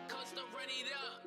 Custom run it up.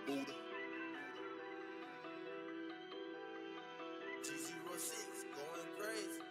Buddha. G06 going crazy.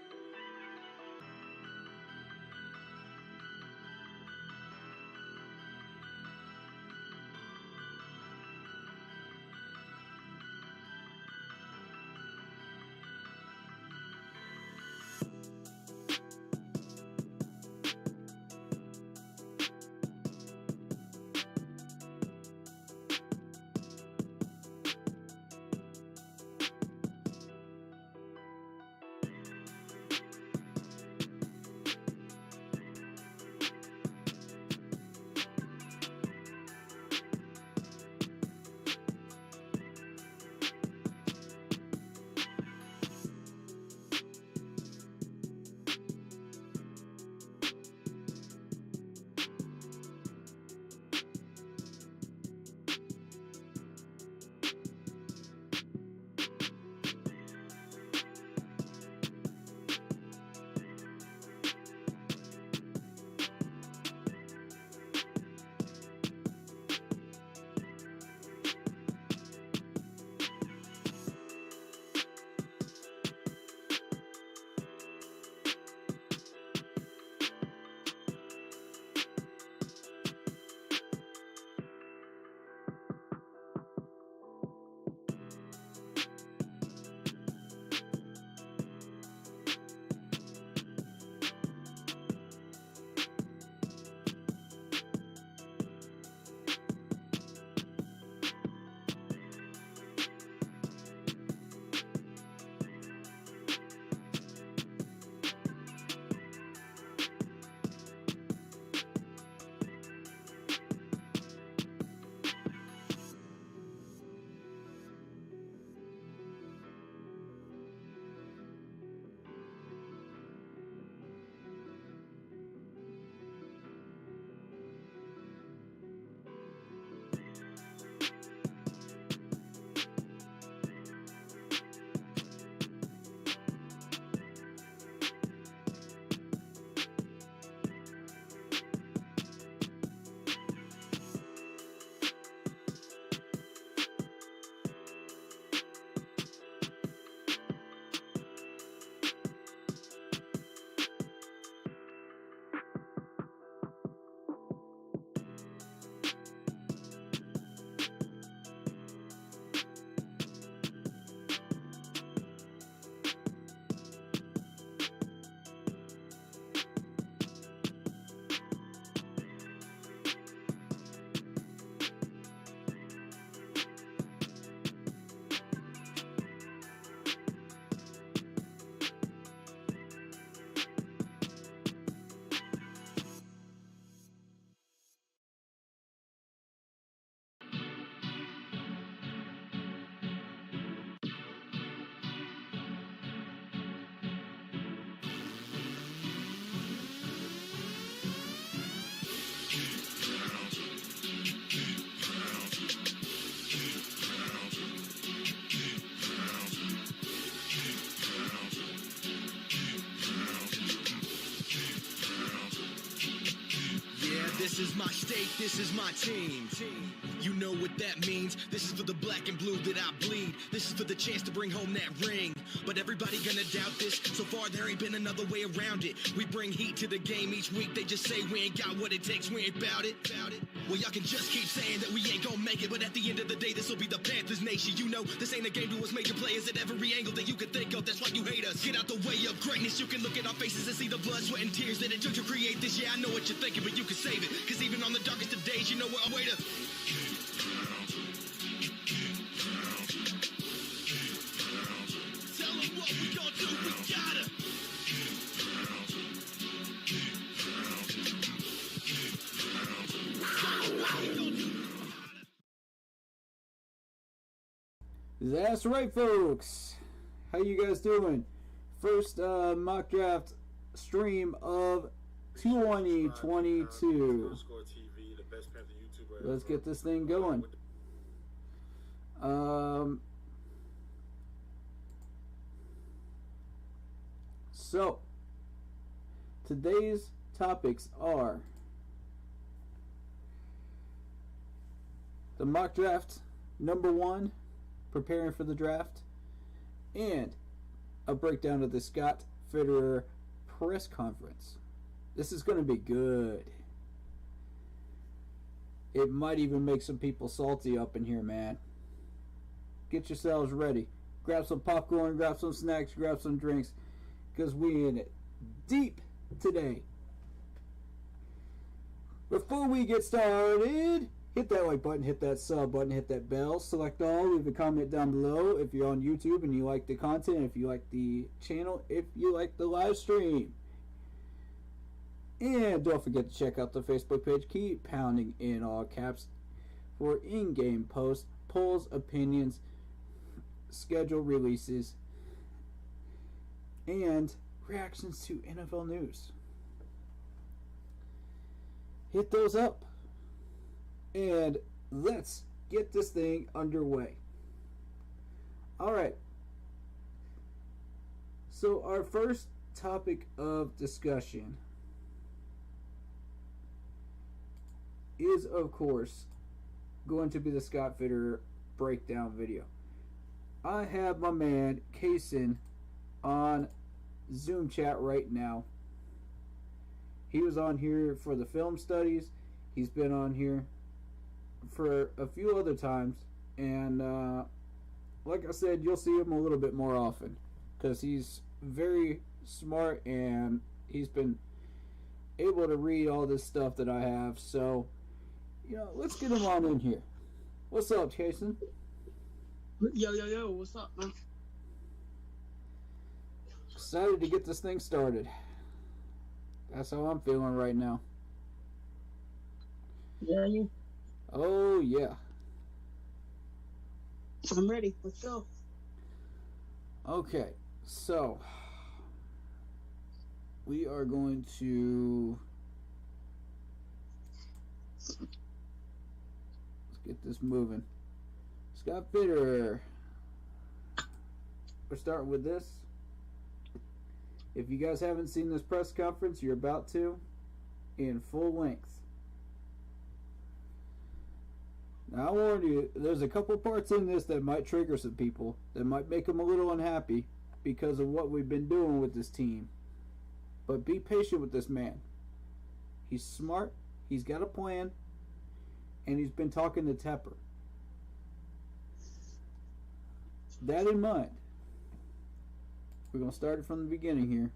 This is my state, this is my team. You know what that means. This is for the black and blue that I bleed. This is for the chance to bring home that ring. But everybody gonna doubt this. So far there ain't been another way around it. We bring heat to the game each week. They just say we ain't got what it takes, we ain't bout it. Well, y'all can just keep saying that we ain't gonna make it, but at the end of the day, this will be the Panthers nation. You know, this ain't a game to us major players at every angle that you can think of. That's why you hate us. Get out the way of greatness. You can look at our faces and see the blood, sweat, and tears that it took to create this. Yeah, I know what you're thinking, but you can save it. Cause even on the darkest of days, you know what? Wait up. Tell them what we gonna do, we gotta. That's right, folks. How you guys doing? First mock draft stream of 2022. Let's get this thing going. So today's topics are the mock draft number 1, preparing for the draft, and a breakdown of the Scott Fitterer press conference. This is going to be good. It might even make some people salty up in here, man. Get yourselves ready. Grab some popcorn, grab some snacks, grab some drinks, because we in it deep today. Before we get started, hit that like button, hit that sub button, hit that bell, select all, leave a comment down below if you're on YouTube and you like the content, if you like the channel, if you like the live stream. And don't forget to check out the Facebook page. Keep pounding in all caps for in-game posts, polls, opinions, schedule releases, and reactions to NFL news. Hit those up. And let's get this thing underway. Alright. So our first topic of discussion is, of course, going to be the Scott Fitterer breakdown video. I have my man Kaysen on Zoom chat right now. He was on here for the film studies. He's been on here for a few other times, and like I said, you'll see him a little bit more often because he's very smart and he's been able to read all this stuff that I have. So, you know, let's get him on in here. What's up, Jason? Yo, what's up, man? Excited to get this thing started. That's how I'm feeling right now. Yeah, you. Oh, yeah. I'm ready. Let's go. Okay, so we are going to let's get this moving. Scott Fitterer. We're starting with this. If you guys haven't seen this press conference, you're about to, in full length. Now, I warn you, there's a couple parts in this that might trigger some people, that might make them a little unhappy because of what we've been doing with this team. But be patient with this man. He's smart, he's got a plan, and he's been talking to Tepper. That in mind, we're going to start it from the beginning here.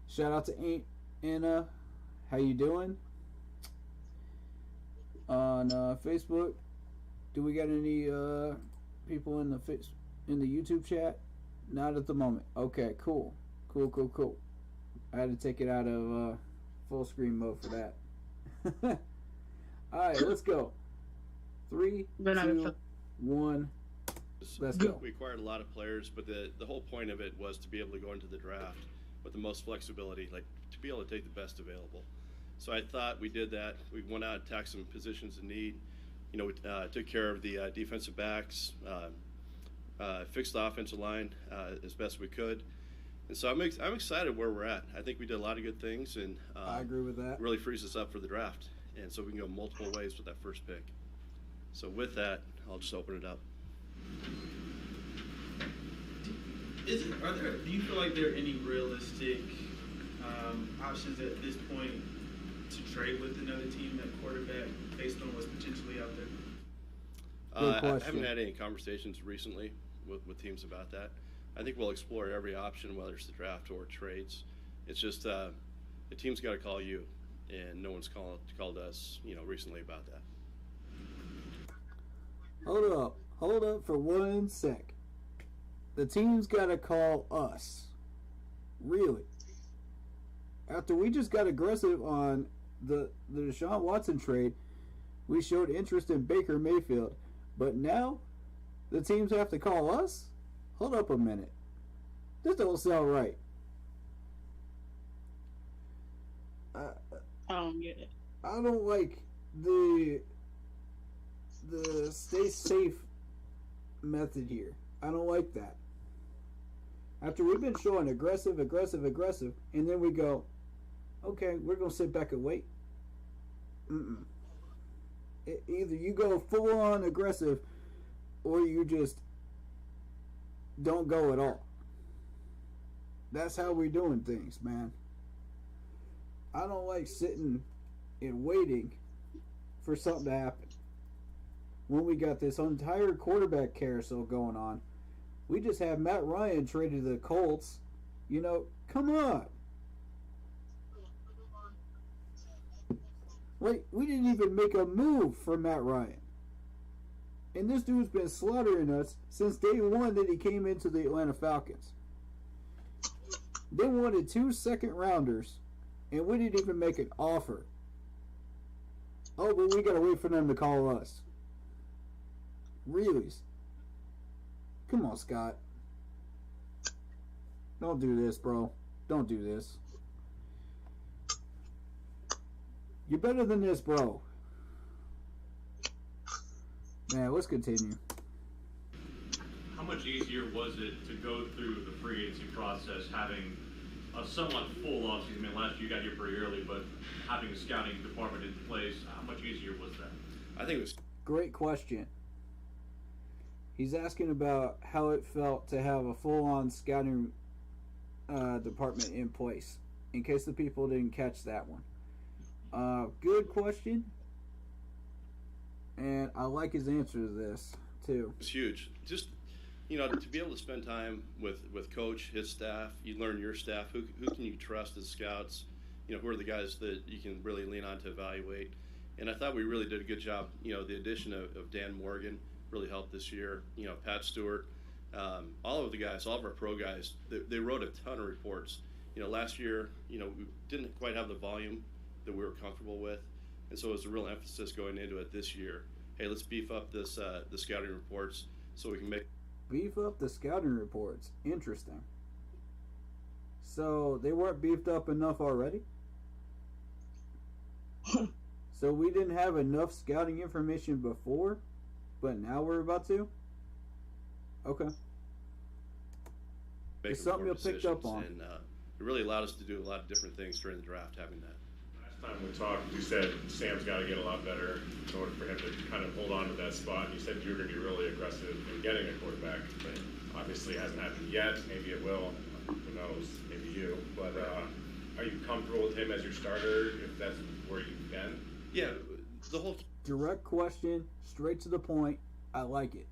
Shout out to Aunt Anna. How you doing? On Facebook. Do we got any people in the YouTube chat? Not at the moment. Okay, cool. Cool. I had to take it out of full screen mode for that. Alright, let's go. 3, 2, 1. Let's go. We acquired a lot of players, but the whole point of it was to be able to go into the draft with the most flexibility, like to be able to take the best available. So I thought we did that. We went out and attacked some positions in need. You know, we took care of the defensive backs, fixed the offensive line as best we could, And so I'm excited where we're at. I think we did a lot of good things, and I agree with that. really frees us up for the draft. And so we can go multiple ways with that first pick. So with that, I'll just open it up. Do you feel like there are any realistic options at this point to trade with another team at quarterback based on what's potentially out there? I haven't had any conversations recently with teams about that. I think we'll explore every option, whether it's the draft or trades. It's just the team's got to call you, and no one's called us, recently about that. Hold up for 1 sec. The team's got to call us. Really? After we just got aggressive on the Deshaun Watson trade, we showed interest in Baker Mayfield. But now, the teams have to call us? Hold up a minute. This don't sound right. I don't get it. I don't like the stay safe method here. I don't like that. After we've been showing aggressive, and then we go, okay, we're going to sit back and wait. Either you go full on aggressive or you just don't go at all. That's how we're doing things, man. I don't like sitting and waiting for something to happen. When we got this entire quarterback carousel going on, we just have Matt Ryan traded to the Colts. Come on. Like, we didn't even make a move for Matt Ryan. And this dude's been slaughtering us since day one that he came into the Atlanta Falcons. They wanted 2 second-rounders, and we didn't even make an offer. Oh, but we gotta wait for them to call us. Really? Come on, Scott. Don't do this, bro. Don't do this. You're better than this, bro. Man, let's continue. How much easier was it to go through the free agency process having a somewhat full offseason? I mean, last year you got here pretty early, but having a scouting department in place, how much easier was that? I think it was. Great question. He's asking about how it felt to have a full-on scouting department in place, in case the people didn't catch that one. Good question, and I like his answer to this too. It's huge. Just to be able to spend time with Coach, his staff. You learn your staff. Who can you trust as scouts? Who are the guys that you can really lean on to evaluate? And I thought we really did a good job. The addition of Dan Morgan really helped this year. Pat Stewart, all of the guys, all of our pro guys, they wrote a ton of reports. Last year, we didn't quite have the volume that we were comfortable with, and so it was a real emphasis going into it this year. Hey, let's beef up the scouting reports so we can beef up the scouting reports. Interesting. So they weren't beefed up enough already? So we didn't have enough scouting information before, but now we're about to? Okay. It's something you picked up on. And it really allowed us to do a lot of different things during the draft, having that. Last time we talked, you said Sam's got to get a lot better in order for him to kind of hold on to that spot. You said you were going to be really aggressive in getting a quarterback. But obviously, it hasn't happened yet. Maybe it will. Who knows? Maybe you. But are you comfortable with him as your starter if that's where you've been? Yeah, the whole direct question, straight to the point. I like it.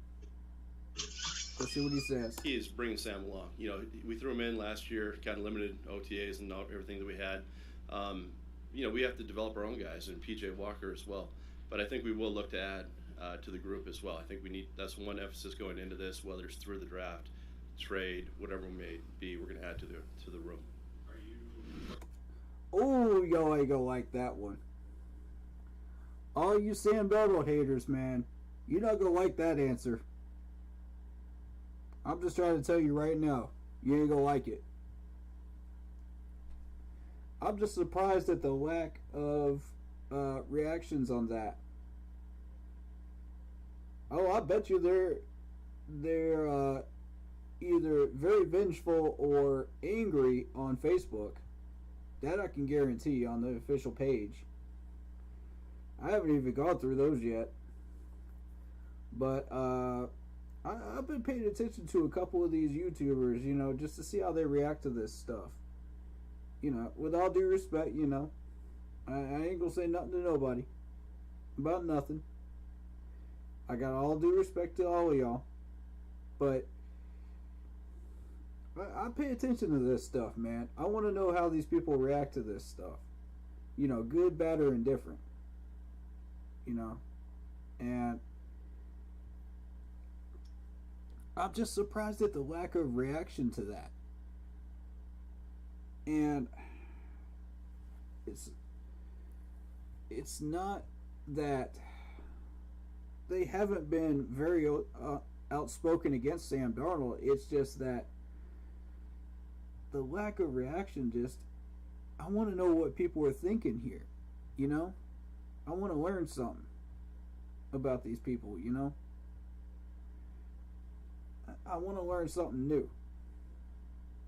Let's see what he says. He is bringing Sam along. We threw him in last year, kind of limited OTAs and everything that we had. We have to develop our own guys, and PJ Walker as well. But I think we will look to add to the group as well. I think that's one emphasis going into this, whether it's through the draft, trade, whatever it may be, we're going to add to the room. Oh, yo, I go like that one. All you Sam Darnold haters, man, you're not going to like that answer. I'm just trying to tell you right now, you ain't going to like it. I'm just surprised at the lack of reactions on that. Oh, I bet you they're either very vengeful or angry on Facebook. That I can guarantee on the official page. I haven't even gone through those yet. But I've been paying attention to a couple of these YouTubers, you know, just to see how they react to this stuff. You know, with all due respect, you know, I ain't gonna say nothing to nobody about nothing. I got all due respect to all of y'all. But I pay attention to this stuff, man. I want to know how these people react to this stuff. You know, good, bad, or indifferent. You know, and I'm just surprised at the lack of reaction to that. And it's not that they haven't been very outspoken against Sam Darnold. It's just that the lack of reaction, just, I want to know what people are thinking here, you know? I want to learn something about these people, you know? I want to learn something new.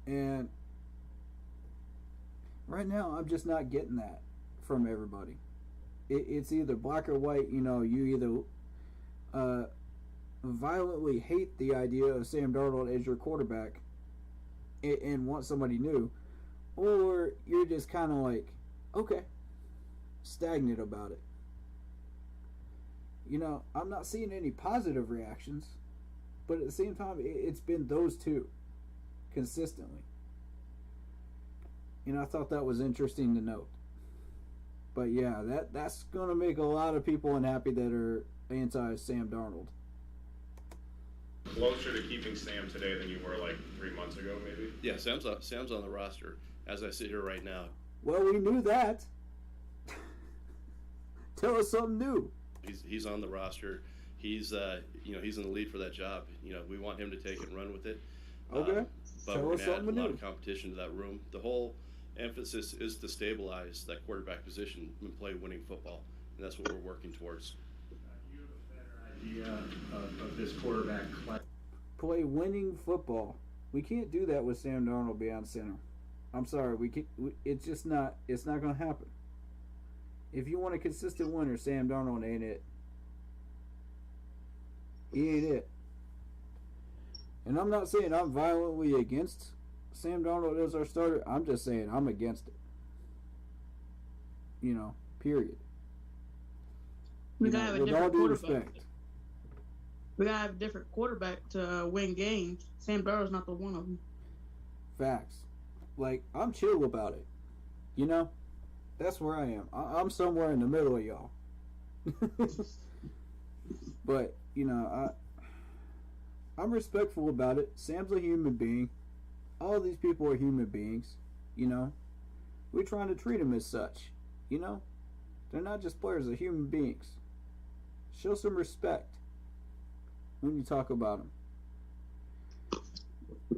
And right now, I'm just not getting that from everybody. It's either black or white, you know, you either violently hate the idea of Sam Darnold as your quarterback and want somebody new, or you're just kind of like, okay, stagnant about it. You know, I'm not seeing any positive reactions, but at the same time, it's been those two consistently. And I thought that was interesting to note. But yeah, that's going to make a lot of people unhappy that are anti-Sam Darnold. Closer to keeping Sam today than you were like 3 months ago, maybe? Yeah, Sam's on the roster as I sit here right now. Well, we knew that. Tell us something new. He's on the roster. He's he's in the lead for that job. You know, we want him to take it and run with it. Okay. But Tell we're us going to add a something lot new. of competition to that room. The whole emphasis is to stabilize that quarterback position and play winning football, and that's what we're working towards. You have a better idea of this quarterback class. Play winning football. We can't do that with Sam Darnold beyond center. I'm sorry. It's just not. It's not going to happen. If you want a consistent winner, Sam Darnold ain't it. He ain't it. And I'm not saying I'm violently against Sam Darnold as our starter. I'm just saying I'm against it. You know, period. We gotta have a different quarterback. Respect. We gotta have a different quarterback to win games. Sam Darnold's not the one of them. Facts. Like, I'm chill about it. You know? That's where I am. I'm somewhere in the middle of y'all. But, you know, I'm respectful about it. Sam's a human being. All these people are human beings. You know? We're trying to treat them as such. You know? They're not just players, they're human beings. Show some respect when you talk about them.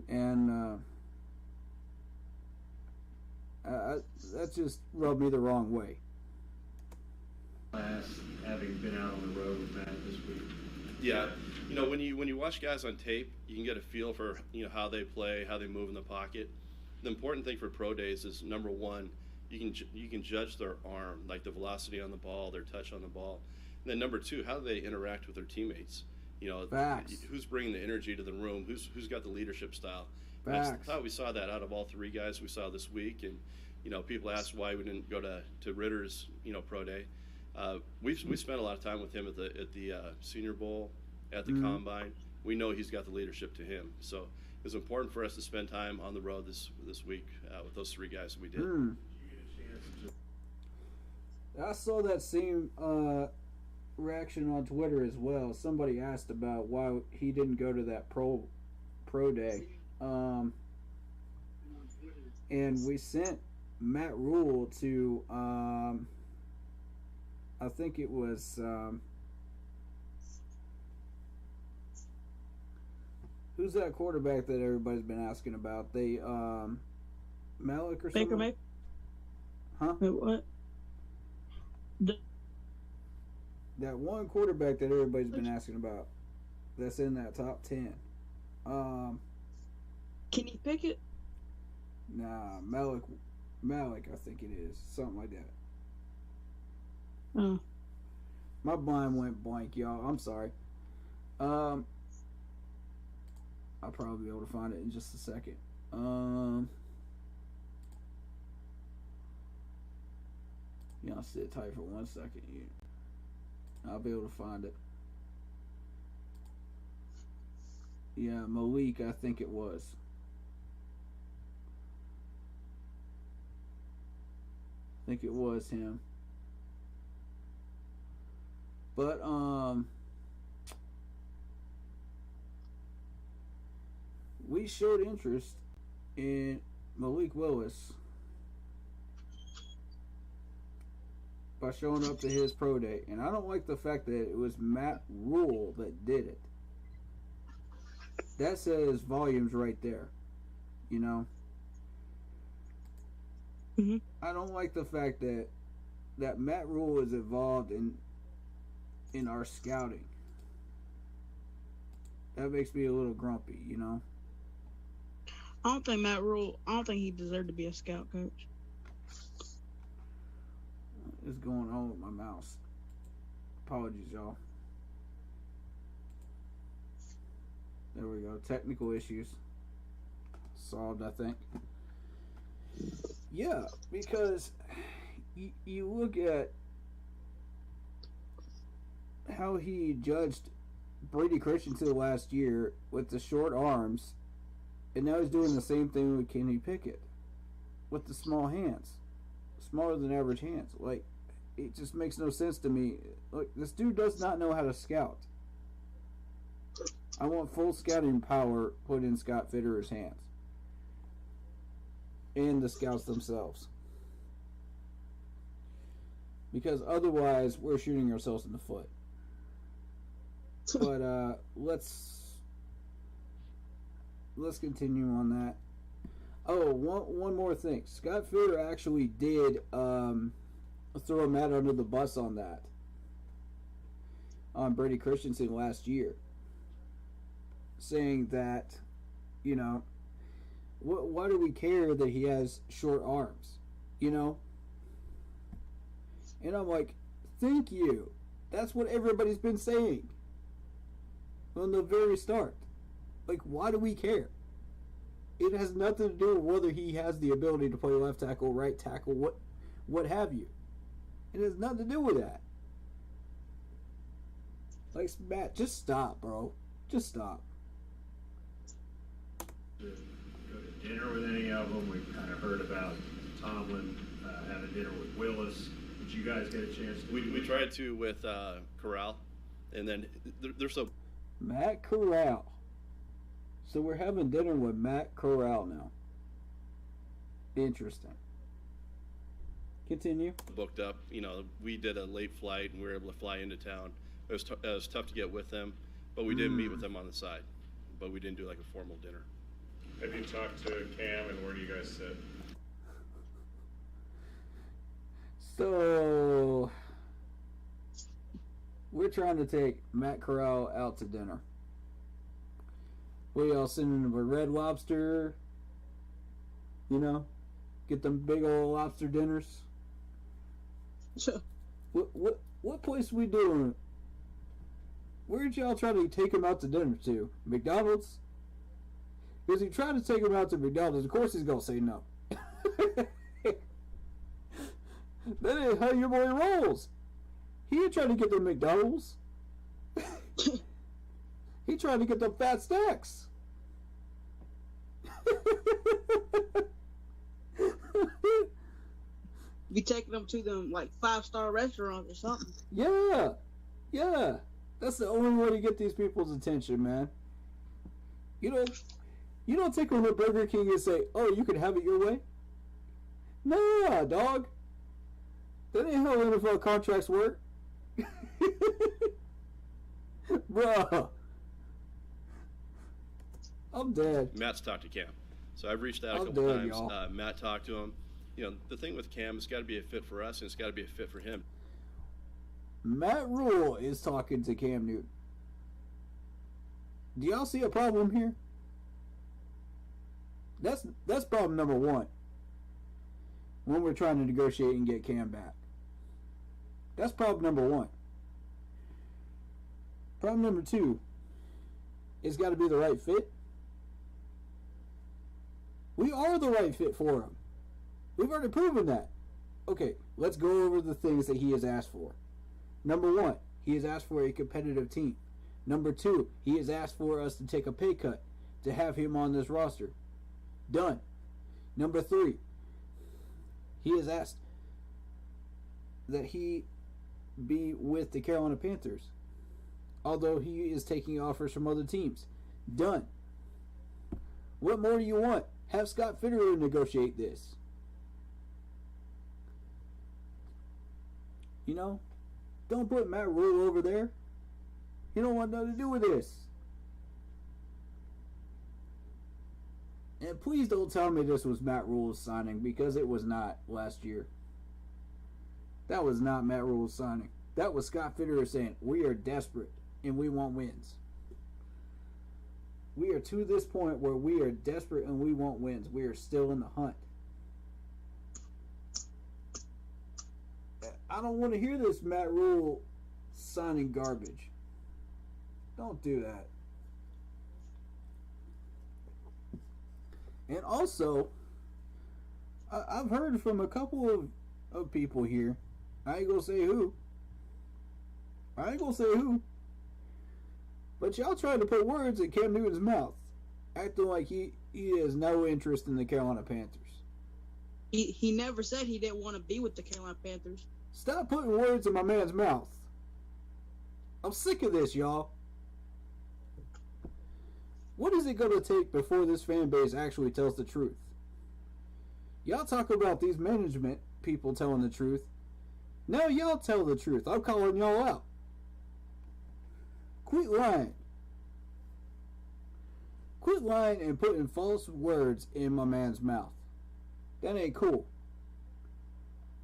And, that just rubbed me the wrong way. Having been out on the road with Matt this week. Yeah, you know, when you watch guys on tape, you can get a feel for, you know, how they play, how they move in the pocket. The important thing for pro days is, number one, you can judge their arm, like the velocity on the ball, their touch on the ball. And then number two, how do they interact with their teammates? You know, Facts. Who's bringing the energy to the room? Who's got the leadership style? Facts. I thought we saw that out of all three guys we saw this week. And, you know, people asked why we didn't go to Ritter's, you know, pro day. We spent a lot of time with him at the Senior Bowl, at the Combine. We know he's got the leadership to him. So it was important for us to spend time on the road this week with those three guys that we did. I saw that same reaction on Twitter as well. Somebody asked about why he didn't go to that pro day. And we sent Matt Rule to I think it was who's that quarterback that everybody's been asking about? They Malik or something? Baker Mayfield? Huh? What? That one quarterback that everybody's been asking about that's in that top 10. Kenny Pickett? Nah, Malik, I think it is something like that. Oh. My mind went blank, y'all. I'm sorry. I'll probably be able to find it in just a second. Y'all sit tight for 1 second. I'll be able to find it. Yeah, Malik, I think it was. I think it was him. But we showed interest in Malik Willis by showing up to his pro day, and I don't like the fact that it was Matt Rule that did it. That says volumes right there, you know. Mm-hmm. I don't like the fact that Matt Rule is involved in our scouting. That makes me a little grumpy, you know. I don't think he deserved to be a scout coach. What's going on with my mouse? Apologies, y'all. There we go. Technical issues solved, I think. Yeah, because you look at how he judged Brady Christensen last year with the short arms, and now he's doing the same thing with Kenny Pickett with the small hands, smaller than average hands. Like, it just makes no sense to me. Like, this dude does not know how to scout. I want full scouting power put in Scott Fitterer's hands and the scouts themselves, because otherwise we're shooting ourselves in the foot. But let's continue on that. Oh, one more thing. Scott Fitterer actually did throw Matt under the bus on that, on Brady Christensen last year, saying that, you know, why do we care that he has short arms, you know? And I'm like, thank you. That's what everybody's been saying from the very start. Like, why do we care? It has nothing to do with whether he has the ability to play left tackle, right tackle, what have you. It has nothing to do with that. Like, Matt, just stop, bro. Just stop. To go to dinner with any of them. We've kind of heard about Tomlin having dinner with Willis. Did you guys get a chance to? We tried to with Corral, and then there's so. Matt Corral. So we're having dinner with Matt Corral now. Interesting. Continue. Booked up. You know, we did a late flight, and we were able to fly into town. It was tough to get with them, but we did meet with them on the side. But we didn't do like a formal dinner. Have you talked to Cam, and where do you guys sit? So we're trying to take Matt Corral out to dinner. We all sending him a Red Lobster, you know, get them big old lobster dinners. Sure. What place we doing? Where'd y'all try to take him out to dinner to? McDonald's? Because he tried to take him out to McDonald's, of course he's gonna say no. That ain't how your boy rolls. He ain't trying to get the McDonald's. He trying to get the fat stacks. Be taking them to them like 5-star restaurants or something. Yeah. That's the only way to get these people's attention, man. You don't take them to Burger King and say, "Oh, you can have it your way." Nah, dog. That ain't how NFL contracts work. Bruh. I'm dead. Matt's talked to Cam, so I've reached out a I'm couple dead, times. y'all. Matt talked to him. You know, the thing with Cam, it's got to be a fit for us, and it's got to be a fit for him. Matt Rule is talking to Cam Newton. Do y'all see a problem here? That's problem number one. When we're trying to negotiate and get Cam back. That's problem number one. Problem number two, it's got to be the right fit. We are the right fit for him. We've already proven that. Okay, let's go over the things that he has asked for. Number one, he has asked for a competitive team. Number two, he has asked for us to take a pay cut to have him on this roster. Done. Number three, he has asked that he be with the Carolina Panthers, although he is taking offers from other teams. Done. What more do you want? Have Scott Fitterer negotiate this. You know, don't put Matt Rule over there. He don't want nothing to do with this. And please don't tell me this was Matt Rule's signing, because it was not last year. That was not Matt Rule's signing. That was Scott Fitterer saying, we are desperate and we want wins. We are to this point where we are desperate and we want wins. We are still in the hunt. I don't want to hear this Matt Rule signing garbage. Don't do that. And also, I've heard from a couple of people here. I ain't gonna say who. But y'all trying to put words in Cam Newton's mouth, acting like he has no interest in the Carolina Panthers. He never said he didn't want to be with the Carolina Panthers. Stop putting words in my man's mouth. I'm sick of this, y'all. What is it going to take before this fan base actually tells the truth? Y'all talk about these management people telling the truth. Now y'all tell the truth. I'm calling y'all out. Quit lying. Quit lying and putting false words in my man's mouth. That ain't cool.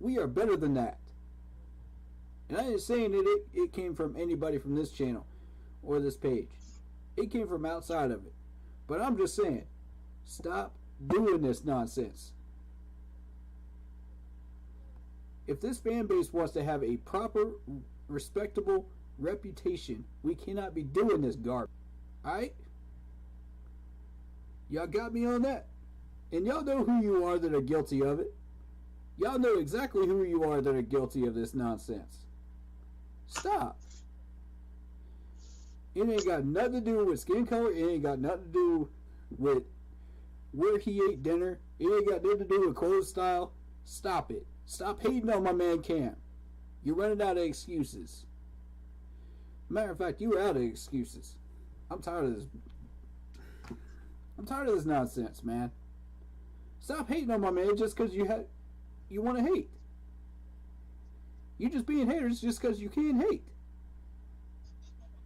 We are better than that. And I ain't saying that it came from anybody from this channel or this page. It came from outside of it. But I'm just saying, stop doing this nonsense. If this fan base wants to have a proper, respectable reputation, we cannot be doing this garbage. Alright? Y'all got me on that. And y'all know who you are that are guilty of it. Y'all know exactly who you are that are guilty of this nonsense. Stop. It ain't got nothing to do with skin color. It ain't got nothing to do with where he ate dinner. It ain't got nothing to do with clothes style. Stop it. Stop hating on my man Cam. You're running out of excuses. Matter of fact, you're out of excuses. I'm tired of this. I'm tired of this nonsense, man. Stop hating on my man just because you want to hate. You just being haters just because you can hate.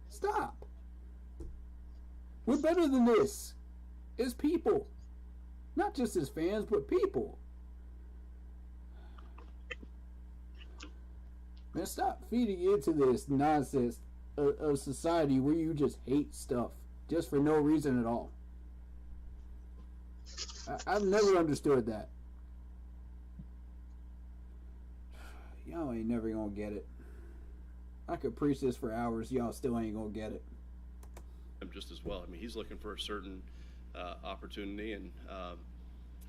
Stop. We're better than this. As people. Not just as fans, but people. Man, stop feeding into this nonsense of society where you just hate stuff just for no reason at all. I've never understood that. Y'all ain't never gonna get it. I could preach this for hours. Y'all still ain't gonna get it. Just as well. I mean, he's looking for a certain opportunity, and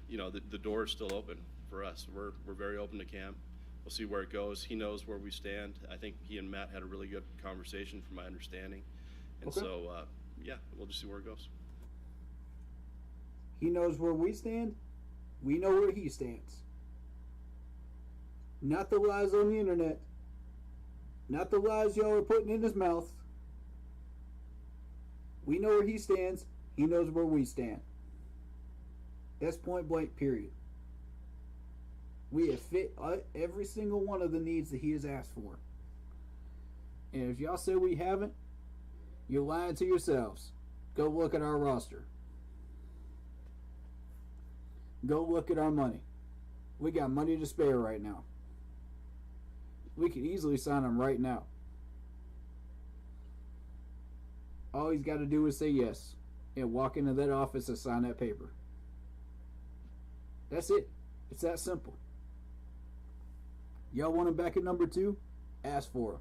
you know, the door is still open for us. We're very open to Cam. We'll see where it goes. He knows where we stand. I think he and Matt had a really good conversation, from my understanding, and okay. So yeah, we'll just see where it goes. He knows where we stand. We know where he stands. Not the lies on the internet. Not the lies y'all are putting in his mouth. We know where he stands. He knows where we stand. That's point blank, period. We have fit every single one of the needs that he has asked for. And if y'all say we haven't, you're lying to yourselves. Go look at our roster. Go look at our money. We got money to spare right now. We could easily sign him right now. All he's got to do is say yes and walk into that office and sign that paper. That's it. It's that simple. Y'all want him back at number 2? Ask for him.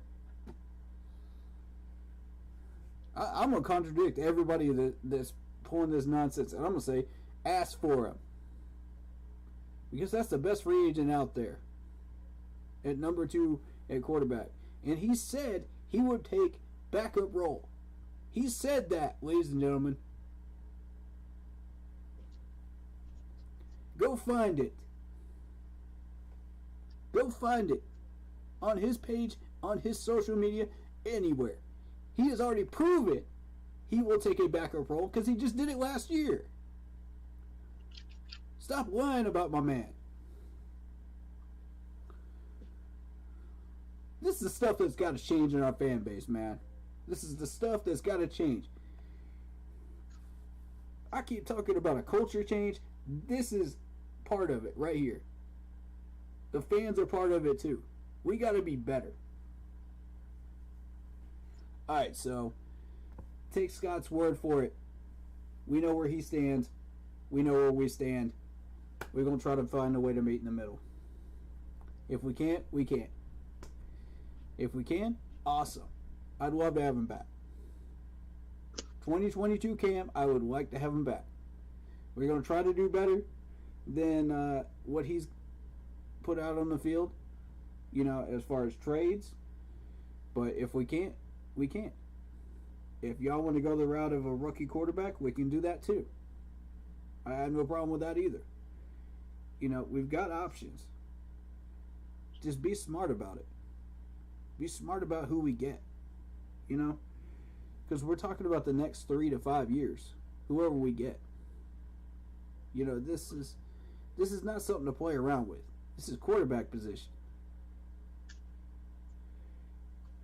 I'm going to contradict everybody that's pulling this nonsense, and I'm going to say, ask for him. Because that's the best free agent out there at number 2 at quarterback. And he said he would take backup role. He said that, ladies and gentlemen. Go find it. Go find it. On his page, on his social media, anywhere. He has already proven he will take a backup role because he just did it last year. Stop lying about my man. This is the stuff that's got to change in our fan base, man. This is the stuff that's got to change. I keep talking about a culture change. This is part of it right here. The fans are part of it too. We got to be better. Alright, so take Scott's word for it. We know where he stands. We know where we stand. We're going to try to find a way to meet in the middle. If we can't, we can't. If we can, awesome. I'd love to have him back. 2022 Cam, I would like to have him back. We're going to try to do better than what he's put out on the field, you know, as far as trades. But if we can't, we can't. If y'all want to go the route of a rookie quarterback, we can do that too. I have no problem with that either. You know, we've got options. Just be smart about it. Be smart about who we get. You know? Because we're talking about the next 3 to 5 years. Whoever we get. You know, this is not something to play around with. This is quarterback position.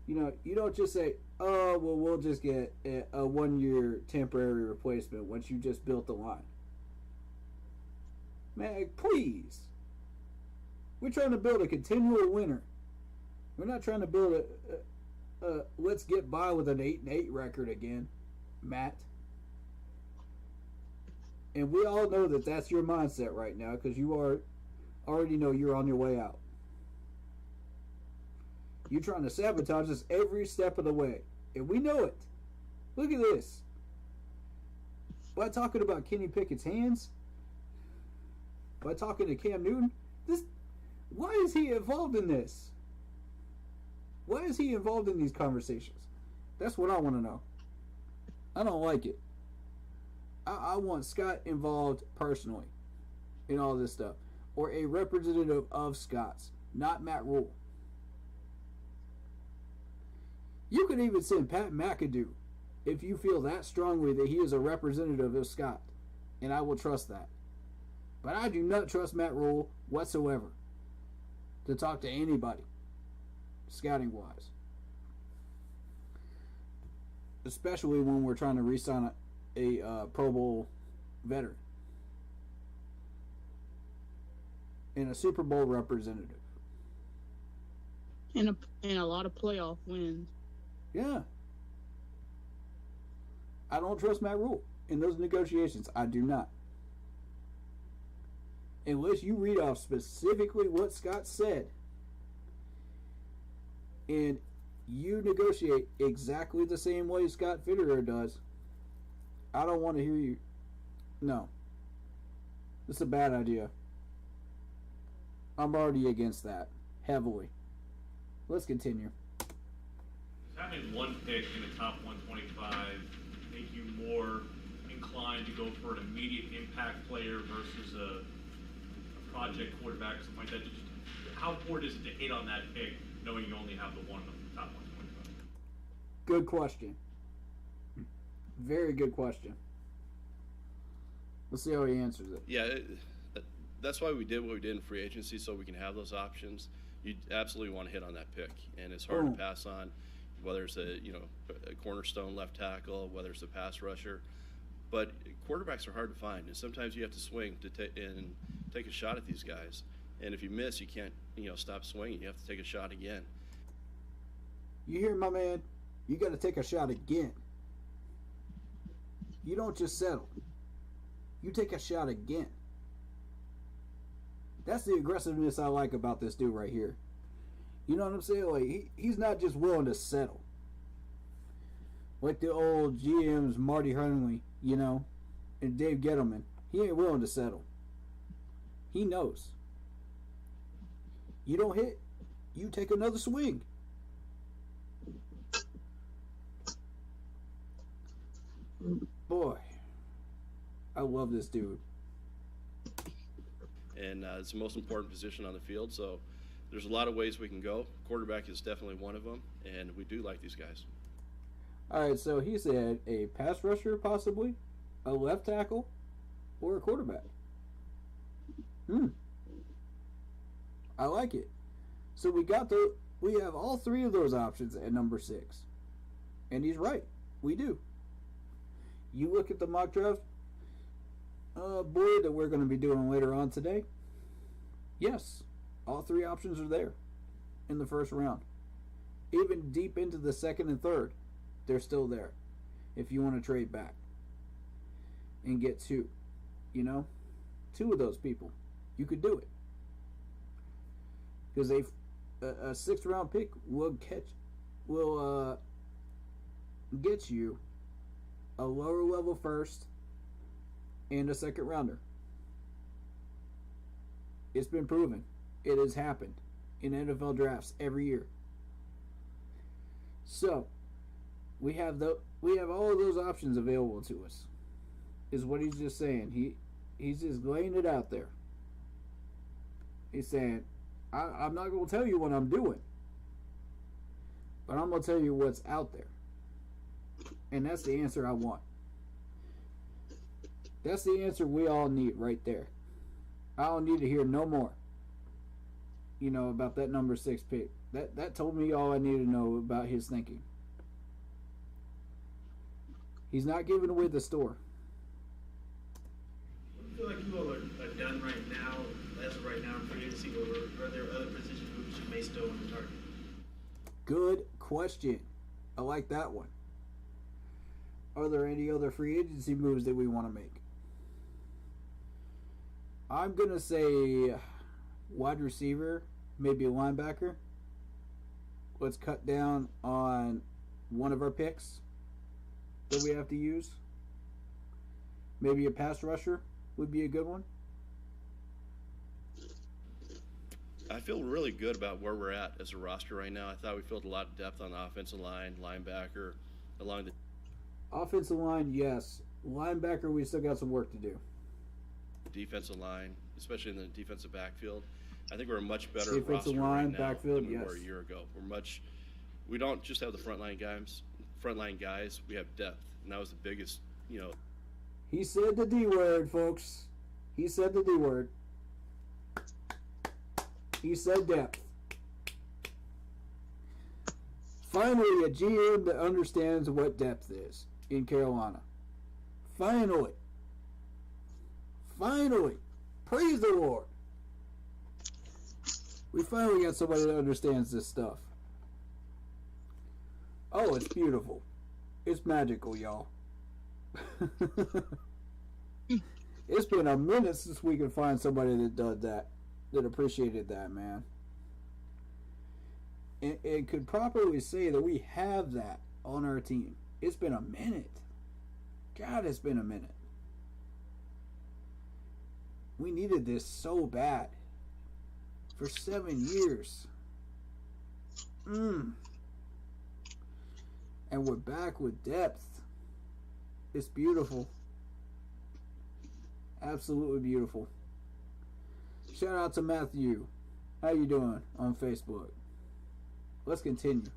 You know, you don't just say, oh, well, we'll just get a 1-year temporary replacement once you just built the line. Man, please. We're trying to build a continual winner. We're not trying to build a let's get by with an 8-8 record again, Matt. And we all know that that's your mindset right now because you already know you're on your way out. You're trying to sabotage us every step of the way. And we know it. Look at this. By talking about Kenny Pickett's hands, by talking to Cam Newton, why is he involved in this? Why is he involved in these conversations? That's what I want to know. I don't like it. I want Scott involved personally in all this stuff. Or a representative of Scott's, not Matt Rule. You could even send Pat McAdoo if you feel that strongly that he is a representative of Scott. And I will trust that. But I do not trust Matt Rule whatsoever to talk to anybody, scouting-wise. Especially when we're trying to re-sign a Pro Bowl veteran. And a Super Bowl representative. And a lot of playoff wins. Yeah. I don't trust Matt Rule in those negotiations. I do not. Unless you read off specifically what Scott said and you negotiate exactly the same way Scott Fitterer does, I don't want to hear you. No. It's a bad idea. I'm already against that. Heavily. Let's continue. Does having one pick in the top 125 make you more inclined to go for an immediate impact player versus a project quarterback, something like that? Just how important is it to hit on that pick, knowing you only have the one in the top 125? Good question. Very good question. Let's see how he answers it. Yeah, that's why we did what we did in free agency, so we can have those options. You absolutely want to hit on that pick, and it's hard to pass on, whether it's a cornerstone left tackle, whether it's a pass rusher. But quarterbacks are hard to find, and sometimes you have to swing to take a shot at these guys. And if you miss, you can't stop swinging. You have to take a shot again. You hear, my man? You got to take a shot again. You don't just settle. You take a shot again. That's the aggressiveness I like about this dude right here. You know what I'm saying? Like he's not just willing to settle. Like the old GMs Marty Hernley, you know, and Dave Gettleman. He ain't willing to settle. He knows. You don't hit, you take another swing. Boy, I love this dude. And it's the most important position on the field, so there's a lot of ways we can go. Quarterback is definitely one of them, and we do like these guys. All right, so he said a pass rusher possibly, a left tackle, or a quarterback. I like it. So we have all three of those options at number 6. And he's right. We do. You look at the mock draft board that we're going to be doing later on today. Yes, all three options are there in the first round. Even deep into the second and third, they're still there if you want to trade back and get 2. You know, 2 of those people. You could do it. Because a 6th round pick will get you a lower level first and a 2nd rounder. It's been proven. It has happened in NFL drafts every year. So we have all of those options available to us. Is what he's just saying. He's just laying it out there. He's saying, I'm not going to tell you what I'm doing, but I'm going to tell you what's out there. And that's the answer I want. That's the answer we all need right there. I don't need to hear no more, you know, about that number 6 pick. That told me all I need to know about his thinking. He's not giving away the store. I feel like you all are done right now, as of right now, in free agency, or are there other position moves you may still want to target? Good question. I like that one. Are there any other free agency moves that we want to make? I'm going to say wide receiver, maybe a linebacker. Let's cut down on one of our picks that we have to use. Maybe a pass rusher would be a good one. I feel really good about where we're at as a roster right now. I thought we filled a lot of depth on the offensive line, linebacker, along the offensive line, yes. Linebacker, we still got some work to do. Defensive line, especially in the defensive backfield. I think we're a much better defensive roster line, right now backfield, than we yes. were a year ago. We don't just have the frontline guys. We have depth, and that was the biggest, you know. He said the D word, folks. He said the D word. He said depth. Finally, a GM that understands what depth is in Carolina. Finally. Praise the Lord. We finally got somebody that understands this stuff. Oh, it's beautiful. It's magical, y'all. It's been a minute since we could find somebody that did that, that appreciated that, man. And could properly say that we have that on our team. It's been a minute. God, it's been a minute. We needed this so bad. For 7 years. And we're back with depth. It's beautiful. Absolutely beautiful. Shout out to Matthew. How you doing on Facebook? Let's continue.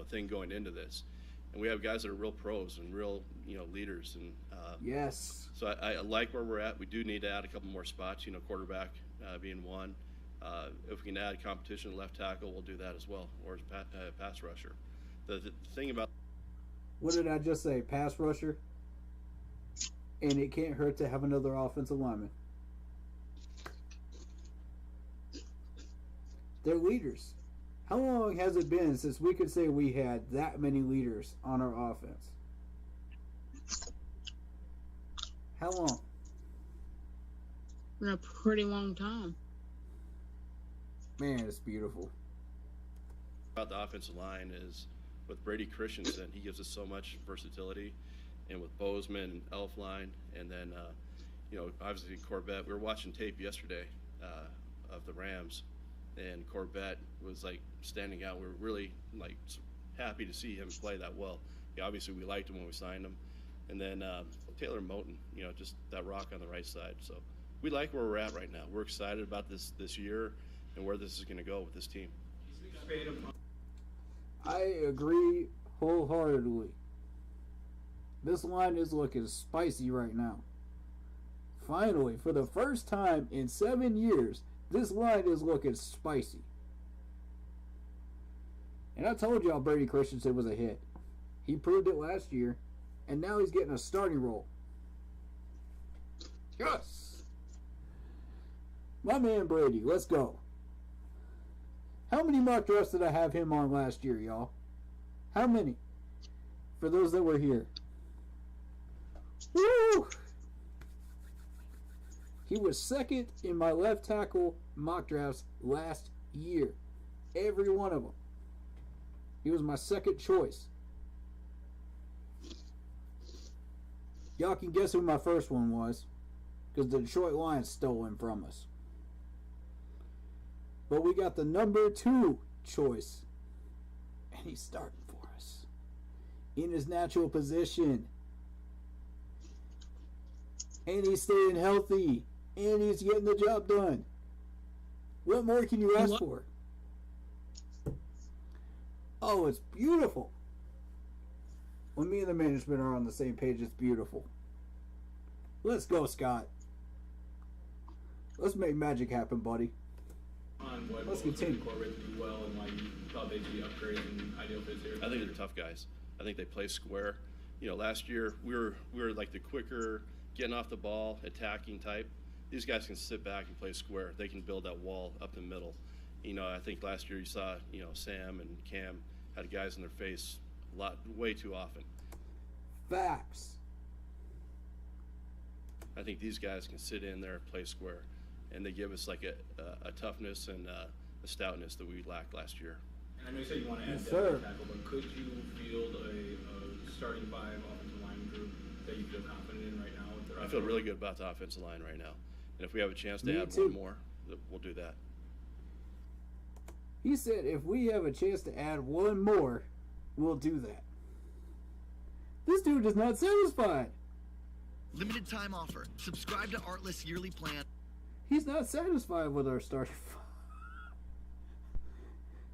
Thing going into this, and we have guys that are real pros and real, you know, leaders, and yes. So I like where we're at. We do need to add a couple more spots. You know, quarterback being one. If we can add competition at left tackle, we'll do that as well, or as pass rusher. The thing about what did I just say? Pass rusher. And it can't hurt to have another offensive lineman. They're leaders. How long has it been since we could say we had that many leaders on our offense? How long? in a pretty long time. Man, it's beautiful. About the offensive line is with Brady Christensen, he gives us so much versatility, and with Bozeman and Elfline, and then obviously Corbett. We were watching tape yesterday of the Rams, and Corbett was like standing out. We were really like happy to see him play that well. Obviously we liked him when we signed him, and then Taylor Moton, just that rock on the right side. So we like where we're at right now. We're excited about this year and where this is going to go with this team. I agree wholeheartedly. This line is looking spicy right now. Finally, for the first time in 7 years, this line is looking spicy. And I told y'all Brady Christensen was a hit. He proved it last year, and now he's getting a starting role. Yes! My man Brady, let's go. How many mock drafts did I have him on last year, y'all? How many? For those that were here. Woo! He was second in my left tackle mock drafts last year. Every one of them. He was my second choice. Y'all can guess who my first one was, because the Detroit Lions stole him from us. But we got the number 2 choice, and he's starting for us in his natural position. And he's staying healthy, and he's getting the job done. What more can you ask for? Oh, it's beautiful. When me and the management are on the same page, it's beautiful. Let's go, Scott. Let's make magic happen, buddy. On what Let's continue. Corbett do well and why you thought they'd be upgrades and ideal fits here? I think they're tough guys. I think they play square. Last year we were like the quicker, getting off the ball, attacking type. These guys can sit back and play square. They can build that wall up the middle. I think last year you saw, Sam and Cam had guys in their face way too often. Facts. I think these guys can sit in there, play square, and they give us like a toughness and a stoutness that we lacked last year. And I know you said you want to add Yes, depth sir. at tackle, but could you field a starting 5 offensive line group that you feel confident in right now? With the I feel really good about the offensive line right now. And if we have a chance to Me add too. one more, we'll do that. He said if we have a chance to add one more, we'll do that. This dude is not satisfied. Limited time offer. Subscribe to Artless yearly plan. He's not satisfied with our starting five.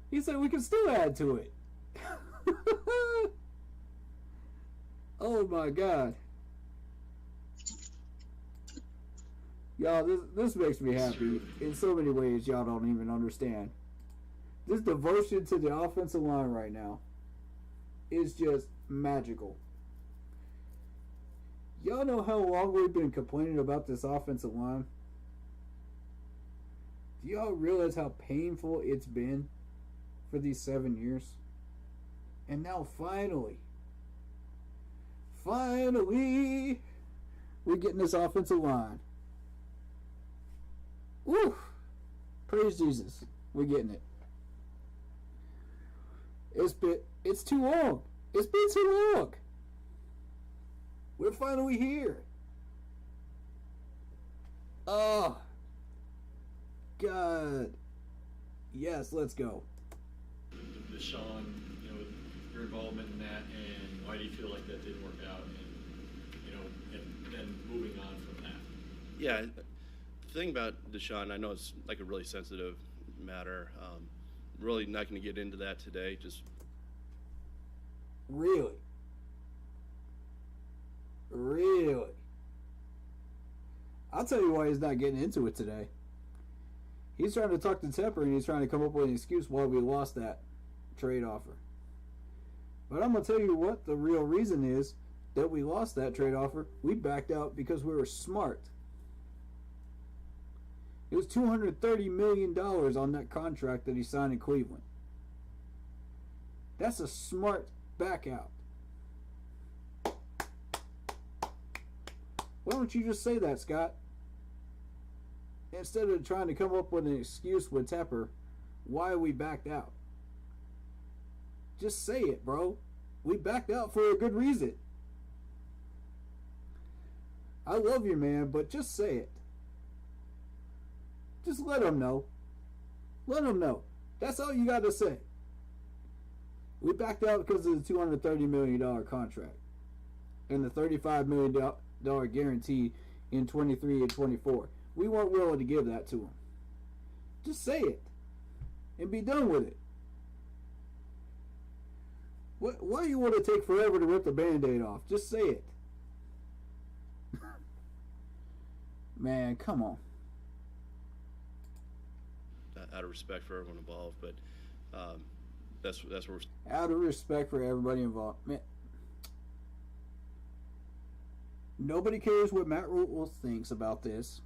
He said we can still add to it. Oh my God. Y'all, this makes me happy in so many ways y'all don't even understand. This devotion to the offensive line right now is just magical. Y'all know how long we've been complaining about this offensive line? Do y'all realize how painful it's been for these 7 years? And now finally, we're getting this offensive line. Woo! Praise Jesus. We're getting it. It's too long. It's been too long. We're finally here. Oh, God. Yes, let's go. Deshaun, your involvement in that, and why do you feel like that didn't work out, and then moving on from that? Yeah, the thing about Deshaun, I know it's like a really sensitive matter. Really not going to get into that today. Just Really? I'll tell you why he's not getting into it today. He's trying to talk to Tepper, and he's trying to come up with an excuse why we lost that trade offer. But I'm going to tell you what the real reason is that we lost that trade offer. We backed out because we were smart. It was $230 million on that contract that he signed in Cleveland. That's a smart back out. Why don't you just say that, Scott? instead of trying to come up with an excuse with Tepper why we backed out. Just say it, bro. We backed out for a good reason. I love you, man, but just say it. Just let them know. Let them know. That's all you got to say. We backed out because of the $230 million contract and the $35 million guarantee in 23 and 24. We weren't willing to give that to them. Just say it and be done with it. Why do you want to take forever to rip the Band-Aid off? Just say it. Man, come on. Out of respect for everyone involved, but that's where we're... Out of respect for everybody involved. Man, nobody cares what Matt Rule thinks about this.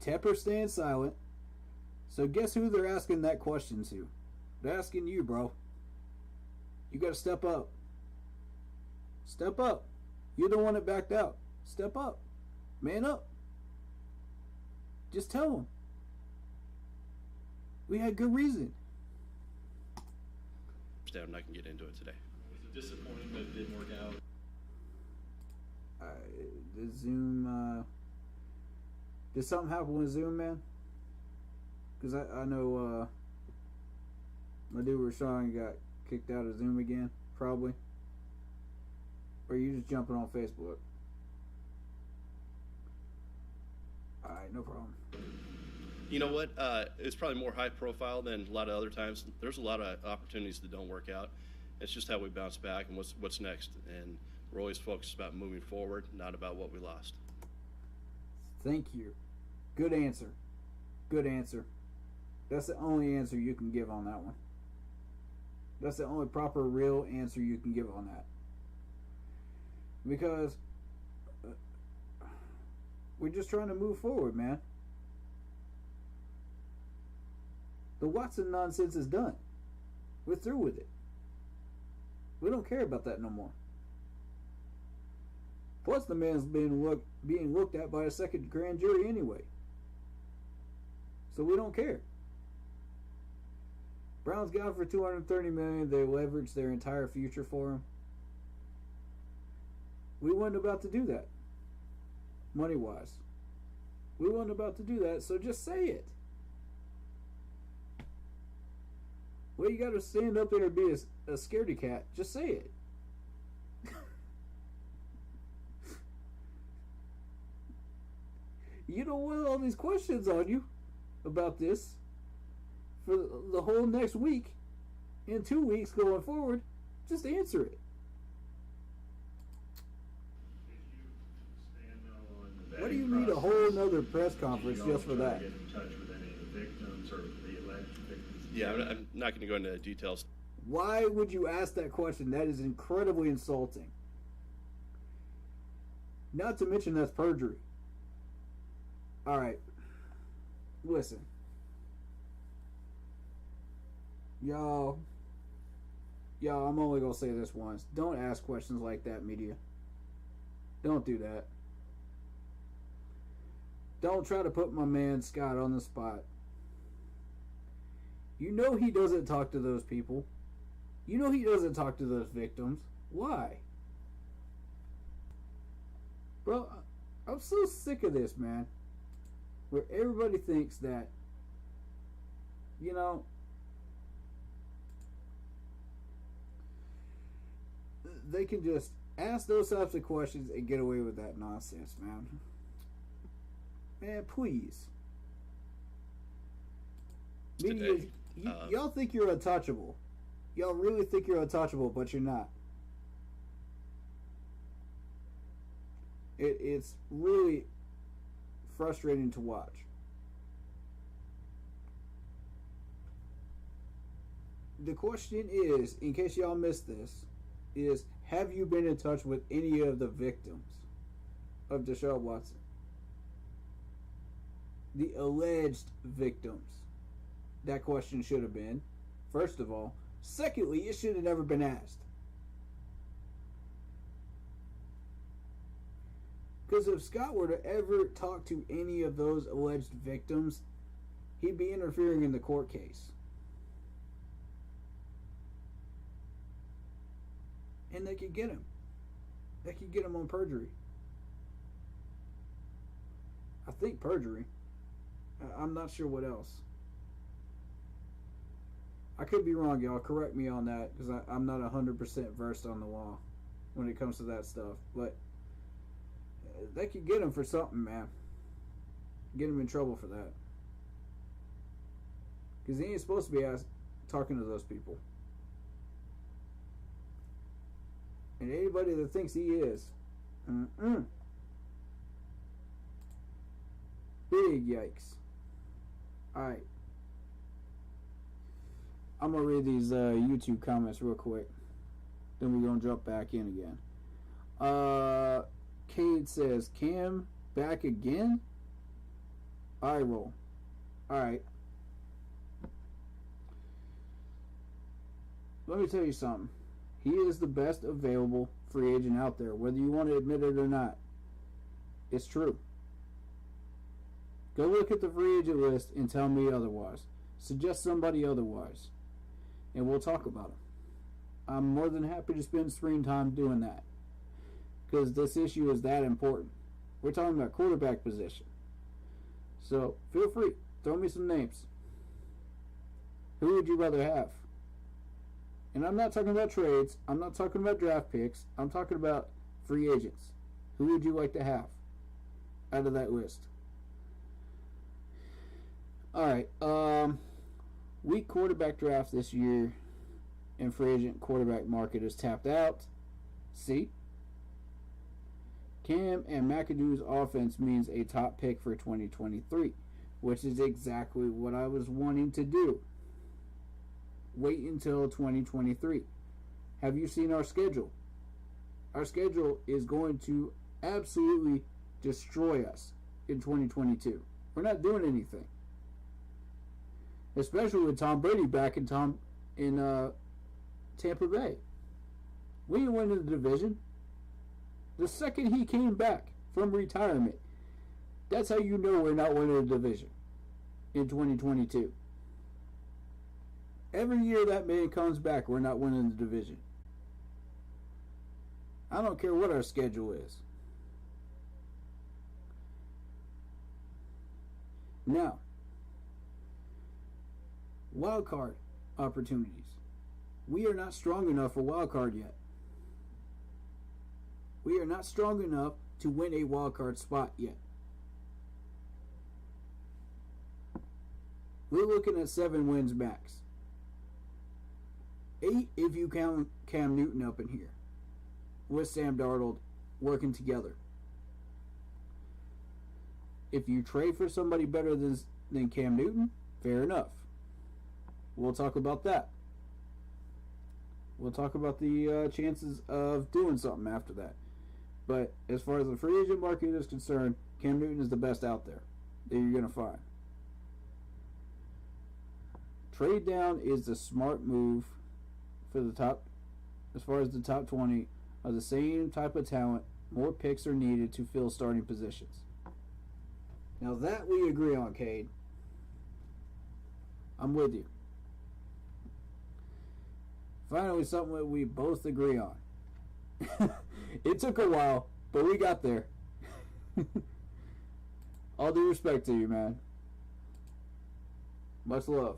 Tepper stands silent. So guess who they're asking that question to? They're asking you, bro. You got to step up. Step up. You're the one that backed out. Step up. Man up. Just tell them. We had good reason. I'm not going to get into it today. Was it disappointing that it didn't work out? The Zoom, did something happen with Zoom, man? Because I know my dude Rashawn got kicked out of Zoom again, probably. Or are you just jumping on Facebook? Alright, no problem. You know what? It's probably more high profile than a lot of other times. There's a lot of opportunities that don't work out. It's just how we bounce back and what's next. And we're always focused about moving forward, not about what we lost. Thank you. Good answer. Good answer. That's the only answer you can give on that one. That's the only proper, real answer you can give on that. Because we're just trying to move forward, man. The Watson nonsense is done. We're through with it. We don't care about that no more. Plus, the man's being looked at by a second grand jury anyway. So we don't care. Browns got him for $230 million. They leveraged their entire future for him. We weren't about to do that, money-wise. We weren't about to do that, so just say it. Well, you got to stand up there and be a scaredy cat. Just say it. You don't want all these questions on you about this for the whole next week and 2 weeks going forward. Just answer it. Why do you need a whole nother press conference just for that? Get in touch with any of the victims or the alleged victims? Yeah, I'm not going to go into details. Why would you ask that question? That is incredibly insulting. Not to mention that's perjury. Alright. Listen. Y'all, I'm only going to say this once. Don't ask questions like that, media. Don't do that. Don't try to put my man Scott on the spot. You know he doesn't talk to those people. You know he doesn't talk to those victims. Why? Bro, I'm so sick of this, man. Where everybody thinks that, you know, they can just ask those types of questions and get away with that nonsense, man. Man, please. Media, y'all think you're untouchable. Y'all really think you're untouchable, but you're not. It's really frustrating to watch. The question is, in case y'all missed this, is have you been in touch with any of the victims of Deshaun Watson? The alleged victims. That question should have been, first of all. Secondly, it should have never been asked. Because if Scott were to ever talk to any of those alleged victims, he'd be interfering in the court case. And they could get him. They could get him on perjury. I think perjury. I'm not sure what else. I could be wrong, y'all. Correct me on that, because I'm not 100% versed on the law when it comes to that stuff. But they could get him for something, man. Get him in trouble for that. Because he ain't supposed to be talking to those people. And anybody that thinks he is, big yikes. Alright. I'm going to read these YouTube comments real quick. Then we're going to jump back in again. Cade says, Cam back again? Eye roll. Alright. Let me tell you something. He is the best available free agent out there, whether you want to admit it or not. It's true. Go look at the free agent list and tell me otherwise. Suggest somebody otherwise. And we'll talk about him. I'm more than happy to spend screen time doing that. Because this issue is that important. We're talking about quarterback position. So, feel free. Throw me some names. Who would you rather have? And I'm not talking about trades. I'm not talking about draft picks. I'm talking about free agents. Who would you like to have out of that list? Alright. Weak quarterback draft this year and free agent quarterback market is tapped out. See? Cam and McAdoo's offense means a top pick for 2023, which is exactly what I was wanting to do. Wait until 2023. Have you seen our schedule? Our schedule is going to absolutely destroy us in 2022. We're not doing anything. Especially with Tom Brady back in Tampa Bay. We didn't win the division. The second he came back from retirement, that's how you know we're not winning the division in 2022. Every year that man comes back, we're not winning the division. I don't care what our schedule is. Now, wild card opportunities. We are not strong enough for wild card yet. We are not strong enough to win a wild card spot yet. We're looking at 7 wins max. 8 if you count Cam Newton up in here with Sam Darnold working together. If you trade for somebody better than Cam Newton, fair enough. We'll talk about that. We'll talk about the chances of doing something after that. But as far as the free agent market is concerned, Cam Newton is the best out there that you're going to find. Trade down is the smart move for the top, as far as the top 20 are the same type of talent. More picks are needed to fill starting positions. Now that we agree on, Cade. I'm with you. Finally, something that we both agree on. It took a while, but we got there. All due respect to you, man. Much love.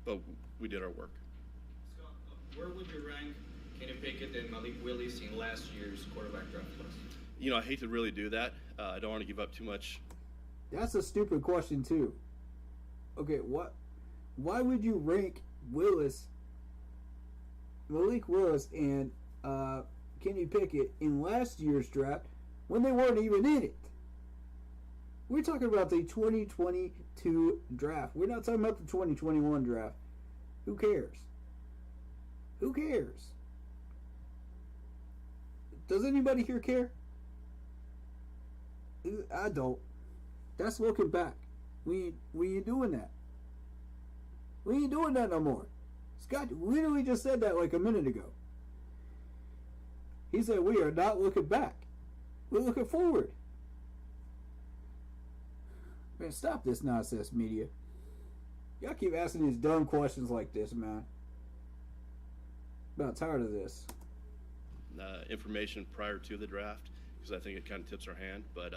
But we did our work. Scott, where would you rank Kenny Pickett and Malik Willis in last year's quarterback draft class? You know, I hate to really do that. I don't want to give up too much. That's a stupid question, too. Okay, why would you rank Malik Willis and Kenny Pickett in last year's draft when they weren't even in it? We're talking about the 2022 draft. We're not talking about the 2021 draft. Who cares? Who cares? Does anybody here care? I don't. That's looking back. We ain't doing that. We ain't doing that no more. Scott literally just said that like a minute ago. He said, we are not looking back. We're looking forward. Man, stop this nonsense, media. Y'all keep asking these dumb questions like this, man. About tired of this. Information prior to the draft, because I think it kind of tips our hand, but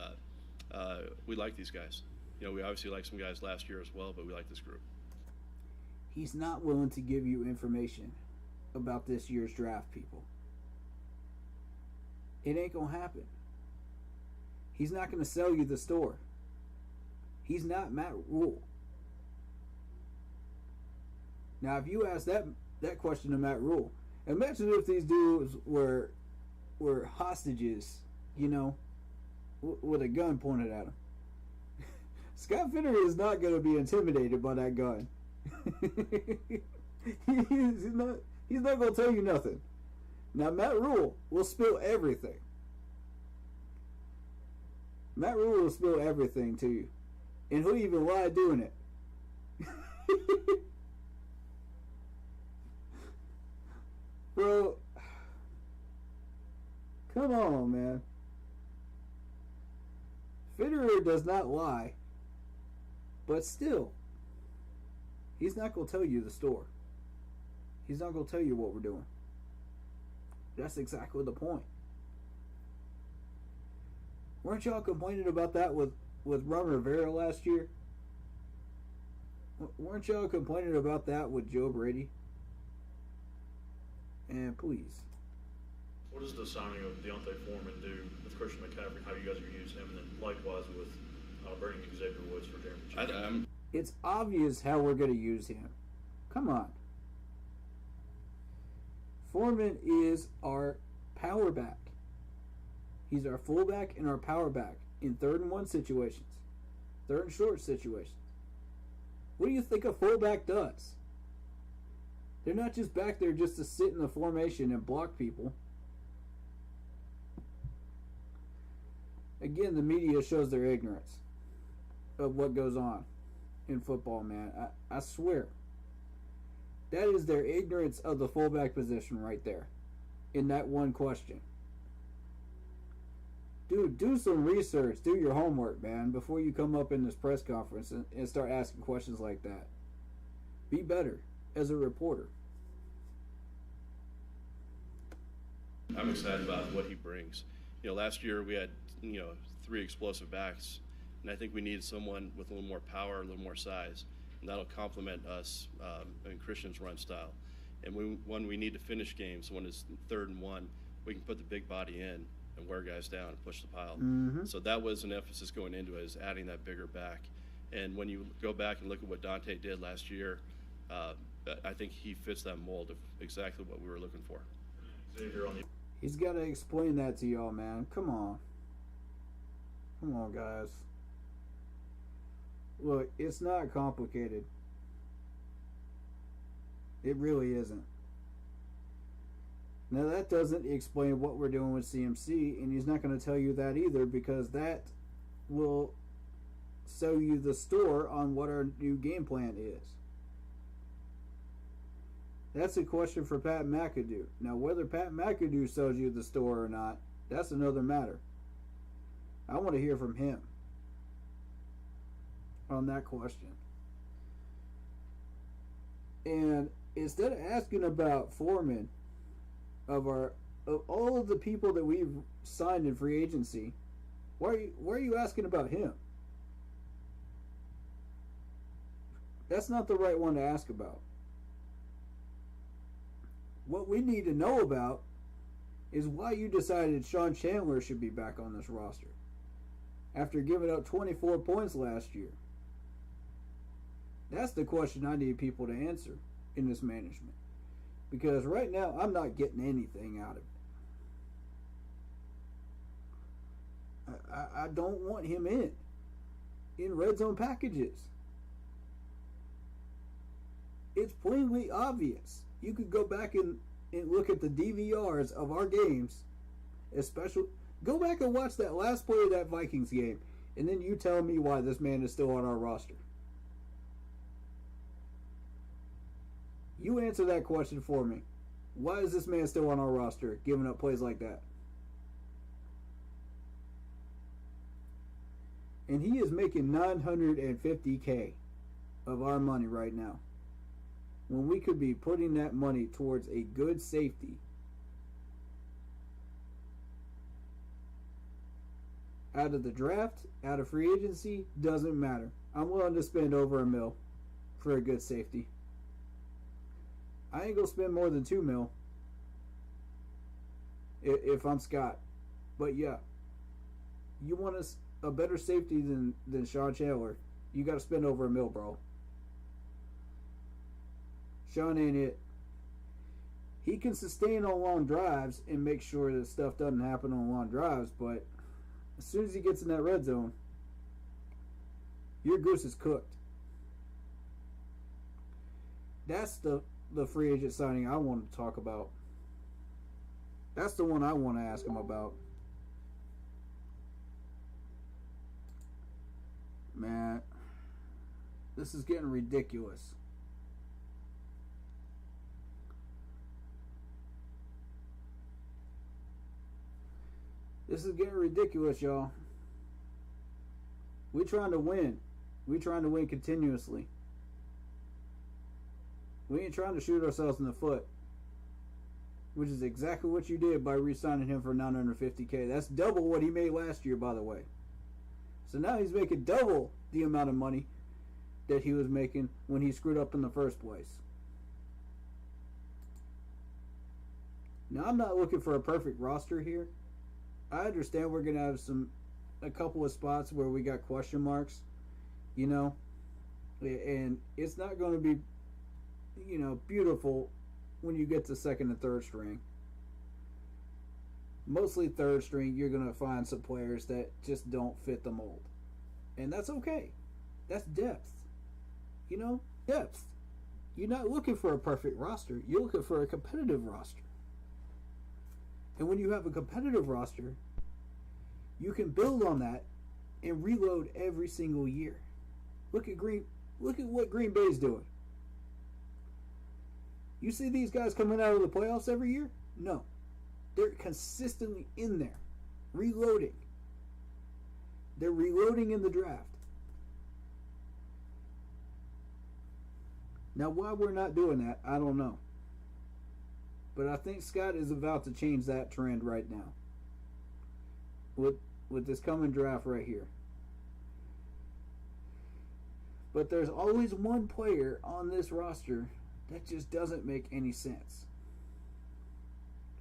we like these guys. You know, we obviously like some guys last year as well, but we like this group. He's not willing to give you information about this year's draft, people. It ain't gonna happen. He's not gonna sell you the store. He's not Matt Rule. Now, if you ask that question to Matt Rule, imagine if these dudes were hostages, you know, with a gun pointed at him. Scott Fitterer is not going to be intimidated by that gun. He's not going to tell you nothing. Now, Matt Rule will spill everything. Matt Rule will spill everything to you. And he'll even lie doing it. Bro, come on, man. Fitterer does not lie. But still, he's not going to tell you the store. He's not going to tell you what we're doing. That's exactly the point. Weren't y'all complaining about that with Ron Rivera last year? Weren't y'all complaining about that with Joe Brady? And please. What does the signing of Deontay Foreman do with Christian McCaffrey, how you guys are using him, and then likewise with bringing Xavier Woods for Jeremy? It's obvious how we're going to use him. Come on. Foreman is our power back. He's our fullback and our power back in 3rd and 1 situations, 3rd and short situations. What do you think a fullback does? They're not just back there just to sit in the formation and block people. Again, the media shows their ignorance of what goes on in football, man. I swear. That is their ignorance of the fullback position right there in that one question. Dude, do some research. Do your homework, man, before you come up in this press conference and start asking questions like that. Be better as a reporter. I'm excited about what he brings. You know, last year we had, 3 explosive backs, and I think we needed someone with a little more power, a little more size, and that'll complement us in Christian's run style. And when we need to finish games, when it's 3rd and 1, we can put the big body in and wear guys down and push the pile. Mm-hmm. So that was an emphasis going into it, is adding that bigger back. And when you go back and look at what Dante did last year, I think he fits that mold of exactly what we were looking for. He's got to explain that to y'all, man. Come on. Come on, guys. Look, it's not complicated. It really isn't. Now, that doesn't explain what we're doing with CMC, and he's not going to tell you that either, because that will sell you the store on what our new game plan is. That's a question for Pat McAdoo. Now, whether Pat McAdoo sells you the store or not, that's another matter. I want to hear from him on that question. And instead of asking about Foreman, of all of the people that we've signed in free agency, why are you asking about him? That's not the right one to ask about. What we need to know about is why you decided Sean Chandler should be back on this roster after giving up 24 points last year. That's the question I need people to answer in this management. Because right now, I'm not getting anything out of it. I don't want him in red zone packages. It's plainly obvious. You could go back and look at the DVRs of our games, especially. Go back and watch that last play of that Vikings game, and then you tell me why this man is still on our roster. You answer that question for me. Why is this man still on our roster giving up plays like that? And he is making $950K of our money right now, when we could be putting that money towards a good safety. Out of the draft, out of free agency, doesn't matter. I'm willing to spend over $1 million for a good safety. I ain't gonna spend more than $2 million if I'm Scott. But yeah, you want a better safety than Sean Chandler, you got to spend over $1 million, bro. Sean ain't it. He can sustain on long drives and make sure that stuff doesn't happen on long drives, but as soon as he gets in that red zone, your goose is cooked. That's the free agent signing I want to talk about. That's the one I want to ask him about. Man, this is getting ridiculous. This is getting ridiculous, y'all. We're trying to win. We're trying to win continuously. We ain't trying to shoot ourselves in the foot, which is exactly what you did by re-signing him for $950K. That's double what he made last year, by the way. So now he's making double the amount of money that he was making when he screwed up in the first place. Now, I'm not looking for a perfect roster here. I understand we're going to have a couple of spots where we got question marks, you know, and it's not going to be, you know, beautiful when you get to second and third string. Mostly third string, you're going to find some players that just don't fit the mold. And that's okay. That's depth. You know, depth. You're not looking for a perfect roster. You're looking for a competitive roster. And when you have a competitive roster, you can build on that and reload every single year. Look at what Green Bay's doing. You see these guys coming out of the playoffs every year? No. They're consistently in there, reloading. They're reloading in the draft. Now, why we're not doing that, I don't know. But I think Scott is about to change that trend right now. With this coming draft right here. But there's always one player on this roster that just doesn't make any sense.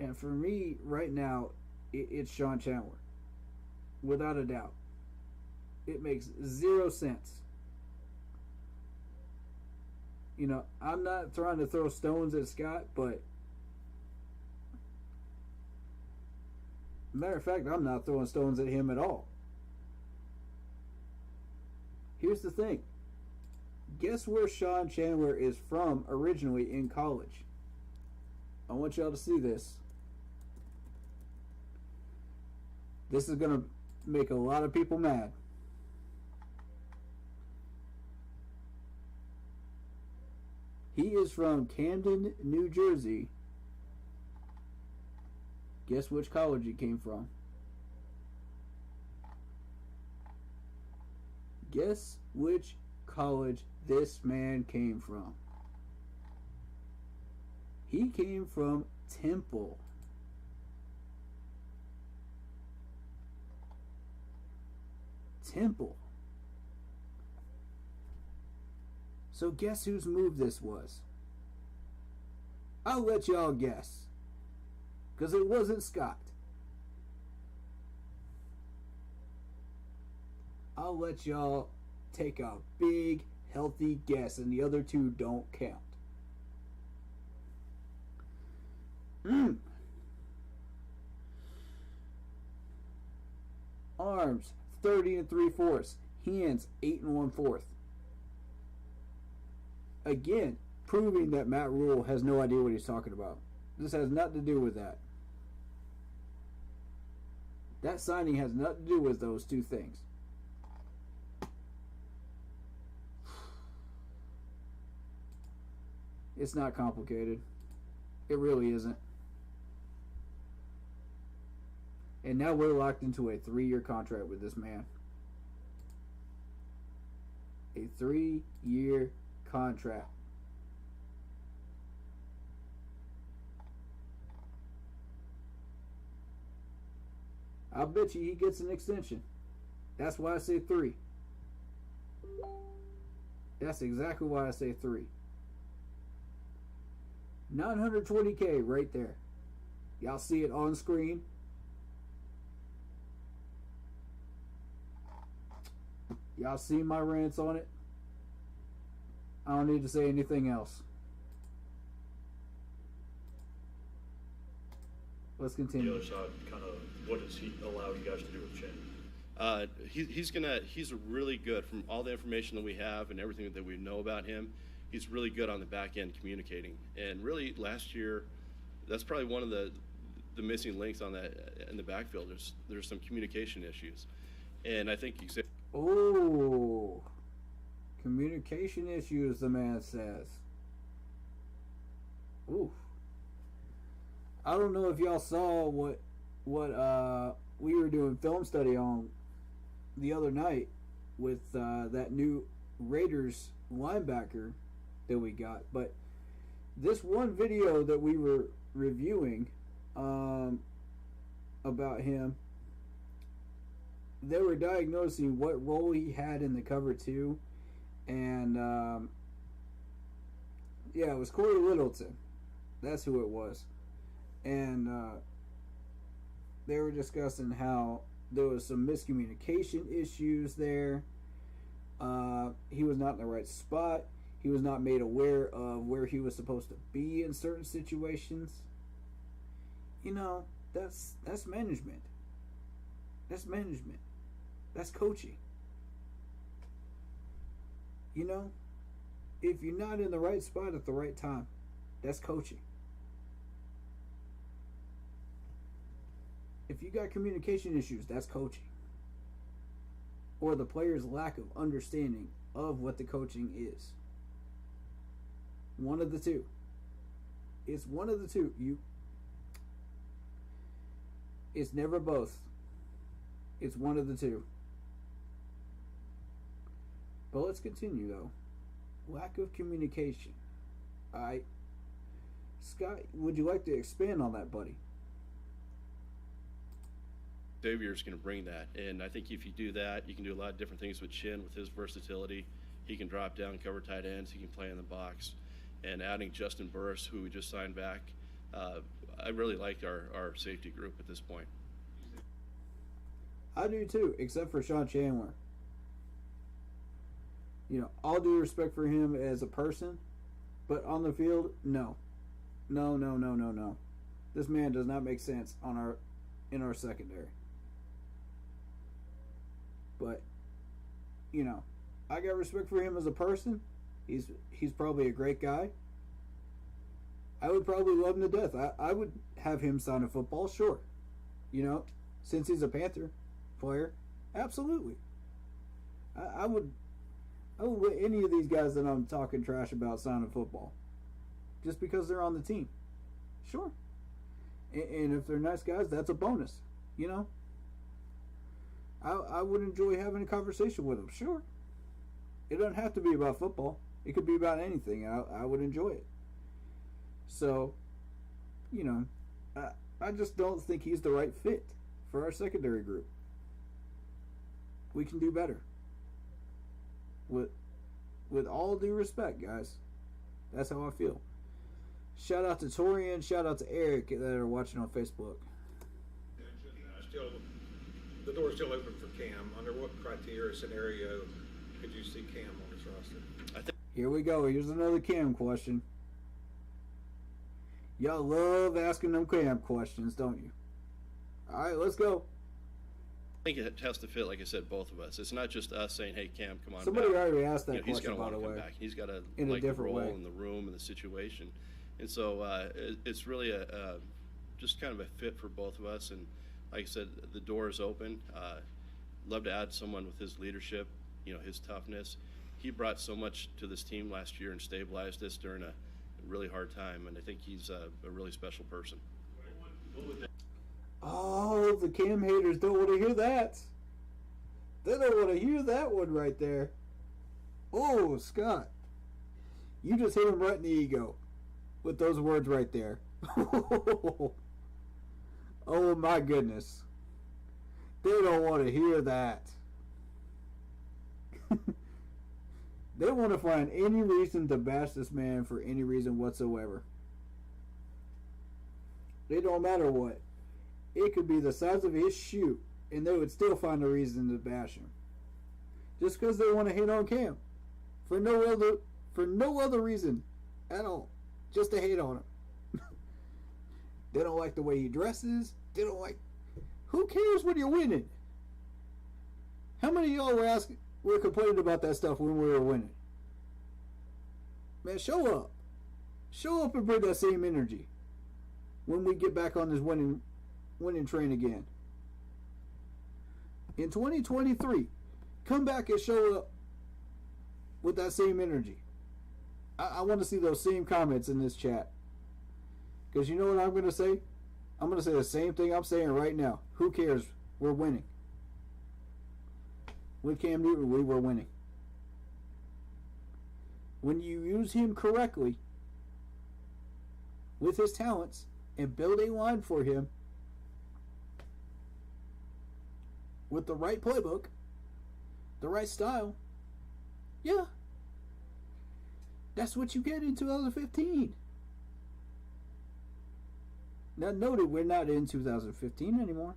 And for me, right now, it's Sean Chandler. Without a doubt. It makes 0 sense. You know, I'm not trying to throw stones at Scott, but matter of fact, I'm not throwing stones at him at all. Here's the thing. Guess where Sean Chandler is from originally in college? I want y'all to see this. This is going to make a lot of people mad. He is from Camden, New Jersey. Guess which college he came from? Guess which college this man came from? He came from Temple. Temple. So guess whose move this was? I'll let y'all guess. Because it wasn't Scott. I'll let y'all take a big, healthy guess, and the other two don't count. Arms, 30 3/4. Hands, 8 1/4. Again, proving that Matt Rule has no idea what he's talking about. This has nothing to do with that. That signing has nothing to do with those two things. It's not complicated. It really isn't. And now we're locked into a 3-year contract with this man. A 3-year contract. I'll bet you he gets an extension. That's why I say 3. That's exactly why I say 3. $920K right there. Y'all see it on screen. Y'all see my rants on it. I don't need to say anything else. Let's continue. The other side, kind of, what does he allow you guys to do with Chin? He's really good from all the information that we have and everything that we know about him. He's really good on the back end communicating. And really last year, that's probably one of the missing links on that in the backfield. There's some communication issues. And I think you said, oh, communication issues, the man says. Ooh. I don't know if y'all saw what we were doing film study on the other night with that new Raiders linebacker that we got, but this one video that we were reviewing about him, they were diagnosing what role he had in the cover 2, and yeah, it was Corey Littleton. That's who it was. And they were discussing how there was some miscommunication issues there. He was not in the right spot. He was not made aware of where he was supposed to be in certain situations. You know, that's management. That's management. That's coaching. You know, if you're not in the right spot at the right time, that's coaching. If you got communication issues, that's coaching. Or the player's lack of understanding of what the coaching is. One of the two. It's one of the two. It's never both. It's one of the two. But let's continue though. Lack of communication. Scott, would you like to expand on that, buddy? Xavier's going to bring that, and I think if you do that, you can do a lot of different things with Chin with his versatility. He can drop down, cover tight ends. He can play in the box. And adding Justin Burris, who we just signed back, I really like our safety group at this point. I do too, except for Sean Chandler. You know, all due respect for him as a person, but on the field, no. No. This man does not make sense in our secondary. But, you know, I got respect for him as a person. He's probably a great guy. I would probably love him to death. I would have him sign a football, sure. You know, since he's a Panther player, absolutely. I would let any of these guys that I'm talking trash about sign a football. Just because they're on the team. Sure. And if they're nice guys, that's a bonus. You know? I would enjoy having a conversation with them, sure. It doesn't have to be about football. It could be about anything. I would enjoy it. So, you know, I just don't think he's the right fit for our secondary group. We can do better. With all due respect, guys. That's how I feel. Shout out to Torian. Shout out to Eric that are watching on Facebook. The door's still open for Cam. Under what criteria, scenario could you see Cam on this roster? Here we go. Here's another Cam question. Y'all love asking them Cam questions, don't you? All right, let's go. I think it has to fit, like I said, both of us. It's not just us saying, "Hey, Cam, come on." Somebody back. already asked that You know, question, by the way. Back. He's got to in like a different the role way in the room and the situation, and so it's really a just kind of a fit for both of us. And like I said, the door is open. Love to add someone with his leadership, you know, his toughness. He brought so much to this team last year and stabilized us during a really hard time, and I think he's a really special person. Oh, the Cam haters don't want to hear that. They don't want to hear that one right there. Oh, Scott. You just hit him right in the ego with those words right there. Oh, my goodness. They don't want to hear that. They want to find any reason to bash this man for any reason whatsoever. It don't matter what. It could be the size of his shoe, and they would still find a reason to bash him. Just because they want to hate on Cam. For no other reason at all. Just to hate on him. They don't like the way he dresses. They don't like... Who cares when you're winning? How many of y'all were complaining about that stuff when we were winning? Man, show up. Show up and bring that same energy when we get back on this winning train again. In 2023, come back and show up with that same energy. I want to see those same comments in this chat. Because you know what I'm going to say? I'm going to say the same thing I'm saying right now. Who cares? We're winning. With Cam Newton, we were winning. When you use him correctly, with his talents, and build a line for him, with the right playbook, the right style, yeah, that's what you get in 2015. Now, noted, we're not in 2015 anymore,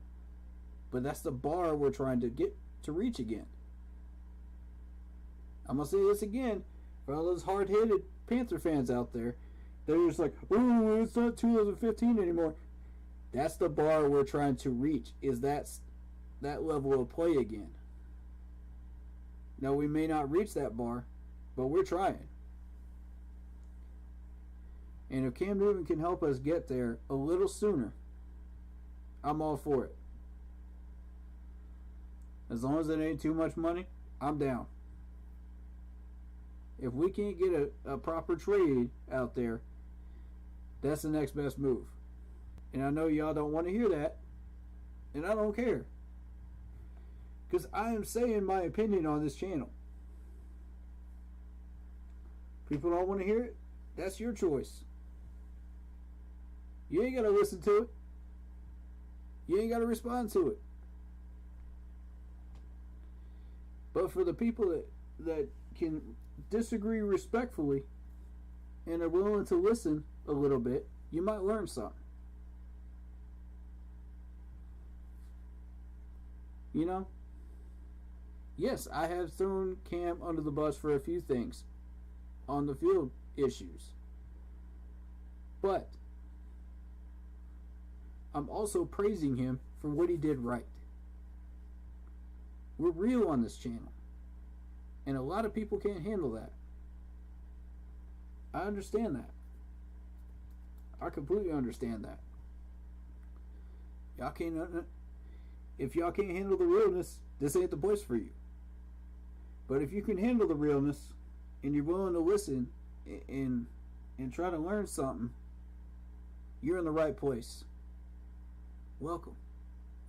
but that's the bar we're trying to get to reach again. I'm gonna say this again for all those hard-headed Panther fans out there. They're just like, oh, it's not 2015 anymore. That's the bar we're trying to reach. Is that level of play again? Now, we may not reach that bar, but we're trying. And if Cam Newton can help us get there a little sooner, I'm all for it. As long as it ain't too much money, I'm down. If we can't get a proper trade out there, that's the next best move. And I know y'all don't want to hear that, and I don't care. Because I am saying my opinion on this channel. People don't want to hear it, that's your choice. You ain't got to listen to it. You ain't got to respond to it. But for the people that can disagree respectfully and are willing to listen a little bit, you might learn something. You know? Yes, I have thrown Cam under the bus for a few things on the field issues. But I'm also praising him for what he did right. We're real on this channel. And a lot of people can't handle that. I understand that. I completely understand that. Y'all can't... If y'all can't handle the realness, this ain't the place for you. But if you can handle the realness and you're willing to listen and try to learn something, you're in the right place. Welcome.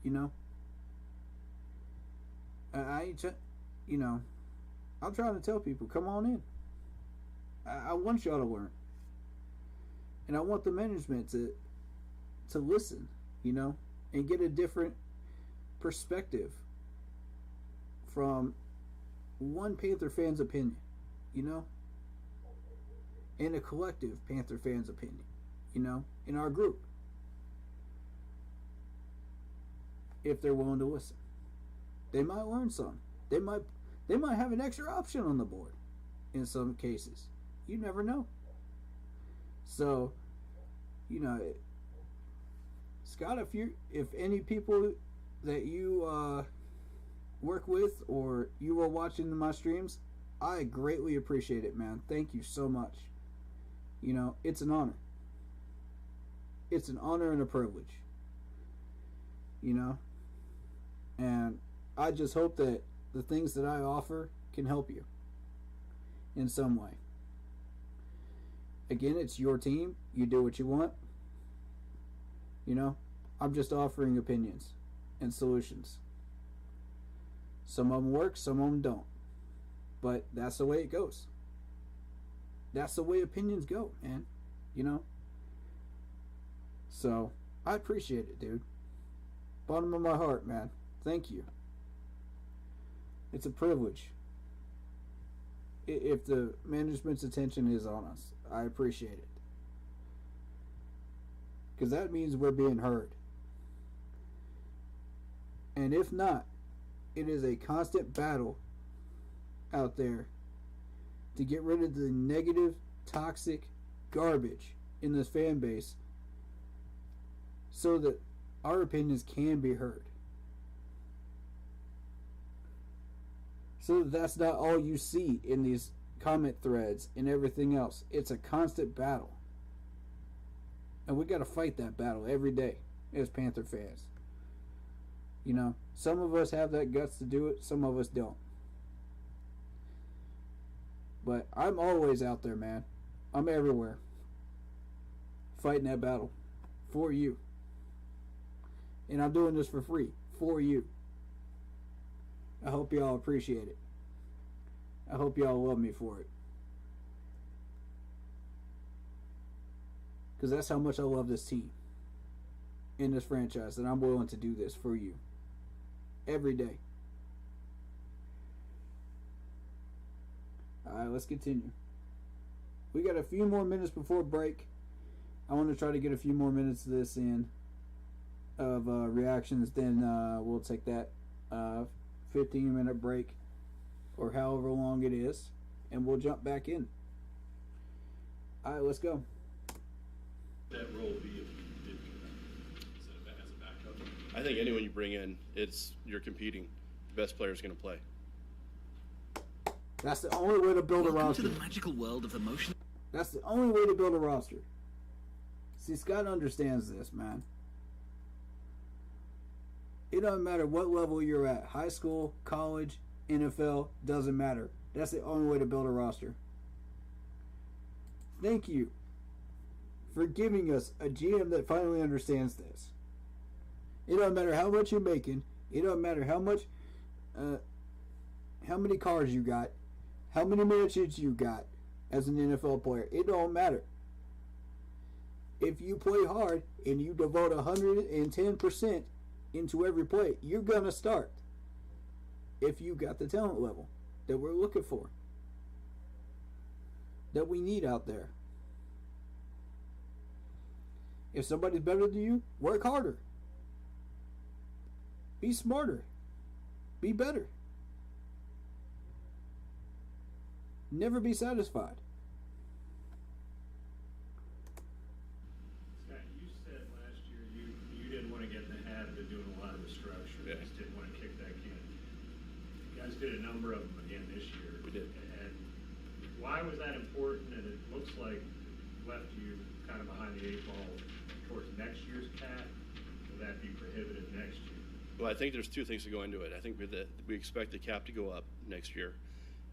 You know? I'm trying to tell people, come on in. I want y'all to learn. And I want the management to listen, you know, and get a different perspective from one Panther fan's opinion, you know, and a collective Panther fan's opinion, you know, in our group. If they're willing to listen, they might learn something. They might have an extra option on the board in some cases. You never know. So, you know, Scott, if any people that you work with or you are watching my streams, I greatly appreciate it, man. Thank you so much. You know, it's an honor. It's an honor and a privilege. You know, and I just hope that the things that I offer can help you in some way. Again, it's your team. You do what you want. You know, I'm just offering opinions and solutions. Some of them work, some of them don't. But that's the way it goes. That's the way opinions go, man. You know? So, I appreciate it, dude. Bottom of my heart, man. Thank you. It's a privilege. If the management's attention is on us, I appreciate it. Because that means we're being heard. And if not, it is a constant battle out there to get rid of the negative, toxic garbage in this fan base so that our opinions can be heard. So that that's not all you see in these comment threads and everything else. It's a constant battle. And we got to fight that battle every day as Panther fans. You know, some of us have that guts to do it, some of us don't. But I'm always out there, man. I'm everywhere. Fighting that battle for you. And I'm doing this for free for you. I hope y'all appreciate it. I hope y'all love me for it. Because that's how much I love this team in this franchise, that I'm willing to do this for you every day. Alright, let's continue. We got a few more minutes before break. I want to try to get a few more minutes of this in of reactions. Then we'll take that 15-minute break or however long it is, and we'll jump back in. Alright, let's go. That role be as a backup? I think anyone you bring in, you're competing. The best player is going to play. That's the only way to build a roster. To the magical world of emotion. That's the only way to build a roster. See, Scott understands this, man. It doesn't matter what level you're at. High school, college, NFL, doesn't matter. That's the only way to build a roster. Thank you for giving us a GM that finally understands this. It doesn't matter how much you're making. It doesn't matter how much, how many cars you got, how many mansions you got as an NFL player. It don't matter. If you play hard and you devote 110% into every play, you're gonna start. If you got the talent level that we're looking for, that we need out there. If somebody's better than you, work harder. Be smarter. Be better. Never be satisfied. Scott, you said last year you didn't want to get in the habit of doing a lot of the structure. Yeah. You just didn't want to kick that can. You guys did a number of them again this year. We did. And why was that important? And it looks like left you kind of behind the eight ball towards next year's cap. Will that be prohibitive next year? Well, I think there's two things that go into it. I think we expect the cap to go up next year.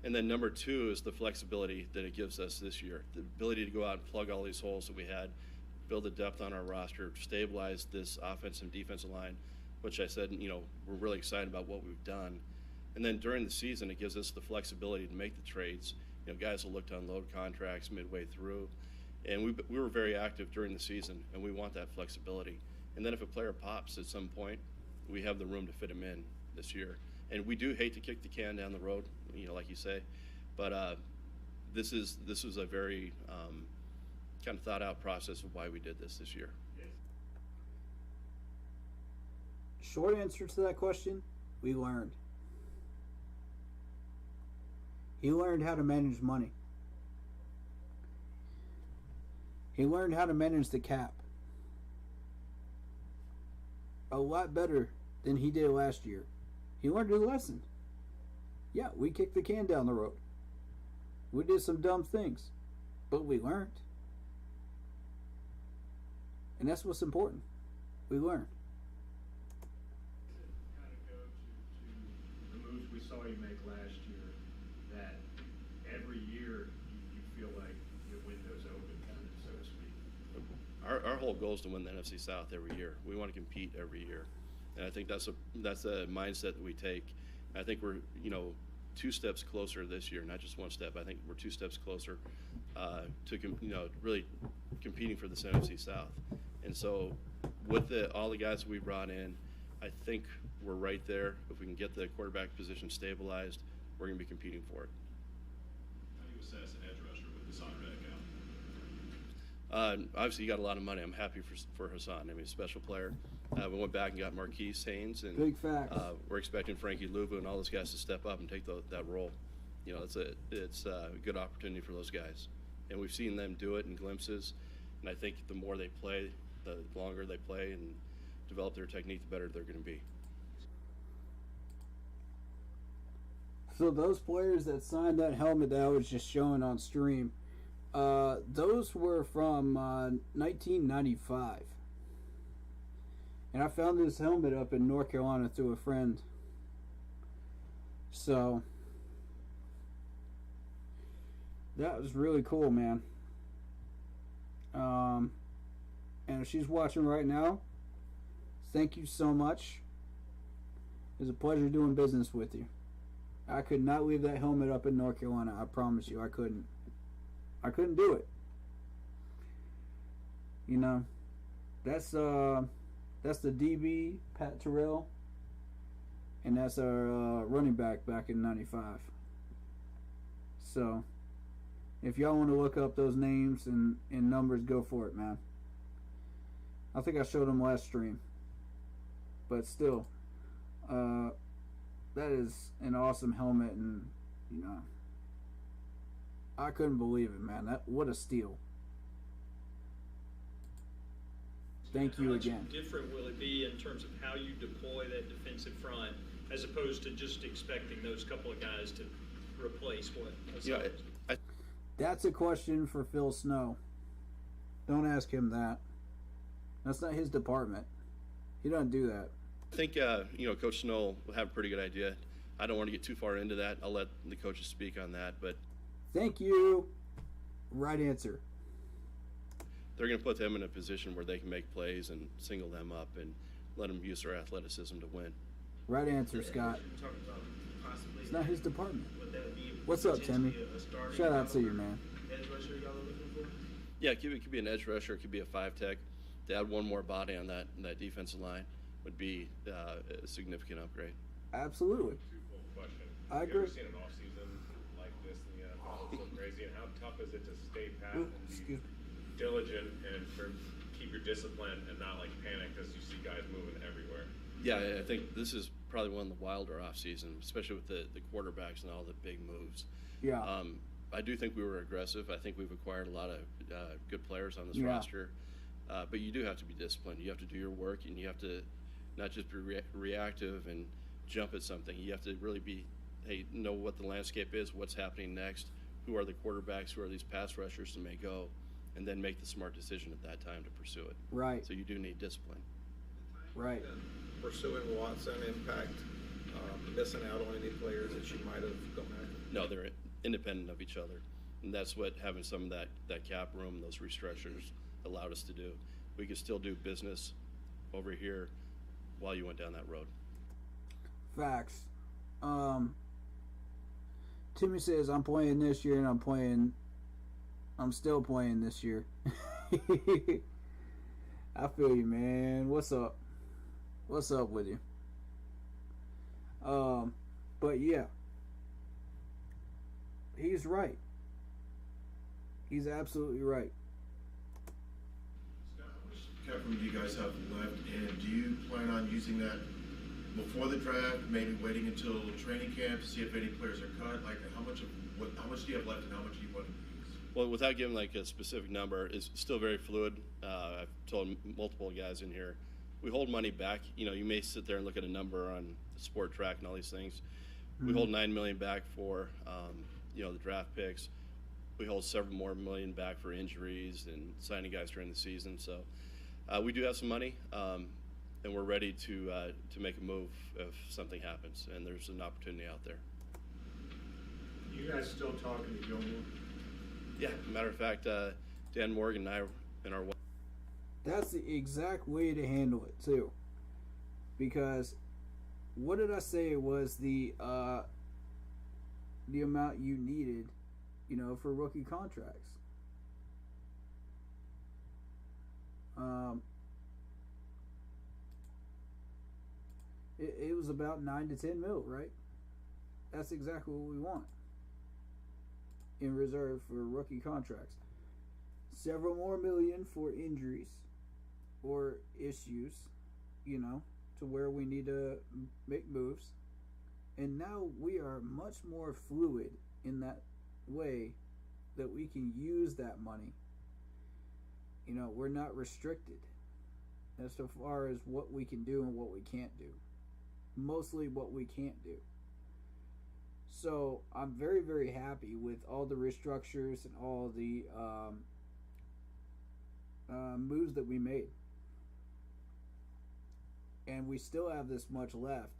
And then number two is the flexibility that it gives us this year. The ability to go out and plug all these holes that we had, build the depth on our roster, stabilize this offensive and defensive line, which I said, we're really excited about what we've done. And then during the season, it gives us the flexibility to make the trades. Guys will look to unload contracts midway through. And we were very active during the season, and we want that flexibility. And then if a player pops at some point, we have the room to fit him in this year. And we do hate to kick the can down the road, like you say, but this is a very kind of thought out process of why we did this year. Short answer to that question, we learned. He learned how to manage money. He learned how to manage the cap a lot better than he did last year. He learned his lesson. Yeah, we kicked the can down the road. We did some dumb things, but we learned. And that's what's important. We learned. Kind of go to the moves we saw you make last year, that every year you feel like your window's open. our whole goal is to win the NFC South every year. We want to compete every year, and I think that's a mindset that we take. And I think we're 2 steps closer this year, not just 1 step. I think we're 2 steps closer to really competing for this NFC South. And so with all the guys that we brought in, I think we're right there. If we can get the quarterback position stabilized, we're going to be competing for it. How do you assess an edge rusher with Hassan Reddick out? Obviously, you got a lot of money. I'm happy for Hassan. I mean, he's a special player. We went back and got Marquise Haynes, and big facts. We're expecting Frankie Luvu and all those guys to step up and take that role. It's a good opportunity for those guys, and we've seen them do it in glimpses. And I think the more they play, the longer they play and develop their technique, the better they're going to be. So those players that signed that helmet that I was just showing on stream, those were from 1995. And I found this helmet up in North Carolina through a friend. So that was really cool, man. And if she's watching right now, thank you so much. It's a pleasure doing business with you. I could not leave that helmet up in North Carolina. I promise you, I couldn't. I couldn't do it. That's the DB, Pat Terrell, and that's our running back in '95. So, if y'all want to look up those names and numbers, go for it, man. I think I showed them last stream. But still, that is an awesome helmet, and I couldn't believe it, man. What a steal. Thank you again. How much different will it be in terms of how you deploy that defensive front, as opposed to just expecting those couple of guys to replace what? That's a question for Phil Snow. Don't ask him that. That's not his department. He doesn't do that. I think Coach Snow will have a pretty good idea. I don't want to get too far into that. I'll let the coaches speak on that. But thank you. Right answer. They're going to put them in a position where they can make plays and single them up and let them use their athleticism to win. Right answer, Scott. It's not his department. What's up, Timmy? Shout out to you, man. Yeah, it could be an edge rusher. It could be a 5-tech. To add one more body on that defensive line would be a significant upgrade. Absolutely. Twofold question. I Have agree. you ever seen an offseason like this in the NFL? It's so crazy. And how tough is it to stay pat and be diligent and keep your discipline and not panic as you see guys moving everywhere? Yeah, I think this is probably one of the wilder off seasons, especially with the quarterbacks and all the big moves. Yeah. I do think we were aggressive. I think we've acquired a lot of good players on this roster. But you do have to be disciplined. You have to do your work, and you have to not just be reactive and jump at something. You have to really know what the landscape is, what's happening next, who are the quarterbacks, who are these pass rushers that may go, and then make the smart decision at that time to pursue it. Right. So you do need discipline. Right. Pursuing Watson impact, missing out on any players that you might have gone after? No, they're independent of each other. And that's what having some of that cap room, those restructures, allowed us to do. We could still do business over here while you went down that road. Facts. Timmy says, I'm playing this year, and I'm still playing this year. I feel you, man. What's up? What's up with you? But yeah, he's right. He's absolutely right. Scott, how much cap room do you guys have left, and do you plan on using that before the draft, maybe waiting until training camp to see if any players are cut? How much do you have left, and how much do you want to use? Well, without giving a specific number, it's still very fluid. I've told multiple guys in here, we hold money back. You may sit there and look at a number on the sport track and all these things. We hold $9 million back for the draft picks. We hold several more million back for injuries and signing guys during the season. So we do have some money, and we're ready to make a move if something happens and there's an opportunity out there. You guys still talking to Gilmore? Yeah, matter of fact, Dan Morgan and I and our wife. That's the exact way to handle it too. Because what did I say was the amount you needed, for rookie contracts? It was about 9 to 10 mil, right? That's exactly what we want in reserve for rookie contracts. Several more million for injuries or issues, to where we need to make moves. And now we are much more fluid in that way that we can use that money. We're not restricted as far as what we can do and what we can't do. Mostly what we can't do. So I'm very, very happy with all the restructures and all the moves that we made. And we still have this much left,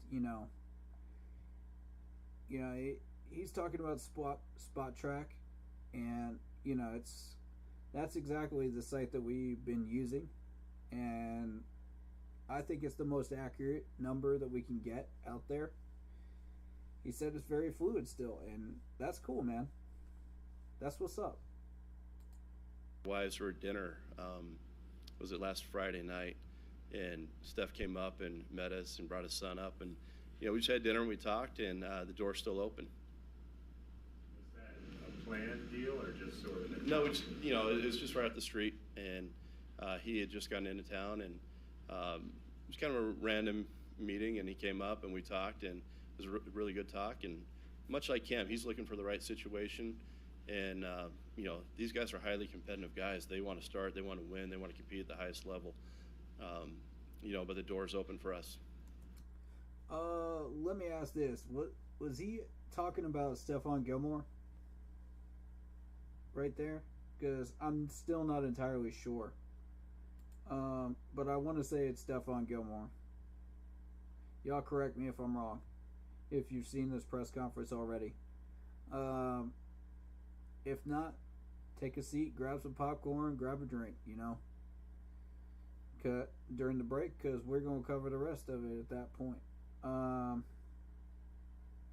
he's talking about spot track, and that's exactly the site that we've been using, and I think it's the most accurate number that we can get out there. He said it's very fluid still, and that's cool, man. That's what's up. Wives were at dinner, was it last Friday night, and Steph came up and met us and brought his son up, and we just had dinner and we talked, and the door's still open. Was that a planned deal or just sort of? No, it was just right up the street, and he had just gotten into town, and it was kind of a random meeting, and he came up and we talked, and it was a really good talk. And much like Cam, he's looking for the right situation, and these guys are highly competitive guys. They want to start, they want to win, they want to compete at the highest level. But the door's open for us. Let me ask this: what was he talking about? Stephon Gilmore, right there, because I'm still not entirely sure. But I want to say it's Stephon Gilmore. Y'all correct me if I'm wrong, if you've seen this press conference already. If not, take a seat, grab some popcorn, grab a drink, during the break, because we're going to cover the rest of it at that point.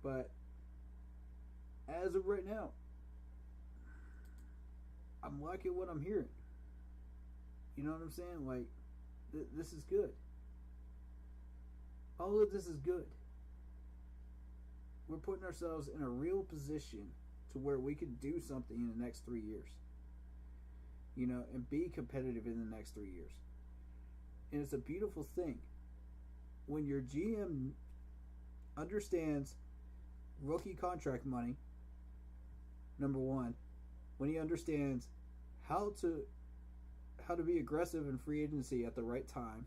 But as of right now, I'm liking what I'm hearing. You know what I'm saying? Like, this is good. All of this is good. We're putting ourselves in a real position to where we can do something in the next 3 years. And be competitive in the next 3 years. And it's a beautiful thing when your GM understands rookie contract money, number one, when he understands how to be aggressive in free agency at the right time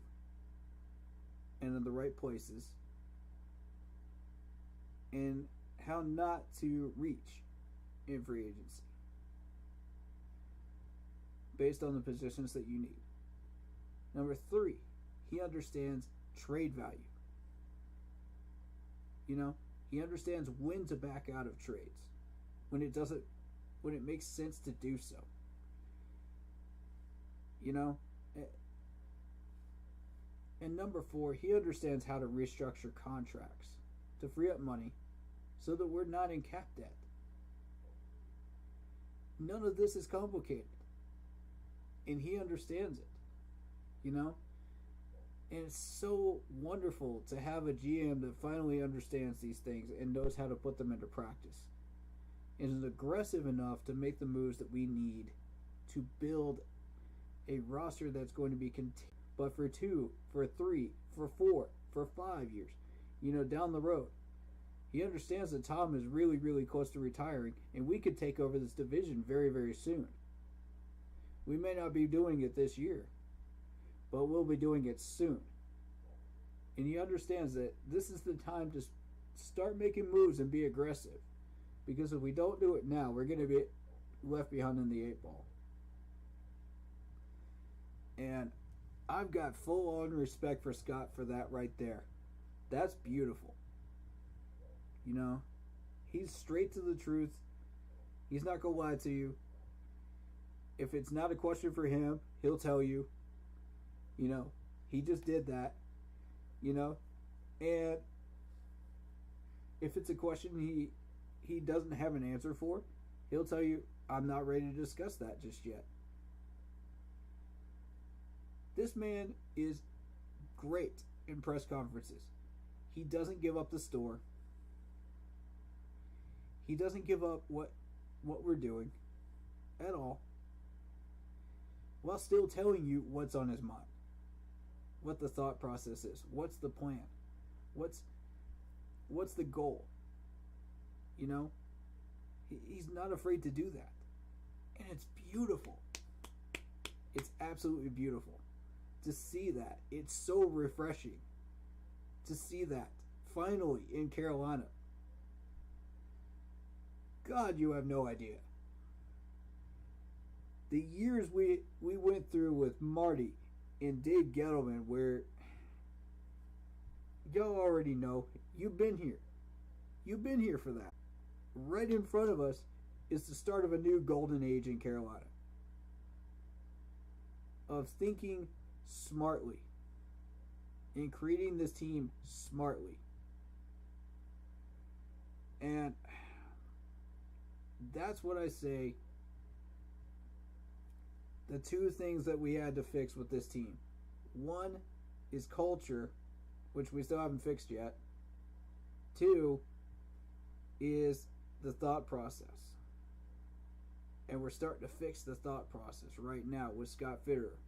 and in the right places, and how not to reach in free agency based on the positions that you need. Number three, he understands trade value. He understands when to back out of trades when it makes sense to do so. And number four, he understands how to restructure contracts to free up money so that we're not in cap debt. None of this is complicated, and he understands it. And it's so wonderful to have a GM that finally understands these things and knows how to put them into practice, and is aggressive enough to make the moves that we need to build a roster that's going to be but for 2, for 3, for 4, for 5 years, down the road. He understands that Tom is really, really close to retiring, and we could take over this division very, very soon. We may not be doing it this year, but we'll be doing it soon. And he understands that this is the time to start making moves and be aggressive. Because if we don't do it now, we're going to be left behind in the 8 ball. And I've got full-on respect for Scott for that right there. That's beautiful. He's straight to the truth. He's not going to lie to you. If it's not a question for him, he'll tell you. You know, he just did that. You know, and if it's a question he doesn't have an answer for, he'll tell you, I'm not ready to discuss that just yet. This man is great in press conferences. He doesn't give up the store. He doesn't give up what we're doing at all, while still telling you what's on his mind, what the thought process is, what's the plan, what's the goal. You know, he's not afraid to do that, and it's beautiful. It's absolutely beautiful to see that. It's so refreshing to see that finally in Carolina. God, you have no idea. The years we went through with Marty and Dave Gettleman, where y'all already know, you've been here. You've been here for that. Right in front of us is the start of a new golden age in Carolina. Of thinking smartly and creating this team smartly. And that's what I say. The two things that we had to fix with this team. One is culture, which we still haven't fixed yet. Two is the thought process. And we're starting to fix the thought process right now with Scott Fitterer.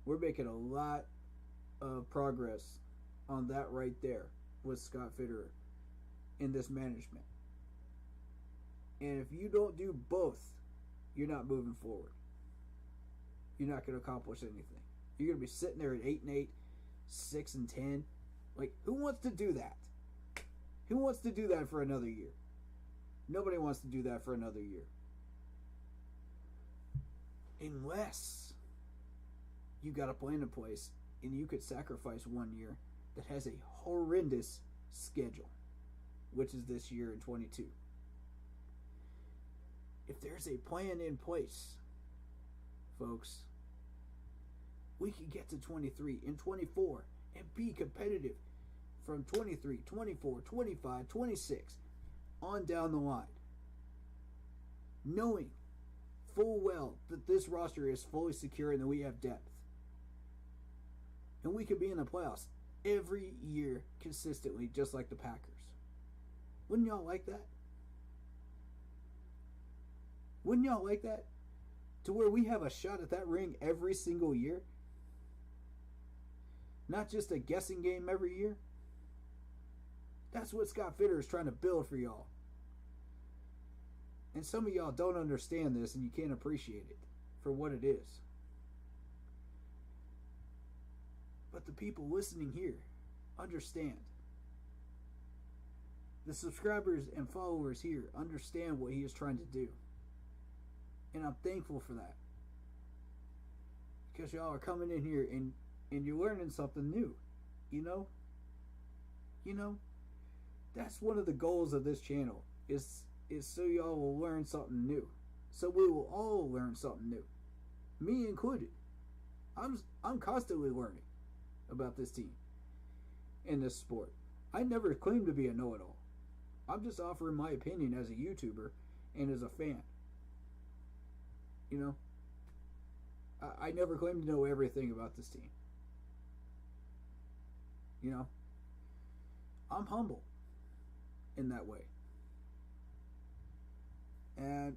We're making a lot of progress on that right there with Scott Fitterer in this management. And if you don't do both, you're not moving forward. You're not going to accomplish anything. You're going to be sitting there at 8-8, 6-10. Like, who wants to do that? Who wants to do that for another year? Nobody wants to do that for another year. Unless you got a plan in place and you could sacrifice 1 year that has a horrendous schedule, which is this year in 22. If there's a plan in place, folks, we can get to 23 and 24 and be competitive from 23, 24, 25, 26 on down the line. Knowing full well that this roster is fully secure and that we have depth. And we could be in the playoffs every year consistently, just like the Packers. Wouldn't y'all like that? Wouldn't y'all like that? To where we have a shot at that ring every single year? Not just a guessing game every year? That's what Scott Fitterer is trying to build for y'all. And some of y'all don't understand this and you can't appreciate it for what it is. But the people listening here understand. The subscribers and followers here understand what he is trying to do. And I'm thankful for that. Because y'all are coming in here and you're learning something new. You know? You know? That's one of the goals of this channel. Is so y'all will learn something new. So we will all learn something new. Me included. I'm constantly learning about this team and this sport. I never claimed to be a know-it-all. I'm just offering my opinion as a YouTuber and as a fan. You know? I never claimed to know everything about this team. You know? I'm humble in that way. And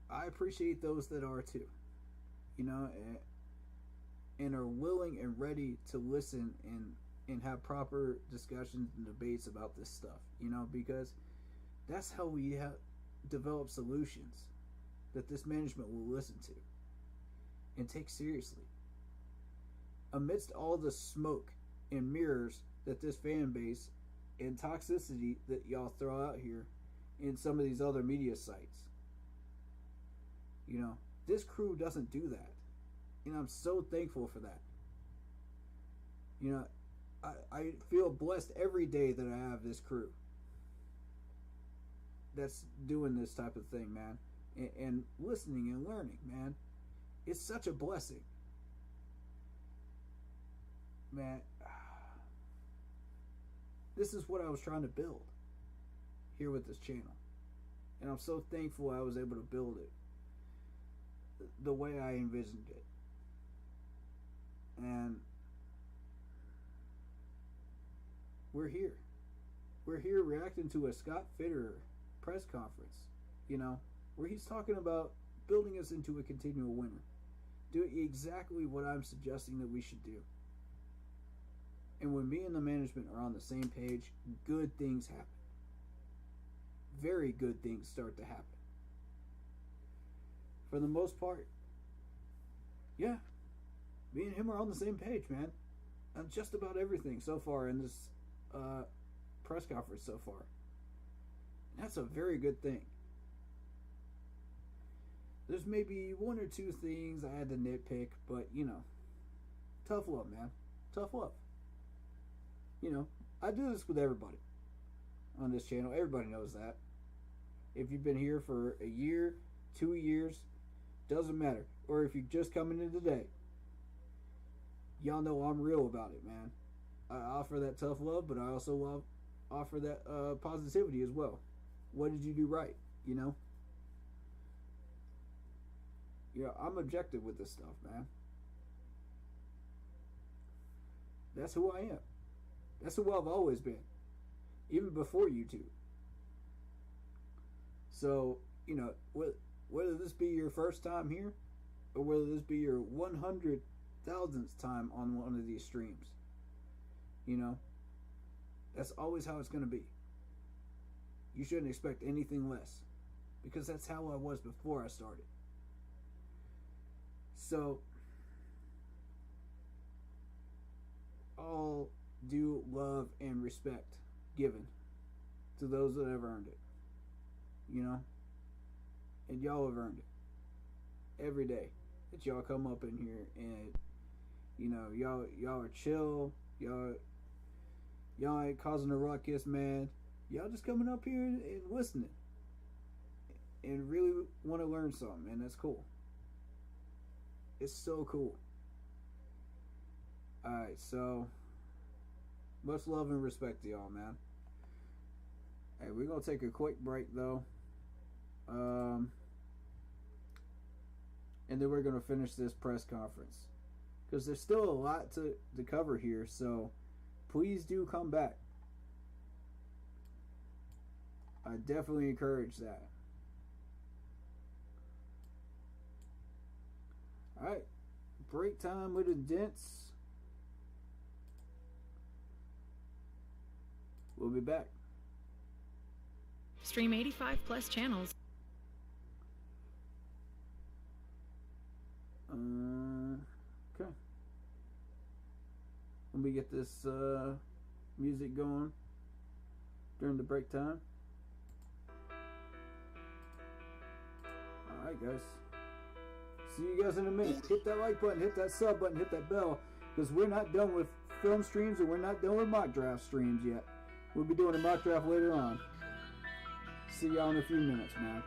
I appreciate those that are too. You know, and are willing and ready to listen and have proper discussions and debates about this stuff. You know, because that's how we develop solutions that this management will listen to and take seriously. Amidst all the smoke and mirrors that this fan base and toxicity that y'all throw out here in some of these other media sites. You know, this crew doesn't do that. And I'm so thankful for that. You know, I feel blessed every day that I have this crew that's doing this type of thing, man. And listening and learning, man. It's such a blessing. Man, this is what I was trying to build here with this channel. And I'm so thankful I was able to build it the way I envisioned it. And we're here. We're here reacting to a Scott Fitterer press conference, you know, where he's talking about building us into a continual winner. Doing exactly what I'm suggesting that we should do. And when me and the management are on the same page, good things happen. Very good things start to happen. For the most part, yeah, me and him are on the same page, man. On just about everything so far in this press conference so far. And that's a very good thing. There's maybe one or two things I had to nitpick, but, you know, tough love, man. Tough love. You know, I do this with everybody on this channel. Everybody knows that. If you've been here for a year, 2 years, doesn't matter. Or if you're just coming in today, y'all know I'm real about it, man. I offer that tough love, but I also offer that positivity as well. What did you do right, you know? Yeah, I'm objective with this stuff, man. That's who I am. That's who I've always been. Even before YouTube. So, you know, whether this be your first time here, or whether this be your 100,000th time on one of these streams, you know, that's always how it's going to be. You shouldn't expect anything less. Because that's how I was before I started. So, all due love and respect given to those that have earned it. You know? And y'all have earned it. Every day that y'all come up in here and, you know, y'all are chill. Y'all ain't causing a ruckus, man. Y'all just coming up here and listening. And really want to learn something, and that's cool. It's so cool. Alright, so much love and respect to y'all, man. Hey, we're gonna take a quick break though. And then we're gonna finish this press conference. Because there's still a lot to cover here, so please do come back. I definitely encourage that. Alright, break time with the Dents. We'll be back. Stream 85 plus channels. Okay. Let me get this music going during the break time. Alright, guys. See you guys in a minute. Hit that like button, hit that sub button, hit that bell, because we're not done with film streams and we're not done with mock draft streams yet. We'll be doing a mock draft later on. See y'all in a few minutes, man.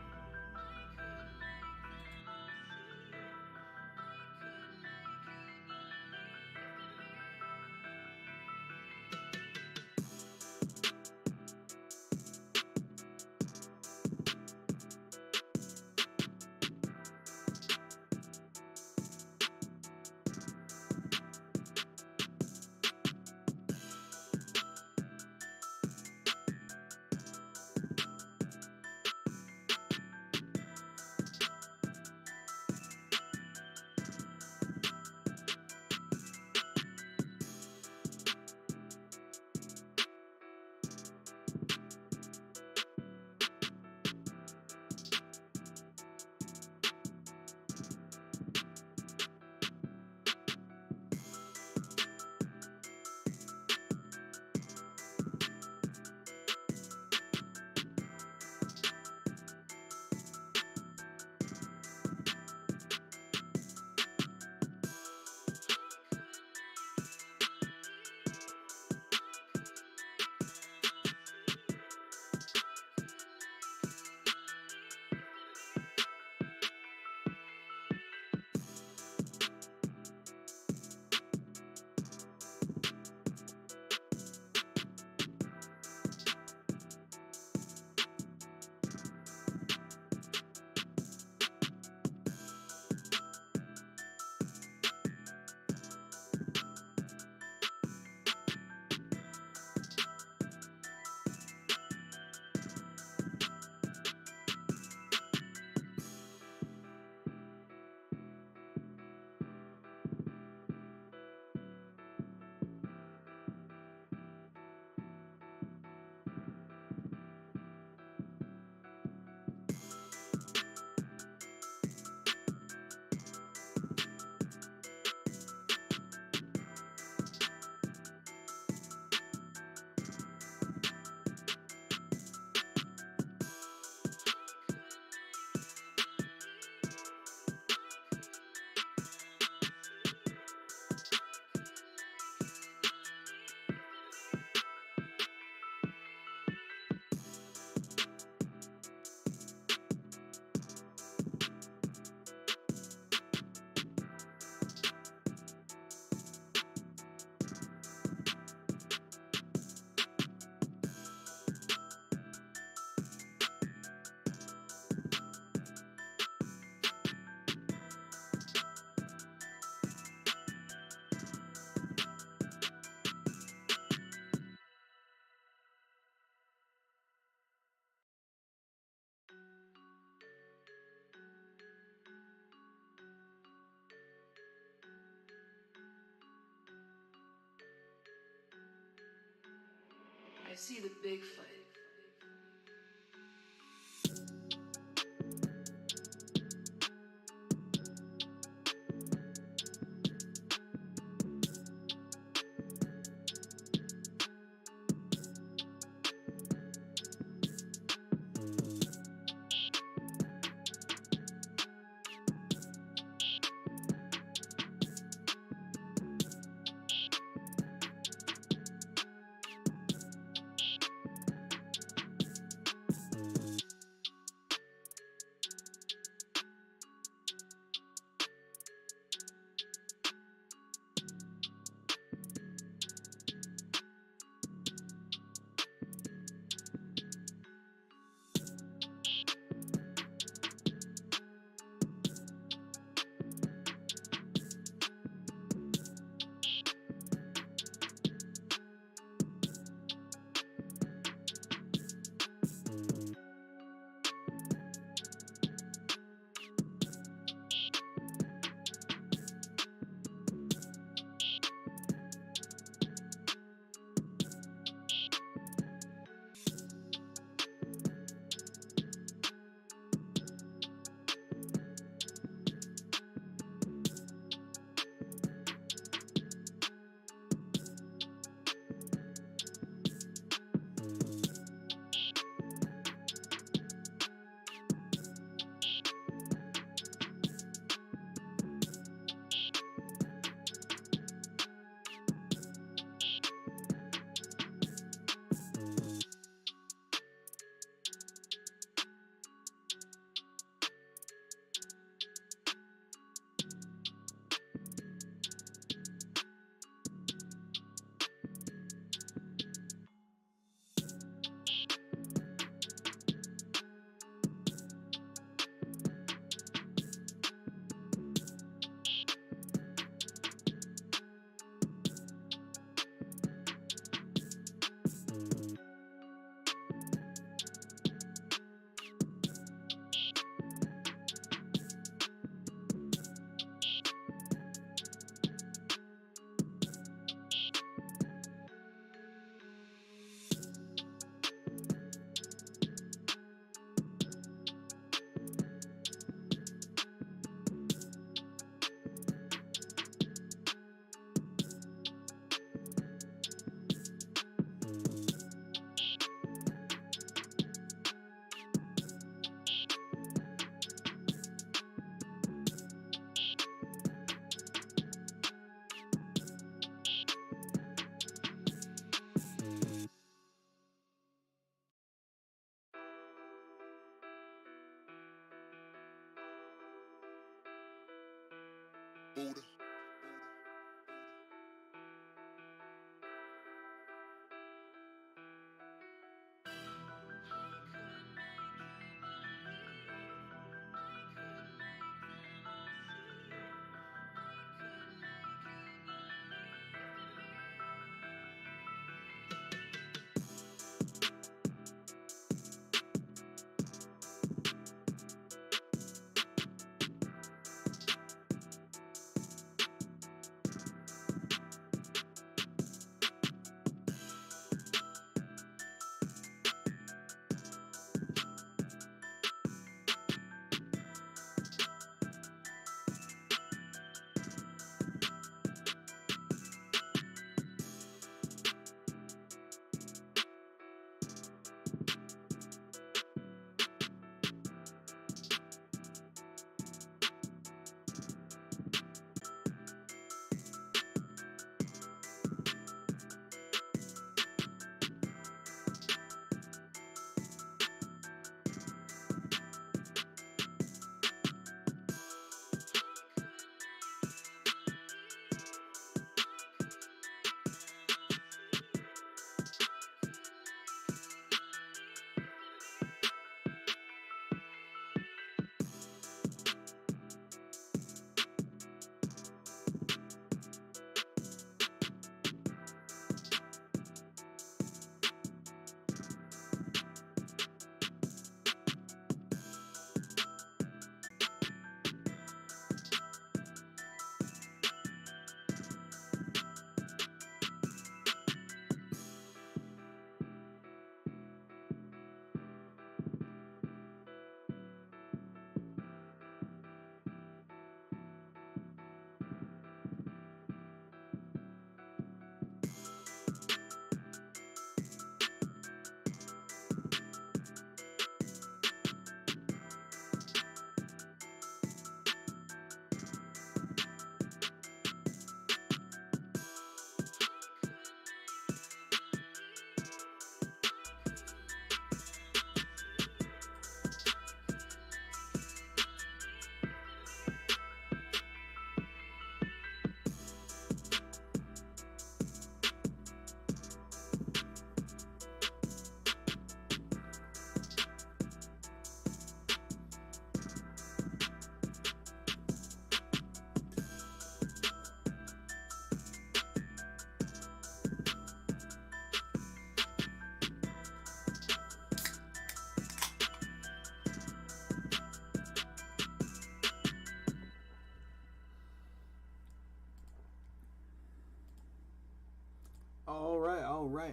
see the Bigfoot. Buddha.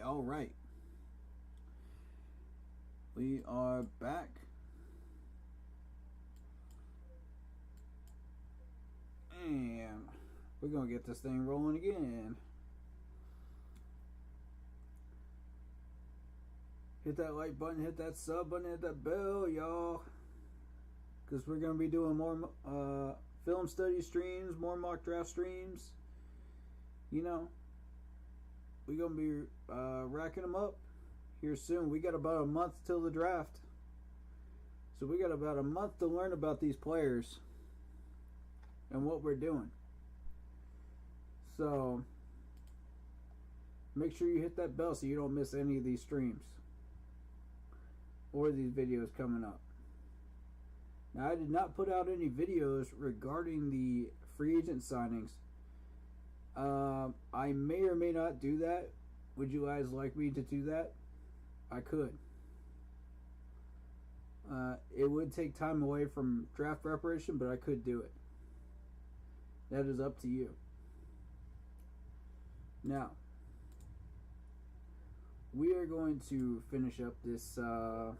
all right. We are back. And we're going to get this thing rolling again. Hit that like button, hit that sub button, hit that bell, y'all. Because we're going to be doing more film study streams, more mock draft streams. You know, we're going to be racking them up here soon. We got about a month till the draft. So we got about a month to learn about these players and what we're doing. So make sure you hit that bell so you don't miss any of these streams or these videos coming up. Now, I did not put out any videos regarding the free agent signings. I may or may not do that. Would you guys like me to do that? I could. It would take time away from draft preparation, but I could do it. That is up to you. Now, we are going to finish up this Scott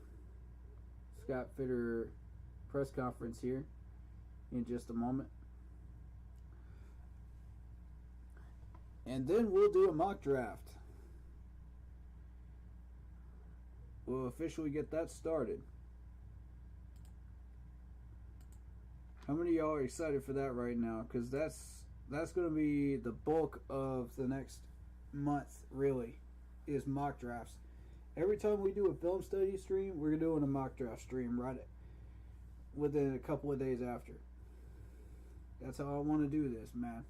Fitterer press conference here in just a moment. And then we'll do a mock draft. We'll officially get that started. How many of y'all are excited for that right now? Because that's going to be the bulk of the next month, really, is mock drafts. Every time we do a film study stream, we're doing a mock draft stream right within a couple of days after. That's how I want to do this, man.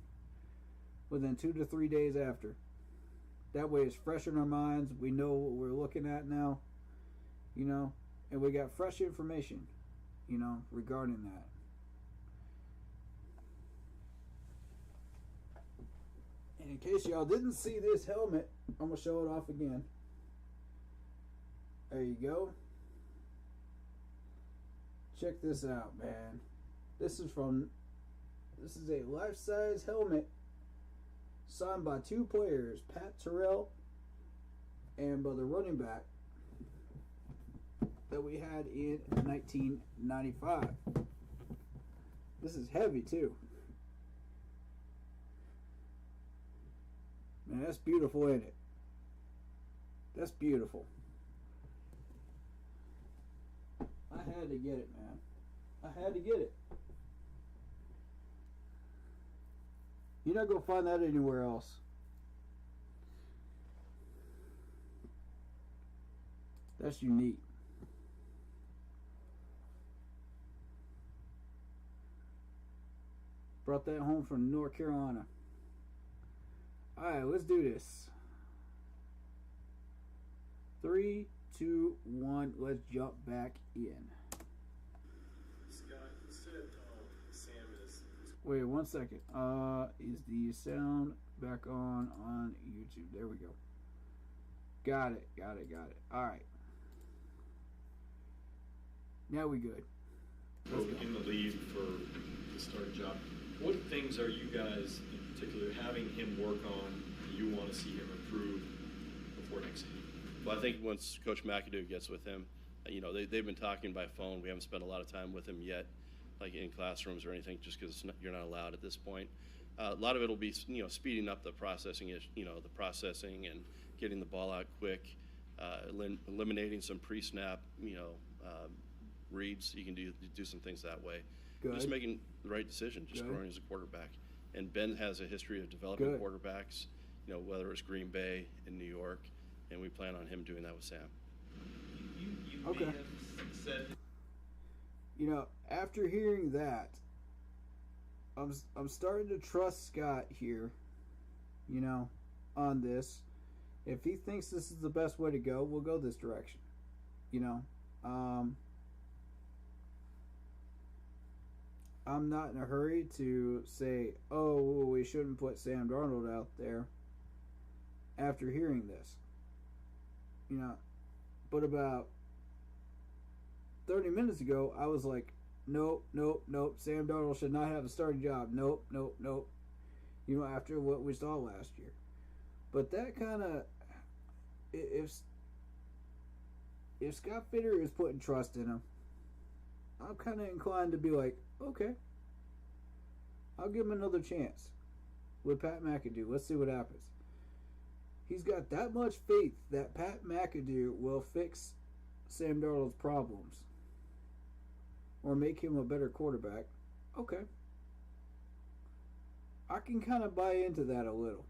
Within 2 to 3 days after. That way it's fresh in our minds. We know what we're looking at now, you know, and we got fresh information, you know, regarding that. And in case y'all didn't see this helmet, I'm going to show it off again. There you go. Check this out, man. This is a life-size helmet signed by 2 players, Pat Terrell and by the running back that we had in 1995. This is heavy too. Man, that's beautiful, ain't it? That's beautiful. I had to get it, man. I had to get it. You're not going to find that anywhere else. That's unique. Brought that home from North Carolina. Alright, let's do this. 3, 2, 1, let's jump back in. Scott, you said Sam is... Wait 1 second. Is the sound back on YouTube? There we go. Got it. Alright. Now we good. In the lead for the starting job, what things are you guys in particular having him work on that you want to see him improve before next season? Well, I think once Coach McAdoo gets with him, you know, they've been talking by phone. We haven't spent a lot of time with him yet, like in classrooms or anything, just because you're not allowed at this point. A lot of it will be, you know, speeding up the processing, the processing and getting the ball out quick, eliminating some pre-snap, reads. You can do some things that way. Good. Just making the right decision, just growing as a quarterback. And Ben has a history of developing quarterbacks, you know, whether it's Green Bay in New York, and we plan on him doing that with Sam. You Okay. may have said You know, after hearing that, I'm starting to trust Scott here, you know, on this. If he thinks this is the best way to go, we'll go this direction. You know, I'm not in a hurry to say, oh, we shouldn't put Sam Darnold out there after hearing this. You know, but about 30 minutes ago, I was like, nope. Sam Darnold should not have a starting job. Nope. You know, after what we saw last year. But that kind of, if Scott Fitterer is putting trust in him, I'm kind of inclined to be like, okay, I'll give him another chance with Pat McAdoo. Let's see what happens. He's got that much faith that Pat McAdoo will fix Sam Darnold's problems or make him a better quarterback. Okay. I can kind of buy into that a little.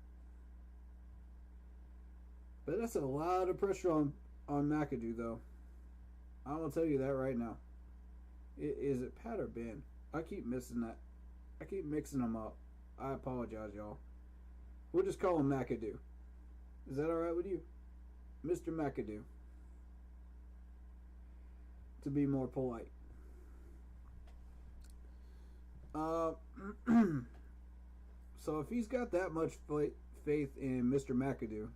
But that's a lot of pressure on McAdoo, though. I'm going to tell you that right now. Is it Pat or Ben? I keep missing that. I keep mixing them up. I apologize, y'all. We'll just call him McAdoo. Is that alright with you? Mr. McAdoo. To be more polite. So if he's got that much faith in Mr. McAdoo,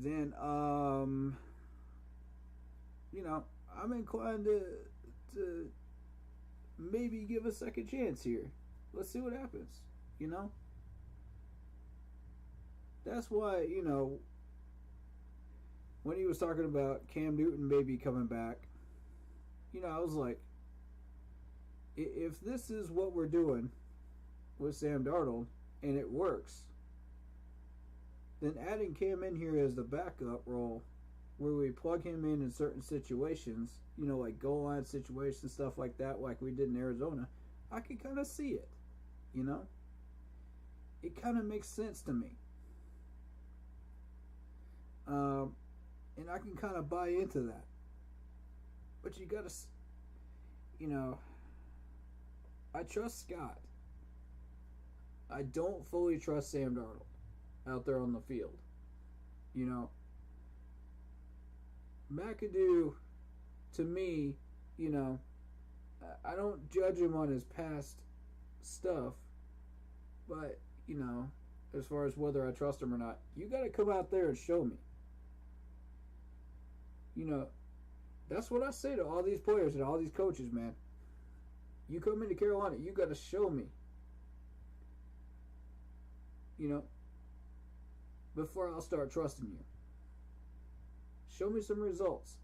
then I'm inclined to maybe give a second chance here. Let's see what happens. That's why, when he was talking about Cam Newton maybe coming back, I was like, if this is what we're doing with Sam Darnold and it works, then adding Cam in here as the backup role where we plug him in certain situations, like goal line situations, stuff like that, like we did in Arizona, I can kind of see it. It kind of makes sense to me. And I can kind of buy into that. But you gotta, I trust Scott. I don't fully trust Sam Darnold out there on the field. McAdoo, to me, I don't judge him on his past stuff, but, as far as whether I trust him or not, you got to come out there and show me. That's what I say to all these players and all these coaches, man. You come into Carolina, you got to show me. Before I'll start trusting you. Show me some results.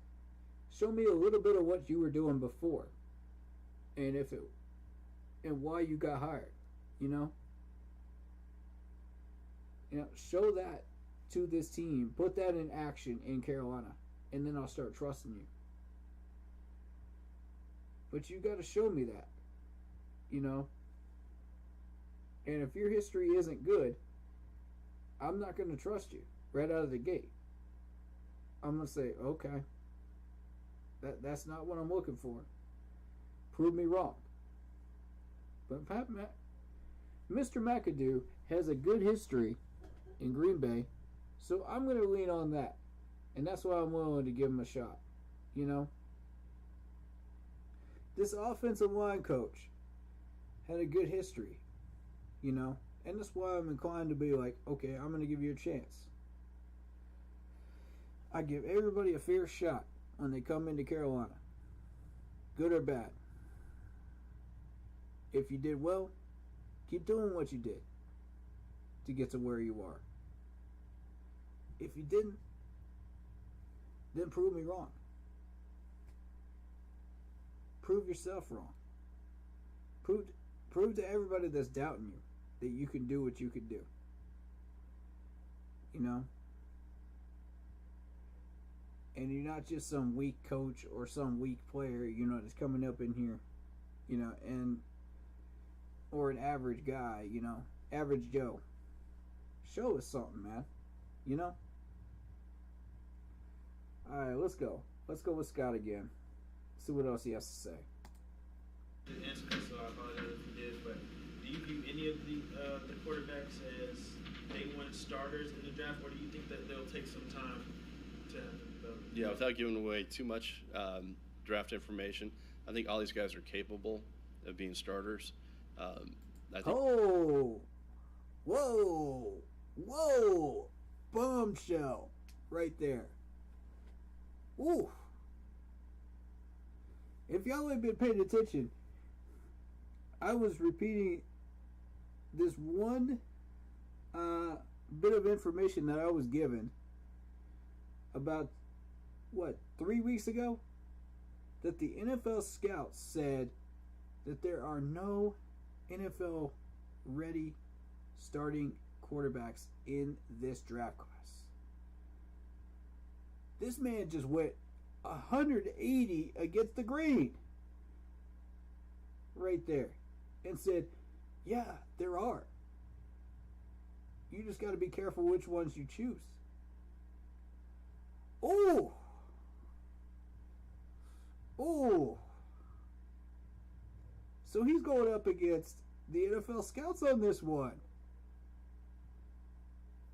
Show me a little bit of what you were doing before. And why you got hired. Show that to this team. Put that in action in Carolina. And then I'll start trusting you. But you got to show me that. And if your history isn't good, I'm not going to trust you right out of the gate. I'm going to say, okay, that's not what I'm looking for. Prove me wrong. But Mr. McAdoo has a good history in Green Bay, so I'm going to lean on that. And that's why I'm willing to give him a shot. This offensive line coach had a good history, and that's why I'm inclined to be like, okay, I'm going to give you a chance. I give everybody a fair shot when they come into Carolina, good or bad. If you did well, keep doing what you did to get to where you are. If you didn't, then prove me wrong. Prove yourself wrong. Prove to everybody that's doubting you that you can do what you can do. And you're not just some weak coach or some weak player, that's coming up in here, or an average guy, average Joe. Show us something, man. Alright, let's go. Let's go with Scott again. See what else he has to say. The answer this, so I apologize if you did, but do you view any of the quarterbacks as day one starters in the draft, or do you think that they'll take some time to have them develop? Yeah, without giving away too much draft information, I think all these guys are capable of being starters. I think Whoa! Bombshell right there. Ooh. If y'all have been paying attention, I was repeating this one bit of information that I was given about, 3 weeks ago? That the NFL scouts said that there are no NFL ready starting quarterbacks in this draft class. This man just went 180 against the grain right there and said, yeah, there are. You just got to be careful which ones you choose. Oh! So he's going up against the NFL scouts on this one.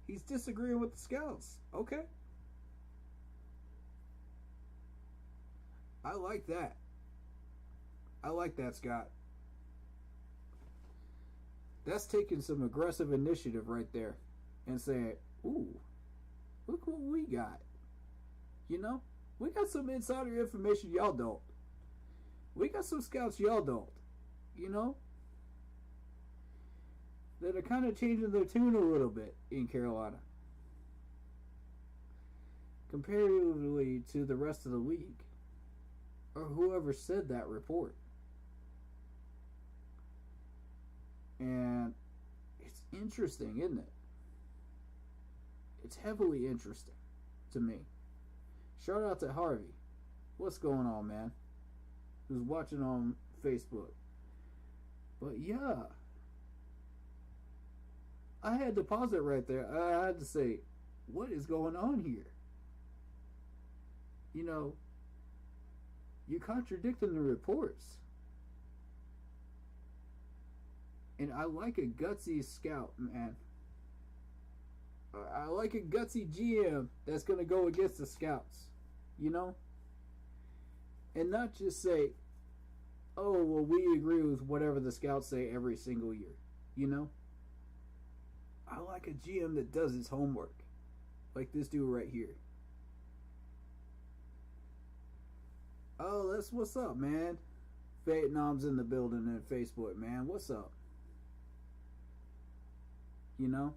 He's disagreeing with the scouts. Okay. I like that. I like that, Scott. That's taking some aggressive initiative right there and saying, ooh, look what we got. You know, we got some insider information y'all don't. We got some scouts y'all don't. You know, that are kind of changing their tune a little bit in Carolina comparatively to the rest of the league or whoever said that report. And it's interesting, isn't it? It's heavily interesting to me. Shout out to Harvey. What's going on, man? Who's watching on Facebook. But yeah, I had to pause it right there. I had to say, what is going on here? You know, you're contradicting the reports. And I like a gutsy scout, man. I like a gutsy GM that's going to go against the scouts, you know? And not just say, oh, well, we agree with whatever the scouts say every single year, you know? I like a GM that does his homework, like this dude right here. Oh, that's what's up, man. Vietnam's in the building and Facebook, man. What's up? You know?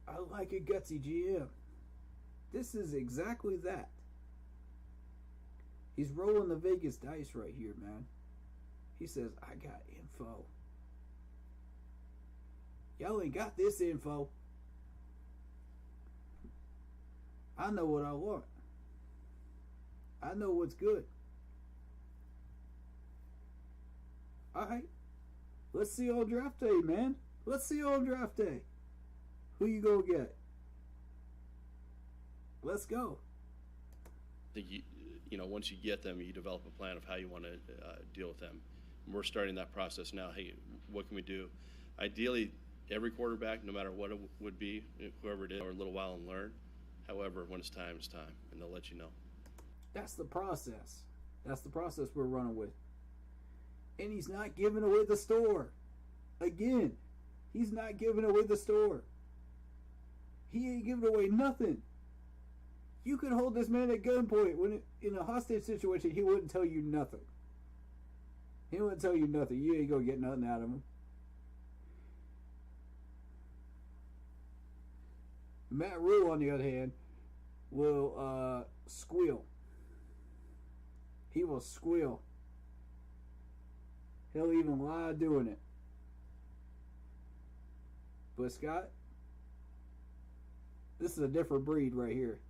I like a gutsy GM. This is exactly that. He's rolling the Vegas dice right here, man. He says, I got info. Y'all ain't got this info. I know what I want. I know what's good. Alright. Let's see on draft day, man. Let's see on draft day. Who you gonna get? Let's go. You know, once you get them, you develop a plan of how you want to deal with them. And we're starting that process now. Hey, what can we do? Ideally, every quarterback, no matter what it would be, whoever it is, or a little while and learn. However, when it's time, and they'll let you know. That's the process. That's the process we're running with. And he's not giving away the store. Again, he's not giving away the store. He ain't giving away nothing. You could hold this man at gunpoint when in a hostage situation. He wouldn't tell you nothing. He wouldn't tell you nothing. You ain't gonna get nothing out of him. Matt Rule, on the other hand, will squeal. He will squeal. He'll even lie doing it. But Scott, this is a different breed right here.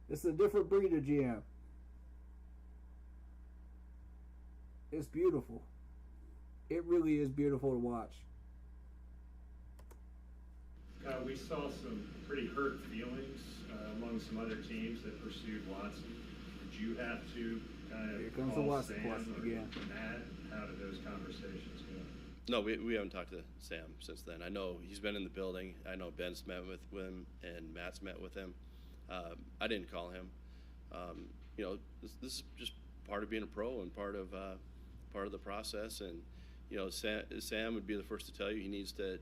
This is a different breed of GM. It's beautiful. It really is beautiful to watch. We saw some pretty hurt feelings among some other teams that pursued Watson. Did you have to kind of Here comes the Watson question again. Matt, how did those conversations go? No, we haven't talked to Sam since then. I know he's been in the building. I know Ben's met with him and Matt's met with him. I didn't call him. You know, this is just part of being a pro and part of the process. And you know, Sam would be the first to tell you he needs to,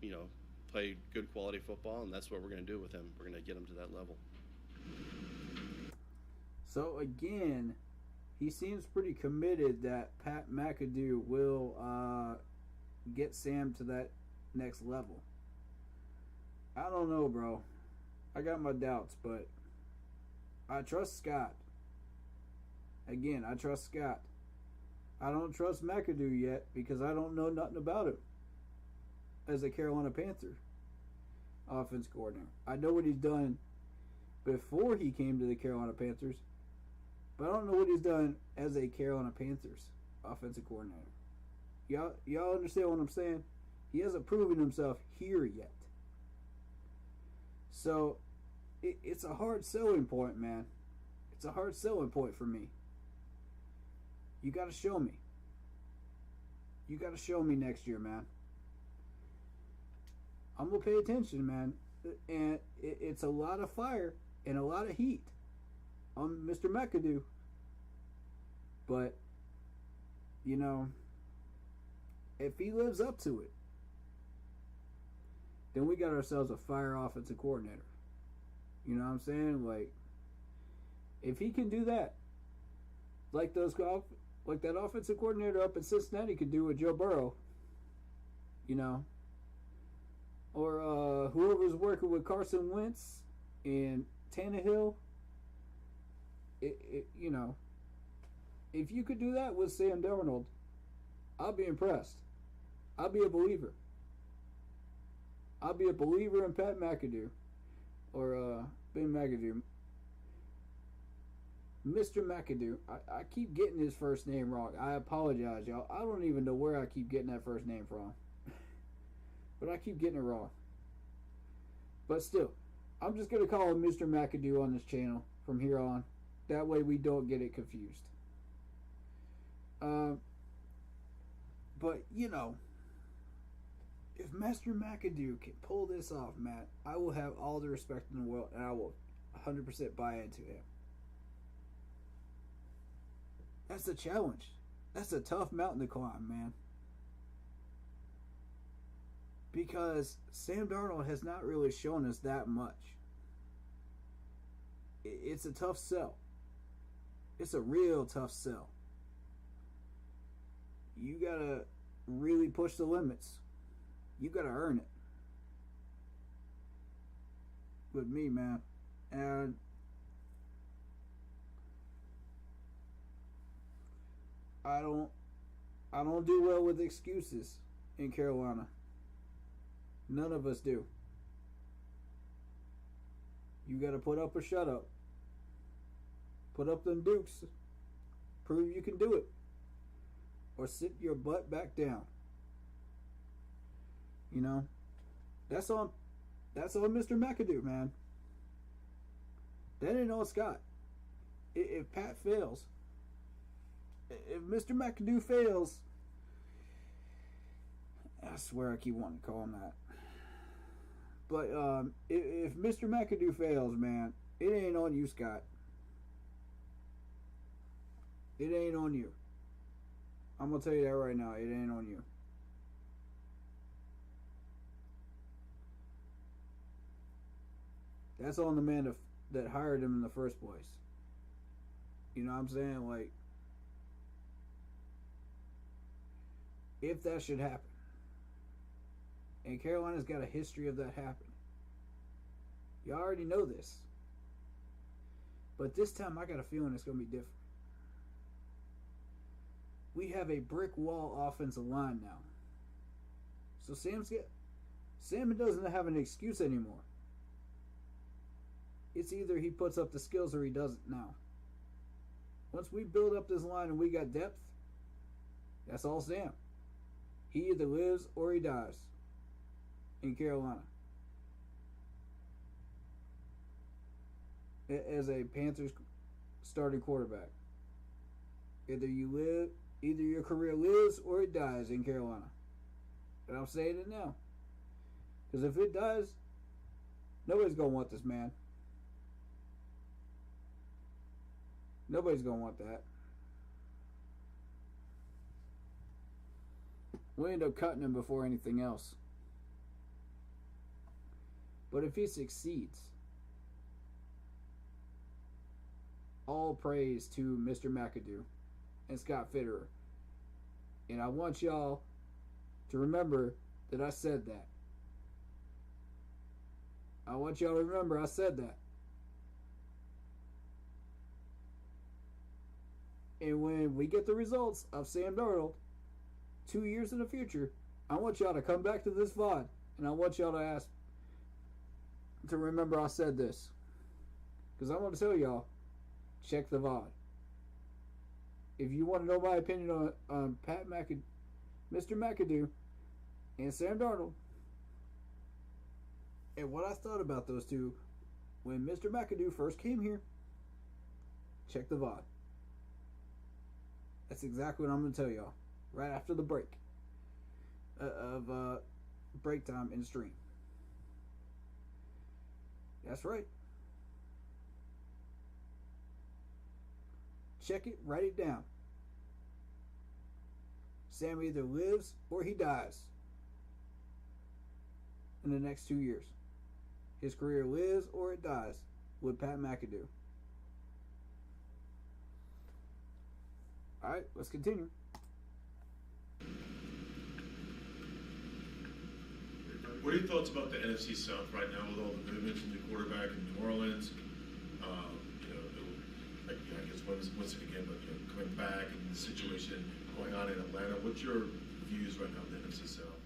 you know, play good quality football, and that's what we're going to do with him. We're going to get him to that level. So again, he seems pretty committed that Pat McAdoo will get Sam to that next level. I don't know, bro. I got my doubts, but I trust Scott. Again, I trust Scott. I don't trust McAdoo yet because I don't know nothing about him as a Carolina Panther offense coordinator. I know what he's done before he came to the Carolina Panthers, but I don't know what he's done as a Carolina Panthers offensive coordinator. Y'all understand what I'm saying? He hasn't proven himself here yet. So it's a hard selling point, man. It's a hard selling point for me. You got to show me. You got to show me next year, man. I'm going to pay attention, man. And it's a lot of fire and a lot of heat on Mr. McAdoo. But, you know, if he lives up to it, then we got ourselves a fire offensive coordinator. You know what I'm saying? Like, if he can do that, like that offensive coordinator up in Cincinnati could do with Joe Burrow, you know, or whoever's working with Carson Wentz and Tannehill, you know, if you could do that with Sam Darnold, I'll be impressed. I'll be a believer. I'll be a believer in Pat McAdoo or Ben McAdoo. Mr. McAdoo. I keep getting his first name wrong. I apologize, y'all. I don't even know where I keep getting that first name from. But I keep getting it wrong. But still, I'm just going to call him Mr. McAdoo on this channel from here on. That way we don't get it confused. But, you know, if Mr. McAdoo can pull this off, Matt, I will have all the respect in the world, and I will 100% buy into him. That's a challenge. That's a tough mountain to climb, man. Because Sam Darnold has not really shown us that much. It's a tough sell. It's a real tough sell. You gotta really push the limits. You gotta earn it. With me, man. And I don't do well with excuses in Carolina. None of us do. You gotta put up or shut up. Put up them dukes. Prove you can do it. Or sit your butt back down. You know? That's on Mr. McAdoo, man. That ain't on Scott. If Pat fails, if Mr. McAdoo fails, I swear I keep wanting to call him that. But if Mr. McAdoo fails, man, it ain't on you, Scott. It ain't on you. I'm going to tell you that right now. It ain't on you. That's on the man that hired him in the first place. You know what I'm saying? Like, if that should happen. And Carolina's got a history of that happening. You already know this. But this time I got a feeling it's going to be different. We have a brick wall offensive line now. So Sam doesn't have an excuse anymore. It's either he puts up the skills or he doesn't now. Once we build up this line and we got depth, that's all Sam. He either lives or he dies in Carolina. As a Panthers starting quarterback. Either your career lives or it dies in Carolina. And I'm saying it now. Because if it does, nobody's going to want this man. Nobody's going to want that. We end up cutting him before anything else. But if he succeeds, all praise to Mr. McAdoo and Scott Fitterer. And I want y'all to remember that I said that. I want y'all to remember I said that. And when we get the results of Sam Darnold 2 years in the future, I want y'all to come back to this VOD and I want y'all to remember I said this. Because I want to tell y'all, check the VOD. If you want to know my opinion on Mr. McAdoo and Sam Darnold, and what I thought about those two when Mr. McAdoo first came here, check the VOD. That's exactly what I'm going to tell y'all right after the break of break time in stream. That's right. Check it, write it down. Sam either lives or he dies in the next 2 years. His career lives or it dies with Pat McAdoo. Alright, let's continue. What are your thoughts about the NFC South right now with all the movements in the quarterback in New Orleans? I guess once again, but coming back and the situation going on in Atlanta. What's your views right now of the NFC South?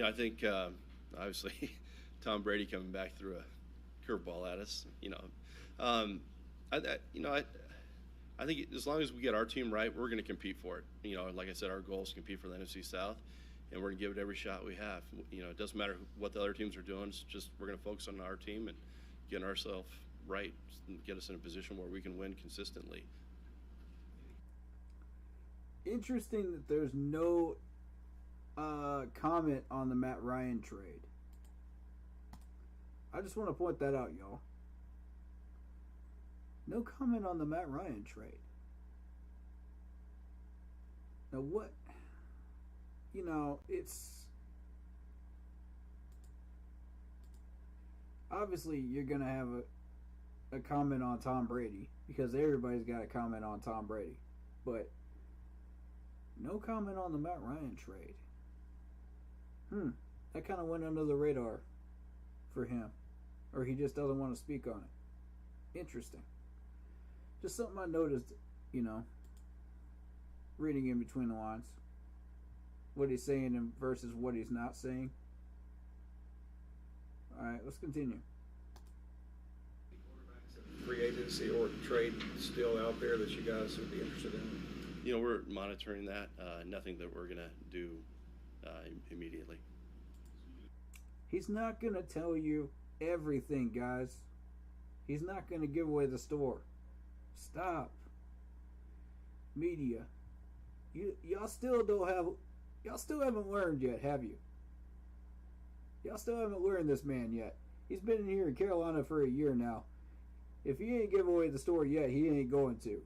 I think obviously Tom Brady coming back through a curveball at us. I think as long as we get our team right, we're going to compete for it. Like I said, our goal is to compete for the NFC South, and we're going to give it every shot we have. It doesn't matter what the other teams are doing. It's just we're going to focus on our team and getting ourselves right and get us in a position where we can win consistently. Interesting that there's no comment on the Matt Ryan trade. I just want to point that out, y'all. No comment on the Matt Ryan trade. Now what? It's obviously you're gonna have a comment on Tom Brady because everybody's got a comment on Tom Brady, but no comment on the Matt Ryan trade. That kind of went under the radar for him, or he just doesn't want to speak on it. Interesting. Just something I noticed, reading in between the lines. What he's saying versus what he's not saying. Alright, let's continue. Free agency or trade still out there that you guys would be interested in? We're monitoring that. Nothing that we're going to do immediately. He's not going to tell you everything, guys. He's not going to give away the store. Stop. Media. Y'all still haven't learned yet, have you? Y'all still haven't learned this man yet. He's been in here in Carolina for a year now. If he ain't give away the store yet, he ain't going to.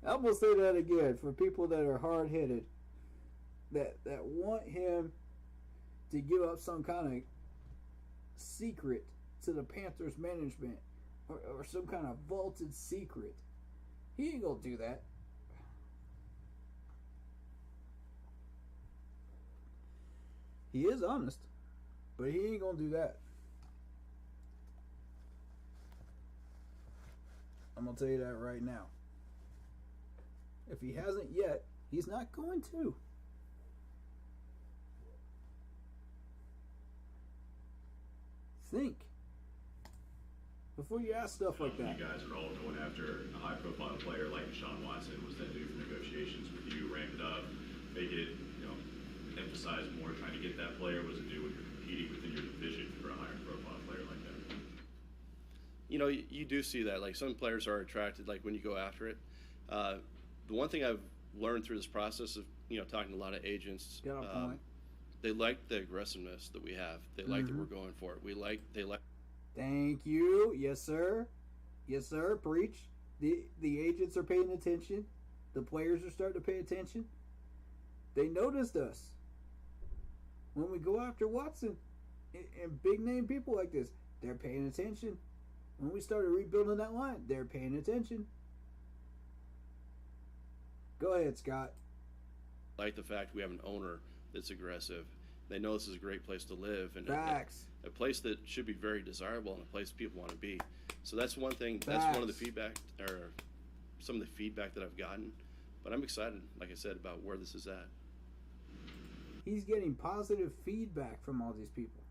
I'm gonna say that again for people that are hard-headed, that want him to give up some kind of secret to the Panthers management or some kind of vaulted secret. He ain't gonna do that. He is honest, but he ain't gonna do that. I'm gonna tell you that right now. If he hasn't yet, he's not going to. Think before you ask stuff like that. You guys are all going after a high-profile player like Deshaun Watson. Was that due for negotiations with you? Ramp it up, make it, emphasize more trying to get that player? Was it due when you're competing within your division for a higher-profile player like that? You do see that. Like some players are attracted, like when you go after it. The one thing I've learned through this process of talking to a lot of agents, they like the aggressiveness that we have. They like that we're going for it. They like. Thank you. Yes, sir. Yes, sir. Preach. The agents are paying attention. The players are starting to pay attention. They noticed us when we go after Watson and big name people like this. They're paying attention. When we started rebuilding that line, they're paying attention. Go ahead, Scott. like the fact we have an owner that's aggressive. They know this is a great place to live and a place that should be very desirable and a place people want to be. So that's one thing. That's one of the feedback, or some of the feedback that I've gotten. But I'm excited, like I said, about where this is at. He's getting positive feedback from all these people.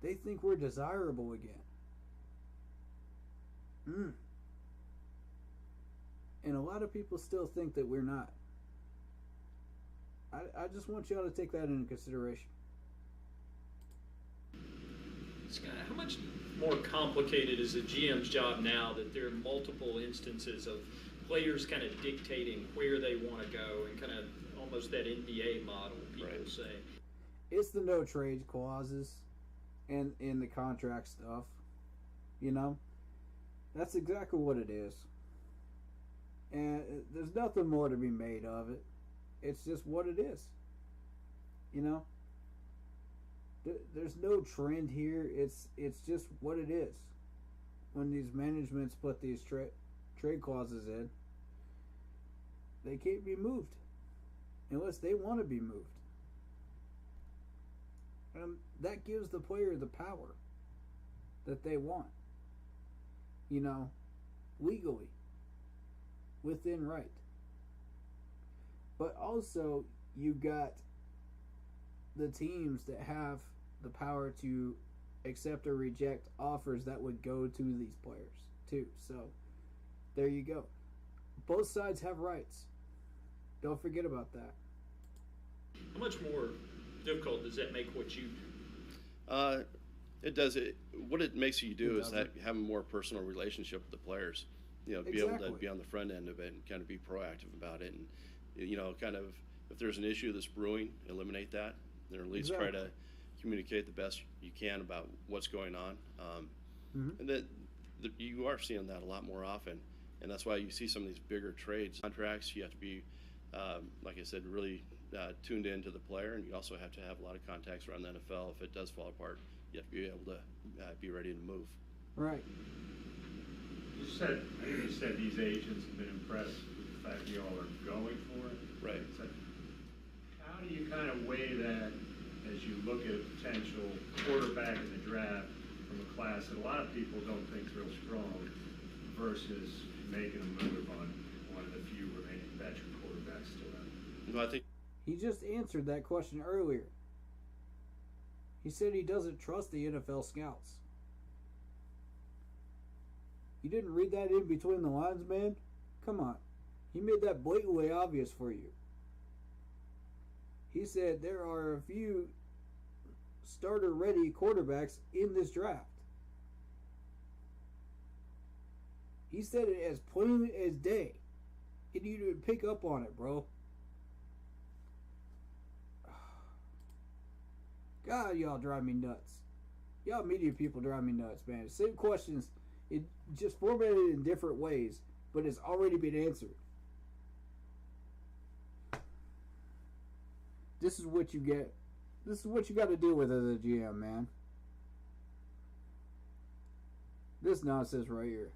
They think we're desirable again. And a lot of people still think that we're not. I just want y'all to take that into consideration. Scott, how much more complicated is the GM's job now that there are multiple instances of players kind of dictating where they want to go and kind of almost that NBA model, people say? It's the no trade clauses and in the contract stuff. You know? That's exactly what it is. And there's nothing more to be made of it. It's just what it is. You know? There's no trend here. It's just what it is. When these managements put these trade clauses in, they can't be moved unless they want to be moved. And that gives the player the power that they want. You know, legally, within right. But also, you got the teams that have the power to accept or reject offers that would go to these players too. So there you go. Both sides have rights. Don't forget about that. How much more difficult does that make what you do? It does. What it makes you do is have a more personal relationship with the players. You know, be able to be on the front end of it and kind of be proactive about it, and you know, kind of if there's an issue that's brewing, eliminate that, or at least try to communicate the best you can about what's going on. And that you are seeing that a lot more often, and that's why you see some of these bigger trades contracts. You have to be, like I said, really tuned into the player, and you also have to have a lot of contacts around the NFL. If it does fall apart, you have to be able to be ready to move. Right. You said these agents have been impressed with the fact you all are going for it. Right. So how do you kind of weigh that as you look at a potential quarterback in the draft from a class that a lot of people don't think is real strong versus making a move on one of the few remaining veteran quarterbacks still out? No, I think he just answered that question earlier. He said he doesn't trust the NFL scouts. You didn't read that in between the lines, man? Come on. He made that blatantly obvious for you. He said there are a few starter-ready quarterbacks in this draft. He said it as plain as day. And you didn't pick up on it, bro. God, y'all drive me nuts. Y'all media people drive me nuts, man. Same questions, it just formatted in different ways, but it's already been answered. This is what you get. This is what you got to deal with as a GM, man. This nonsense right here.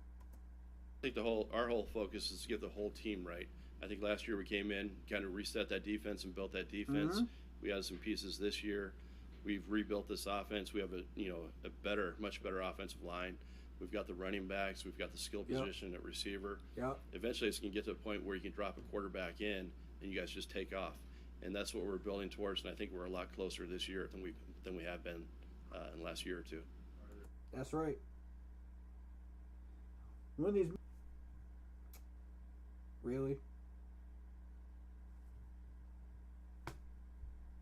I think our whole focus is to get the whole team right. I think last year we came in, kind of reset that defense and built that defense. We added some pieces this year. We've rebuilt this offense. We have a much better offensive line. We've got the running backs. We've got the skill position at receiver. Eventually, it's going to get to a point where you can drop a quarterback in and you guys just take off. And that's what we're building towards. And I think we're a lot closer this year than we have been in the last year or two. That's right. One of these. Really?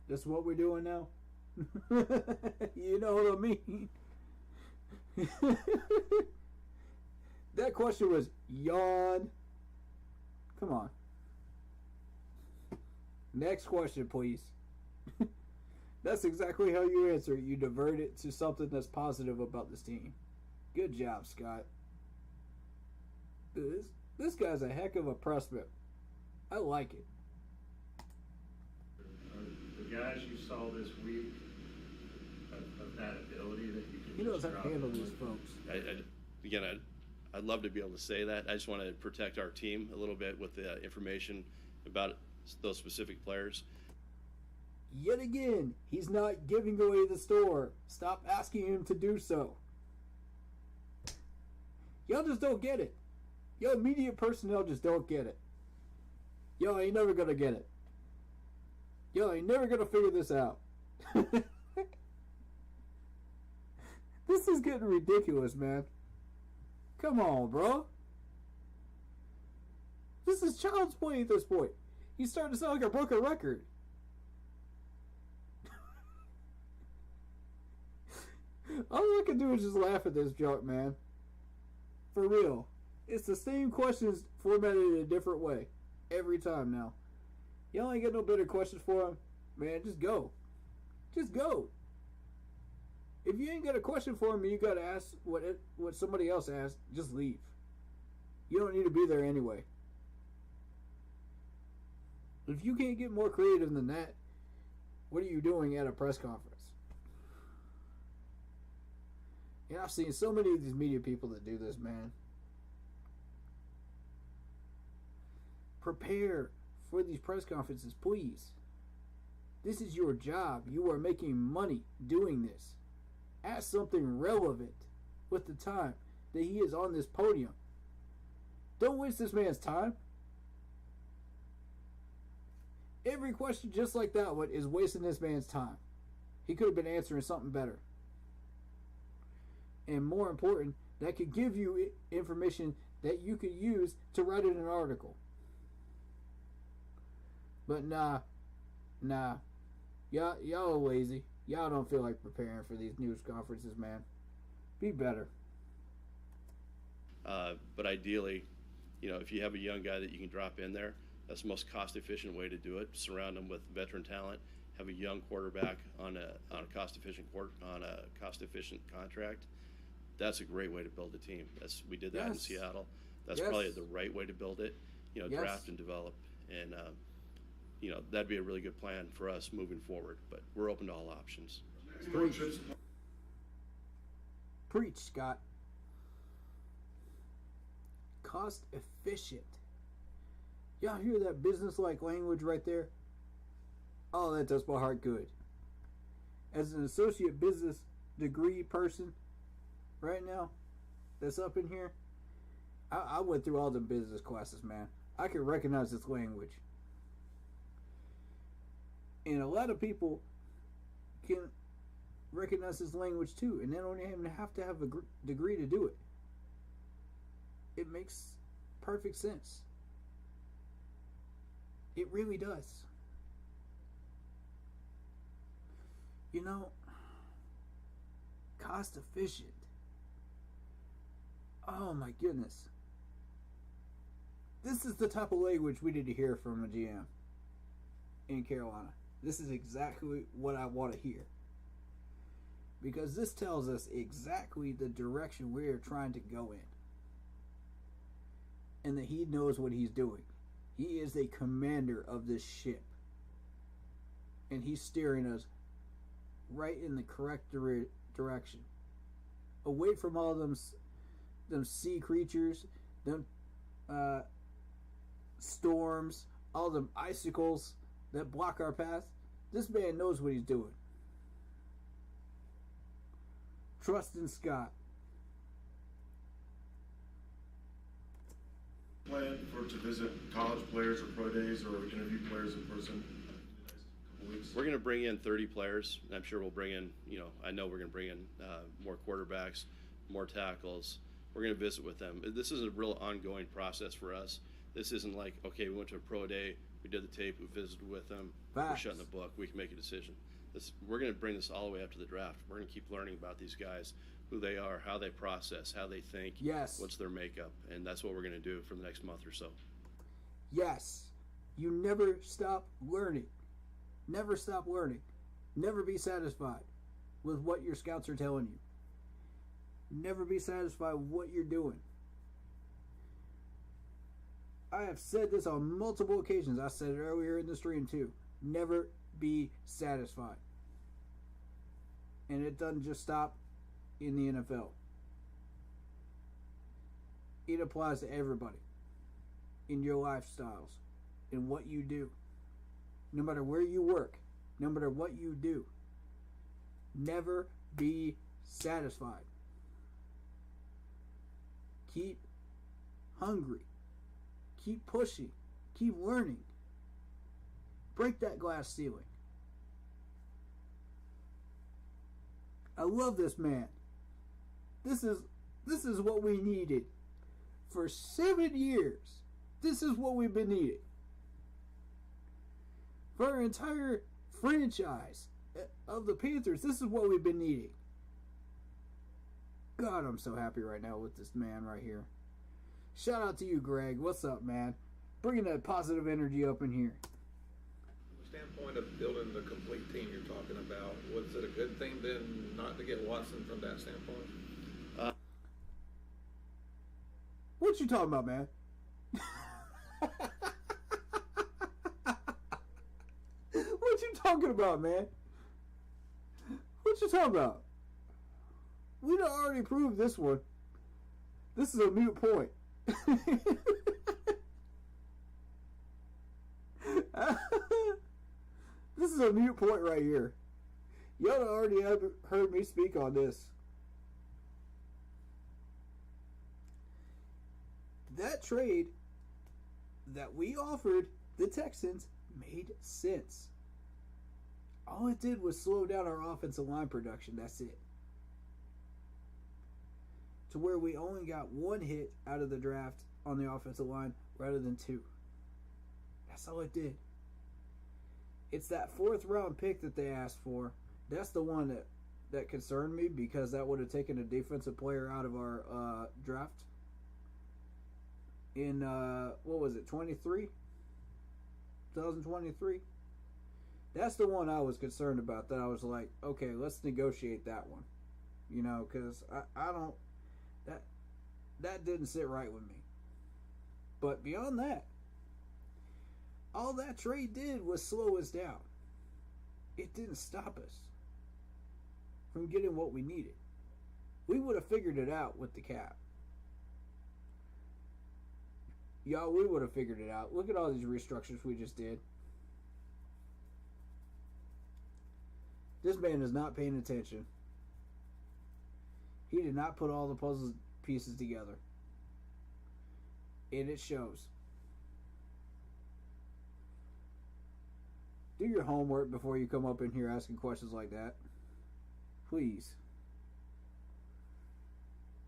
This is what we're doing now? You know what I mean? That question was yawn. Come on. Next question, please. That's exactly how you answer it. You divert it to something that's positive about this team. Good job, Scott. This guy's a heck of a prospect. I like it. The guys you saw this week of that ability that you can. He knows how to handle these folks. I'd love to be able to say that. I just want to protect our team a little bit with the information about those specific players. Yet again, he's not giving away the store. Stop asking him to do so. Y'all just don't get it. Y'all media personnel just don't get it. Y'all ain't never gonna get it. Y'all ain't never gonna figure this out. This is getting ridiculous, man. Come on, bro. This is child's play at this point. He's starting to sound like a broken record. All I can do is just laugh at this joke, man. For real. It's the same questions formatted in a different way. Every time now. Y'all ain't got no better questions for him. Man, just go. Just go. If you ain't got a question for him and you got to ask what somebody else asked, just leave. You don't need to be there anyway. If you can't get more creative than that, what are you doing at a press conference? And I've seen so many of these media people that do this, man. Prepare for these press conferences, please. This is your job. You are making money doing this. Ask something relevant with the time that he is on this podium. Don't waste this man's time. Every question just like that one is wasting this man's time. He could have been answering something better. And more important, that could give you information that you could use to write in an article. But nah. Y'all are lazy. Y'all don't feel like preparing for these news conferences, man. Be better. But ideally, if you have a young guy that you can drop in there, that's the most cost-efficient way to do it. Surround them with veteran talent. Have a young quarterback on a cost-efficient contract. That's a great way to build a team. We did that in Seattle. That's probably the right way to build it. Draft and develop, and that'd be a really good plan for us moving forward. But we're open to all options. Preach, Scott. Cost efficient. Y'all hear that business-like language right there? Oh, that does my heart good. As an associate business degree person right now that's up in here, I went through all the business classes, man. I can recognize this language. And a lot of people can recognize this language too, and they don't even have to have a degree to do it. It makes perfect sense. It really does. Cost efficient. Oh my goodness. This is the type of language we need to hear from a GM in Carolina. This is exactly what I want to hear. Because this tells us exactly the direction we're trying to go in. And that he knows what he's doing. He is the commander of this ship. And he's steering us right in the correct direction. Away from all them sea creatures, them storms, all them icicles that block our path. This man knows what he's doing. Trust in Scott. Plan to visit college players or pro days or interview players in person in the next couple weeks? We're going to bring in 30 players. I'm sure we'll bring in, I know we're going to bring in more quarterbacks, more tackles. We're going to visit with them. This is a real ongoing process for us. This isn't like, okay, we went to a pro day, we did the tape, we visited with them, we're shutting the book, we can make a decision. We're going to bring this all the way up to the draft. We're going to keep learning about these guys, who they are, how they process, how they think, what's their makeup, and that's what we're going to do for the next month or so. Yes, you never stop learning. Never stop learning. Never be satisfied with what your scouts are telling you. Never be satisfied with what you're doing. I have said this on multiple occasions. I said it earlier in the stream too. Never be satisfied. And it doesn't just stop in the NFL. It applies to everybody in your lifestyles, in what you do. No matter where you work, no matter what you do, never be satisfied. Keep hungry. Keep pushing. Keep learning. Break that glass ceiling. I love this man. This is what we needed. For 7 years, this is what we've been needing. For our entire franchise of the Panthers, this is what we've been needing. God, I'm so happy right now with this man right here. Shout out to you, Greg. What's up, man? Bringing that positive energy up in here. Standpoint of building the complete team you're talking about, was it a good thing then not to get Watson from that standpoint? What you talking about, man? What you talking about, man? What you talking about? We done already proved this one. This is a moot point. This is a moot point right here. Y'all already have heard me speak on this. That trade that we offered the Texans made sense. All it did was slow down our offensive line production. That's it. To where we only got 1 hit out of the draft on the offensive line rather than 2. That's all it did. It's that 4th round pick that they asked for. That's the one that concerned me, because that would have taken a defensive player out of our draft. In, what was it, 23? 2023? That's the one I was concerned about, that I was like, okay, let's negotiate that one. You know, because I don't, that didn't sit right with me. But beyond that, all that trade did was slow us down. It didn't stop us from getting what we needed. We would have figured it out with the cap. Y'all, we would have figured it out. Look at all these restructures we just did. This man is not paying attention. He did not put all the puzzle pieces together. And it shows. Do your homework before you come up in here asking questions like that. Please.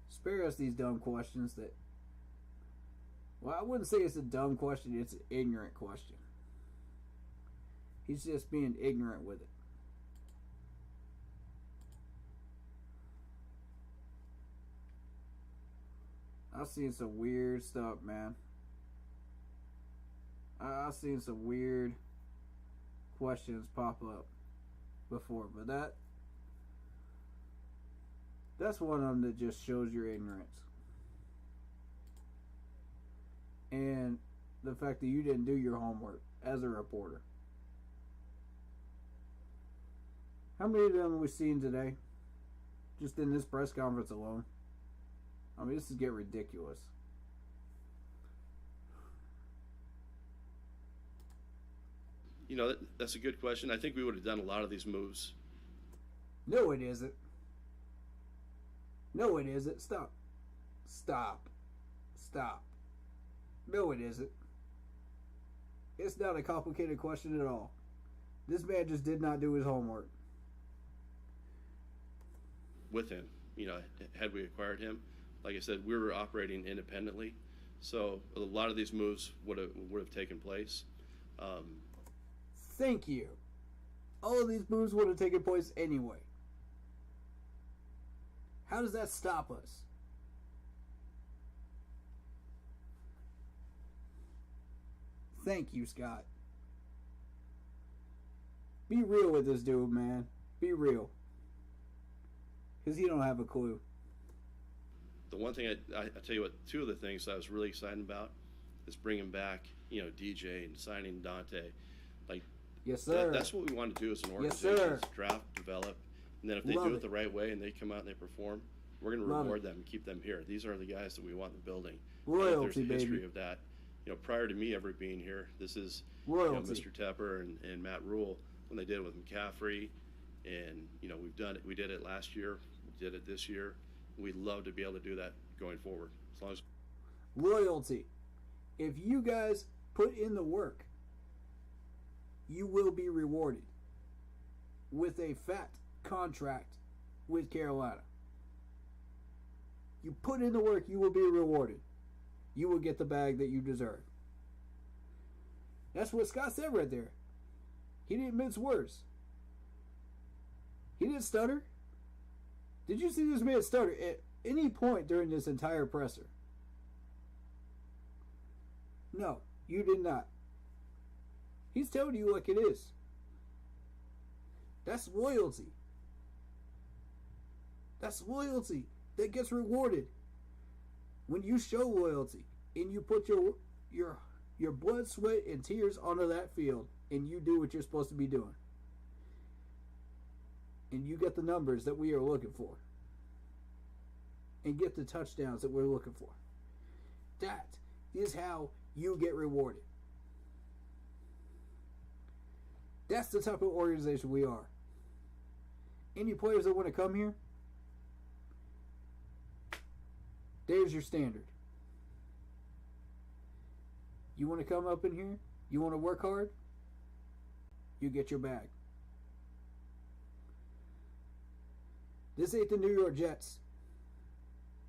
Spare us these dumb questions that... Well, I wouldn't say it's a dumb question. It's an ignorant question. He's just being ignorant with it. I've seen some weird stuff, man. I've seen some weird questions pop up before, but that's one of them that just shows your ignorance. And the fact that you didn't do your homework as a reporter. How many of them have we seen today? Just in this press conference alone. I mean, this is getting ridiculous. You know, that's a good question. I think we would have done a lot of these moves. No, it isn't. No, it isn't. Stop. Stop. Stop. No, it isn't. It's not a complicated question at all. This man just did not do his homework. With him, you know, had we acquired him, like I said, we were operating independently, so a lot of these moves would have taken place. Thank you. All of these moves would have taken place anyway. How does that stop us? Thank you, Scott. Be real with this dude, man. Be real. Because he don't have a clue. The one thing I tell you what, 2 of the things I was really excited about is bringing back, you know, DJ and signing Dante. Like, yes, sir. That's what we want to do as an organization. Yes, sir. Is draft, develop, and then if they do it the right way and they come out and they perform, we're going to Love reward it. them and keep them here. These are the guys that we want in the building. Loyalty, and if there's a history baby. of that. Prior to me ever being here, this is Loyalty. Mr. Tepper and Matt Rule when they did it with McCaffrey, and we've done it. We did it last year. We did it this year. We'd love to be able to do that going forward, as long as. Loyalty. If you guys put in the work, you will be rewarded with a fat contract with Carolina. You put in the work, you will be rewarded. You will get the bag that you deserve. That's what Scott said right there. He didn't mince words. He didn't stutter. Did you see this man stutter at any point during this entire presser? No, you did not. He's telling you like it is. That's loyalty. That's loyalty that gets rewarded. When you show loyalty and you put your blood, sweat, and tears onto that field and you do what you're supposed to be doing, and you get the numbers that we are looking for and get the touchdowns that we're looking for, that is how you get rewarded. That's the type of organization we are. Any players that want to come here, there's your standard. You want to come up in here? You want to work hard? You get your bag. This ain't the New York Jets.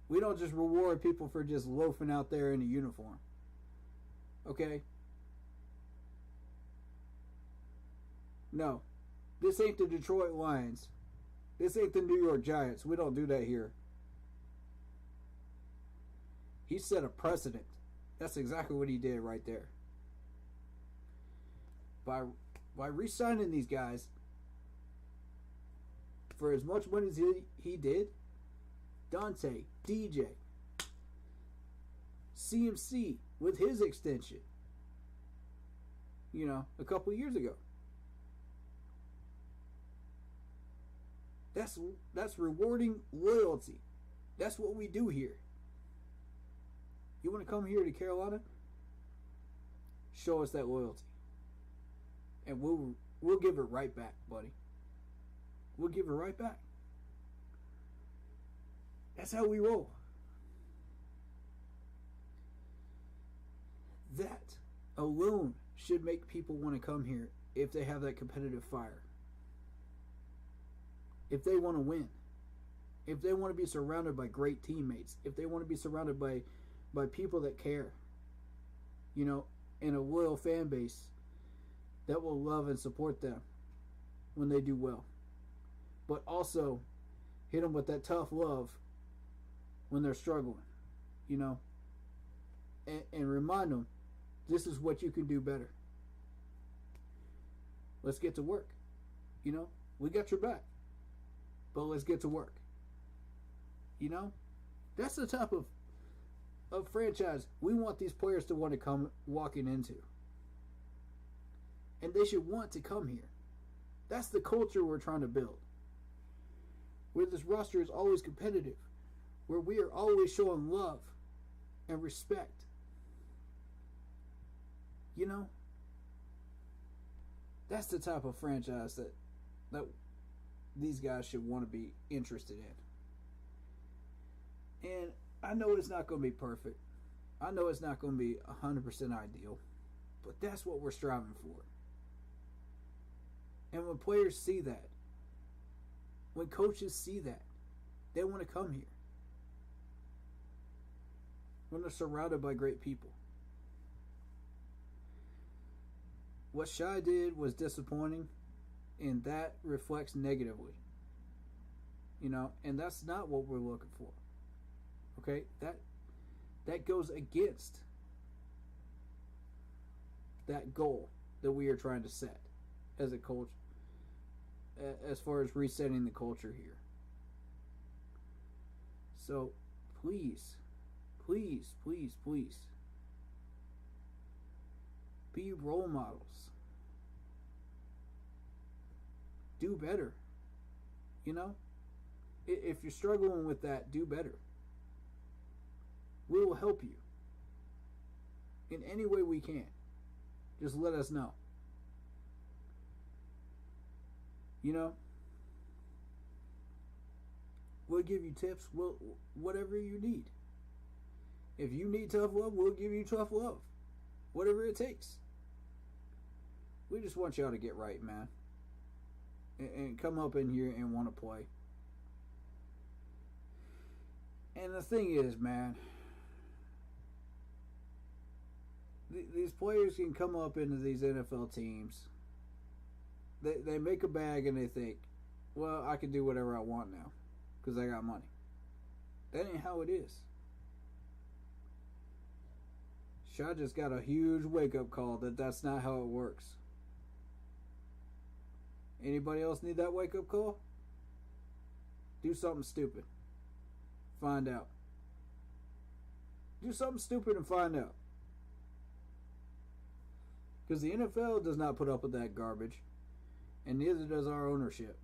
We don't just reward people for just loafing out there in a uniform. Okay? No. This ain't the Detroit Lions. This ain't the New York Giants. We don't do that here. He set a precedent. That's exactly what he did right there. By re-signing these guys for as much money as he did, Dante, DJ, CMC with his extension, a couple years ago. That's rewarding loyalty. That's what we do here. You want to come here to Carolina? Show us that loyalty. And we'll give it right back, buddy. We'll give it right back. That's how we roll. That alone should make people want to come here if they have that competitive fire. If they want to win. If they want to be surrounded by great teammates. If they want to be surrounded by people that care, and a loyal fan base that will love and support them when they do well, but also hit them with that tough love when they're struggling, and remind them this is what you can do better. Let's get to work. We got your back, but let's get to work. That's the type of franchise we want these players to want to come walking into. And they should want to come here. That's the culture we're trying to build. Where this roster is always competitive. Where we are always showing love and respect. That's the type of franchise that these guys should want to be interested in. And I know it's not going to be perfect. I know it's not going to be 100% ideal. But that's what we're striving for. And when players see that, when coaches see that, they want to come here. When they're surrounded by great people. What Shai did was disappointing, and that reflects negatively. And that's not what we're looking for. Okay, that goes against that goal that we are trying to set as a culture, as far as resetting the culture here. So please, please, please, please be role models. Do better. If you're struggling with that, do better. We will help you in any way we can. Just let us know. You know, we'll give you tips. Whatever you need. If you need tough love, we'll give you tough love. Whatever it takes. We just want y'all to get right, man. And come up in here and want to play. And the thing is, man, these players can come up into these NFL teams. They make a bag and they think, well, I can do whatever I want now because I got money. That ain't how it is. Shaw just got a huge wake-up call that that's not how it works. Anybody else need that wake-up call? Do something stupid. Find out. Do something stupid and find out. Because the NFL does not put up with that garbage. And neither does our ownership.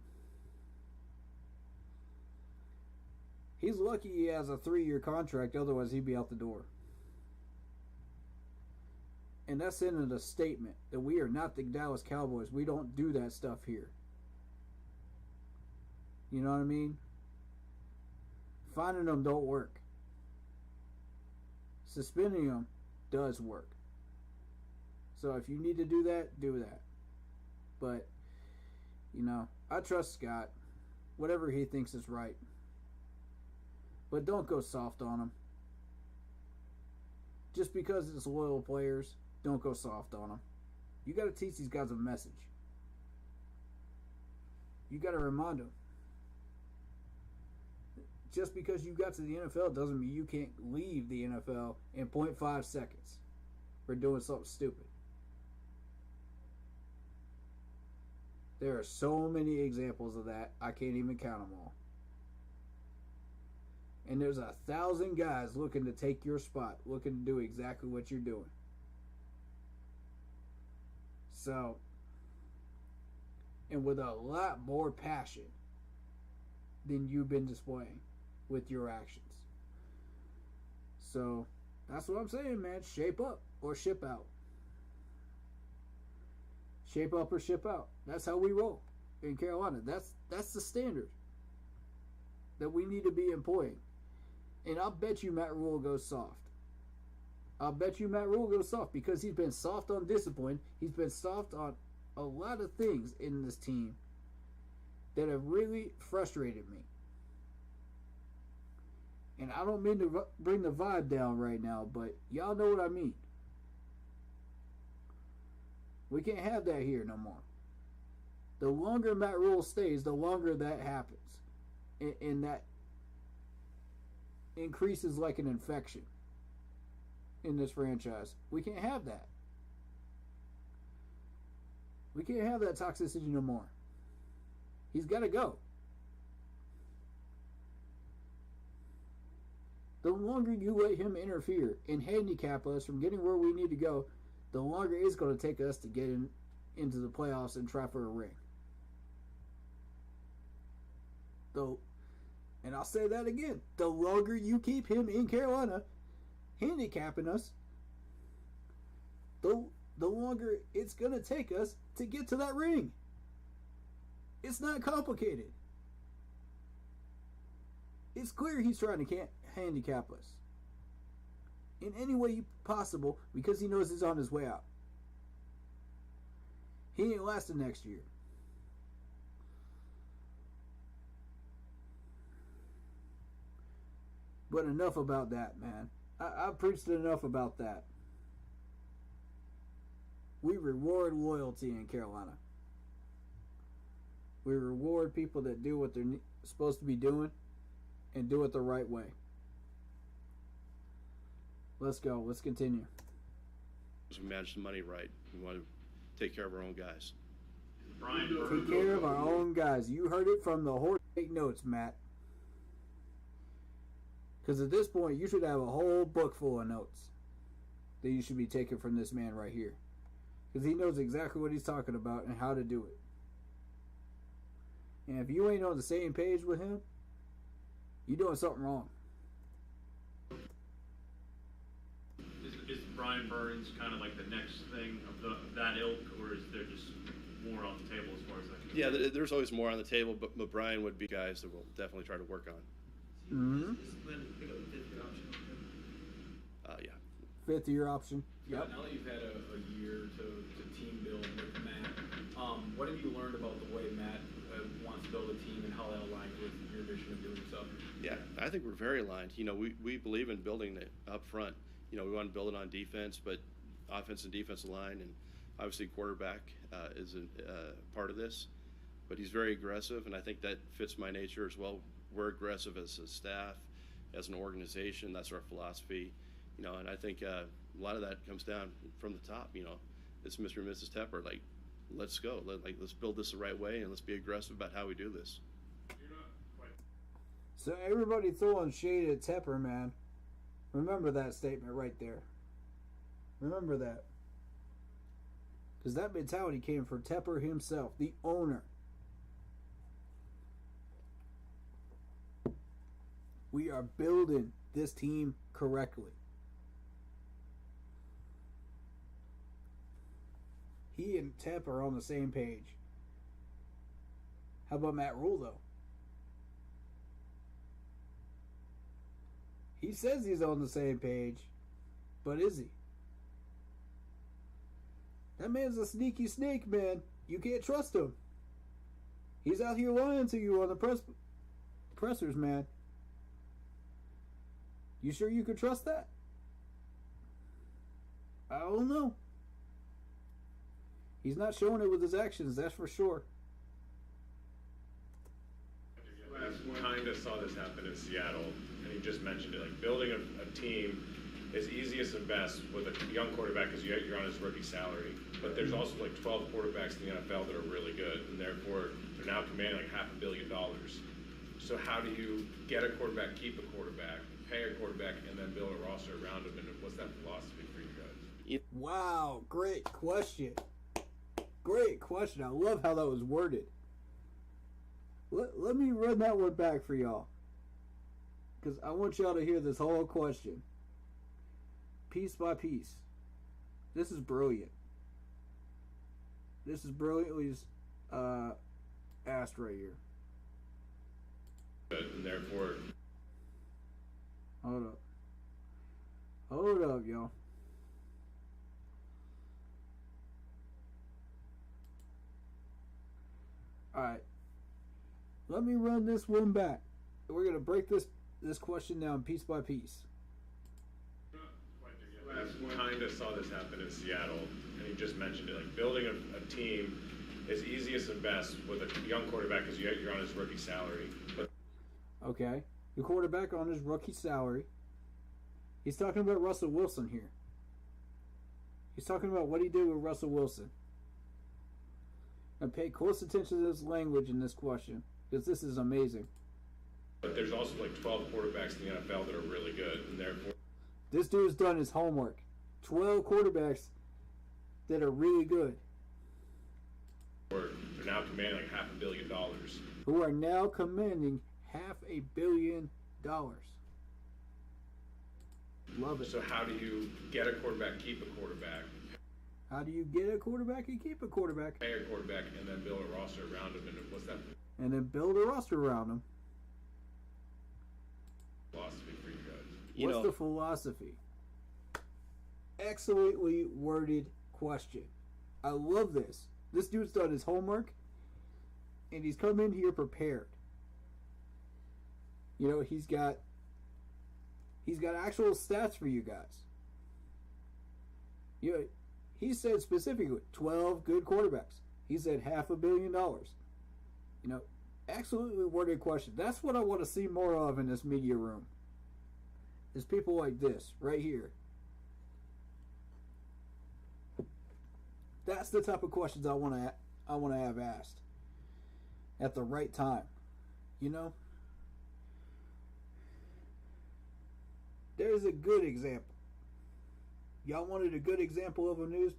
He's lucky he has a 3-year contract, otherwise he'd be out the door. And that's sending a statement that we are not the Dallas Cowboys. We don't do that stuff here. You know what I mean? Finding them don't work. Suspending them does work. So if you need to do that, do that. But, you know, I trust Scott. Whatever he thinks is right. But don't go soft on him. Just because it's loyal players, don't go soft on them. You got to teach these guys a message. You got to remind them. Just because you got to the NFL doesn't mean you can't leave the NFL in 0.5 seconds for doing something stupid. There are so many examples of that, I can't even count them all. And there's 1,000 guys looking to take your spot, looking to do exactly what you're doing. So, and with a lot more passion than you've been displaying with your actions. So, that's what I'm saying, man. Shape up or ship out. Shape up or ship out. That's how we roll in Carolina. That's the standard that we need to be employing. And I'll bet you Matt Rule goes soft. I'll bet you Matt Rule goes soft because he's been soft on discipline. He's been soft on a lot of things in this team that have really frustrated me. And I don't mean to bring the vibe down right now, but y'all know what I mean. We can't have that here no more. The longer Matt Rule stays, the longer that happens. And that increases like an infection in this franchise. We can't have that. We can't have that toxicity no more. He's got to go. The longer you let him interfere and handicap us from getting where we need to go, the longer it's going to take us to get into the playoffs and try for a ring. Though, and I'll say that again, the longer you keep him in Carolina handicapping us, the longer it's going to take us to get to that ring. It's not complicated. It's clear he's trying to handicap us in any way possible because he knows he's on his way out. He ain't lasting next year. But enough about that, man. I've preached enough about that. We reward loyalty in Carolina. We reward people that do what they're supposed to be doing and do it the right way. Let's go. Let's continue. We manage the money right. We want to take care of our own guys. Brian, take care of our own guys. You heard it from the horse. Take notes, Matt. Because at this point, you should have a whole book full of notes that you should be taking from this man right here. Because he knows exactly what he's talking about and how to do it. And if you ain't on the same page with him, you're doing something wrong. Is Brian Burns kind of like the next thing of that ilk, or is there just more on the table as far as that? Yeah, there's always more on the table, but Brian would be guys that we'll definitely try to work on. Mm-hmm. Yeah. Fifth year option. Yep. Now that you've had a year to team build with Matt, what have you learned about the way Matt wants to build a team and how that aligns with your vision of doing stuff? Yeah, I think we're very aligned. You know, we believe in building it up front. You know, we want to build it on defense, but offense and defensive line, and obviously quarterback is a part of this. But he's very aggressive, and I think that fits my nature as well. We're aggressive as a staff, as an organization. That's our philosophy. You know, and I think a lot of that comes down from the top. You know, it's Mr. and Mrs. Tepper. Like, let's go. Let's build this the right way, and let's be aggressive about how we do this. So everybody throwing shade at Tepper, man. Remember that statement right there. Remember that. Because that mentality came from Tepper himself, the owner. We are building this team correctly. He and Tepper are on the same page. How about Matt Rule, though? He says he's on the same page, but is he? That man's a sneaky snake, man. You can't trust him. He's out here lying to you on the pressers, man. You sure you could trust that? I don't know. He's not showing it with his actions, that's for sure. Kind of saw this happen in Seattle, and you just mentioned it. Like, building a team is easiest and best with a young quarterback because you're on his rookie salary. But there's also like 12 quarterbacks in the NFL that are really good, and therefore they're now commanding like $500 million. So how do you get a quarterback, keep a quarterback, pay a quarterback, and then build a roster around him? And what's that philosophy for you guys? Wow, great question. Great question. I love how that was worded. Let me run that one back for y'all, because I want y'all to hear this whole question piece by piece. This is brilliant. This is brilliantly asked right here. And therefore, hold up, y'all. All right. Let me run this one back. We're going to break this question down piece by piece. Kind of saw this happen in Seattle, and you just mentioned it. Like, building a team is easiest and best with a young quarterback because you're on his rookie salary. But okay, the quarterback on his rookie salary. He's talking about Russell Wilson here. He's talking about what he did with Russell Wilson. And pay close attention to this language in this question, because this is amazing. But there's also like 12 quarterbacks in the NFL that are really good, and therefore this dude's done his homework. 12 quarterbacks that are really good. They're now commanding like $500 million. Who are now commanding $500 million. Love it. So how do you get a quarterback, keep a quarterback? How do you get a quarterback and keep a quarterback? Pay a quarterback and then build a roster around him, and what's that? And then build a roster around him. Philosophy for you guys. What's the philosophy? Excellently worded question. I love this. This dude's done his homework, and he's come in here prepared. You know, he's got actual stats for you guys. You know, he said specifically 12 good quarterbacks. He said $500 million. You know, absolutely worded question. That's what I want to see more of in this media room. Is people like this right here. That's the type of questions I want to have asked at the right time. You know, there's a good example. Y'all wanted a good example of a news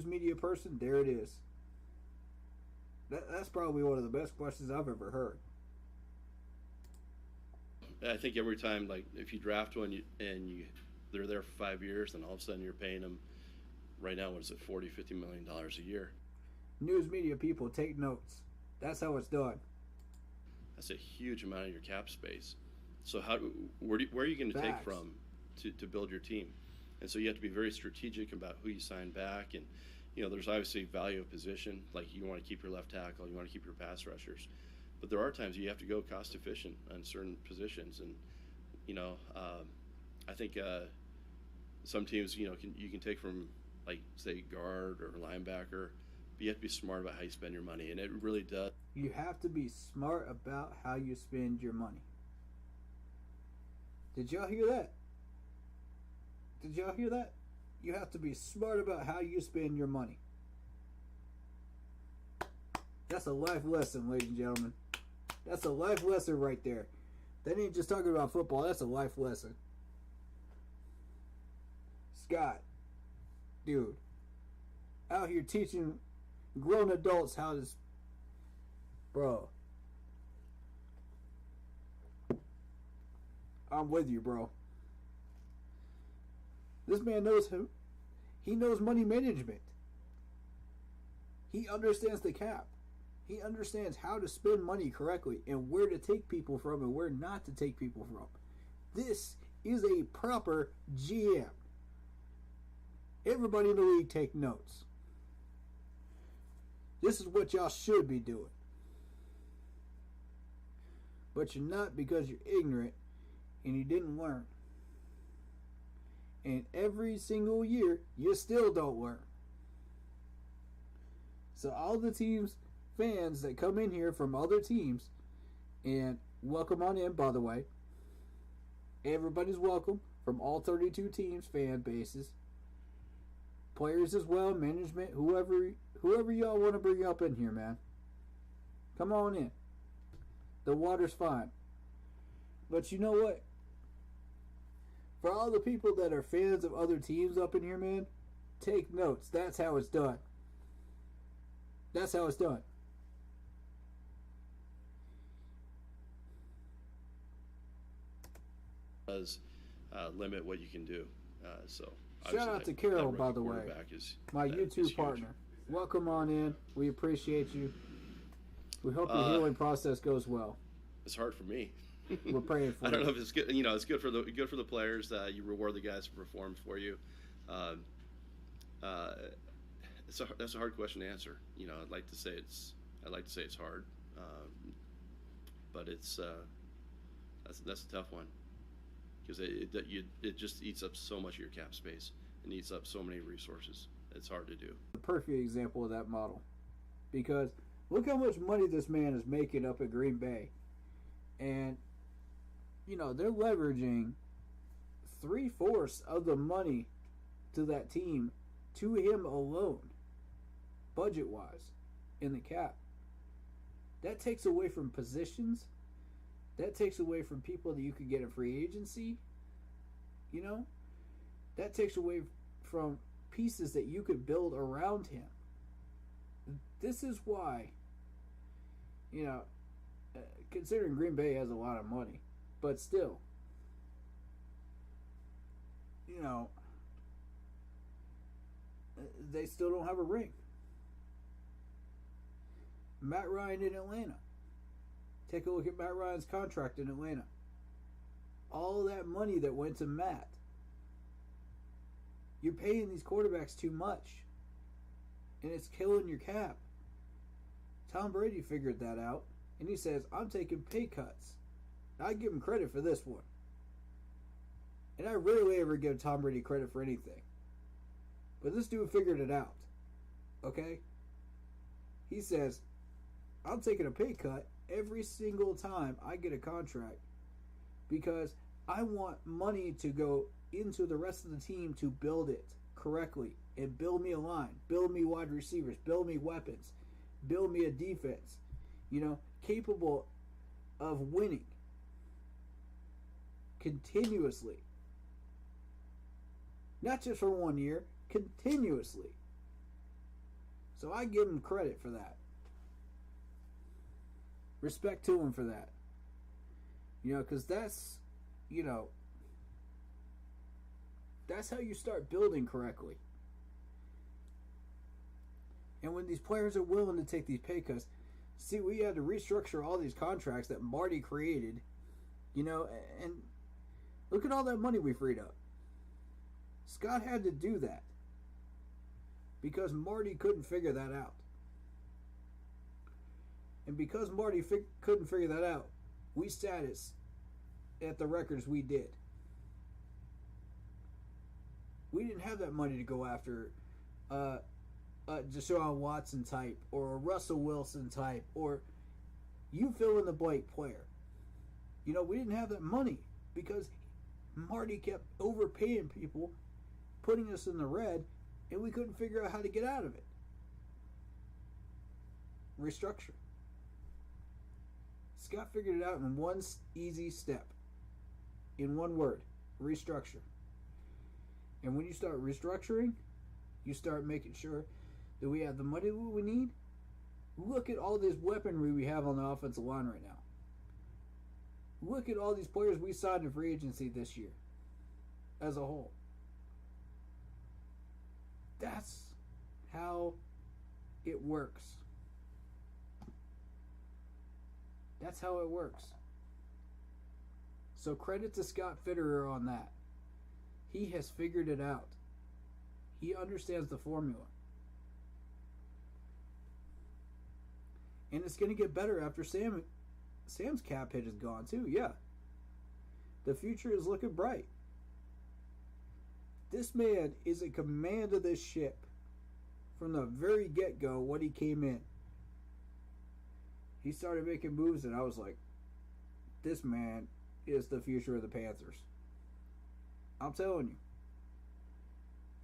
media person? There it is. That's probably one of the best questions I've ever heard. I think every time, like, if you draft one they're there for 5 years, then all of a sudden you're paying them, right now, what is it, $40-50 million a year. News media people, take notes. That's how it's done. That's a huge amount of your cap space. So where are you going to take from to build your team? And so you have to be very strategic about who you sign back. And, you know, there's obviously value of position. Like, you want to keep your left tackle, you want to keep your pass rushers. But there are times you have to go cost efficient on certain positions. And, you know, I think some teams, you know, you can take from, like, say, guard or linebacker, but you have to be smart about how you spend your money. And it really does. You have to be smart about how you spend your money. Did y'all hear that? Did y'all hear that? You have to be smart about how you spend your money. That's a life lesson, ladies and gentlemen. That's a life lesson right there. That ain't just talking about football. That's a life lesson. Scott, dude, out here teaching grown adults how to... Bro. I'm with you, bro. This man knows who. He knows money management. He understands the cap. He understands how to spend money correctly and where to take people from and where not to take people from. This is a proper GM. Everybody in the league take notes. This is what y'all should be doing. But you're not, because you're ignorant and you didn't learn. And every single year, you still don't learn. So all the teams, fans that come in here from other teams, and welcome on in, by the way. Everybody's welcome from all 32 teams, fan bases. Players as well, management, whoever y'all want to bring up in here, man. Come on in. The water's fine. But you know what? For all the people that are fans of other teams up in here, man, take notes. That's how it's done. That's how it's done. Does limit what you can do. So shout out to Carol, by the way, my YouTube partner. Welcome on in. We appreciate you. We hope your healing process goes well. It's hard for me. We're praying for you. I don't know if it's good. You know, it's good for the players. You reward the guys who perform for you. That's a hard question to answer. You know, I'd like to say it's hard, but it's that's a tough one, because it just eats up so much of your cap space. It eats up so many resources. It's hard to do. The perfect example of that model, because look how much money this man is making up at Green Bay, and you know they're leveraging 3/4 of the money to that team to him alone, budget-wise, in the cap. That takes away from positions. That takes away from people that you could get in free agency. You know? That takes away from pieces that you could build around him. This is why, you know, considering Green Bay has a lot of money, but still, you know, they still don't have a ring. Matt Ryan in Atlanta. Take a look at Matt Ryan's contract in Atlanta. All that money that went to Matt. You're paying these quarterbacks too much. And it's killing your cap. Tom Brady figured that out. And he says, I'm taking pay cuts. I give him credit for this one. And I rarely ever give Tom Brady credit for anything. But this dude figured it out. Okay? He says, I'm taking a pay cut every single time I get a contract, because I want money to go into the rest of the team to build it correctly and build me a line, build me wide receivers, build me weapons, build me a defense, you know, capable of winning continuously. Not just for 1 year, continuously. So I give him credit for that. Respect to him for that. You know, because that's, you know, that's how you start building correctly. And when these players are willing to take these pay cuts, see, we had to restructure all these contracts that Marty created, you know, and look at all that money we freed up. Scott had to do that because Marty couldn't figure that out. And because Marty couldn't figure that out, we sat at the records we did. We didn't have that money to go after Deshaun Watson type or a Russell Wilson type or you fill in the blank player. You know, we didn't have that money because Marty kept overpaying people, putting us in the red, and we couldn't figure out how to get out of it. Restructure. Scott figured it out in one easy step. In one word, restructure. And when you start restructuring, you start making sure that we have the money we need. Look at all this weaponry we have on the offensive line right now. Look at all these players we signed in free agency this year as a whole. That's how it works. That's how it works. So credit to Scott Fitterer on that. He has figured it out. He understands the formula. And it's going to get better after Sam's cap hit is gone too. Yeah. The future is looking bright. This man is in command of this ship from the very get-go when he came in. He started making moves and I was like, this man is the future of the Panthers. I'm telling you.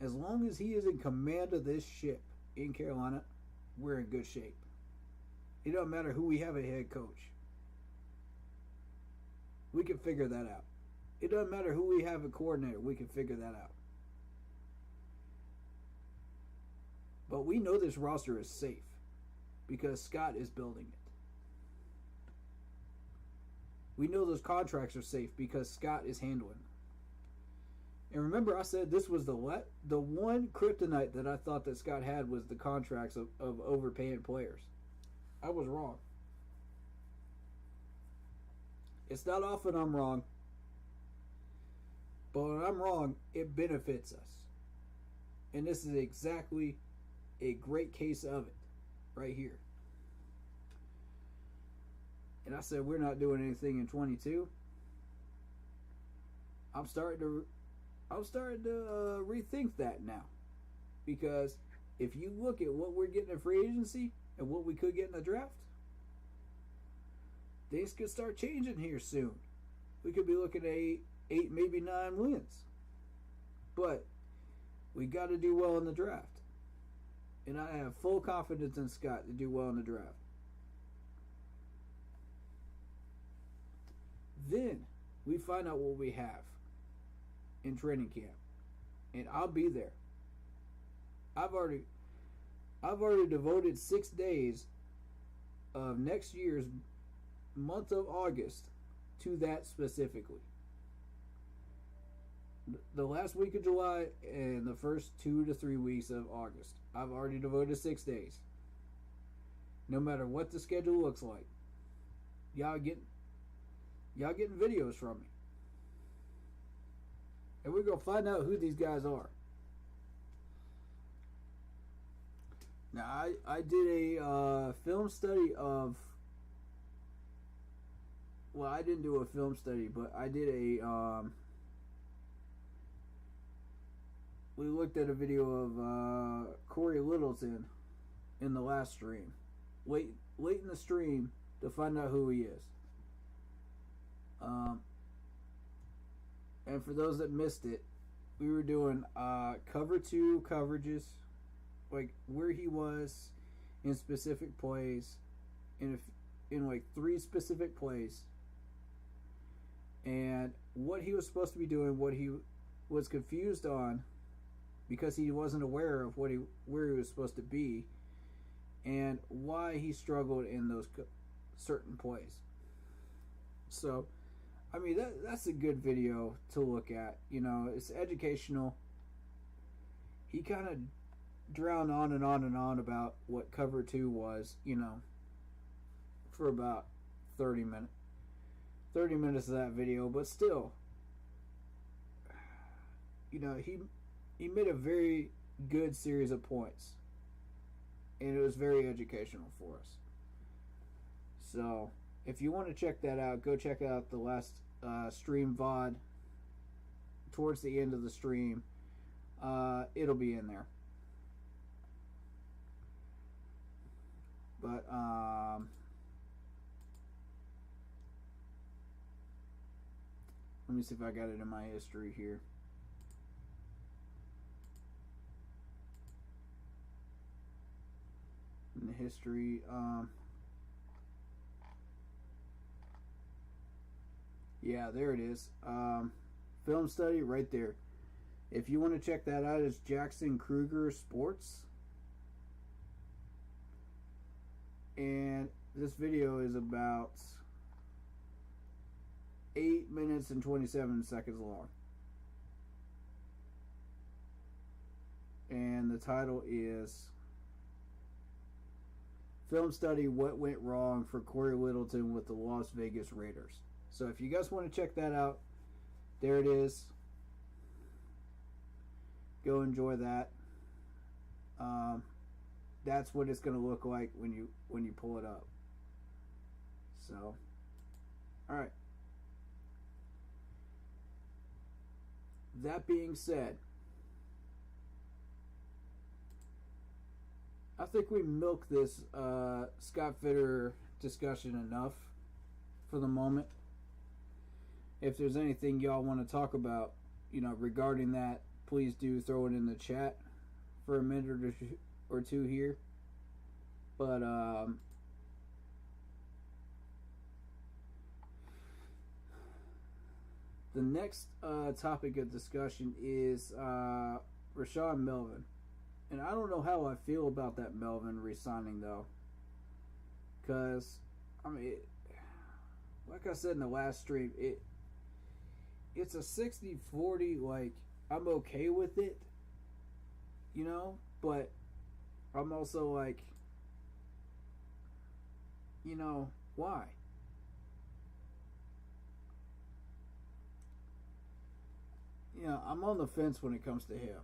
As long as he is in command of this ship in Carolina, we're in good shape. It doesn't matter who we have a head coach. We can figure that out. It doesn't matter who we have a coordinator. We can figure that out. But we know this roster is safe because Scott is building it. We know those contracts are safe because Scott is handling them. And remember, I said this was the one kryptonite that I thought that Scott had was the contracts of overpaying players. I was wrong. It's not often I'm wrong. But when I'm wrong, it benefits us. And this is exactly a great case of it. Right here. And I said we're not doing anything in 22. I'm starting to rethink that now. Because if you look at what we're getting in free agency and what we could get in the draft, things could start changing here soon. We could be looking at 8, maybe 9 wins. But we got to do well in the draft. And I have full confidence in Scott to do well in the draft. Then we find out what we have in training camp. And I'll be there. I've already devoted 6 days of next year's month of August to that specifically. The last week of July and the first 2 to 3 weeks of August. I've already devoted 6 days. No matter what the schedule looks like. Y'all getting videos from me. And we're going to find out who these guys are. Now, I did a film study of... Well, I didn't do a film study, but I did a... we looked at a video of Corey Littleton in the last stream. Late in the stream to find out who he is. And for those that missed it, we were doing cover 2 coverages, like where he was in specific plays, in like 3 specific plays, and what he was supposed to be doing, what he was confused on, because he wasn't aware of where he was supposed to be, and why he struggled in those certain plays. So I mean, that's a good video to look at. You know, it's educational. He kind of drowned on and on and on about what cover 2 was, you know, for about 30 minutes. 30 minutes of that video, but still, you know, he made a very good series of points, and it was very educational for us. So if you want to check that out, go check out the last stream VOD towards the end of the stream. It'll be in there. But let me see if I got it in my history here. In the history, yeah, there it is. Film study right there. If you want to check that out, it's Jackson Kruger Sports. And this video is about 8 minutes and 27 seconds long. And the title is Film Study What Went Wrong for Corey Littleton with the Las Vegas Raiders. So if you guys want to check that out, there it is. Go enjoy that. That's what it's going to look like when you pull it up. So, all right. That being said, I think we milked this Scott Fitterer discussion enough for the moment. If there's anything y'all want to talk about, you know, regarding that, please do throw it in the chat for a minute or two here. But the next topic of discussion is Rashawn Melvin. And I don't know how I feel about that Melvin re-signing, though. Because, I mean, like I said in the last stream, it's a 60-40, like, I'm okay with it, you know? But I'm also like, you know, why? You know, I'm on the fence when it comes to him.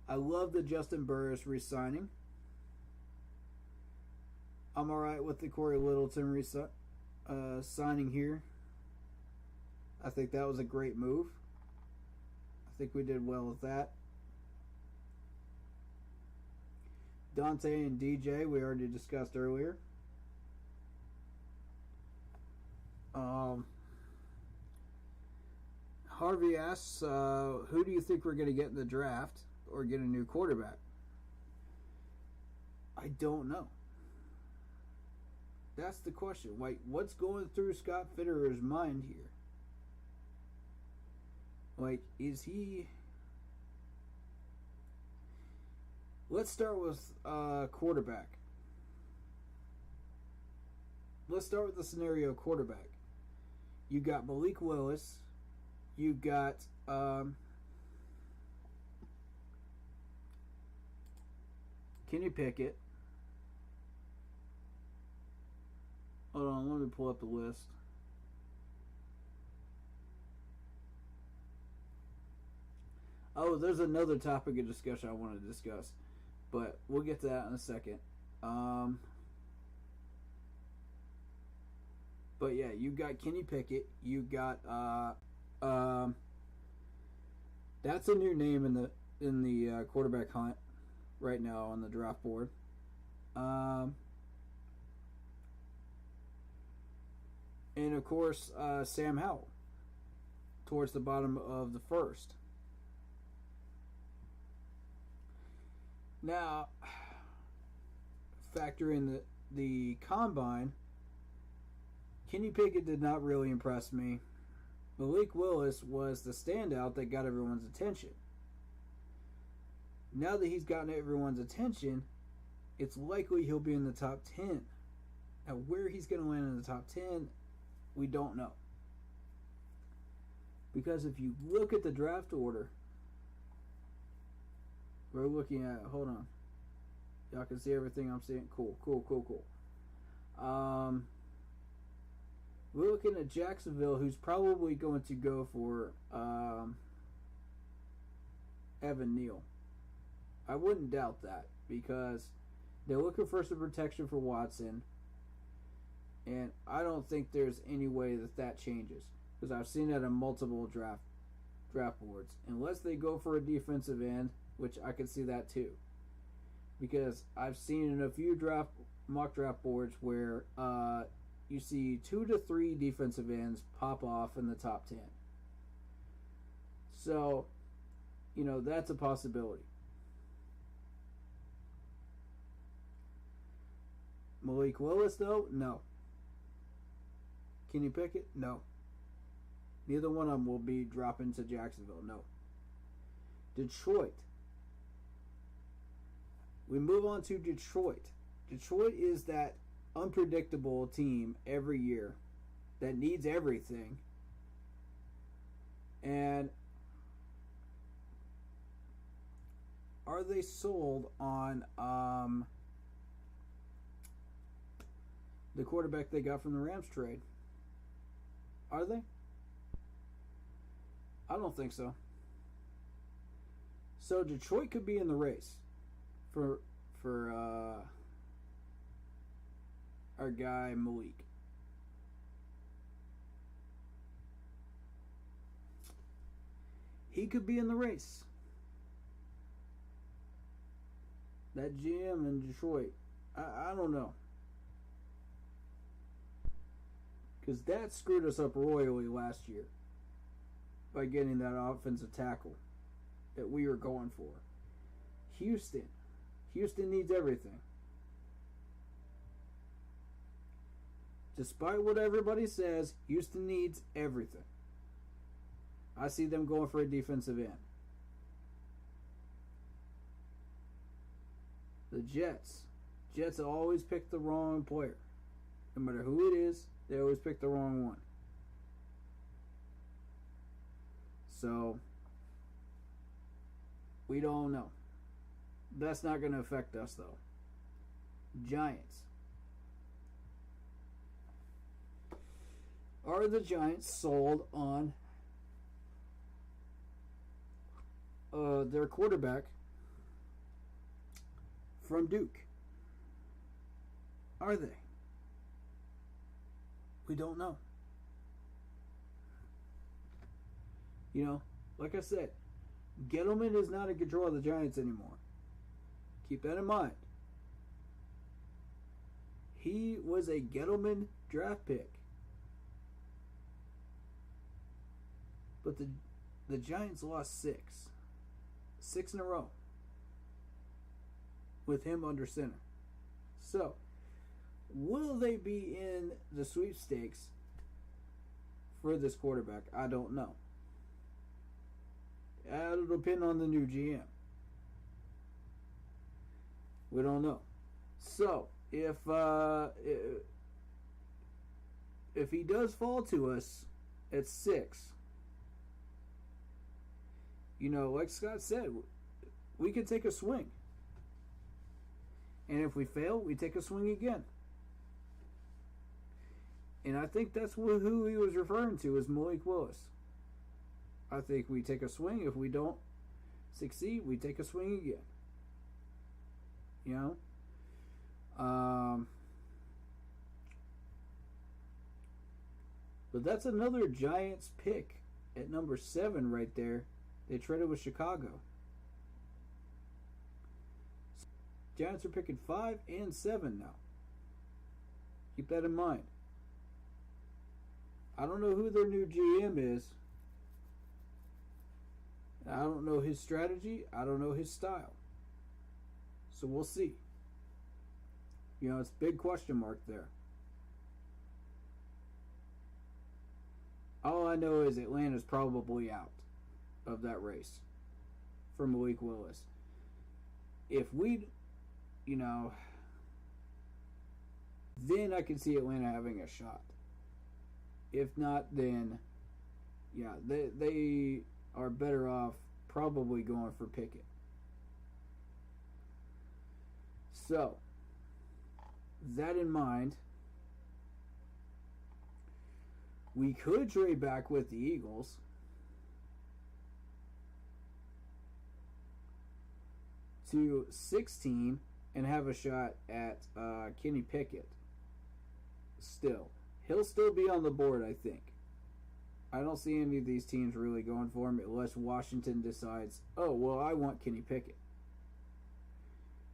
I love the Justin Burris re-signing. I'm alright with the Corey Littleton signing here. I think that was a great move. I think we did well with that. Dante and DJ, we already discussed earlier. Harvey asks, who do you think we're going to get in the draft or get a new quarterback? I don't know. That's the question. Like, what's going through Scott Fitterer's mind here? Like, is he... Let's start with quarterback. Let's start with the scenario quarterback. You got Malik Willis. You got Kenny Pickett. Hold on, let me pull up the list. Oh, there's another topic of discussion I want to discuss, but we'll get to that in a second. But yeah, you got Kenny Pickett. You got that's a new name in the quarterback hunt right now on the draft board. And of course, Sam Howell towards the bottom of the first. Now, factor in the combine. Kenny Pickett did not really impress me. Malik Willis was the standout that got everyone's attention. Now that he's gotten everyone's attention, it's likely he'll be in the top 10 And where he's going to land in the top 10, we don't know. Because if you look at the draft order, we're looking at, hold on. Y'all can see everything I'm saying. Cool. We're looking at Jacksonville, who's probably going to go for Evan Neal. I wouldn't doubt that because they're looking for some protection for Watson. And I don't think there's any way that changes. Because I've seen that on multiple draft boards. Unless they go for a defensive end, which I could see that too. Because I've seen in a few mock draft boards where you see 2 to 3 defensive ends pop off in the top 10. So, that's a possibility. Malik Willis, though? No. Kenny Pickett? No. Neither one of them will be dropping to Jacksonville. No. Detroit. We move on to Detroit. Detroit is that unpredictable team every year that needs everything. And are they sold on the quarterback they got from the Rams trade? Are they? I don't think so. So Detroit could be in the race for our guy Malik. He could be in the race. That GM in Detroit, I don't know. Because that screwed us up royally last year by getting that offensive tackle that we were going for. Houston needs everything. Despite what everybody says, Houston needs everything. I see them going for a defensive end. The Jets always pick the wrong player. No matter who it is, they always pick the wrong one. So, we don't know. That's not going to affect us, though. Giants. Are the Giants sold on their quarterback from Duke? Are they? We don't know. Like I said, Gettleman is not in control of the Giants anymore. Keep that in mind. He was a Gettleman draft pick. But the Giants lost 6 in a row with him under center. So, will they be in the sweepstakes for this quarterback? I don't know. It'll depend on the new GM. We don't know. So, if he does fall to us at 6, like Scott said, we could take a swing. And if we fail, we take a swing again. And I think that's who he was referring to as Malik Willis. I think we take a swing. If we don't succeed, we take a swing again. But that's another Giants pick at number 7 right there. They traded with Chicago. Giants are picking 5 and 7 now. Keep that in mind. I don't know who their new GM is. I don't know his strategy. I don't know his style. So we'll see. It's a big question mark there. All I know is Atlanta's probably out of that race for Malik Willis. If we, then I can see Atlanta having a shot. If not, then yeah, they are better off probably going for Pickett. So, that in mind, we could trade back with the Eagles. To 16 and have a shot at Kenny Pickett. Still. He'll still be on the board, I think. I don't see any of these teams really going for him unless Washington decides, oh, well, I want Kenny Pickett.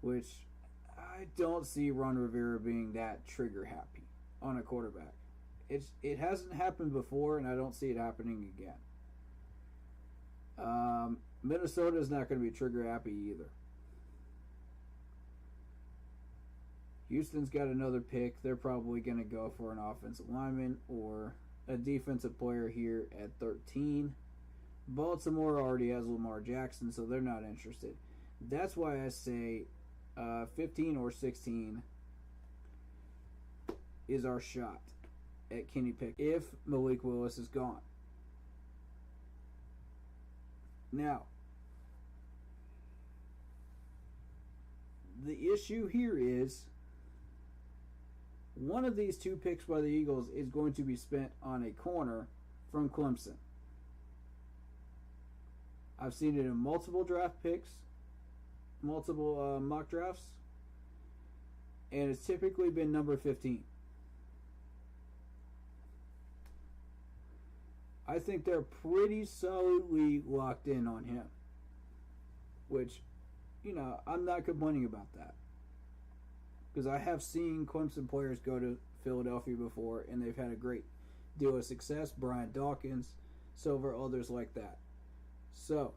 Which I don't see Ron Rivera being that trigger happy on a quarterback. It hasn't happened before, and I don't see it happening again. Minnesota's not going to be trigger happy either. Houston's got another pick. They're probably going to go for an offensive lineman or a defensive player here at 13. Baltimore already has Lamar Jackson, so they're not interested. That's why I say 15 or 16 is our shot at Kenny Pickett if Malik Willis is gone. Now, the issue here is one of these two picks by the Eagles is going to be spent on a corner from Clemson. I've seen it in multiple draft picks, multiple mock drafts, and it's typically been number 15. I think they're pretty solidly locked in on him, which, I'm not complaining about that. Because I have seen Clemson players go to Philadelphia before, and they've had a great deal of success. Brian Dawkins, Silver, others like that. So,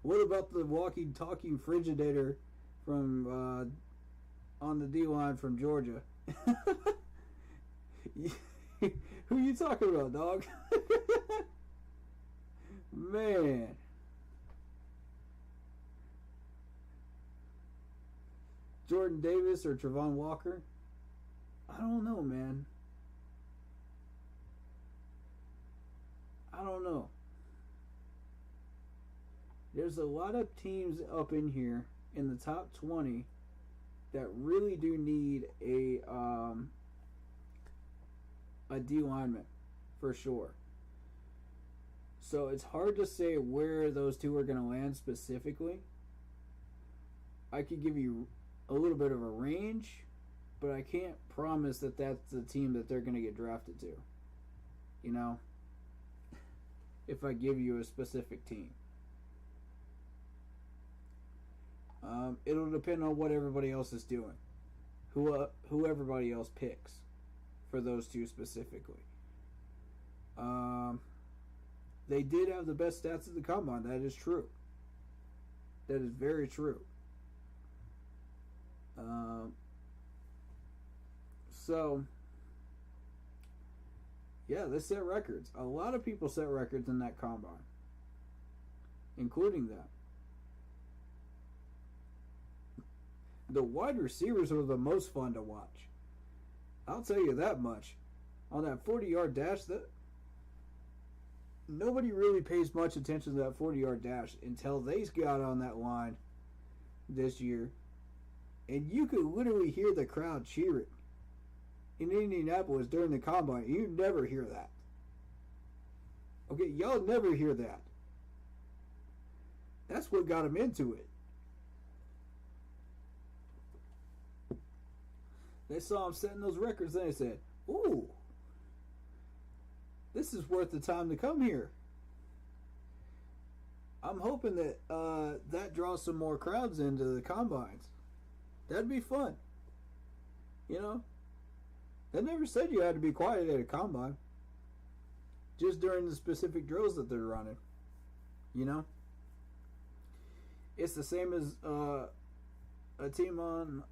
what about the walking, talking Frigidator from on the D-line from Georgia? Who you talking about, dog? Man. Jordan Davis or Trevon Walker? I don't know, man. I don't know. There's a lot of teams up in here in the top 20 that really do need a D lineman for sure. So it's hard to say where those two are going to land specifically. I could give you a little bit of a range, but I can't promise that that's the team that they're going to get drafted to. If I give you a specific team. It'll depend on what everybody else is doing. Who everybody else picks for those two specifically. They did have the best stats at the combine. That is true. That is very true. So, yeah, they set records. A lot of people set records in that combine, including them. The wide receivers were the most fun to watch. I'll tell you that much. On that 40-yard dash, nobody really pays much attention to that 40-yard dash until they got on that line this year. And you could literally hear the crowd cheering in Indianapolis during the combine. You never hear that. Okay, y'all never hear that. That's what got them into it. They saw him setting those records and they said, ooh, this is worth the time to come here. I'm hoping that that draws some more crowds into the combines. That'd be fun. They never said you had to be quiet at a combine. Just during the specific drills that they're running. It's the same as a team on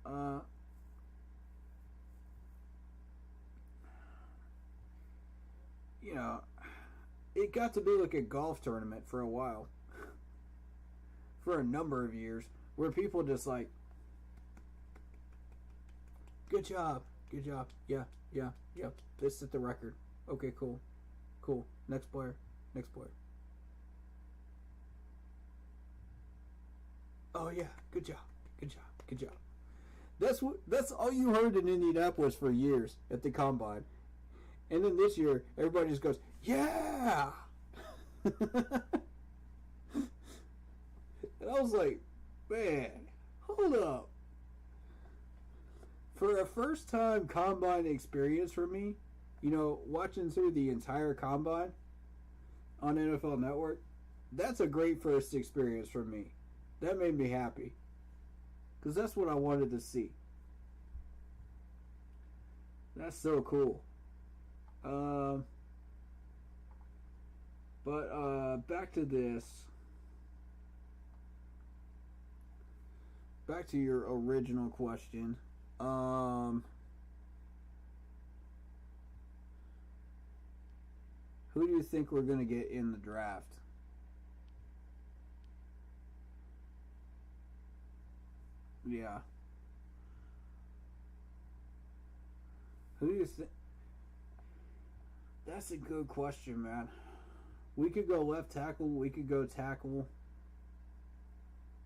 it got to be like a golf tournament for a while. for a number of years where people just like, good job, yeah, this is the record. Okay, cool, next player. Oh yeah, good job. That's all you heard in Indianapolis for years at the combine. And then this year, everybody just goes, yeah! And I was like, man, hold up. For a first time combine experience for me, watching through the entire combine on NFL Network, that's a great first experience for me. That made me happy. Because that's what I wanted to see. That's so cool. But back to this. Back to your original question. Who do you think we're going to get in the draft? Yeah. Who do you think? That's a good question, man. We could go left tackle. We could go tackle.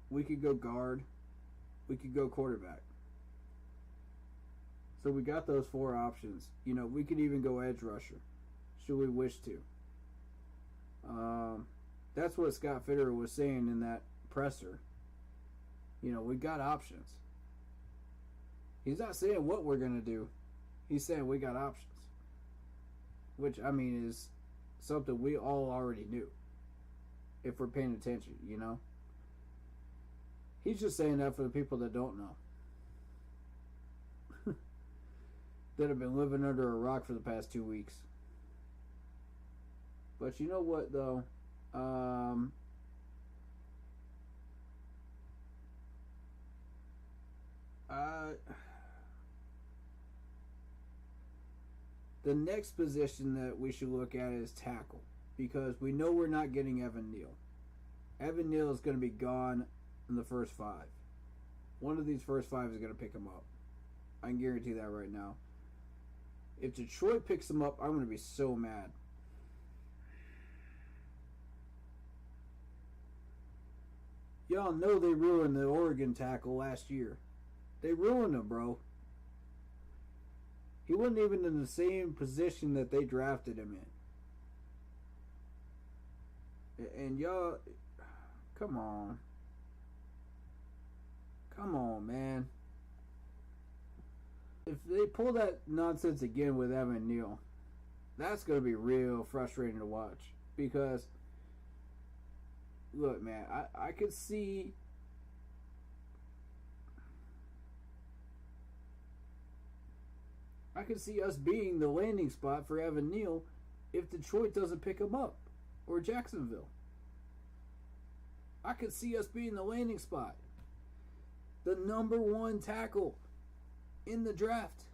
We could go guard. We could go quarterback. So we got those 4 options. We could even go edge rusher, should we wish to. That's what Scott Fitterer was saying in that presser. We got options. He's not saying what we're going to do. He's saying we got options. Which, is something we all already knew. If we're paying attention, He's just saying that for the people that don't know. That have been living under a rock for the past 2 weeks. But you know what, though? The next position that we should look at is tackle. Because we know we're not getting Evan Neal. Evan Neal is going to be gone in the first 5. One of these first 5 is going to pick him up. I can guarantee that right now. If Detroit picks him up, I'm going to be so mad. Y'all know they ruined the Oregon tackle last year. They ruined him, bro. He wasn't even in the same position that they drafted him in. And y'all, come on. Come on, man. If they pull that nonsense again with Evan Neal, that's going to be real frustrating to watch. Because, look, man, I could see... I could see us being the landing spot for Evan Neal if Detroit doesn't pick him up. Or Jacksonville. I could see us being the landing spot. The number 1 tackle in the draft.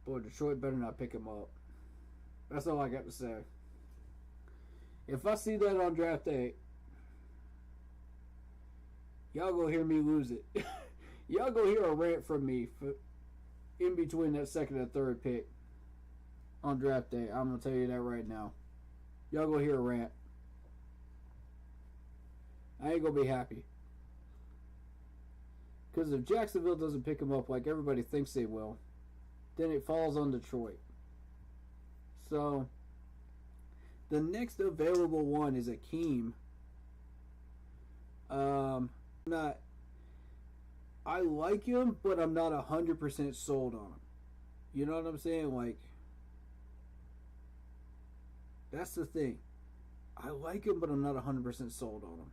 Boy, Detroit better not pick him up. That's all I got to say. If I see that on draft day, y'all go hear me lose it. Y'all go hear a rant from me in between that 2nd and 3rd pick on draft day. I'm going to tell you that right now. Y'all go hear a rant. I ain't going to be happy. Because if Jacksonville doesn't pick him up like everybody thinks they will, then it falls on Detroit. So, the next available one is Akeem. I like him, but I'm not 100% sold on him. You know what I'm saying? Like, that's the thing. I like him, but I'm not 100% sold on him.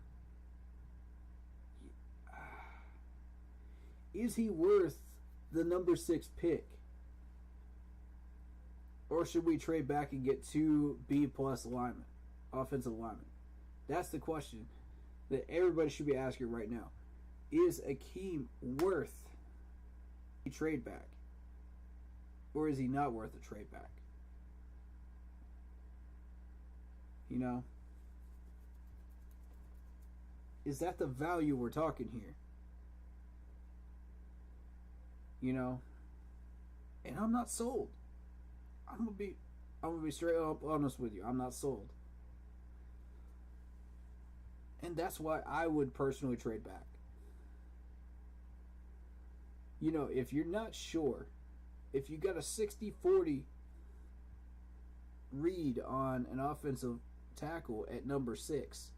Is he worth the number 6 pick? Or should we trade back and get 2 B-plus linemen, offensive linemen? That's the question that everybody should be asking right now. Is Akeem worth a trade back? Or is he not worth a trade back? You know? Is that the value we're talking here? You know? And I'm not sold. I'm gonna be straight up honest with you. I'm not sold. And that's why I would personally trade back. You know, if you're not sure, if you got a 60-40 read on an offensive tackle at number 6,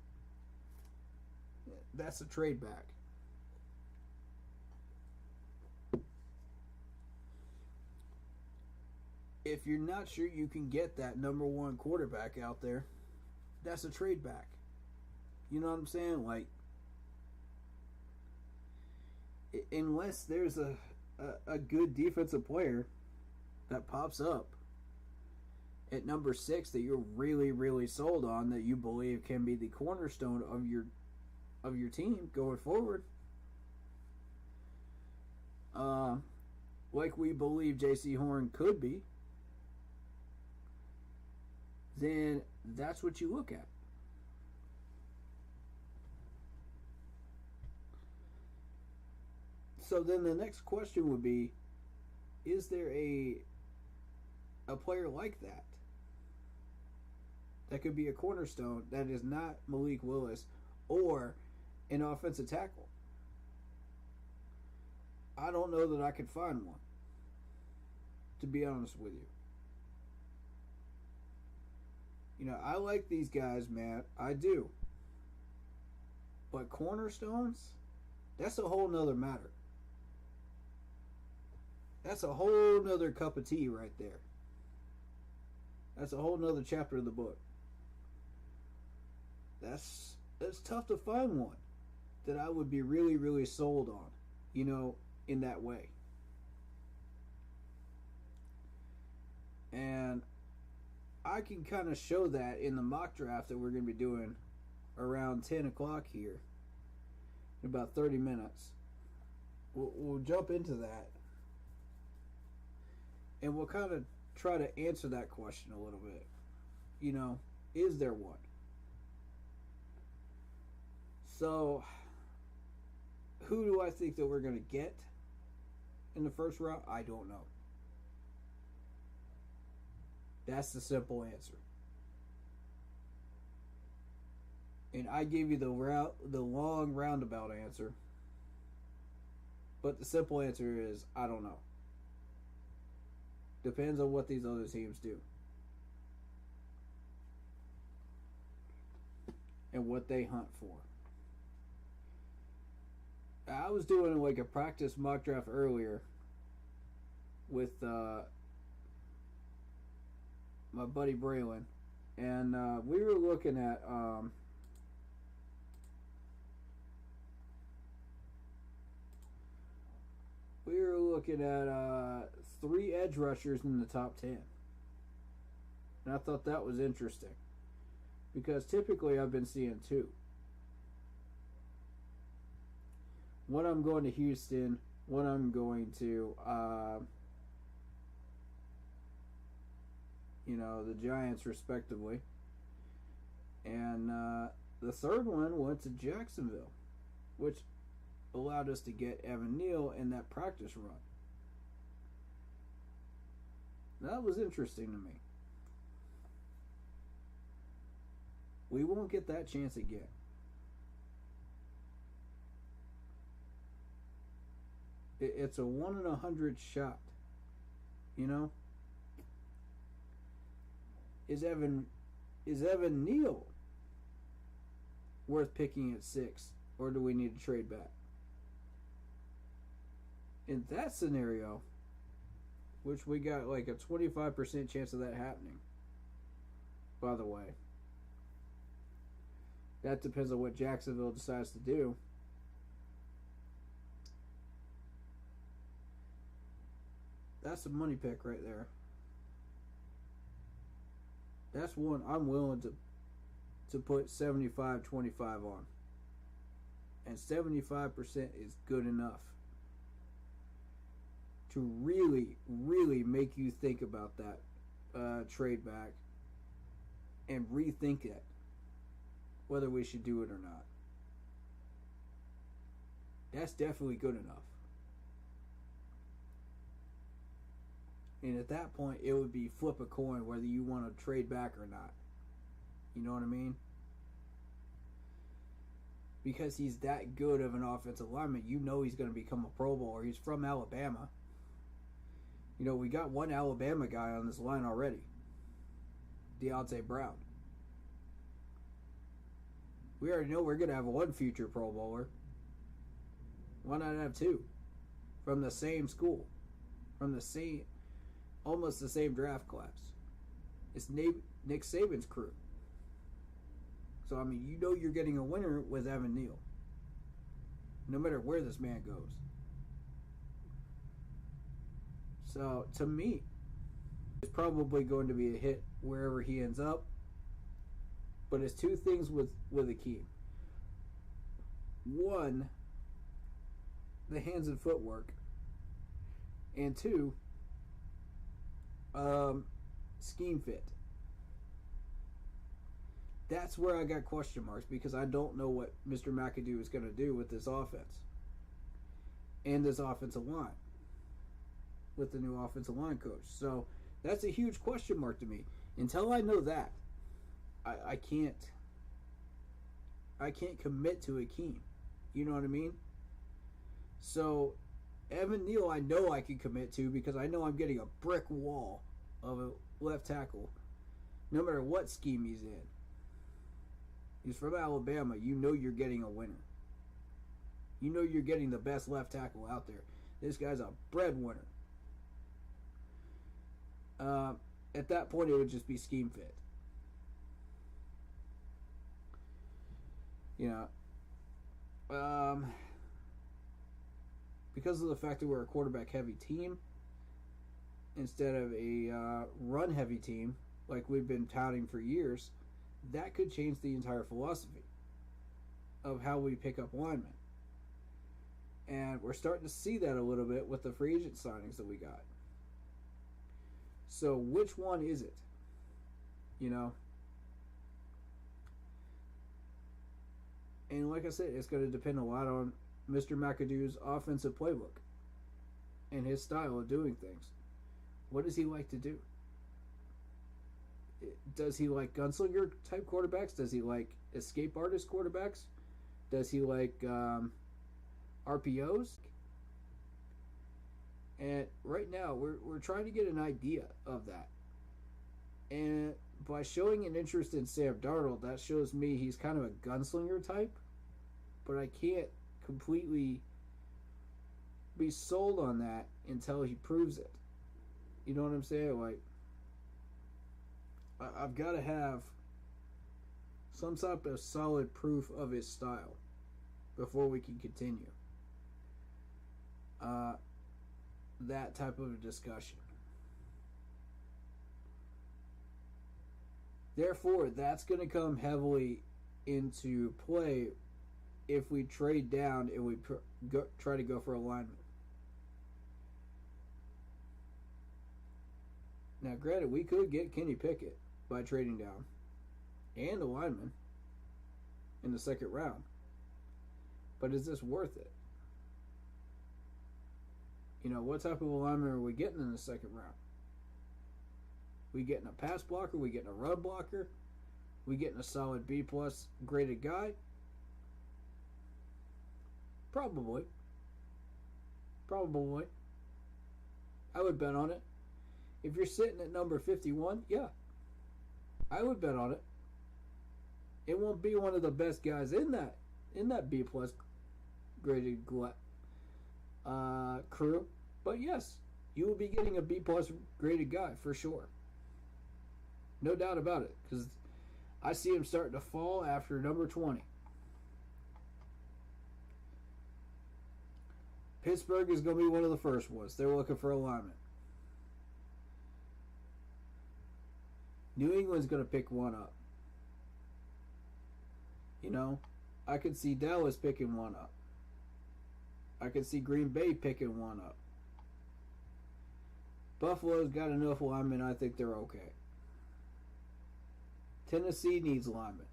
that's a trade back. If you're not sure you can get that number 1 quarterback out there, that's a trade back. You know what I'm saying? Like, unless there's a good defensive player that pops up at number 6 that you're really, really sold on, that you believe can be the cornerstone of your team going forward, like we believe J.C. Horn could be, then that's what you look at. So then the next question would be, is there a player like that that could be a cornerstone that is not Malik Willis or an offensive tackle? I don't know that I could find one, to be honest with you. You know, I like these guys, Matt. I do. But cornerstones, that's a whole nother matter. That's a whole nother cup of tea right there. That's a whole nother chapter of the book. That's tough to find one that I would be really, really sold on, you know, in that way. And I can kind of show that in the mock draft that we're going to be doing around 10 o'clock here in about 30 minutes. We'll jump into that. And we'll kind of try to answer that question a little bit. You know, is there one? So, who do I think that we're going to get in the first round? I don't know. That's the simple answer. And I gave you the long roundabout answer. But the simple answer is, I don't know. Depends on what these other teams do. And what they hunt for. I was doing like a practice mock draft earlier with my buddy Braylon. And we were looking at three edge rushers in the top 10. And I thought that was interesting. Because typically I've been seeing 2. One I'm going to Houston, one I'm going to the Giants respectively. And the third one went to Jacksonville, which allowed us to get Evan Neal in that practice run. That was interesting to me. We won't get that chance again. It's a 1 in 100 shot. You know? Is Evan Neal worth picking at 6, or do we need to trade back? In that scenario, which we got like a 25% chance of that happening, by the way. That depends on what Jacksonville decides to do. That's a money pick right there. That's one I'm willing to put 75-25 on. And 75% is good enough to really, really make you think about that trade back and rethink it, whether we should do it or not. That's definitely good enough. And at that point, it would be flip a coin whether you want to trade back or not. You know what I mean? Because he's that good of an offensive lineman, you know he's going to become a Pro Bowler. He's from Alabama. You know, we got one Alabama guy on this line already. Deontay Brown. We already know we're going to have one future Pro Bowler. Why not have two? From the same school. From the same, almost the same draft class. It's Nick Saban's crew. So, I mean, you know you're getting a winner with Evan Neal. No matter where this man goes. So, to me, it's probably going to be a hit wherever he ends up. But it's two things with Akeem. One, the hands and footwork. And two, scheme fit. That's where I got question marks because I don't know what Mr. McAdoo is going to do with this offense and this offensive line with the new offensive line coach. So that's a huge question mark to me. Until I know that, I can't commit to Akeem. You know what I mean? So Evan Neal, I know I can commit to because I know I'm getting a brick wall of a left tackle, no matter what scheme he's in. He's from Alabama. You know you're getting a winner. You know you're getting the best left tackle out there. This guy's a breadwinner. At that point, it would just be scheme fit. You know, because of the fact that we're a quarterback-heavy team instead of a run-heavy team like we've been touting for years, that could change the entire philosophy of how we pick up linemen. And we're starting to see that a little bit with the free agent signings that we got. So which one is it? You know? And like I said, it's going to depend a lot on Mr. McAdoo's offensive playbook and his style of doing things. What does he like to do? Does he like gunslinger type quarterbacks? Does he like escape artist quarterbacks? Does he like RPOs? And right now we're trying to get an idea of that. And by showing an interest in Sam Darnold, that shows me he's kind of a gunslinger type. But I can't completely be sold on that until he proves it. You know what I'm saying? Like, I've got to have some type of solid proof of his style before we can continue that type of a discussion. Therefore, that's going to come heavily into play if we trade down and we try to go for alignment. Now, granted, we could get Kenny Pickett by trading down and a lineman in the second round. But is this worth it? You know, what type of alignment are we getting in the second round? We getting a pass blocker? We getting a run blocker? We getting a solid B+ graded guy? Probably. I would bet on it. If you're sitting at number 51, yeah, I would bet on it. It won't be one of the best guys in that B+ graded crew, but yes, you will be getting a B+ graded guy for sure. No doubt about it, because I see him starting to fall after number 20. Pittsburgh is going to be one of the first ones. They're looking for alignment. New England's going to pick one up. You know, I could see Dallas picking one up. I could see Green Bay picking one up. Buffalo's got enough linemen, I think they're okay. Tennessee needs linemen.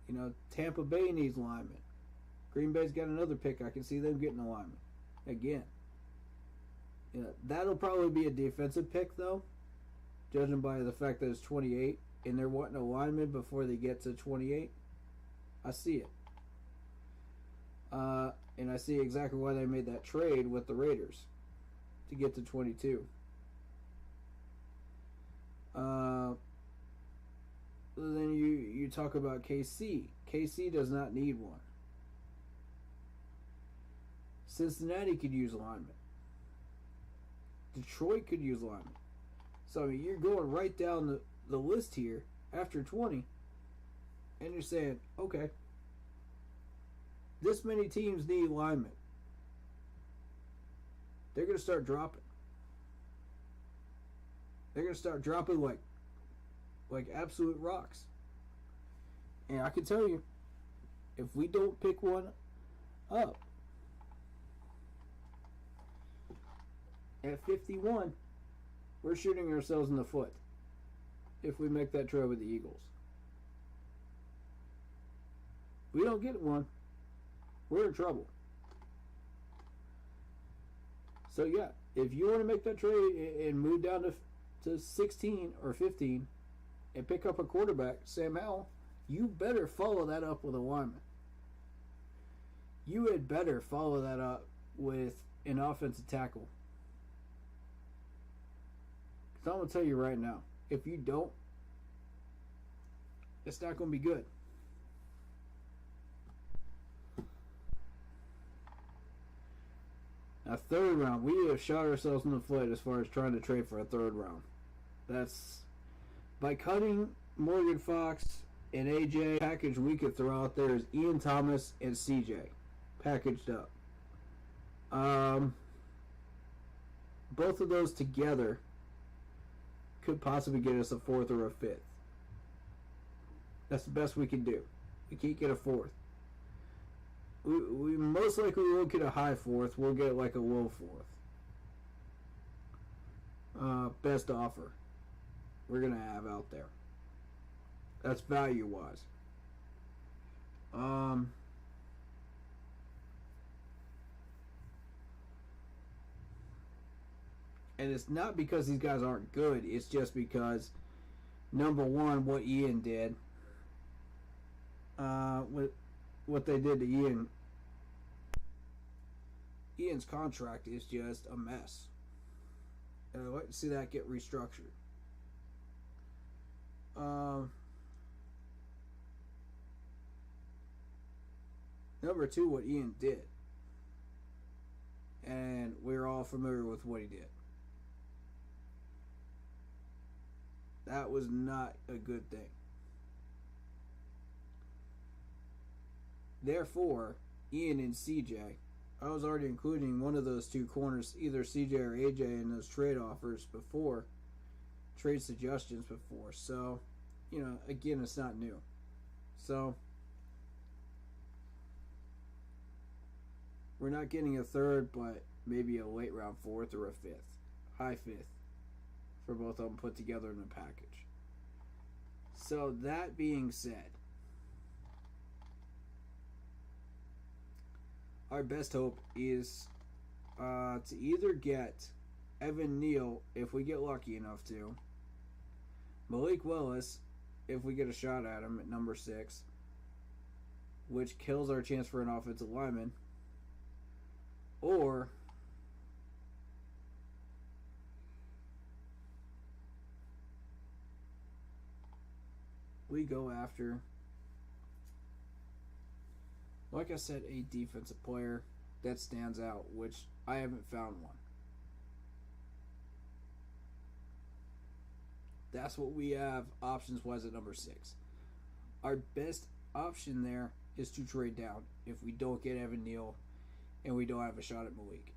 You know, Tampa Bay needs linemen. Green Bay's got another pick. I can see them getting a lineman again. Yeah, that'll probably be a defensive pick though, judging by the fact that it's 28 and they're wanting a lineman before they get to 28. I see it. And I see exactly why they made that trade with the Raiders to get to 22. Then you talk about KC. KC does not need one. Cincinnati could use linemen. Detroit could use linemen. So I mean, you're going right down the list here after 20, and you're saying, okay, this many teams need linemen. They're going to start dropping. They're going to start dropping like absolute rocks. And I can tell you, if we don't pick one up at 51, we're shooting ourselves in the foot if we make that trade with the Eagles. If we don't get one, we're in trouble. So yeah, if you want to make that trade and move down to 16 or 15 and pick up a quarterback, Sam Howell, you better follow that up with a lineman. You had better follow that up with an offensive tackle. Because I'm going to tell you right now, if you don't, it's not going to be good. Now, third round, we have shot ourselves in the foot as far as trying to trade for a third round. That's by cutting Morgan Fox and AJ. Package we could throw out there is Ian Thomas and CJ packaged up. Both of those together could possibly get us a fourth or a fifth. That's the best we can do. We can't get a fourth. We most likely won't get a high fourth. We'll get like a low fourth. Best offer we're going to have out there. That's value-wise. And it's not because these guys aren't good. It's just because, number one, what Ian did. What they did to Ian. Ian's contract is just a mess. And I'd like to see that get restructured. Number two, what Ian did. And we're all familiar with what he did. That was not a good thing. Therefore, Ian and CJ, I was already including one of those two corners, either CJ or AJ, in those trade offers before, trade suggestions before. So, again, it's not new. So, we're not getting a third, but maybe a late round fourth or a fifth, high fifth, for both of them put together in a package. So, that being said, our best hope is to either get Evan Neal, if we get lucky enough to, Malik Willis, if we get a shot at him at number 6, which kills our chance for an offensive lineman, or we go after, like I said, a defensive player that stands out, which I haven't found one. That's what we have options-wise at number 6. Our best option there is to trade down if we don't get Evan Neal and we don't have a shot at Malik.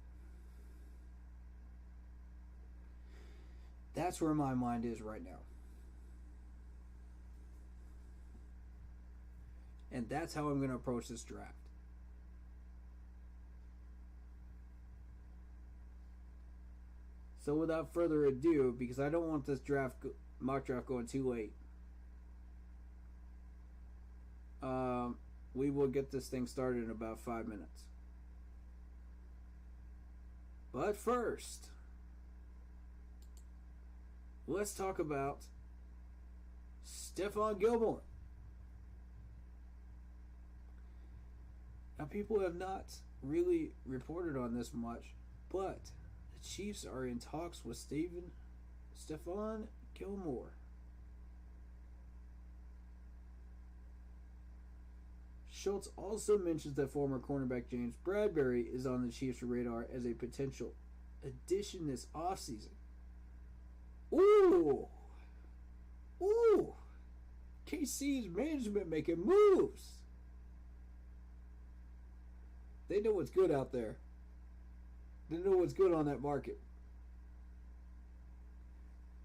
That's where my mind is right now. And that's how I'm going to approach this draft. So without further ado, because I don't want this mock draft going too late, we will get this thing started in about 5 minutes. But first, let's talk about Stephon Gilmore. Now, people have not really reported on this much, but the Chiefs are in talks with Stephon Gilmore. Schultz also mentions that former cornerback James Bradbury is on the Chiefs' radar as a potential addition this offseason. Ooh! Ooh! KC's management making moves! They know what's good out there. They know what's good on that market.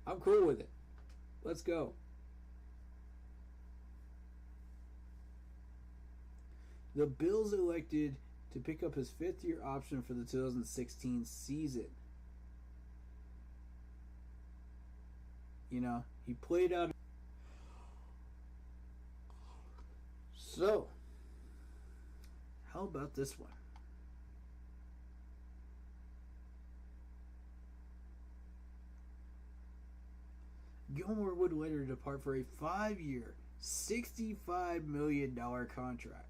I'm cool with it. Let's go. The Bills elected to pick up his 5th-year option for the 2016 season. You know, he played out. So, how about this one? Gilmore would later depart for a 5-year, $65 million contract.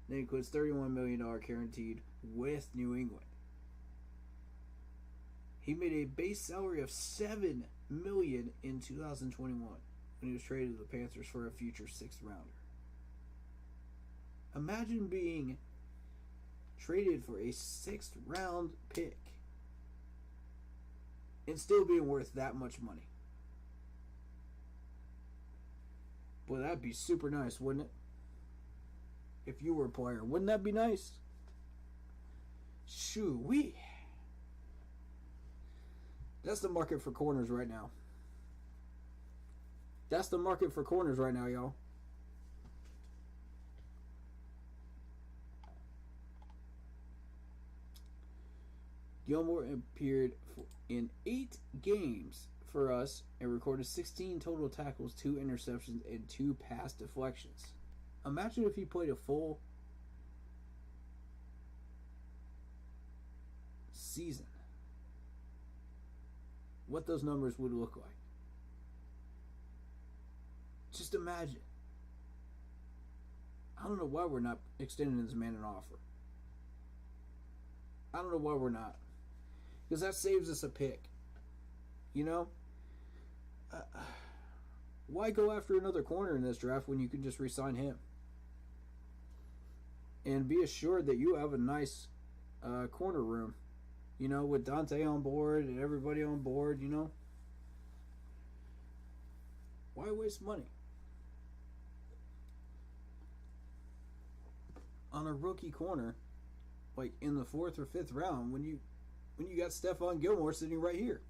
That includes $31 million guaranteed with New England. He made a base salary of $7 million in 2021 when he was traded to the Panthers for a future 6th rounder. Imagine being traded for a 6th round pick and still being worth that much money. Boy, that'd be super nice, wouldn't it? If you were a player, wouldn't that be nice? Shoo-wee. That's the market for corners right now. That's the market for corners right now, y'all. Gilmore appeared in 8 games for us and recorded 16 total tackles, 2 interceptions, and 2 pass deflections. Imagine if he played a full season. What those numbers would look like. Just imagine. I don't know why we're not extending this man an offer. I don't know why we're not. Because that saves us a pick. You know? Why go after another corner in this draft when you can just re-sign him? And be assured that you have a nice corner room. You know, with Dante on board and everybody on board, you know? Why waste money on a rookie corner, like in the 4th or 5th round, when you got Stephon Gilmore sitting right here?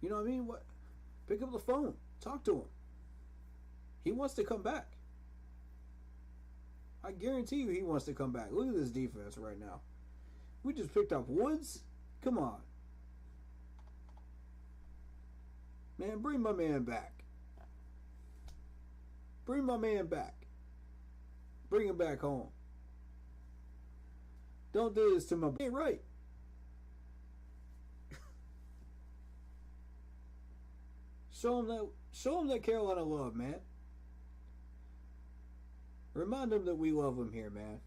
You know what I mean? What? Pick up the phone, talk to him. He wants to come back. I guarantee you, he wants to come back. Look at this defense right now. We just picked up Woods. Come on. Man, bring my man back. Bring my man back. Bring him back home. Don't do this to my boy. Ain't right. Show him that Carolina love, man. Remind him that we love him here, man.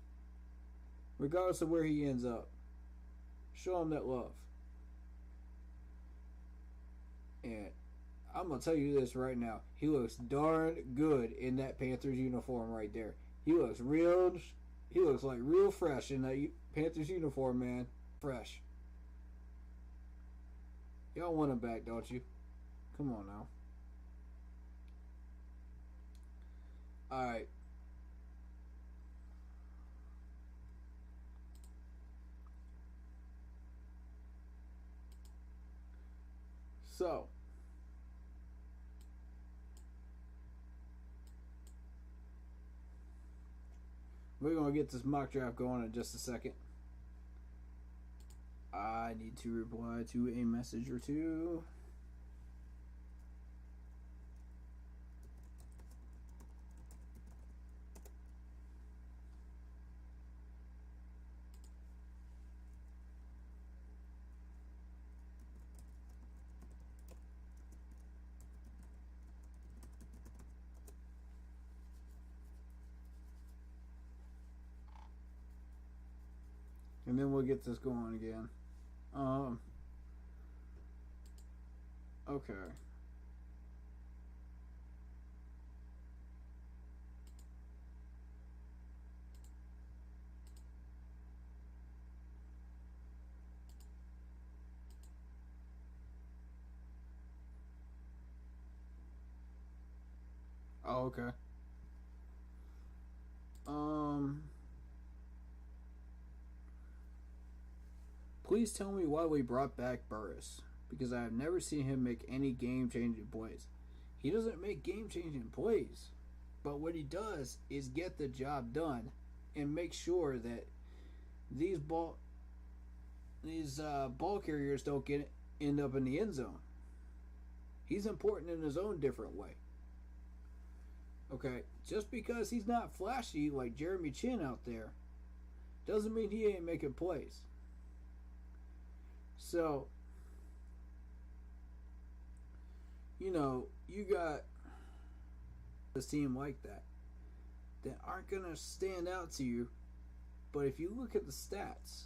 Regardless of where he ends up. Show him that love. And I'm going to tell you this right now. He looks darn good in that Panthers uniform right there. He looks like real fresh in that Panthers uniform, man. Fresh. Y'all want him back, don't you? Come on now. Alright. So, we're going to get this mock draft going in just a second. I need to reply to a message or two. and then we'll get this going again. Okay. Oh, okay. Please tell me why we brought back Burris, because I have never seen him make any game-changing plays. He doesn't make game-changing plays, but what he does is get the job done and make sure that these ball carriers don't end up in the end zone. He's important in his own different way. Okay, just because he's not flashy like Jeremy Chin out there doesn't mean he ain't making plays. So, you know, you got a team like that aren't going to stand out to you, but if you look at the stats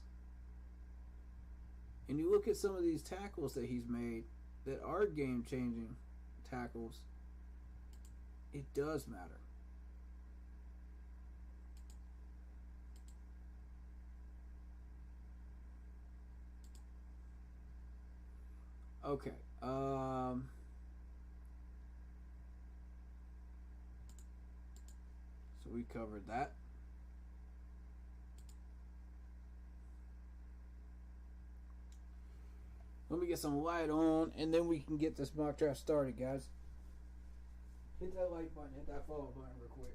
and you look at some of these tackles that he's made that are game-changing tackles, it does matter. Okay. So we covered that. Let me get some light on, and then we can get this mock draft started, guys. Hit that like button, hit that follow button real quick.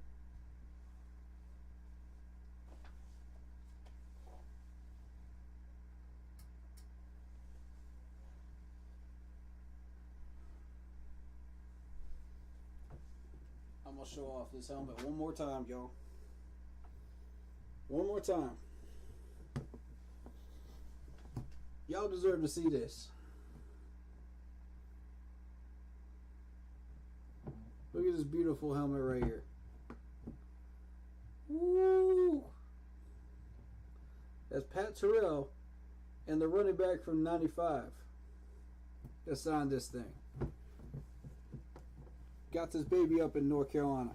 I'm gonna show off this helmet one more time, y'all. One more time. Y'all deserve to see this. Look at this beautiful helmet right here. Woo! That's Pat Terrell and the running back from '95 that signed this thing. Got this baby up in North Carolina.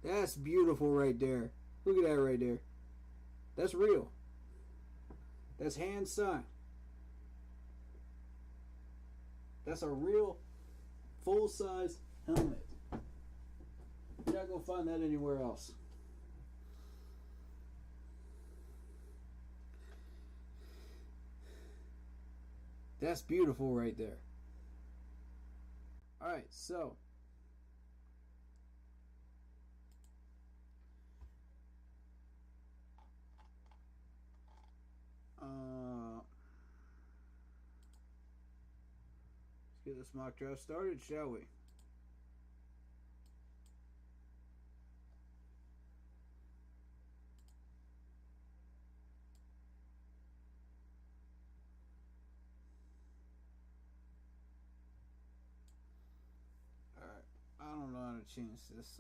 That's beautiful right there. Look at that right there. That's real. That's hand signed. That's a real full-size helmet. You're not going to find that anywhere else. That's beautiful right there. Alright, so let's get this mock draft started, shall we? Alright, I don't know how to change this.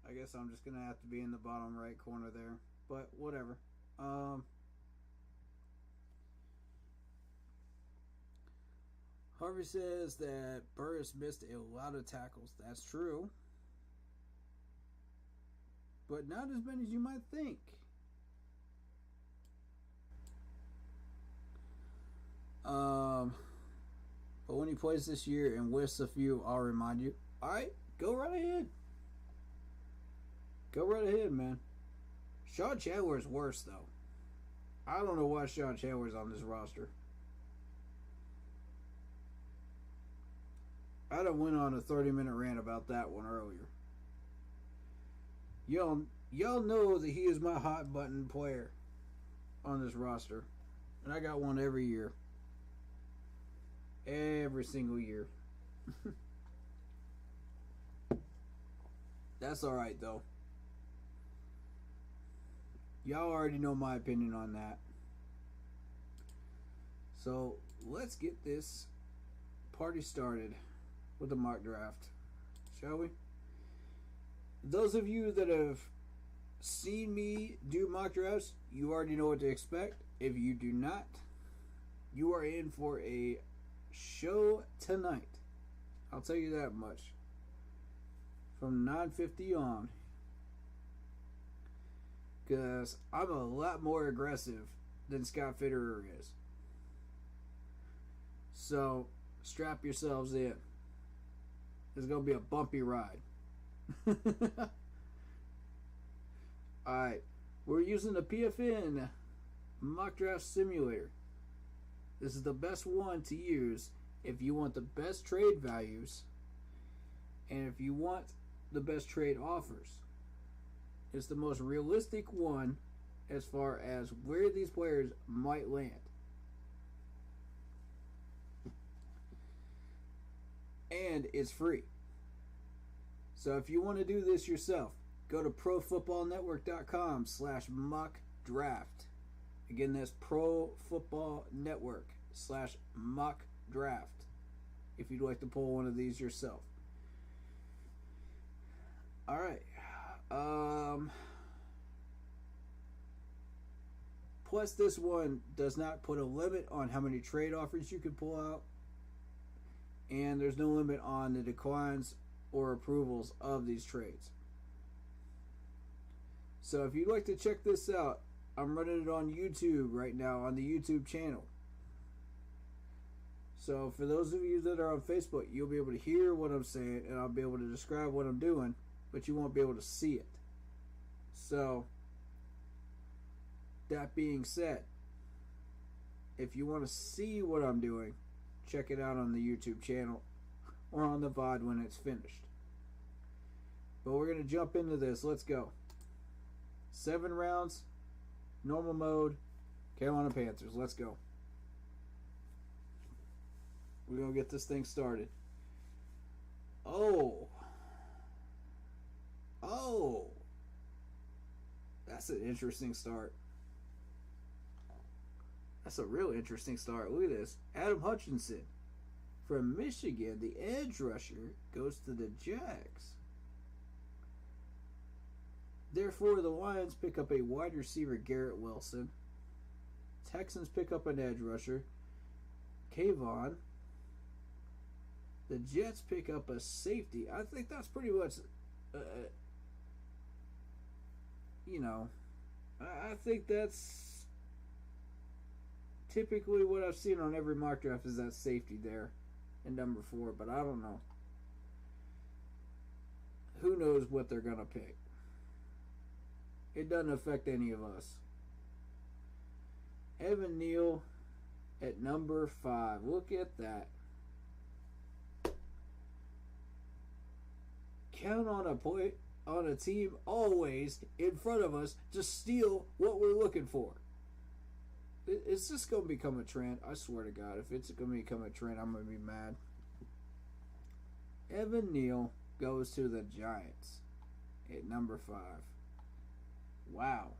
I guess I'm just gonna have to be in the bottom right corner there, but whatever. Harvey says that Burris missed a lot of tackles. That's true, but not as many as you might think. But when he plays this year and whiffs a few, I'll remind you. Alright, go right ahead. Go right ahead, man. Sean Chandler's worse, though. I don't know why Sean Chandler's on this roster. I done went on a 30-minute rant about that one earlier. Y'all know that he is my hot button player on this roster. And I got one every year. Every single year. That's alright, though. Y'all already know my opinion on that. So, let's get this party started with the mock draft. shall we? Those of you that have seen me do mock drafts, you already know what to expect. If you do not, you are in for a show tonight. I'll tell you that much. From 9:50 on. Because I'm a lot more aggressive than Scott Fitterer is. So, strap yourselves in. It's going to be a bumpy ride. Alright. We're using the PFN Mock Draft Simulator. This is the best one to use if you want the best trade values and if you want the best trade offers. It's the most realistic one as far as where these players might land. And it's free. So if you want to do this yourself, go to profootballnetwork.com/mockdraft. Again, that's profootballnetwork/mockdraft if you'd like to pull one of these yourself. Alright. Plus, this one does not put a limit on how many trade offers you can pull out. And there's no limit on the declines or approvals of these trades. So if you'd like to check this out, I'm running it on YouTube right now on the YouTube channel. So for those of you that are on Facebook, you'll be able to hear what I'm saying and I'll be able to describe what I'm doing, but you won't be able to see it. So that being said, if you want to see what I'm doing, check it out on the YouTube channel or on the VOD when it's finished. But we're going to jump into this. Let's go. 7 rounds, normal mode, Carolina Panthers. Let's go. We're going to get this thing started. Oh. That's an interesting start. That's a real interesting start. Look at this. Adam Hutchinson from Michigan, the edge rusher, goes to the Jags. Therefore, the Lions pick up a wide receiver, Garrett Wilson. Texans pick up an edge rusher, Kayvon. The Jets pick up a safety. I think that's pretty much, I think that's typically what I've seen on every mock draft is that safety there in number 4, but I don't know. Who knows what they're going to pick? It doesn't affect any of us. Evan Neal at number 5. Look at that. Count on a team always in front of us to steal what we're looking for. It's just going to become a trend. I swear to God, if it's going to become a trend, I'm going to be mad. Evan Neal goes to the Giants at number 5. Wow.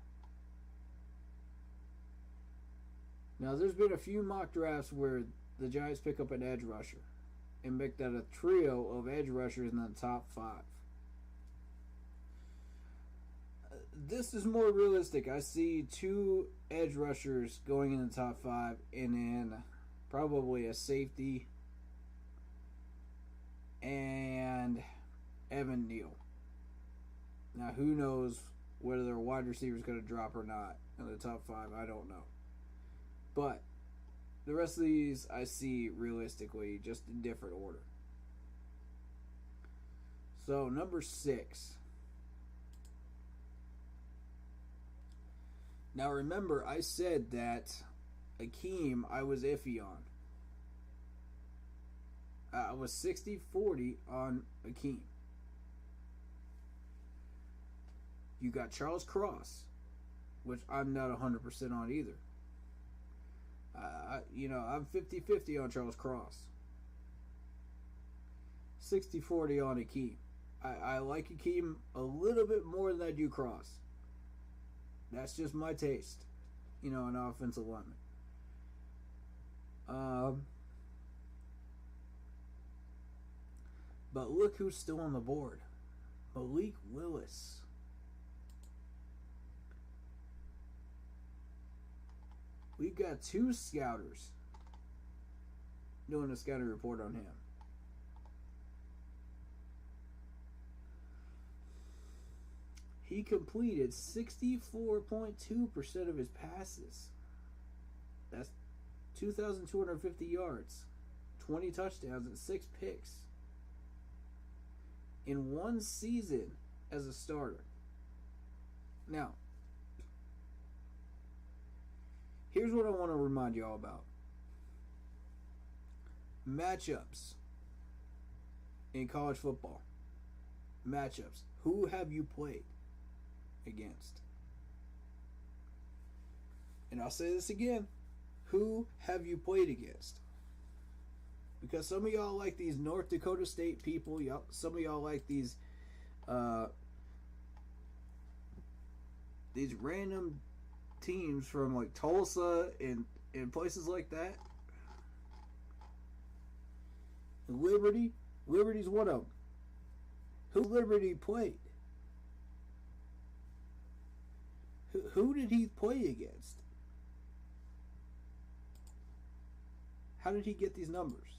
Now, there's been a few mock drafts where the Giants pick up an edge rusher and make that a trio of edge rushers in the top 5. This is more realistic. I see 2 edge rushers going in the top 5 and then probably a safety and Evan Neal. Now, who knows whether their wide receiver is going to drop or not in the top 5. I don't know. But the rest of these I see realistically just in different order. So, number 6. Now, remember, I said that Akeem I was iffy on. I was 60-40 on Akeem. You got Charles Cross, which I'm not 100% on either. I'm 50-50 on Charles Cross. 60-40 on Akeem. I like Akeem a little bit more than I do Cross. That's just my taste, an offensive lineman. But look who's still on the board. Malik Willis. We've got 2 scouters doing a scouting report on him. He completed 64.2% of his passes. That's 2,250 yards, 20 touchdowns, and 6 picks in one season as a starter. Now, here's what I want to remind y'all about. Matchups in college football. Matchups. Who have you played against? And I'll say this again. Who have you played against? Because some of y'all like these North Dakota State people. Some of y'all like these random teams from like Tulsa and places like that. Liberty's one of them. Who Liberty played? Who did he play against? How did he get these numbers?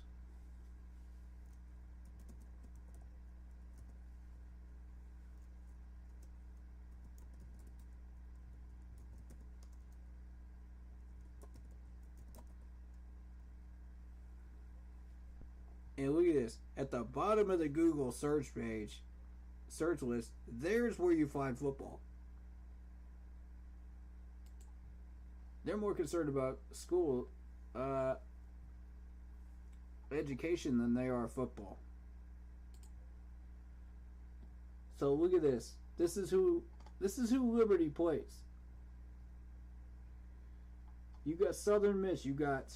And look at this. At the bottom of the Google search list, there's where you find football. They're more concerned about school education than they are football. So look at this. This is who Liberty plays. You got Southern Miss, you got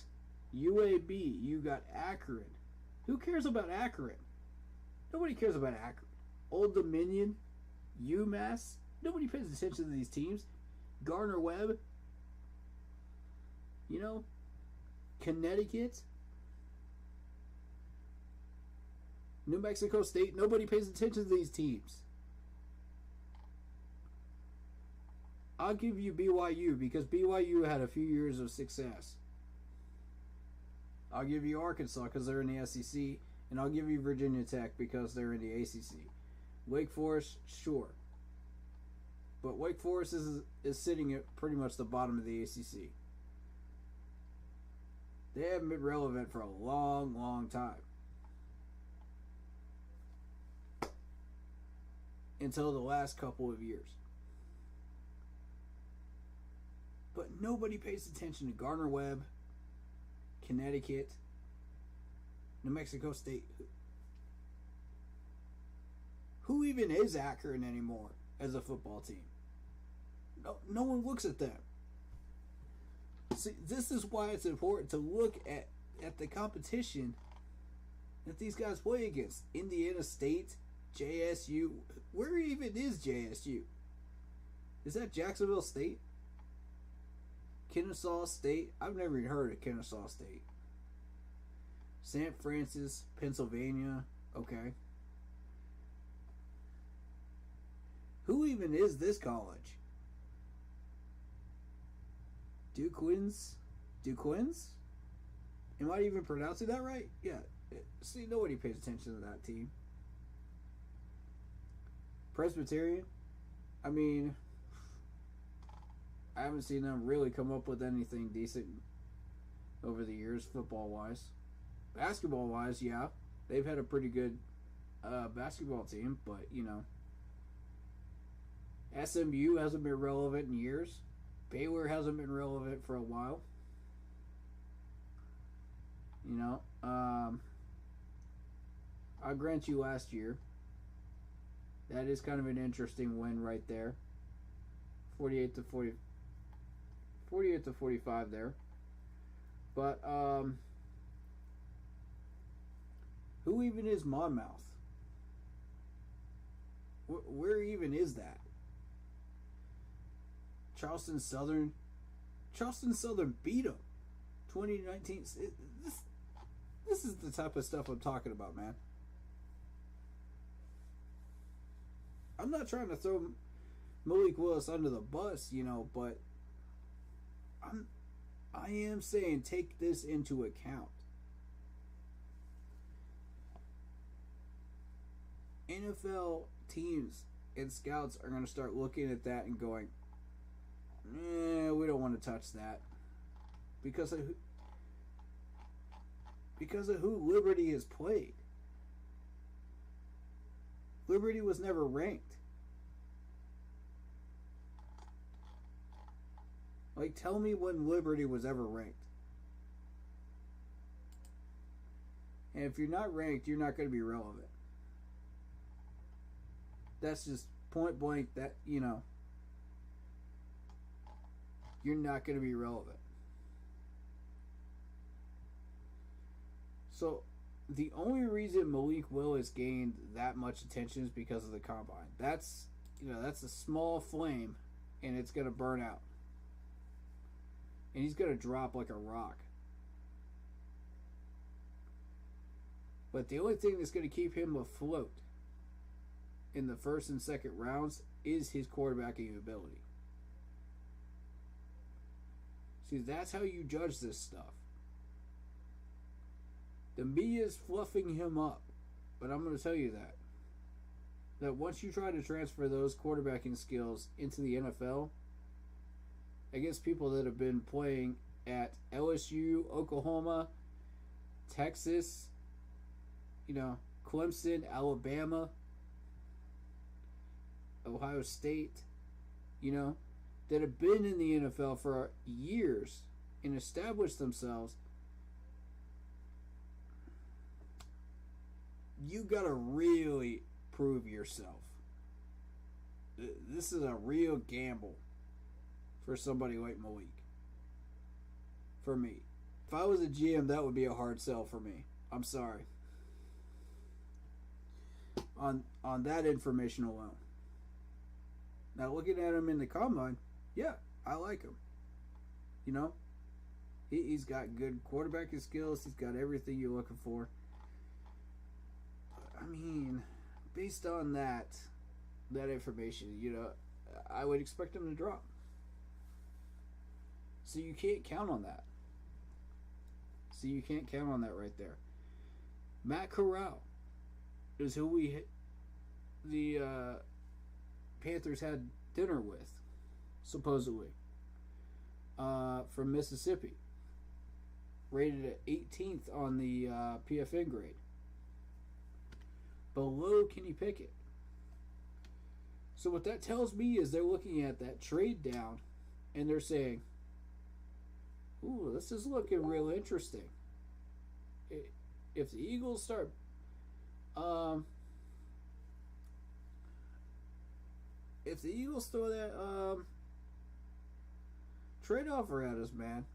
UAB, you got Akron. Who cares about Akron? Nobody cares about Akron. Old Dominion, UMass. Nobody pays attention to these teams. Gardner-Webb. You know, Connecticut. New Mexico State. Nobody pays attention to these teams. I'll give you BYU because BYU had a few years of success. I'll give you Arkansas because they're in the SEC, and I'll give you Virginia Tech because they're in the ACC. Wake Forest, sure. But Wake Forest is sitting at pretty much the bottom of the ACC. They haven't been relevant for a long, long time. Until the last couple of years. But nobody pays attention to Gardner-Webb, Connecticut, New Mexico State. Who even is Akron anymore as a football team? No one looks at them. See, this is why it's important to look at the competition that these guys play against. Indiana State, JSU. Where even is JSU? Is that Jacksonville State? Kennesaw State? I've never even heard of Kennesaw State. St. Francis, Pennsylvania. Okay. Who even is this college? Duquesne? Am I even pronouncing that right? Yeah. See, nobody pays attention to that team. Presbyterian? I mean, I haven't seen them really come up with anything decent over the years, football-wise. Basketball-wise, yeah. They've had a pretty good basketball team, but, you know. SMU hasn't been relevant in years. Baylor hasn't been relevant for a while. You know, I'll grant you last year. That is kind of an interesting win right there. 48 to 45 there. But who even is Monmouth? Where even is that? Charleston Southern beat them 2019. This is the type of stuff I'm talking about, man. I'm not trying to throw Malik Willis under the bus, you know, but I am saying take this into account. NFL teams and scouts are going to start looking at that and going, we don't want to touch that because of who Liberty has played. Liberty was never ranked. Like, tell me when Liberty was ever ranked. And if you're not ranked, you're not going to be relevant. That's just point blank that, you know, you're not going to be relevant. So, the only reason Malik Willis gained that much attention is because of the combine. That's, you know, that's a small flame, and it's going to burn out. And he's going to drop like a rock. But the only thing that's going to keep him afloat in the first and second rounds is his quarterbacking ability. See, that's how you judge this stuff. The media is fluffing him up, but I'm going to tell you that once you try to transfer those quarterbacking skills into the NFL, against people that have been playing at LSU, Oklahoma, Texas, you know, Clemson, Alabama, Ohio State, you know, that have been in the NFL for years and established themselves, you gotta really prove yourself. This is a real gamble for somebody like Malik. For me. If I was a GM, that would be a hard sell for me. I'm sorry. On that information alone. Now, looking at him in the combine, yeah, I like him. You know? He's got good quarterbacking skills. He's got everything you're looking for. I mean, based on that information, you know, I would expect him to drop. So you can't count on that. Right there. Matt Corral is who the Panthers had dinner with, supposedly, from Mississippi. Rated at 18th on the PFN grade. Below Kenny Pickett. So what that tells me is they're looking at that trade down and they're saying, ooh, this is looking real interesting. If the Eagles start if the Eagles throw that trade offer at us, man,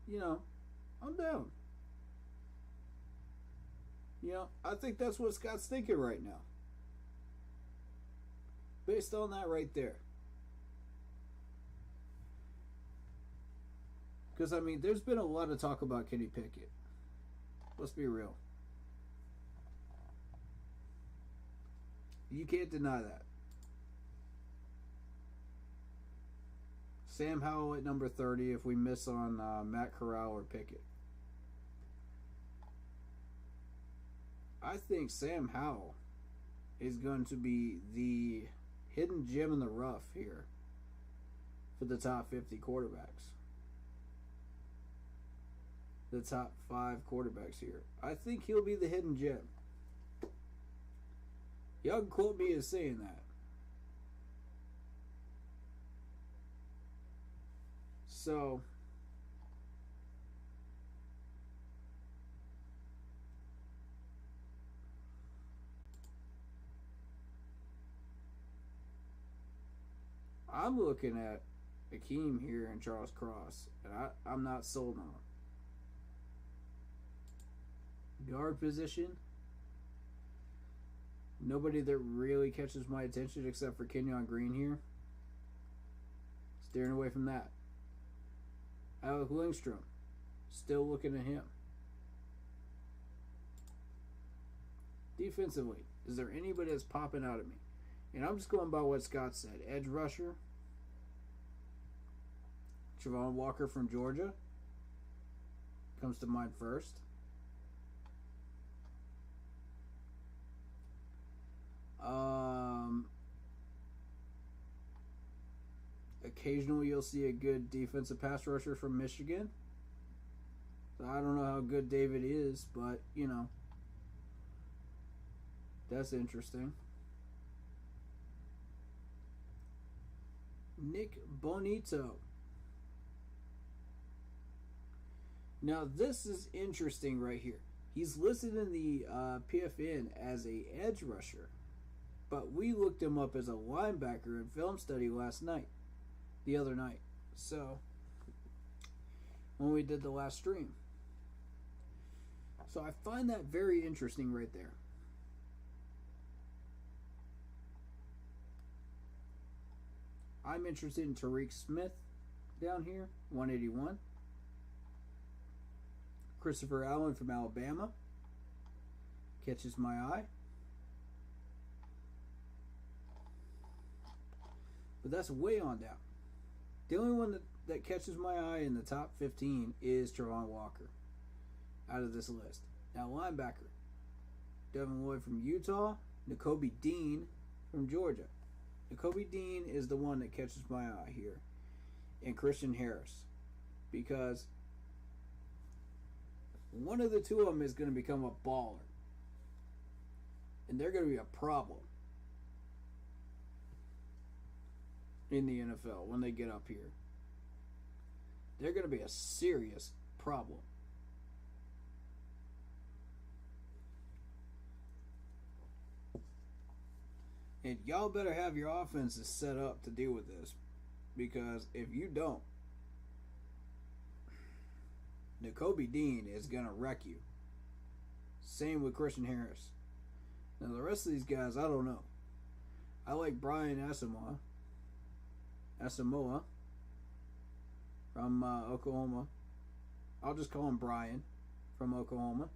you know, I'm down. You know, I think that's what Scott's thinking right now. Based on that right there. Because, I mean, there's been a lot of talk about Kenny Pickett. Let's be real. You can't deny that. Sam Howell at number 30 if we miss on Matt Corral or Pickett. I think Sam Howell is going to be the hidden gem in the rough here for the top 50 quarterbacks. The top 5 quarterbacks here. I think he'll be the hidden gem. Y'all can quote me as saying that. So, I'm looking at Akeem here and Charles Cross, and I'm not sold on him. Guard position, nobody that really catches my attention except for Kenyon Green here. Steering away from that. Alec Lindstrom, still looking at him. Defensively, Is there anybody that's popping out at me? And I'm just going by what Scott said. Edge rusher. Travon Walker from Georgia comes to mind first. Occasionally you'll see a good defensive pass rusher from Michigan. So I don't know how good David is, but, you know, that's interesting. Nick Bonito. Now this is interesting right here. He's listed in the PFN as a edge rusher, but we looked him up as a linebacker in film study the other night. So when we did the last stream. So I find that very interesting right there. I'm interested in Tariq Smith down here, 181. Christopher Allen from Alabama catches my eye. But that's way on down. The only one that catches my eye in the top 15 is Travon Walker out of this list. Now, linebacker, Devin Lloyd from Utah, Nakobe Dean from Georgia. Nakobe Dean is the one that catches my eye here. And Christian Harris. Because one of the two of them is going to become a baller. And they're going to be a problem in the NFL when they get up here. They're going to be a serious problem. And y'all better have your offenses set up to deal with this. Because if you don't, Nakobe Dean is going to wreck you. Same with Christian Harris. Now the rest of these guys, I don't know. I like Brian Asamoah from Oklahoma. I'll just call him Brian from Oklahoma.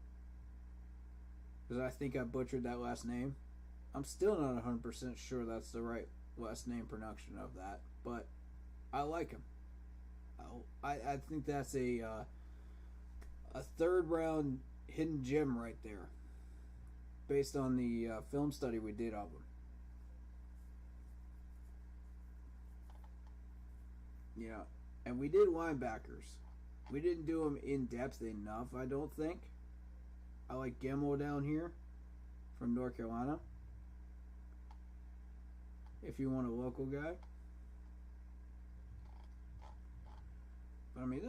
Because I think I butchered that last name. I'm still not 100% sure that's the right last name production of that. But I like him. I think that's a third round hidden gem right there. Based on the film study we did of him. Yeah. And we did linebackers. We didn't do them in depth enough, I don't think. I like Gemmel down here from North Carolina. If you want a local guy. But I mean,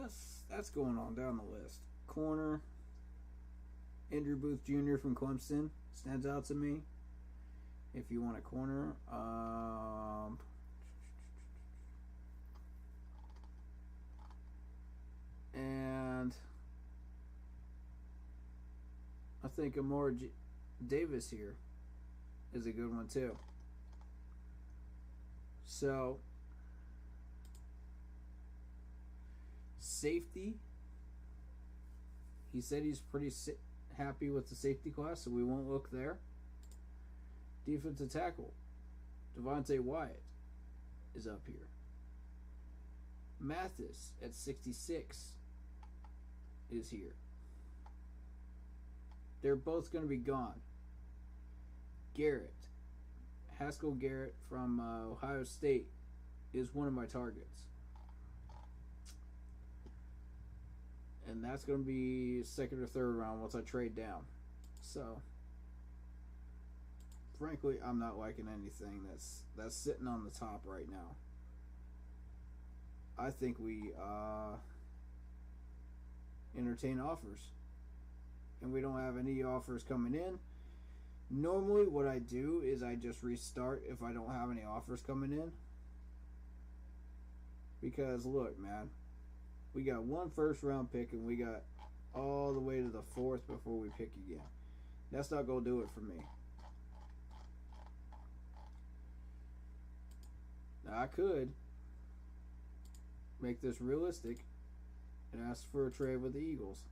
that's going on down the list. Corner. Andrew Booth Jr. from Clemson stands out to me. If you want a corner. And I think Amor Davis here is a good one too. So, safety. He said he's pretty happy with the safety class, so we won't look there. Defensive tackle. Devontae Wyatt is up here. Mathis at 66 is here. They're both going to be gone. Garrett. Haskell Garrett from Ohio State is one of my targets. And that's going to be second or third round once I trade down. So, frankly, I'm not liking anything that's sitting on the top right now. I think we entertain offers. And we don't have any offers coming in. Normally, what I do is I just restart if I don't have any offers coming in. Because, look, man. We got one first round pick and we got all the way to the fourth before we pick again. That's not going to do it for me. Now, I could make this realistic and ask for a trade with the Eagles.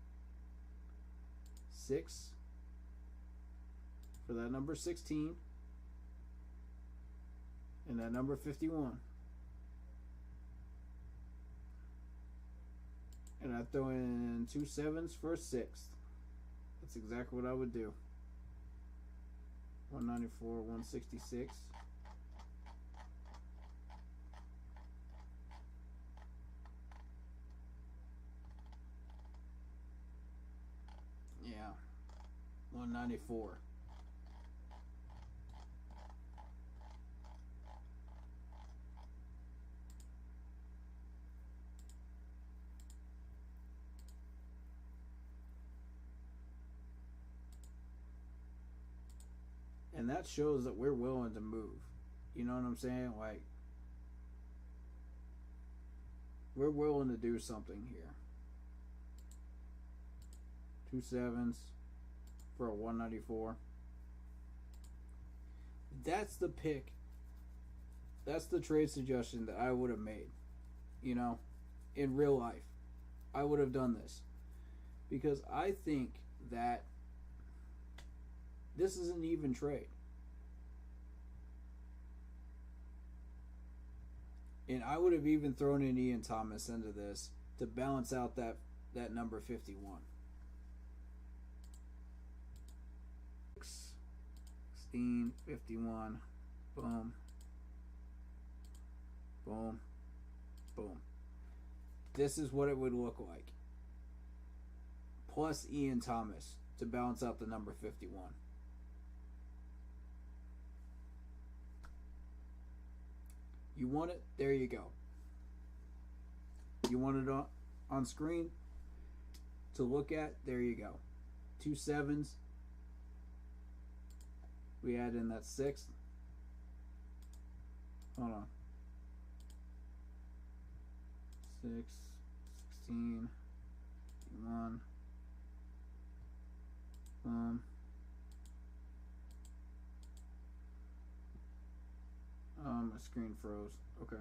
6, for that number 16 and that number 51. And I throw in 2 7s for a 6th. That's exactly what I would do. 194, 166. Yeah. 194. And that shows that we're willing to move. You know what I'm saying? Like, we're willing to do something here. 2 7s for a 194. That's the pick. That's the trade suggestion that I would have made. You know, in real life, I would have done this. Because I think that this is an even trade. And I would have even thrown in Ian Thomas into this to balance out that number 51. 16, 51, boom, boom, boom. This is what it would look like. Plus Ian Thomas to balance out the number 51. You want it? There you go. You want it on screen to look at? There you go. 2 7s. We add in that 6th. Hold on. 6, 16, 1. My screen froze. Okay.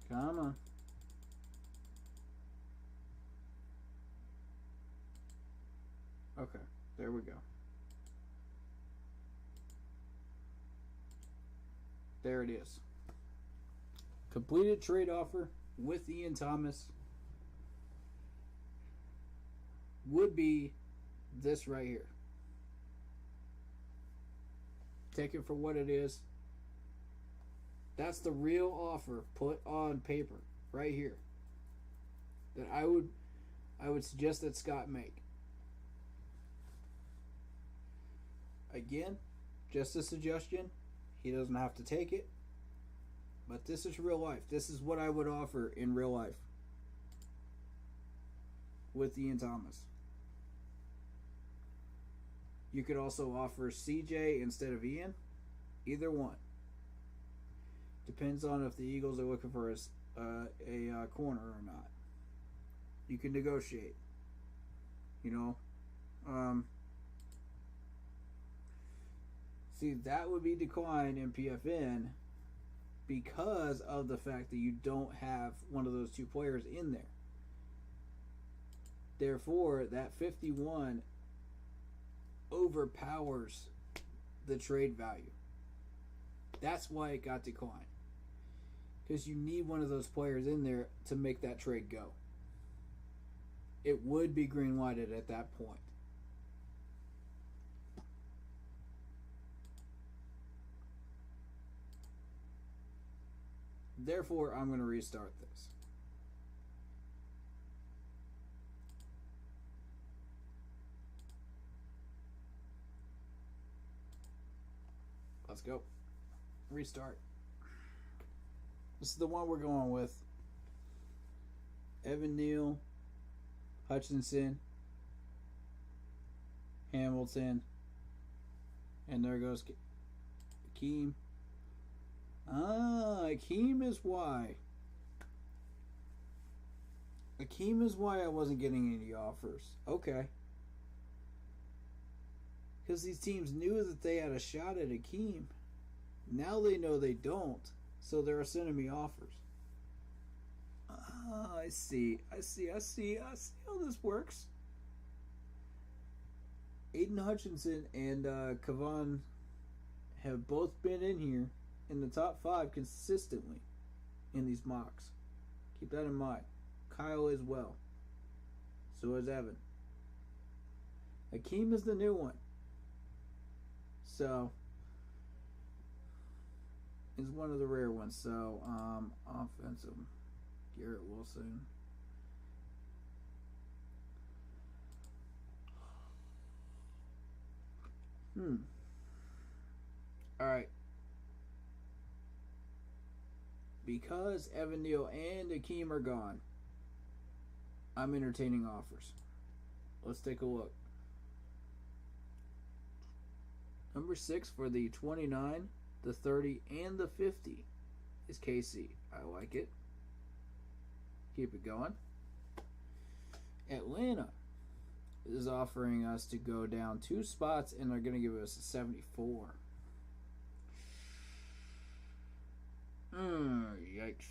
Come on. Okay, there we go. There it is. Completed trade offer with Ian Thomas would be this right here. Take it for what it is. That's the real offer put on paper right here that I would suggest that Scott make. Again, just a suggestion. He doesn't have to take it. But this is real life. This is what I would offer in real life with Ian Thomas. You could also offer CJ instead of Ian. Either one. Depends on if the Eagles are looking for a corner or not. You can negotiate. You know. See, that would be decline in PFN because of the fact that you don't have one of those two players in there. Therefore, that 51 overpowers the trade value. That's why it got declined. Because you need one of those players in there to make that trade go. It would be green-lighted at that point. Therefore, I'm going to restart this. Let's go. Restart. This is the one we're going with. Evan Neal, Hutchinson, Hamilton, and there goes Akeem. Akeem is why. Akeem is why I wasn't getting any offers. Okay. Because these teams knew that they had a shot at Akeem. Now they know they don't, so they're sending me offers. I see how this works. Aiden Hutchinson and Kavan have both been in here in the top 5 consistently in these mocks. Keep that in mind. Kyle as well. So is Evan. Akeem is the new one. So is one of the rare ones. So offensive, Garrett Wilson. Alright. Because Evan Neal and Akeem are gone, I'm entertaining offers. Let's take a look. Number 6 for the 29, the 30, and the 50 is KC. I like it. Keep it going. Atlanta is offering us to go down 2 spots, and they're going to give us a 74. Yikes.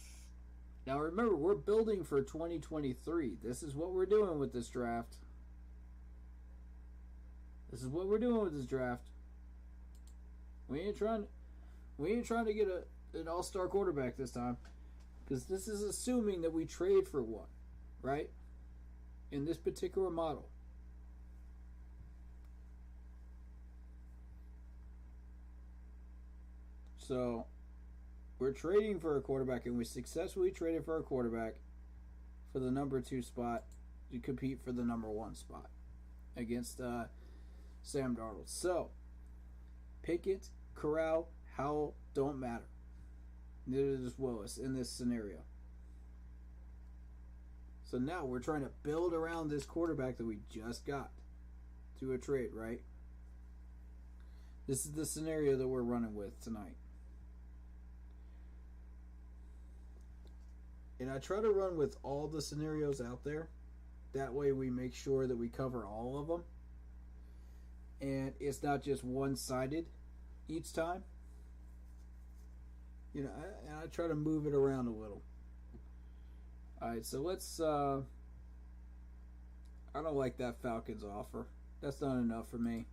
Now remember, we're building for 2023. This is what we're doing with this draft. We ain't trying to get an all-star quarterback this time, because this is assuming that we trade for one, right? In this particular model. So we're trading for a quarterback, and we successfully traded for a quarterback for the number 2 spot to compete for the number 1 spot against Sam Darnold. So Pickett, Corral, Howell don't matter. Neither does Willis in this scenario. So now we're trying to build around this quarterback that we just got to a trade, right? This is the scenario that we're running with tonight. And I try to run with all the scenarios out there. That way we make sure that we cover all of them. And it's not just one-sided each time. You know, I try to move it around a little. Alright, so let's... I don't like that Falcons offer. That's not enough for me.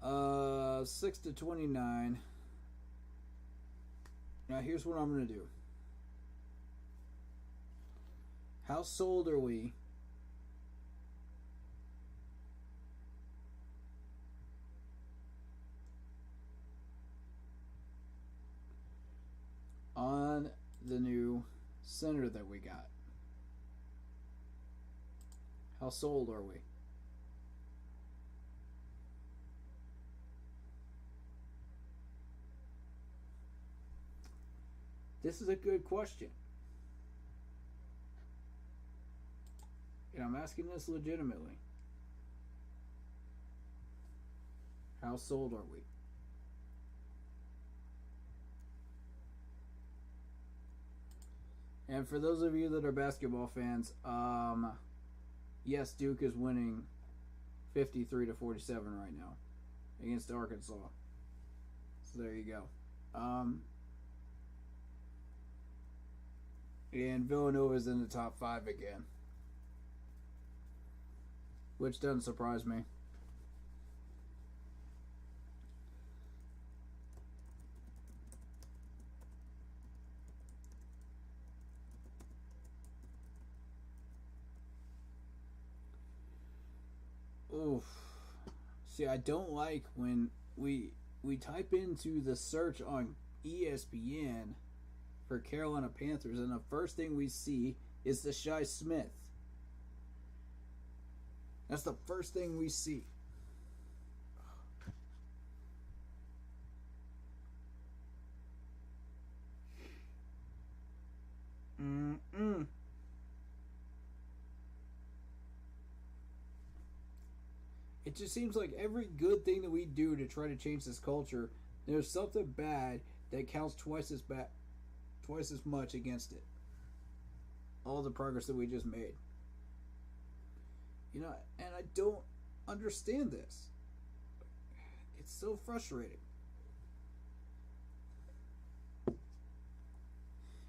6 to 29. Now here's what I'm going to do. How sold are we on the new center that we got? How sold are we? This is a good question. And I'm asking this legitimately. How sold are we? And for those of you that are basketball fans, yes, Duke is winning 53 to 47 right now against Arkansas. So there you go. And Villanova's in the top 5 again, which doesn't surprise me. Oof. See, I don't like when we type into the search on ESPN for Carolina Panthers, and the first thing we see is the Shi Smith. That's the first thing we see. It just seems like every good thing that we do to try to change this culture, there's something bad that counts twice as much against it. All the progress that we just made. You know, and I don't understand this. It's so frustrating.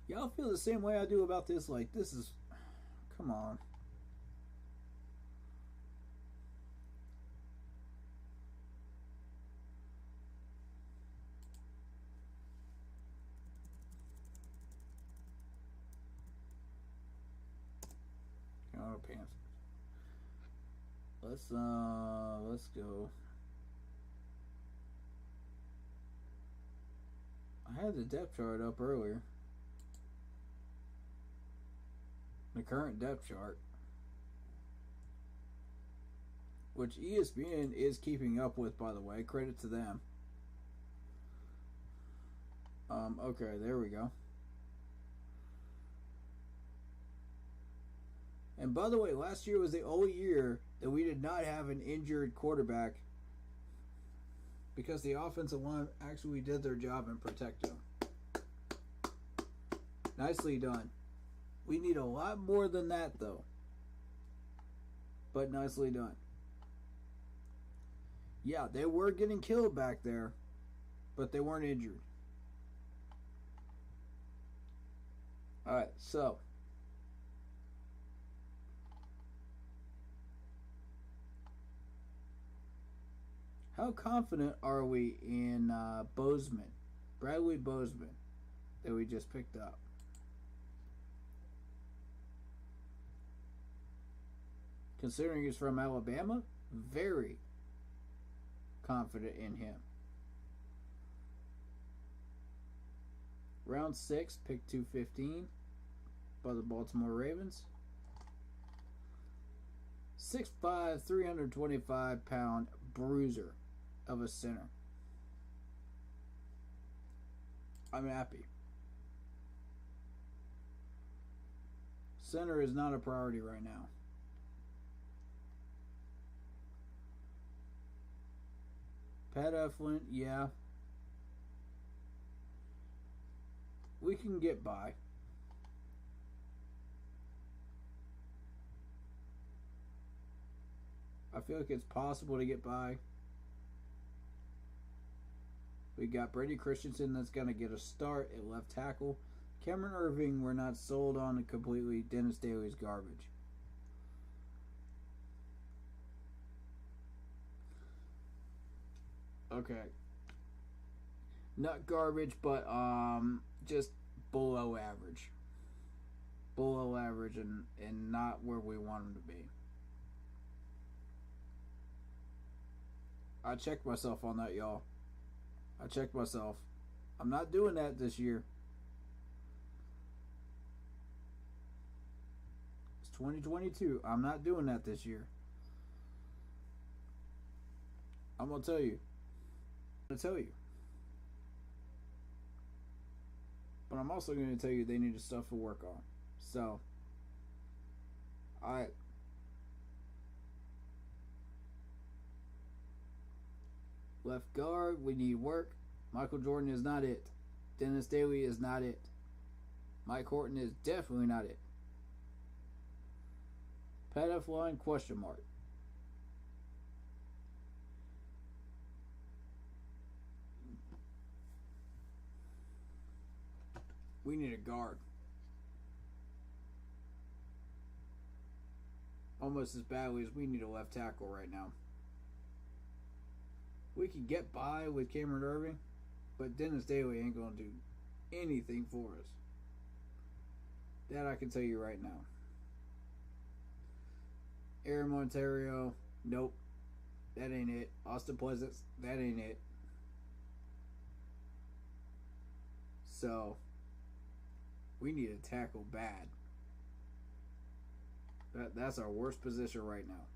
Y'all feel the same way I do about this? Like, this is... Come on. Oh, Panthers. Let's go. I had the depth chart up earlier. The current depth chart, which ESPN is keeping up with, by the way. Credit to them. Okay, there we go. And by the way, last year was the only year that we did not have an injured quarterback because the offensive line actually did their job and protected them. Nicely done. We need a lot more than that, though. But nicely done. Yeah, they were getting killed back there, but they weren't injured. Alright, so. How confident are we in Bozeman, Bradley Bozeman, that we just picked up? Considering he's from Alabama, very confident in him. Round 6, pick 215 by the Baltimore Ravens. 6'5", 325-pound bruiser of a center. I'm happy. Center is not a priority right now. Pat Eflin, yeah. We can get by. I feel like it's possible to get by. We got Brady Christensen that's going to get a start at left tackle. Cameron Irving, we're not sold on completely. Dennis Daly's garbage. Okay. Not garbage, but just below average. Below average and not where we want him to be. I checked myself on that, y'all. I checked myself. I'm not doing that this year. It's 2022. I'm not doing that this year. I'm going to tell you. But I'm also going to tell you they need stuff to work on. So, alright. Left guard, we need work. Michael Jordan is not it. Dennis Daly is not it. Mike Horton is definitely not it. Pat Eflin, question mark. We need a guard. Almost as badly as we need a left tackle right now. We can get by with Cameron Irving, but Dennis Daly ain't going to do anything for us. That I can tell you right now. Aaron Montario, nope. That ain't it. Austin Pleasants, that ain't it. So, we need a tackle bad. That's our worst position right now.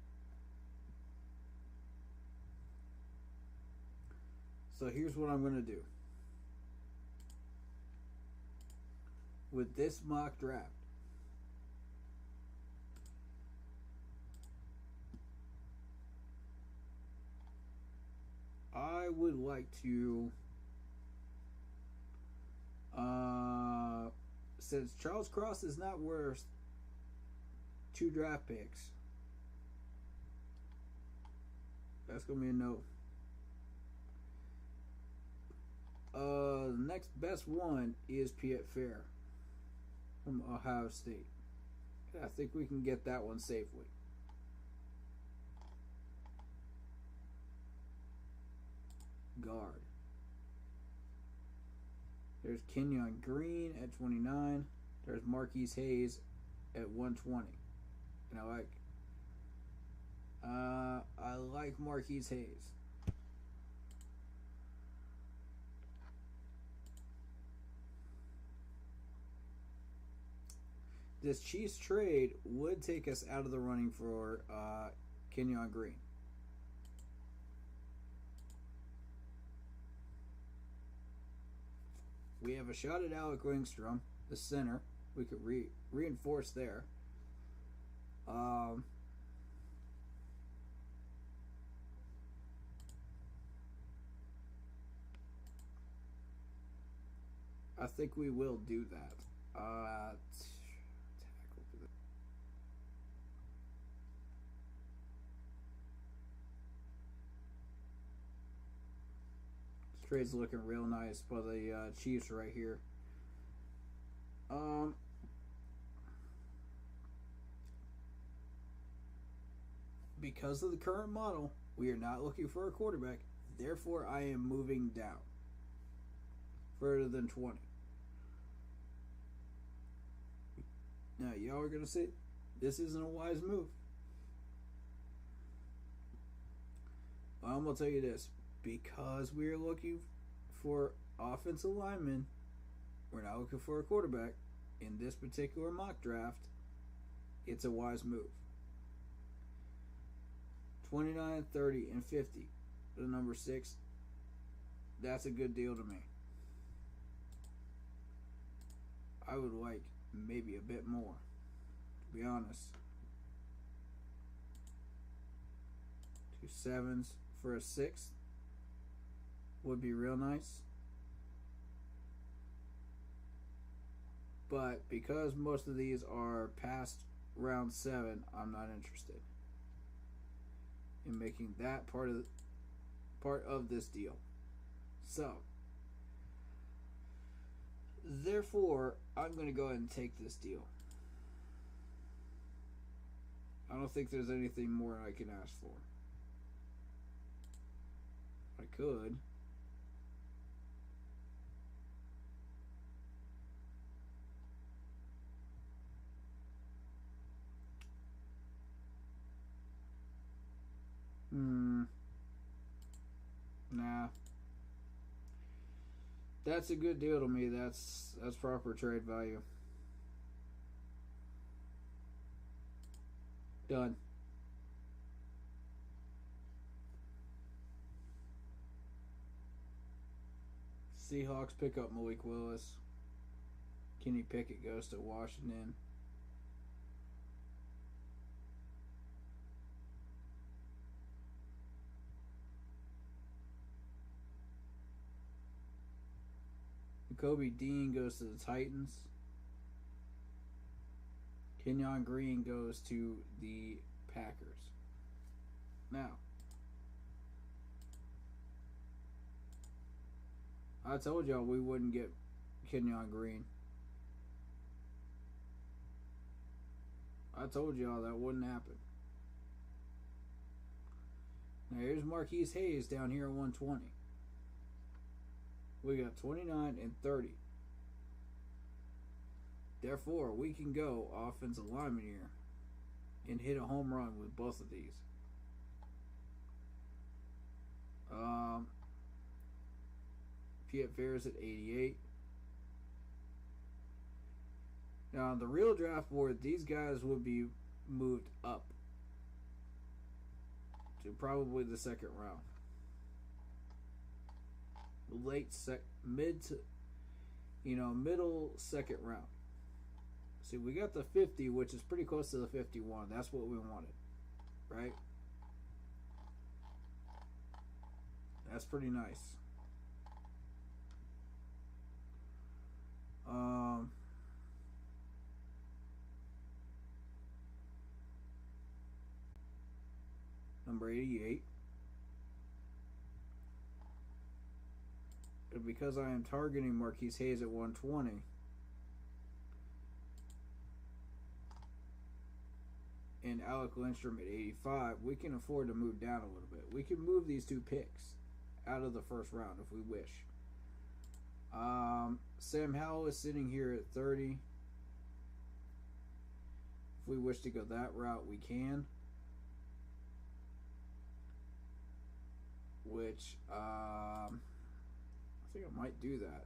So here's what I'm going to do. With this mock draft, I would like to, since Charles Cross is not worth 2 draft picks, that's going to be a no. The next best one is Fitterer. from Ohio State. I think we can get that one safely. Guard. There's Kenyon Green at 29. There's Marquise Hayes at 120. And I like Marquise Hayes. This Chiefs trade would take us out of the running for Kenyon Green. We have a shot at Alec Lindstrom, the center. We could reinforce there. I think we will do that. This trade's looking real nice by the Chiefs right here. Because of the current model, we are not looking for a quarterback. Therefore, I am moving down further than 20. Now, y'all are going to say, this isn't a wise move. Well, I'm going to tell you this. Because we are looking for offensive linemen, we're not looking for a quarterback. In this particular mock draft, it's a wise move. 29, 30, and 50. The number 6. That's a good deal to me. I would like maybe a bit more, to be honest. 2 7s for a 6th would be real nice. But because most of these are past round 7, I'm not interested in making that part of this deal. So, therefore, I'm going to go ahead and take this deal. I don't think there's anything more I can ask for. I could. Nah. That's a good deal to me. That's proper trade value. Done. Seahawks pick up Malik Willis. Kenny Pickett goes to Washington. Kobe Dean goes to the Titans. Kenyon Green goes to the Packers. Now, I told y'all we wouldn't get Kenyon Green. I told y'all that wouldn't happen. Now here's Marquise Hayes down here at 120. We got 29 and 30. Therefore, we can go offensive lineman here and hit a home run with both of these. Piet Fair's at 88. Now, on the real draft board, these guys would be moved up to probably the second round. Middle second round. See, we got the 50, which is pretty close to the 51. That's what we wanted, right? That's pretty nice. Number 88. Because I am targeting Marquise Hayes at 120, and Alec Lindstrom at 85, we can afford to move down a little bit. We can move these 2 picks out of the first round if we wish. Sam Howell is sitting here at 30. If we wish to go that route, we can. Which, I think I might do that.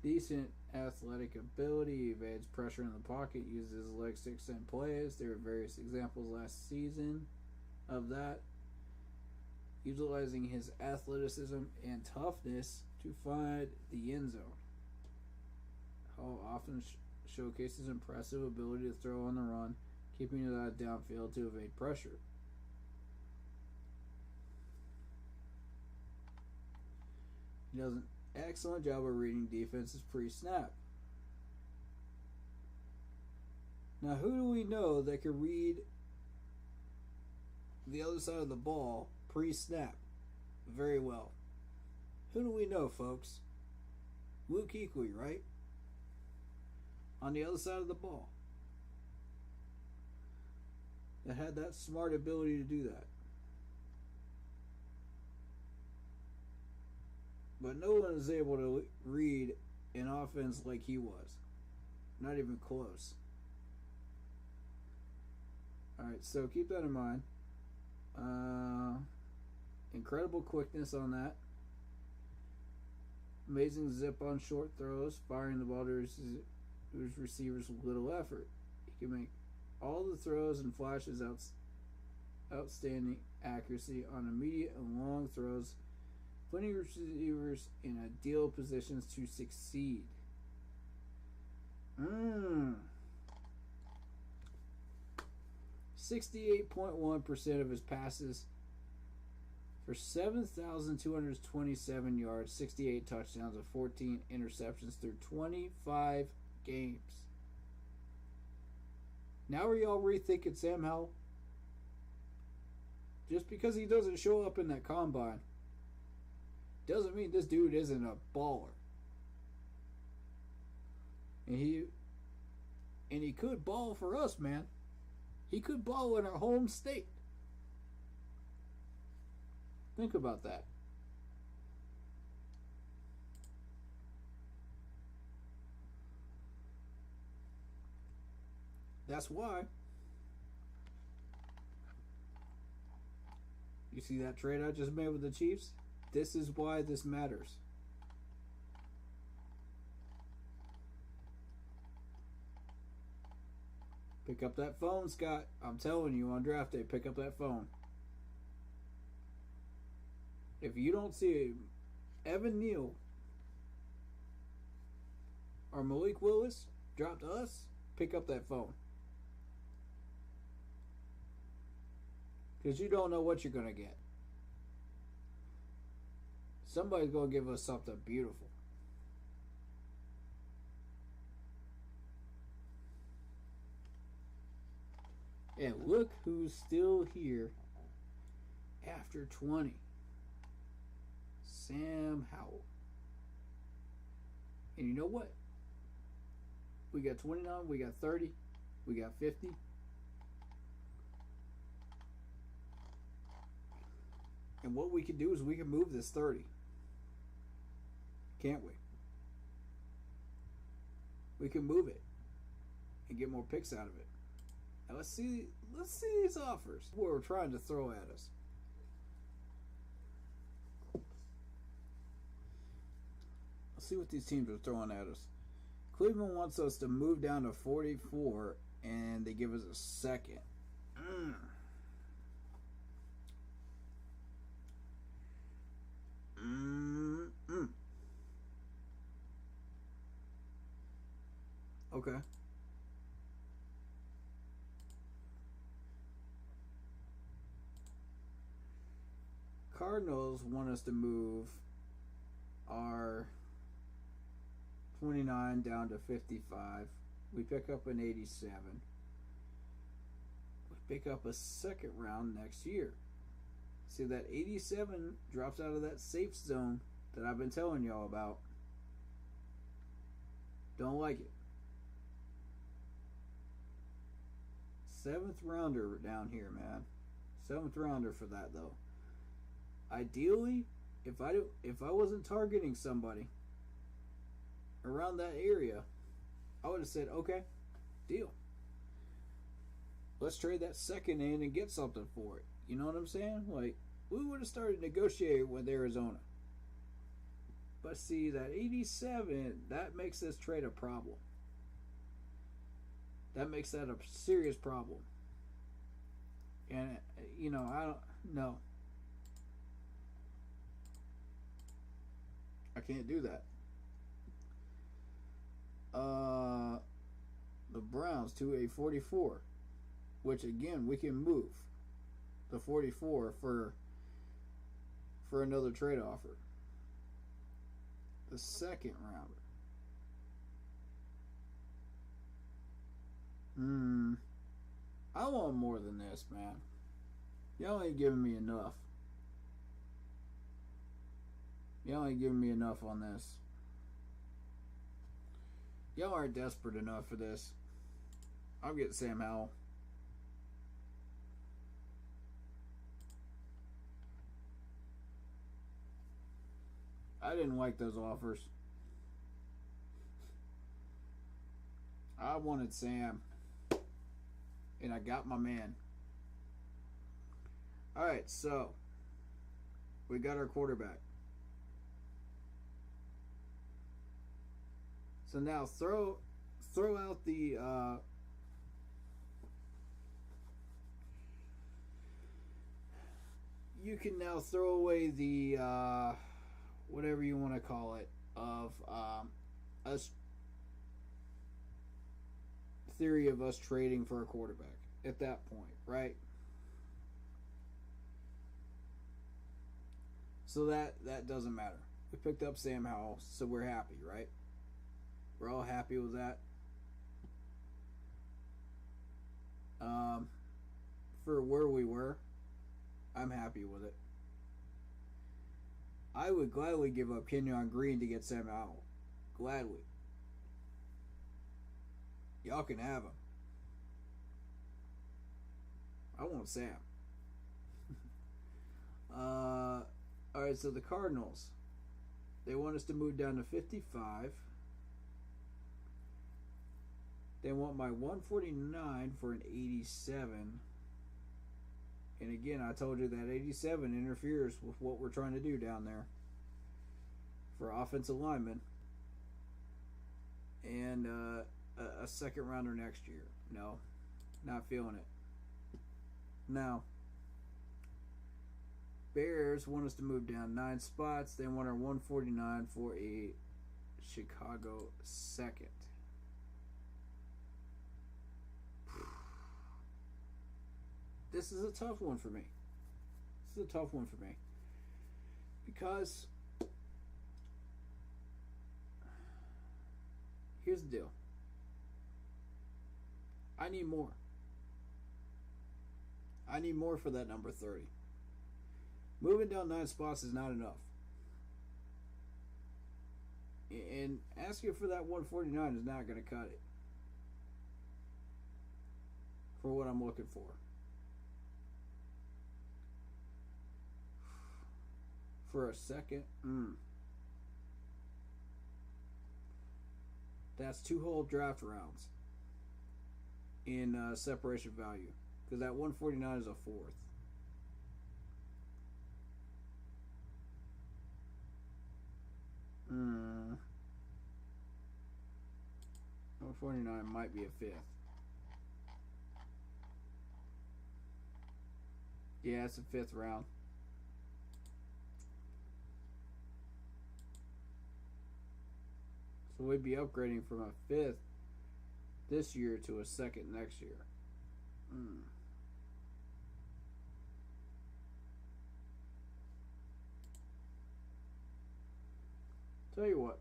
Decent athletic ability, evades pressure in the pocket, uses his legs to extend plays. There are various examples last season of that. Utilizing his athleticism and toughness to find the end zone. Hall often showcases impressive ability to throw on the run, keeping it out downfield to evade pressure. He does an excellent job of reading defenses pre-snap. Now, who do we know that can read the other side of the ball pre-snap very well? Who do we know, folks? Luke Kuechly, right? On the other side of the ball. That had that smart ability to do that. But no one is able to read an offense like he was. Not even close. Alright, so keep that in mind. Incredible quickness on that. Amazing zip on short throws, firing the ball to his receivers with little effort. He can make all the throws and flashes outstanding accuracy on immediate and long throws, putting receivers in ideal positions to succeed. 68.1% of his passes for 7,227 yards, 68 touchdowns, and 14 interceptions through 25 games. Now are y'all rethinking Sam Howell? Just because he doesn't show up in that combine doesn't mean this dude isn't a baller. And he could ball for us, man. He could ball in our home state. Think about that. That's why you see that trade I just made with the Chiefs? This is why this matters. Pick up that phone, Scott. I'm telling you, on draft day, pick up that phone. If you don't see Evan Neal or Malik Willis drop to us, pick up that phone. Because you don't know what you're going to get. Somebody's going to give us something beautiful. And look who's still here after 20. Sam Howell. And you know what? We got 29, we got 30, we got 50. And what we can do is we can move this 30. Can't we? We can move it and get more picks out of it. Now let's see these offers. What we're trying to throw at us. Let's see what these teams are throwing at us. Cleveland wants us to move down to 44, and they give us a second. Okay. Cardinals want us to move our 29 down to 55. We pick up an 87. We pick up a second round next year. See, that 87 drops out of that safe zone that I've been telling y'all about. Don't like it. 7th rounder down here, man. 7th rounder for that, though. Ideally, if I wasn't targeting somebody around that area, I would have said, okay, deal. Let's trade that second in and get something for it. You know what I'm saying? Like, we would have started negotiating with Arizona. But see, that 87, that makes this trade a problem. That makes that a serious problem. And, you know, I don't know. I can't do that. The Browns to a 44, which again we can move the 44 for another trade offer. The second rounder. I want more than this, man. Y'all ain't giving me enough. Y'all ain't giving me enough on this. Y'all aren't desperate enough for this. I'll get Sam Howell. I didn't like those offers. I wanted Sam. And I got my man. Alright, so we got our quarterback. So now throw out the you can now throw away the whatever you want to call it of us theory of us trading for a quarterback at that point, right? So that doesn't matter. We picked up Sam Howell, so we're happy, right? We're all happy with that. For where we were, I'm happy with it. I would gladly give up Kenyon Green to get Sam Howell. Gladly. Y'all can have him. I want Sam. Alright, so the Cardinals. They want us to move down to 55. They want my 149 for an 87. And again, I told you that 87 interferes with what we're trying to do down there for offensive linemen. And a second rounder next year. No, not feeling it. Now, Bears want us to move down 9 spots. They want our 149 for a Chicago second. This is a tough one for me. This is a tough one for me. Because here's the deal. I need more. I need more for that number 30. Moving down 9 spots is not enough. And asking for that 149 is not going to cut it. For what I'm looking for. For a second, that's 2 whole draft rounds in separation value, because that 149 is a 4th. Hmm. 149 might be a 5th. Yeah, it's a 5th round. So we'd be upgrading from a 5th this year to a 2nd next year. Tell you what.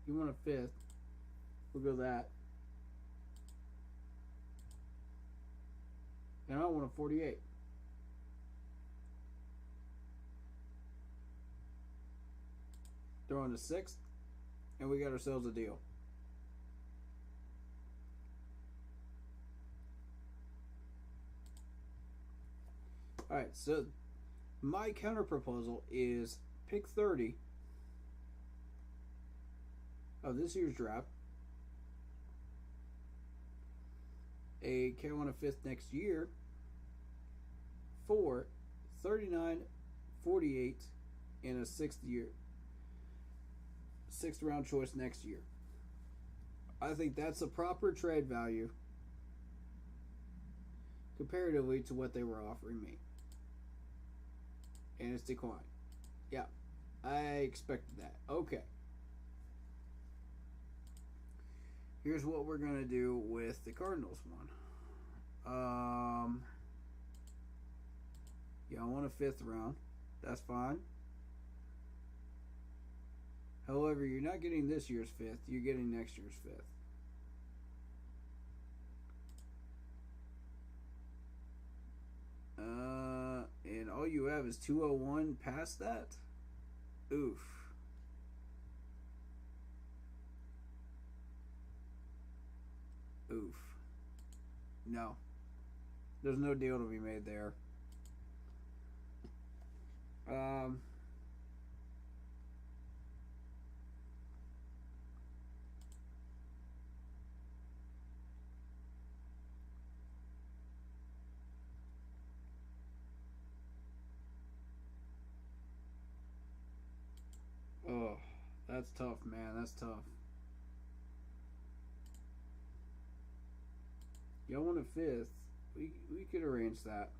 You want a fifth. We'll go that. And I want a 48. Throw in a sixth, and we got ourselves a deal. Alright, so my counter proposal is pick 30 of this year's draft. I want a fifth next year for 39, 48, and a sixth round choice next year. I think that's a proper trade value comparatively to what they were offering me. And it's declined. Yeah, I expected that. Okay. Here's what we're going to do with the Cardinals one. Yeah, I want a fifth round. That's fine. However, you're not getting this year's fifth. You're getting next year's fifth. And all you have is 201 past that? Oof. Oof. No. There's no deal to be made there. Oh, that's tough, man. That's tough. Y'all want a fifth? We could arrange that.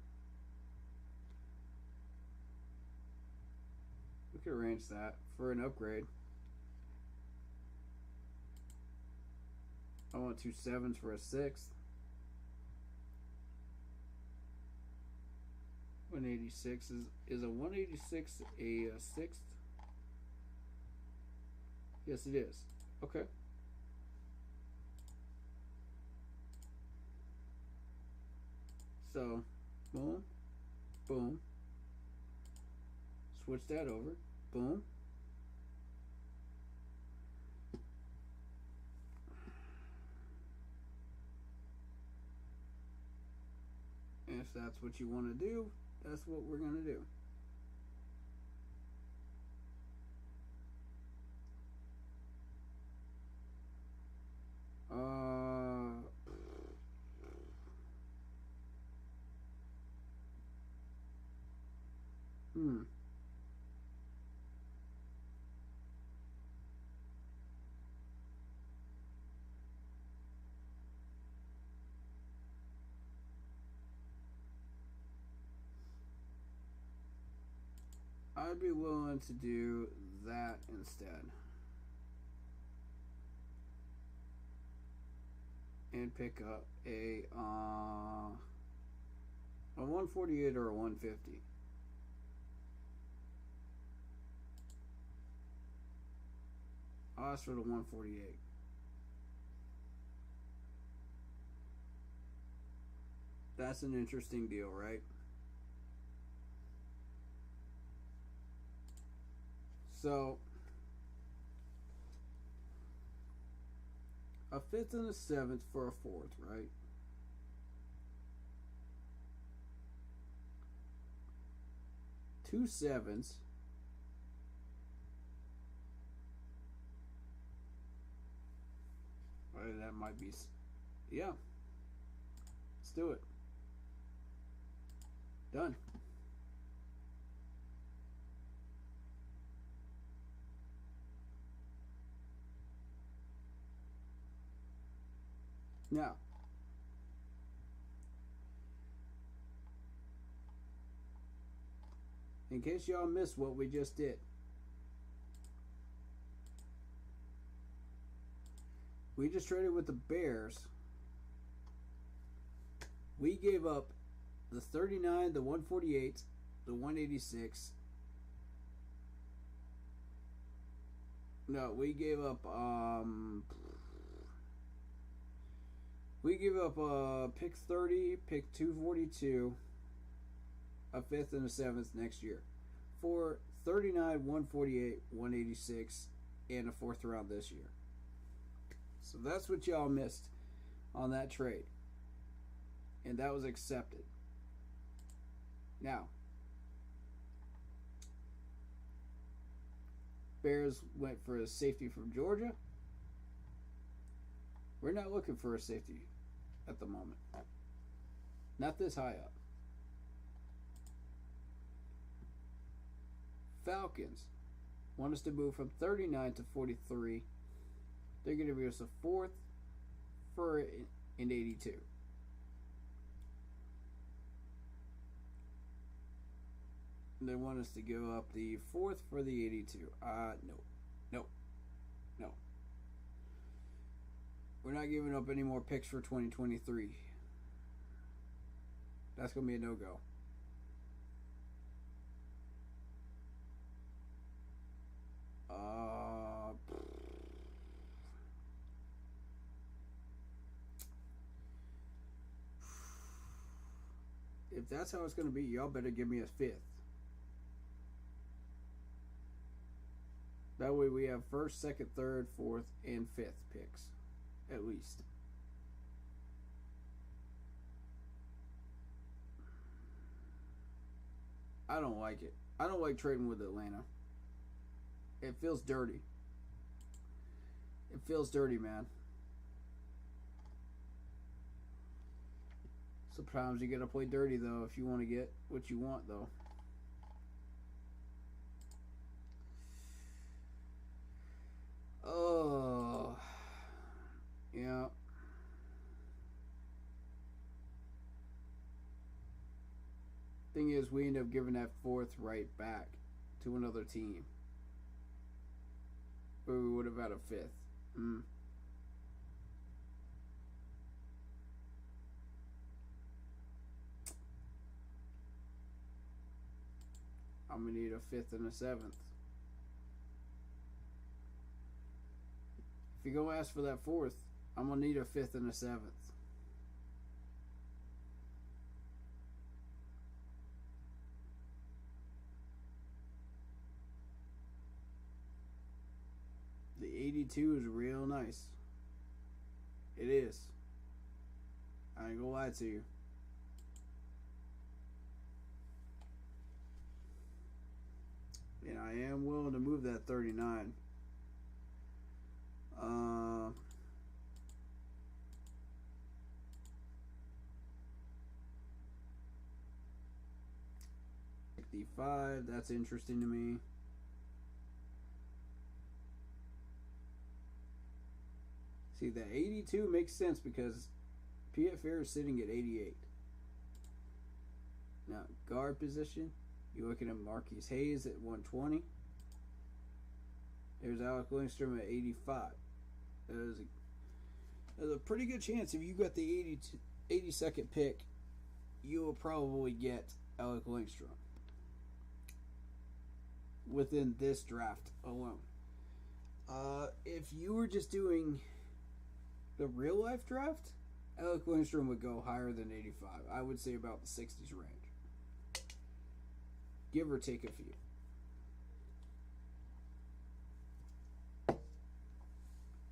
We could arrange that for an upgrade. I want 2 sevens for a sixth. 186 is a 186 a sixth? Yes, it is. Okay. So, boom, boom. Switch that over. Boom. And if that's what you want to do, that's what we're going to do. I'd be willing to do that instead. And pick up a 148 or a 150. I'll ask for the 148. That's an interesting deal, right? So, a fifth and a seventh for a fourth, right? Two sevens. Right, that might be, yeah. Let's do it. Done. Now, in case y'all missed what we just did, we just traded with the Bears. We gave up the 39, the 148, the 186, No, we gave up pick 30, pick 242, a fifth and a seventh next year, for 39, 148, 186, and a fourth round this year. So that's what y'all missed on that trade, and that was accepted. Now, Bears went for a safety from Georgia. We're not looking for a safety at the moment. Not this high up. Falcons want us to move from 39 to 43. They're going to give us a fourth for an 82. They want us to give up the fourth for the 82. No. We're not giving up any more picks for 2023. That's going to be a no-go. If that's how it's going to be, y'all better give me a fifth. That way we have first, second, third, fourth, and fifth picks. At least. I don't like it. I don't like trading with Atlanta. It feels dirty. It feels dirty, man. Sometimes you gotta play dirty, though, if you want to get what you want, though. Oh. Yeah. Thing is, we end up giving that fourth right back to another team. Where we would have had a fifth. I'm going to need a fifth and a seventh. If you're going to ask for that fourth, I'm going to need a fifth and a seventh. The 82 is real nice. It is. I ain't going to lie to you. And I am willing to move that 39. 65, that's interesting to me. See, the 82 makes sense because PFR is sitting at 88. Now, guard position, you're looking at Marquise Hayes at 120. There's Alec Lindstrom at 85. There's a pretty good chance if you got the 82nd pick, you will probably get Alec Lindstrom within this draft alone. If you were just doing the real life draft, Alec Lindstrom would go higher than 85. I would say about the 60s range. Give or take a few.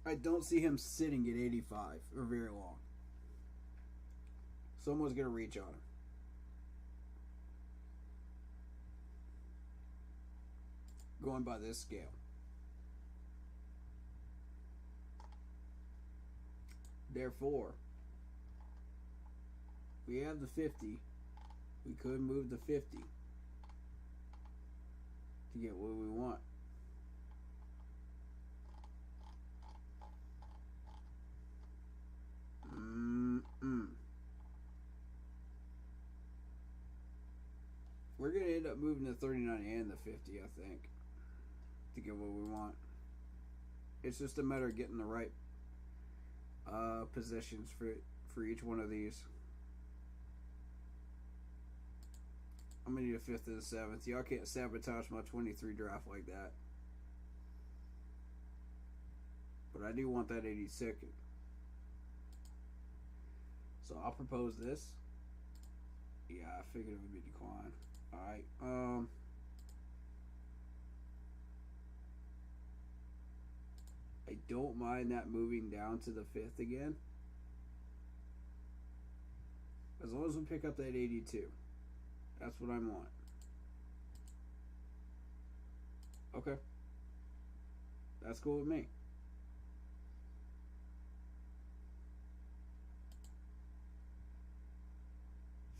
I don't see him sitting at 85 for very long. Someone's going to reach on him. Going by this scale. Therefore, we have the 50. We could move the 50 to get what we want. We're going to end up moving the 39 and the 50, I think, to get what we want. It's just a matter of getting the right positions for each one of these. I'm going to need a fifth and a seventh. Y'all can't sabotage my 23 draft like that. I do want that 82nd. So I'll propose this. Yeah, I figured it would be declined. Alright, I don't mind that moving down to the 5th again. As long as we pick up that 82. That's what I want. Okay. That's cool with me.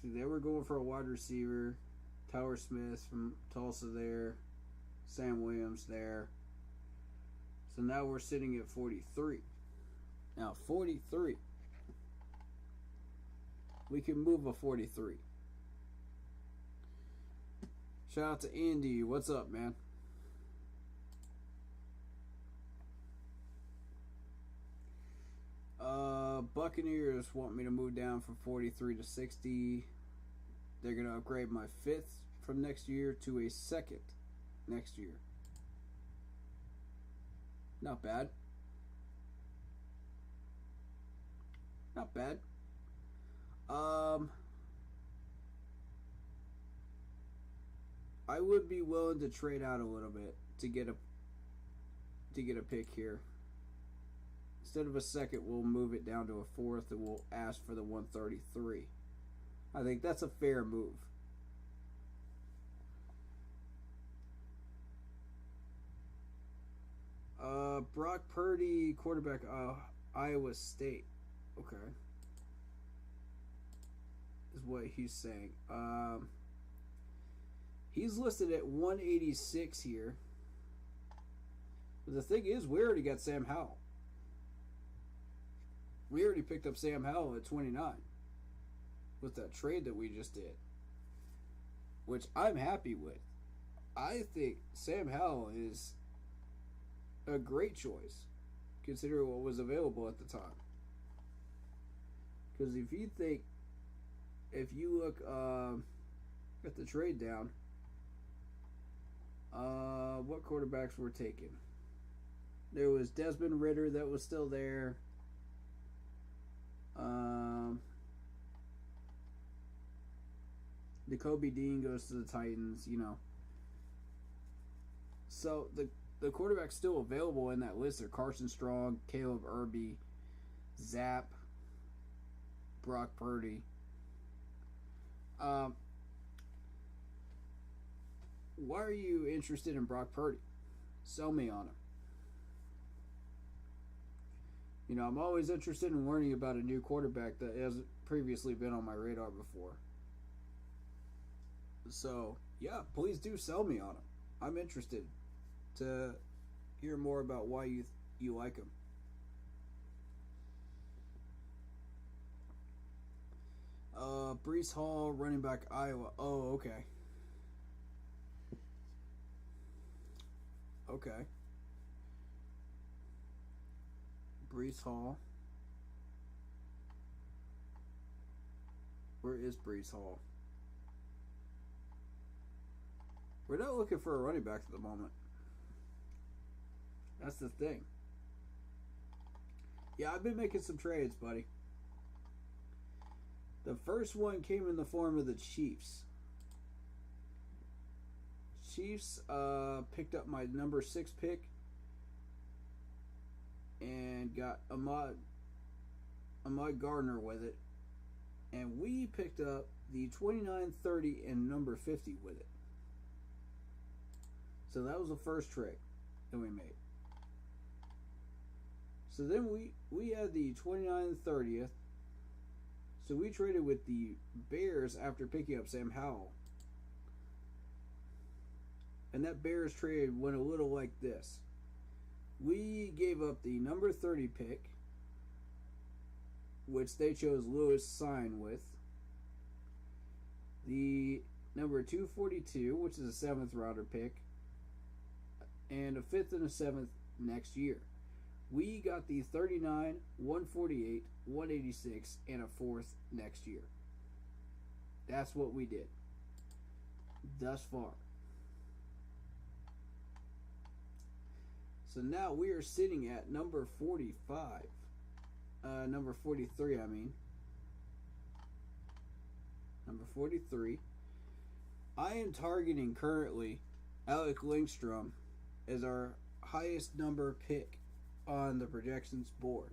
See, they were going for a wide receiver. Tyler Smith from Tulsa there. Sam Williams there. So now we're sitting at 43. Now, 43. We can move a 43. Shout out to Andy. What's up, man? Buccaneers want me to move down from 43 to 60. They're going to upgrade my 5th from next year to a 2nd next year. Not bad. Not bad. I would be willing to trade out a little bit to get a pick here. Instead of a 2nd, we'll move it down to a 4th and we'll ask for the 133. I think that's a fair move. Brock Purdy, quarterback, Iowa State. Okay. Is what he's saying. He's listed at 186 here. But the thing is, we already got Sam Howell. We already picked up Sam Howell at 29 with that trade that we just did, which I'm happy with. I think Sam Howell is a great choice considering what was available at the time. Because if you look at the trade down, what quarterbacks were taken? There was Desmond Ridder that was still there. Jacoby Dean goes to the Titans, you know. So the quarterbacks still available in that list are Carson Strong, Caleb Irby, Zapp, Brock Purdy. Why are you interested in Brock Purdy? Sell me on him. You know, I'm always interested in learning about a new quarterback that hasn't previously been on my radar before. So, yeah, please do sell me on him. I'm interested to hear more about why you like him. Brees Hall, running back, Iowa. Oh, okay. Okay. Brees Hall. Where is Brees Hall? We're not looking for a running back at the moment. That's the thing. Yeah, I've been making some trades, buddy. The first one came in the form of the Chiefs. Chiefs picked up my number 6 pick and got Ahmad Gardner with it. And we picked up the 29, 30, and number 50 with it. So that was the first trade that we made. So then we had the 29th, 30th. So we traded with the Bears after picking up Sam Howell. And that Bears trade went a little like this. We gave up the number 30 pick, which they chose Lewis Sign with. The number 242, which is a 7th rounder pick. And a 5th and a 7th next year. We got the 39, 148, 186, and a 4th next year. That's what we did thus far. So now we are sitting at number 45. Number 43, I mean. Number 43. I am targeting currently Alec Lindstrom as our highest number pick on the projections board.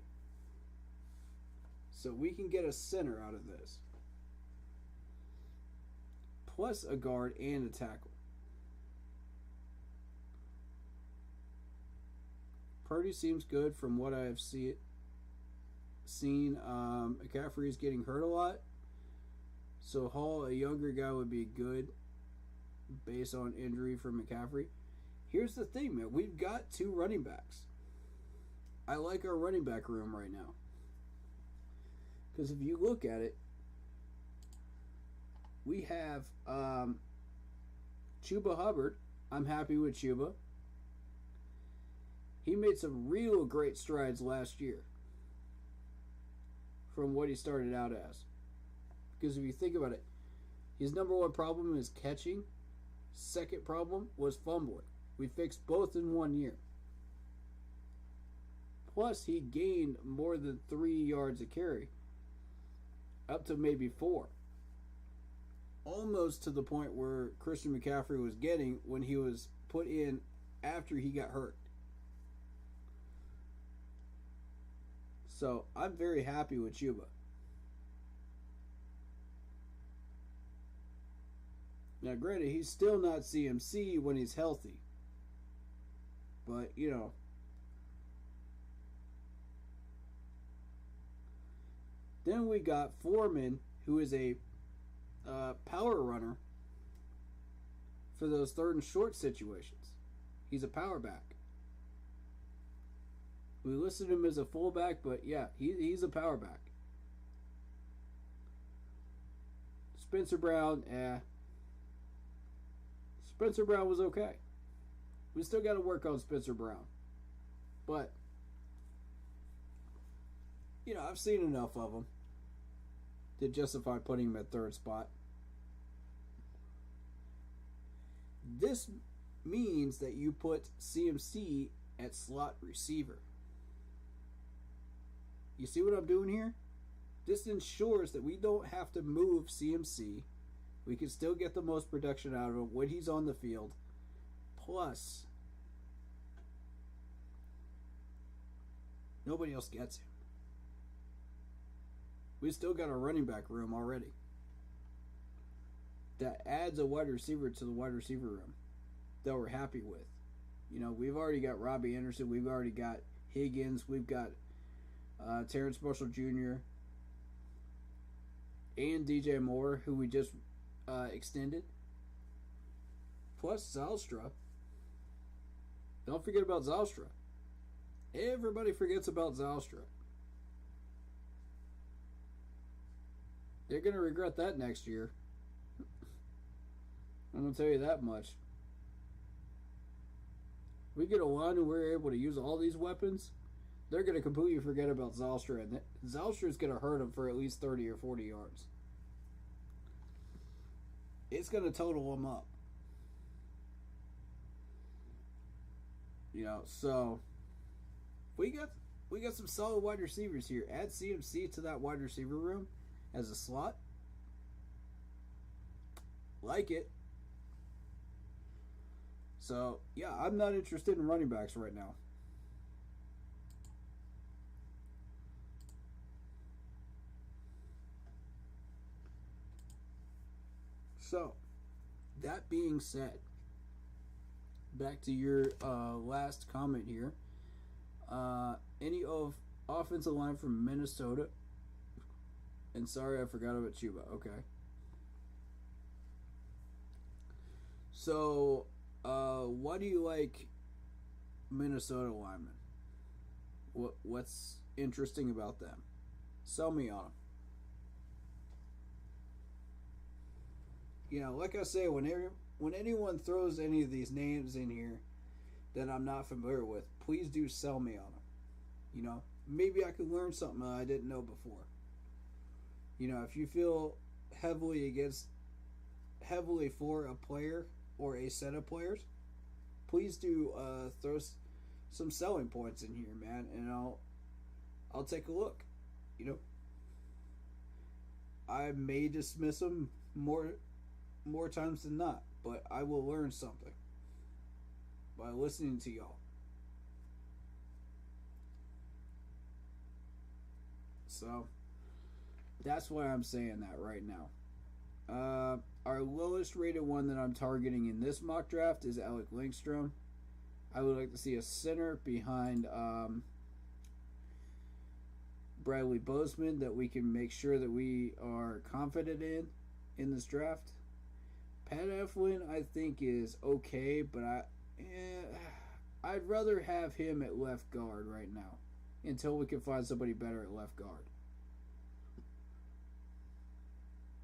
So we can get a center out of this. Plus a guard and a tackle. Purdy seems good from what I have seen. McCaffrey is getting hurt a lot. So Hall, a younger guy, would be good based on injury for McCaffrey. Here's the thing, man. We've got 2 running backs. I like our running back room right now. Because if you look at it, we have Chuba Hubbard. I'm happy with Chuba. He made some real great strides last year from what he started out as. Because if you think about it, his number 1 problem is catching. Second problem was fumbling. We fixed both in 1 year. Plus, he gained more than 3 yards a carry. Up to maybe 4. Almost to the point where Christian McCaffrey was getting when he was put in after he got hurt. So, I'm very happy with Chuba. Now, granted, he's still not CMC when he's healthy. But, you know. Then we got Foreman, who is a power runner for those 3rd and short situations. He's a power back. We listed him as a fullback, but yeah, he's a power back. Spencer Brown, Spencer Brown was okay. We still got to work on Spencer Brown. But, you know, I've seen enough of him to justify putting him at 3rd spot. This means that you put CMC at slot receiver. You see what I'm doing here? This ensures that we don't have to move CMC. We can still get the most production out of him when he's on the field. Plus, nobody else gets him. We still got a running back room already. That adds a wide receiver to the wide receiver room that we're happy with. You know, we've already got Robbie Anderson. We've already got Higgins. We've got Terrence Marshall Jr. and DJ Moore, who we just extended. Plus Zylstra. Don't forget about Zylstra. Everybody forgets about Zylstra. They're going to regret that next year. I'm going to tell you that much. We get a line and we're able to use all these weapons, they're going to completely forget about Zylstra. And Zylstra is going to hurt them for at least 30 or 40 yards. It's going to total them up. You know, so we got some solid wide receivers here. Add CMC to that wide receiver room as a slot. Like it. So, yeah, I'm not interested in running backs right now. So, that being said, back to your last comment here. Any of offensive line from Minnesota? And sorry, I forgot about Chuba. Okay. So, why do you like Minnesota linemen? What's interesting about them? Sell me on them. You know, like I say, when anyone throws any of these names in here that I'm not familiar with, please do sell me on them. You know, maybe I could learn something I didn't know before. You know, if you feel heavily for a player or a set of players, please do some selling points in here, man, and I'll take a look. You know, I may dismiss them more times than not, but I will learn something by listening to y'all. So that's why I'm saying that right now. Our lowest rated one that I'm targeting in this mock draft is Alec Lindstrom. I would like to see a center behind Bradley Bozeman that we can make sure that we are confident in this draft. Pat Eflin, I think, is okay, but I'd rather have him at left guard right now until we can find somebody better at left guard.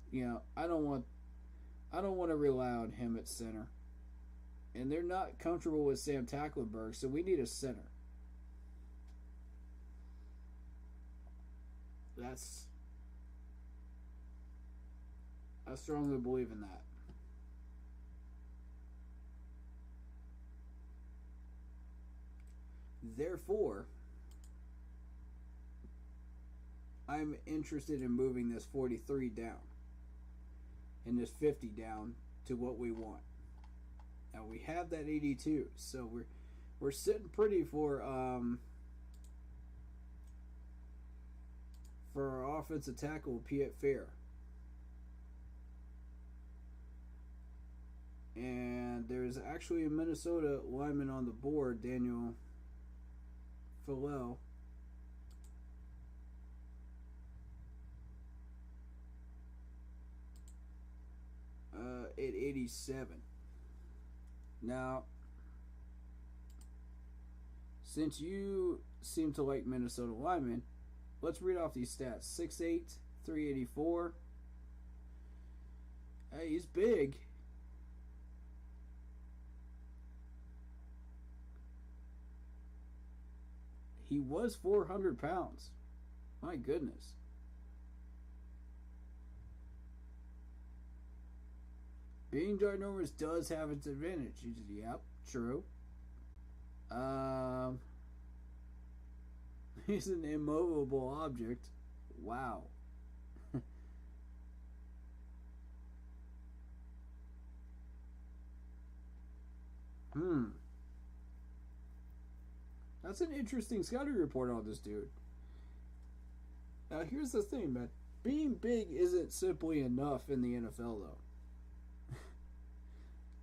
You know, I don't want to rely on him at center. And they're not comfortable with Sam Tacklenberg, so we need a center. I strongly believe in that. Therefore, I'm interested in moving this 43 down and this 50 down to what we want. Now we have that 82, so we're sitting pretty for our offensive tackle, Piet Fair. And there's actually a Minnesota lineman on the board, Daniel Philel. At 87. Now, since you seem to like Minnesota linemen, let's read off these stats. 6'8", 384. Hey, he's big. He was 400 pounds. My goodness. Being ginormous does have its advantage. Yep, true. He's an immovable object. Wow. That's an interesting scouting report on this dude. Now, here's the thing, man. Being big isn't simply enough in the NFL, though.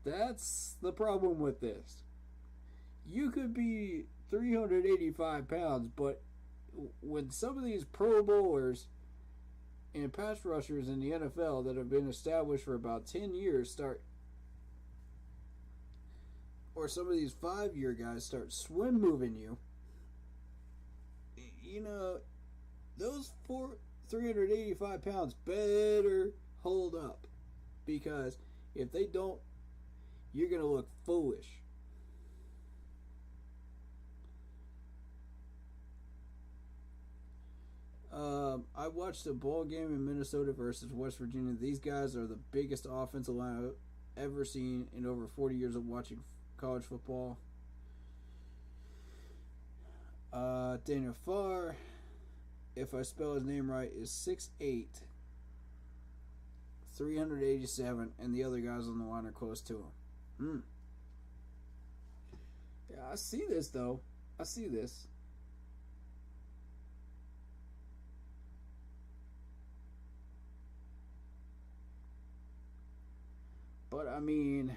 That's the problem with this. You could be 385 pounds, but when some of these Pro Bowlers and pass rushers in the NFL that have been established for about 10 years start, or some of these 5-year guys start swim moving you, you know, those 385 pounds better hold up. Because if they don't, you're going to look foolish. I watched a ball game in Minnesota versus West Virginia. These guys are the biggest offensive line I've ever seen in over 40 years of watching college football. Daniel Farr, if I spell his name right, is 6'8", 387, and the other guys on the line are close to him. Yeah, I see this, though. I see this. But, I mean,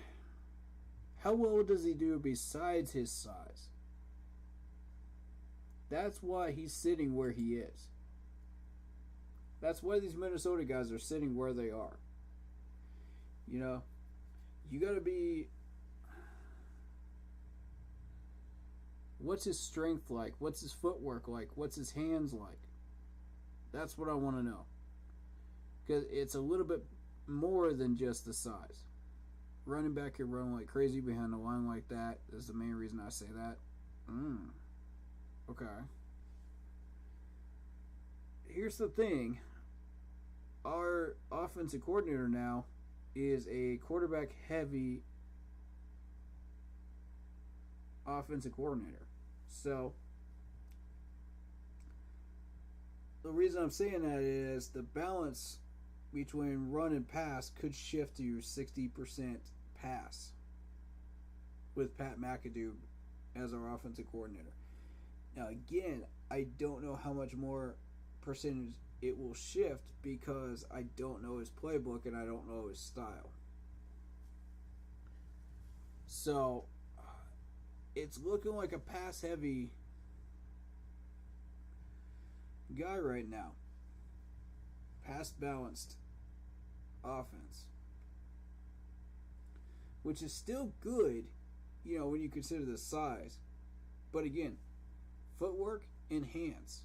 how well does he do besides his size? That's why he's sitting where he is. That's why these Minnesota guys are sitting where they are. You know, you got to be... What's his strength like? What's his footwork like? What's his hands like? That's what I want to know. Because it's a little bit more than just the size. Running back can run like crazy behind a line like that. That's the main reason I say that. Okay. Here's the thing. Our offensive coordinator now is a quarterback heavy offensive coordinator. So the reason I'm saying that is the balance between run and pass could shift to 60% pass with Pat McAdoo as our offensive coordinator. Now, again, I don't know how much more percentage it will shift because I don't know his playbook and I don't know his style. So, it's looking like a pass-heavy guy right now. Pass-balanced offense. Which is still good, when you consider the size. But again, footwork and hands.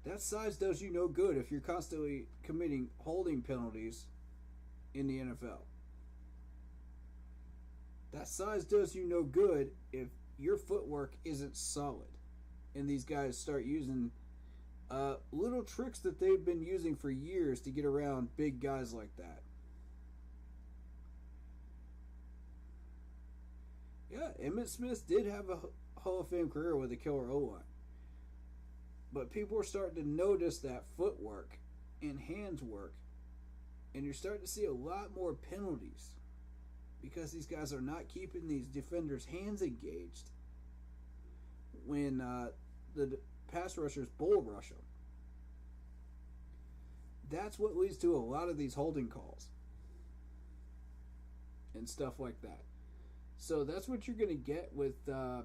That size does you no good if you're constantly committing holding penalties in the NFL. That size does you no good if your footwork isn't solid. And these guys start using little tricks that they've been using for years to get around big guys like that. Yeah, Emmitt Smith did have a Hall of Fame career with a killer O-line. But people are starting to notice that footwork and hands work. And you're starting to see a lot more penalties. Because these guys are not keeping these defenders' hands engaged when the pass rushers bull rush them. That's what leads to a lot of these holding calls. And stuff like that. So that's what you're going to get with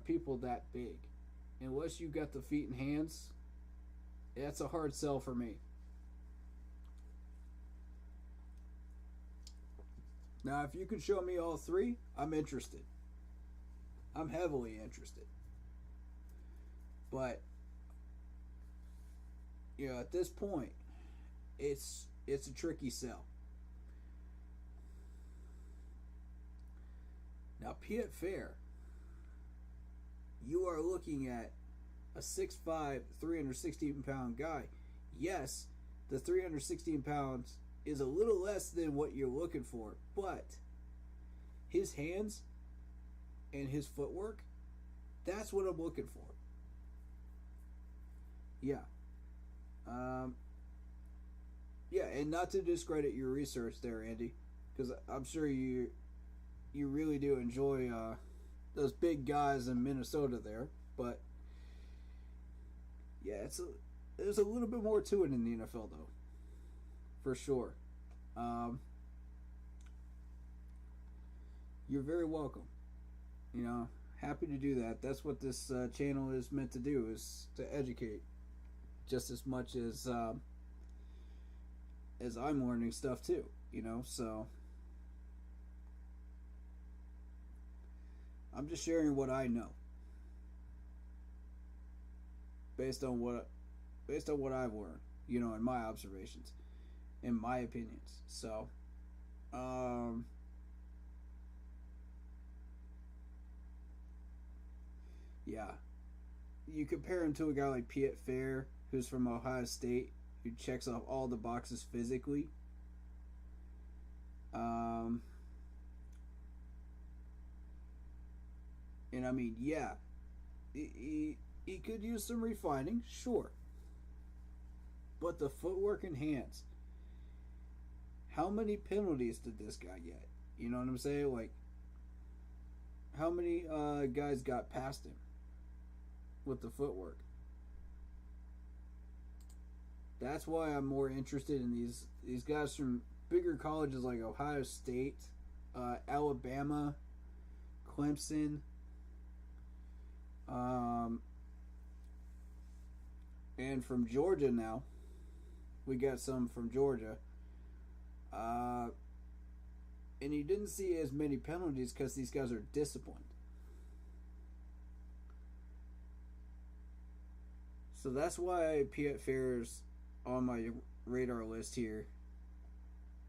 people that big. Unless you've got the feet and hands, that's a hard sell for me. Now, if you could show me all three, I'm interested. I'm heavily interested. But, at this point, it's a tricky sell. Now, Piet Fair, you are looking at a 6'5", 316-pound guy. Yes, the 316 pounds is a little less than what you're looking for, but his hands and his footwork, that's what I'm looking for. Yeah. Yeah, and not to discredit your research there, Andy, because I'm sure you really do enjoy those big guys in Minnesota there, but yeah, there's a little bit more to it in the NFL, though, for sure. You're very welcome. Happy to do that. That's what this channel is meant to do, is to educate just as much as I'm learning stuff too, so I'm just sharing what I know based on what I've learned, in my observations, in my opinions. So, yeah, you compare him to a guy like Piet Fair, who's from Ohio State, who checks off all the boxes physically. And I mean, yeah, he could use some refining, sure. But the footwork and hands, how many penalties did this guy get? You know what I'm saying? Like, how many guys got past him with the footwork? That's why I'm more interested in these guys from bigger colleges like Ohio State, Alabama, Clemson, and from Georgia now. We got some from Georgia. And you didn't see as many penalties because these guys are disciplined. So that's why Piet Fair's on my radar list here.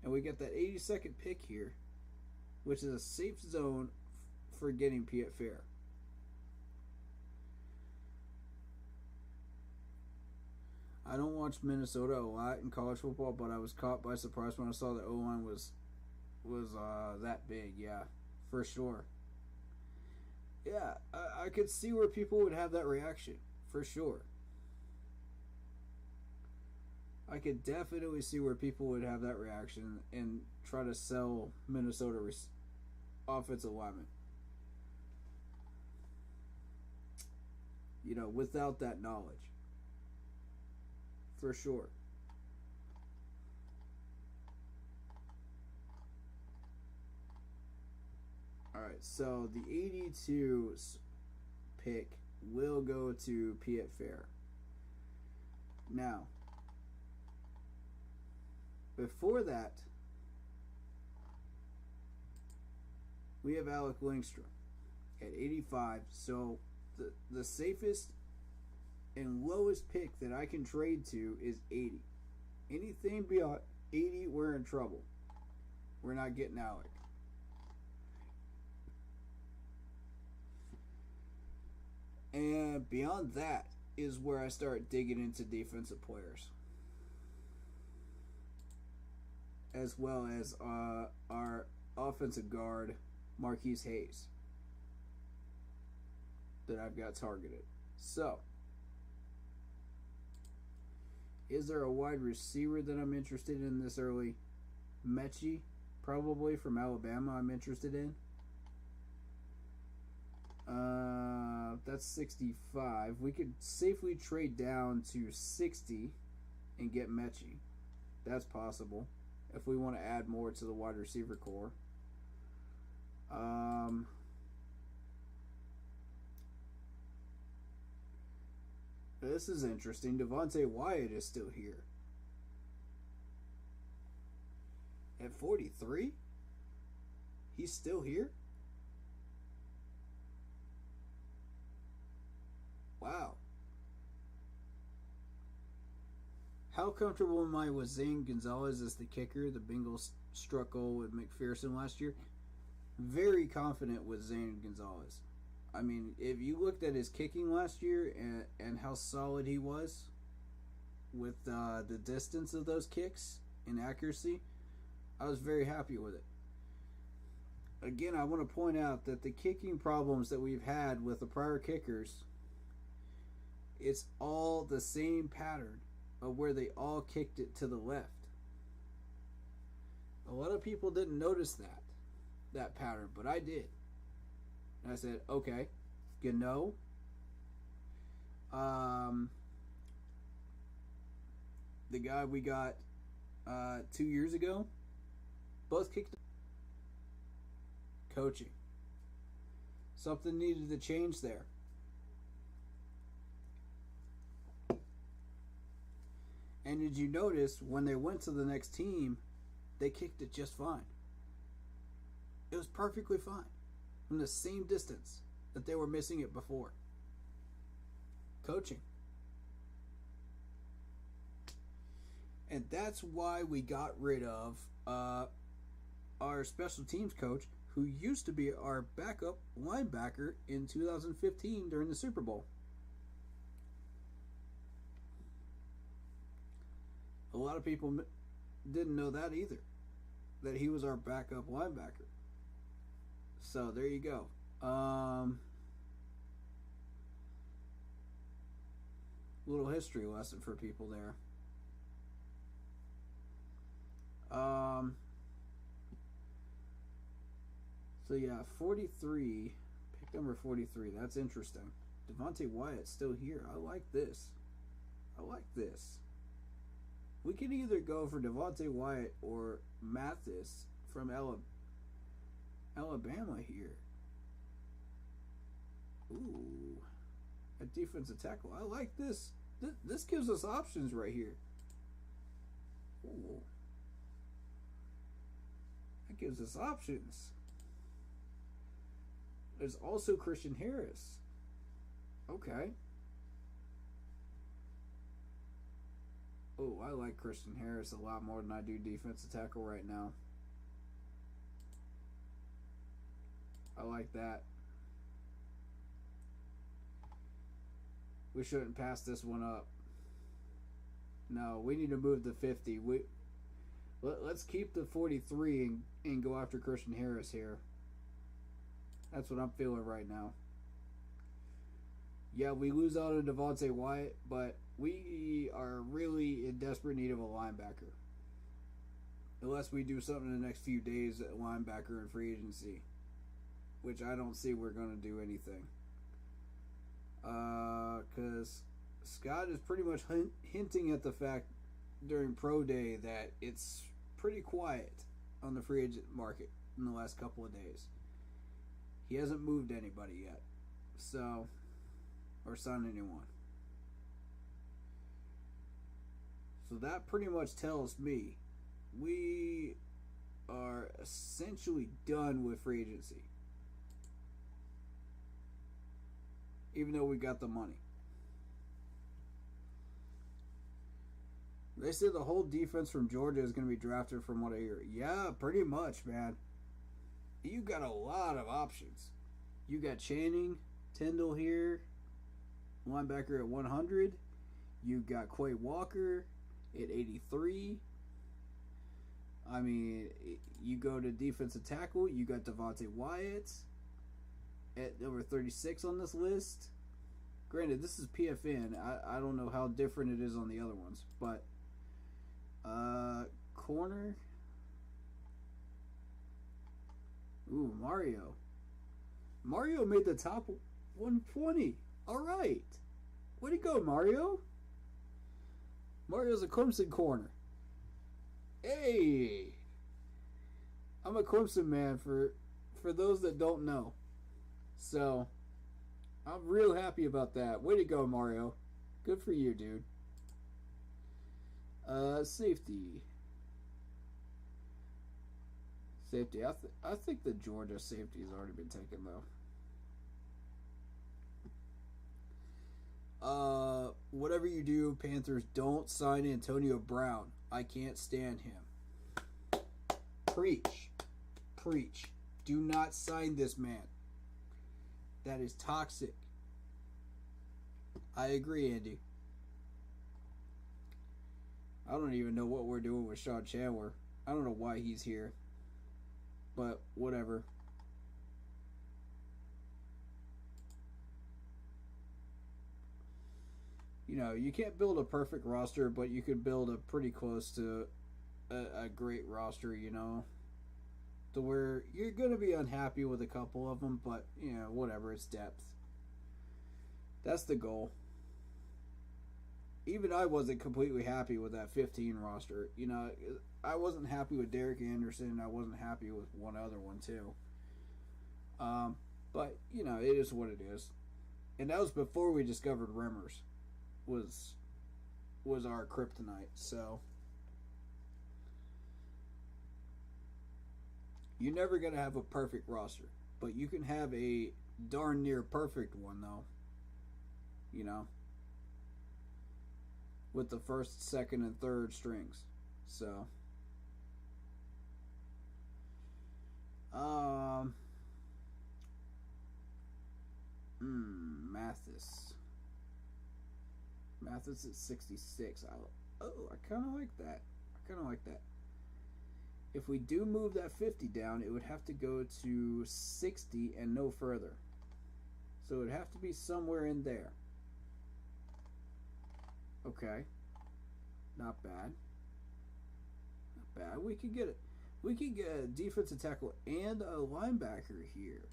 And we got that 82nd pick here, which is a safe zone for getting Piet Fair. I don't watch Minnesota a lot in college football, but I was caught by surprise when I saw the O-line was that big. Yeah, for sure. Yeah, I could see where people would have that reaction, for sure. I could definitely see where people would have that reaction and try to sell Minnesota offensive linemen. You know, without that knowledge. For sure. Alright, so the 82 pick will go to Fitterer. Now, before that, we have Alec Langstrom at 85. So the safest and lowest pick that I can trade to is 80. Anything beyond 80, we're in trouble. We're not getting Alec. And beyond that is where I start digging into defensive players. As well as our offensive guard, Marquise Hayes, that I've got targeted. So, is there a wide receiver that I'm interested in this early? Mechie, probably from Alabama, I'm interested in. That's 65. We could safely trade down to 60 and get Mechie. That's possible if we want to add more to the wide receiver core. This is interesting. Devontae Wyatt is still here. At 43? He's still here? Wow. How comfortable am I with Zane Gonzalez as the kicker? The Bengals struck gold with McPherson last year. Very confident with Zane Gonzalez. I mean, if you looked at his kicking last year and how solid he was with the distance of those kicks and accuracy, I was very happy with it. Again, I want to point out that the kicking problems that we've had with the prior kickers, it's all the same pattern of where they all kicked it to the left. A lot of people didn't notice that pattern, but I did. And I said, okay, Gano, the guy we got 2 years ago, both kicked. Coaching. Something needed to change there. And did you notice when they went to the next team, they kicked it just fine? It was perfectly fine. From the same distance that they were missing it before. Coaching. And that's why we got rid of our special teams coach, who used to be our backup linebacker in 2015 during the Super Bowl. A lot of people didn't know that either, that he was our backup linebacker. So there you go. Little history lesson for people there. So yeah, 43, pick number 43. That's interesting. Devontae Wyatt's still here. I like this. I like this. We can either go for Devontae Wyatt or Mathis from Alabama here. Ooh, a defensive tackle. I like this. This gives us options right here. Ooh, that gives us options. There's also Christian Harris. Okay. Oh, I like Christian Harris a lot more than I do defensive tackle right now. I like that. We shouldn't pass this one up. No, we need to move the 50. Let's keep the 43 and go after Christian Harris here. That's what I'm feeling right now. Yeah, we lose out on Devontae Wyatt, but we are really in desperate need of a linebacker. Unless we do something in the next few days at linebacker and free agency, which I don't see we're going to do anything. Because Scott is pretty much hinting at the fact during Pro Day that it's pretty quiet on the free agent market in the last couple of days. He hasn't moved anybody yet, so, or signed anyone. So that pretty much tells me we are essentially done with free agency. Even though we got the money. They said the whole defense from Georgia is going to be drafted from what I hear. Yeah, pretty much, man. You got a lot of options. You got Channing, Tyndall here, linebacker at 100. You got Quay Walker at 83. I mean, you go to defensive tackle, you got Devontae Wyatt at number 36 on this list. Granted, this is PFN. I don't know how different it is on the other ones, but corner. Ooh, Mario. Mario made the top 120. All right. Way to go, Mario. Mario's a Clemson corner. Hey. I'm a Clemson man for those that don't know. So, I'm real happy about that. Way to go, Mario. Good for you, dude. Safety. Safety. I think the Georgia safety has already been taken, though. Whatever you do, Panthers, don't sign Antonio Brown. I can't stand him. Preach. Preach. Do not sign this man. That is toxic. I agree, Andy. I don't even know what we're doing with Sean Chandler. I don't know why he's here. But whatever. You know, you can't build a perfect roster, but you could build a pretty close to a great roster, you know. To where you're going to be unhappy with a couple of them, but, you know, whatever, it's depth. That's the goal. Even I wasn't completely happy with that 15 roster. You know, I wasn't happy with Derek Anderson. I wasn't happy with one other one, too. But, you know, it is what it is. And that was before we discovered Remmers was our kryptonite, so... You're never going to have a perfect roster. But you can have a darn near perfect one, though. You know? With the first, second, and third strings. So. Mathis. Mathis at 66. I kind of like that. If we do move that 50 down, it would have to go to 60 and no further. So it would have to be somewhere in there. Okay. Not bad. Not bad. We could get it. We could get a defensive tackle and a linebacker here.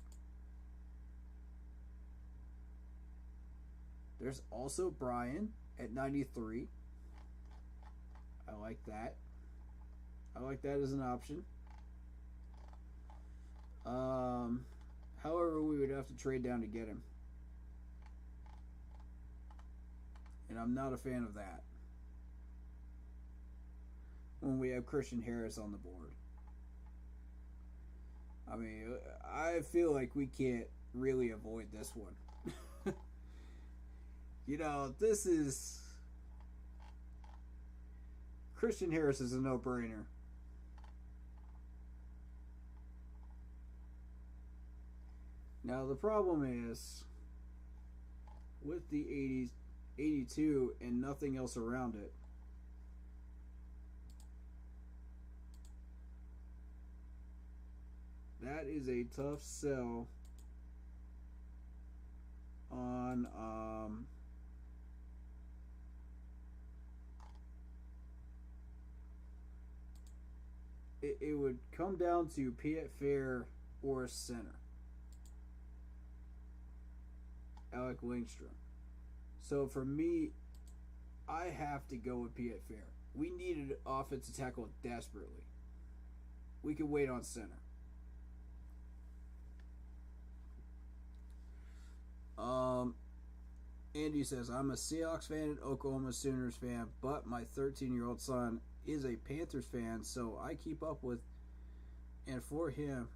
There's also Brian at 93. I like that. I like that as an option. However, we would have to trade down to get him. And I'm not a fan of that. When we have Christian Harris on the board. I mean, I feel like we can't really avoid this one. You know, this is... Christian Harris is a no-brainer. Now, the problem is, with the 80s, 82 and nothing else around it, that is a tough sell on it would come down to Fitterer or center. Alec Lindstrom. So for me, I have to go with Fitterer. We needed offensive tackle desperately. We could wait on center. Andy says, I'm a Seahawks fan and Oklahoma Sooners fan, but my 13-year-old son is a Panthers fan, so I keep up with, and for him,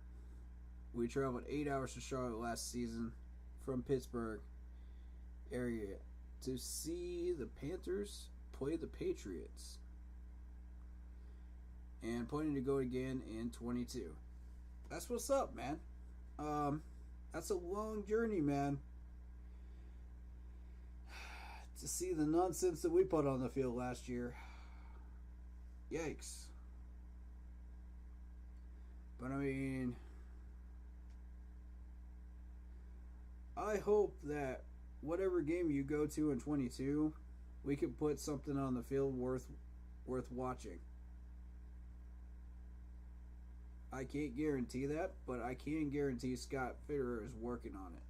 we traveled 8 hours to Charlotte last season from Pittsburgh area to see the Panthers play the Patriots, and planning to go again in 22. That's what's up, man. That's a long journey, man. To see the nonsense that we put on the field last year. Yikes. But I mean, I hope that whatever game you go to in 22, we can put something on the field worth watching. I can't guarantee that, but I can guarantee Scott Fitterer is working on it.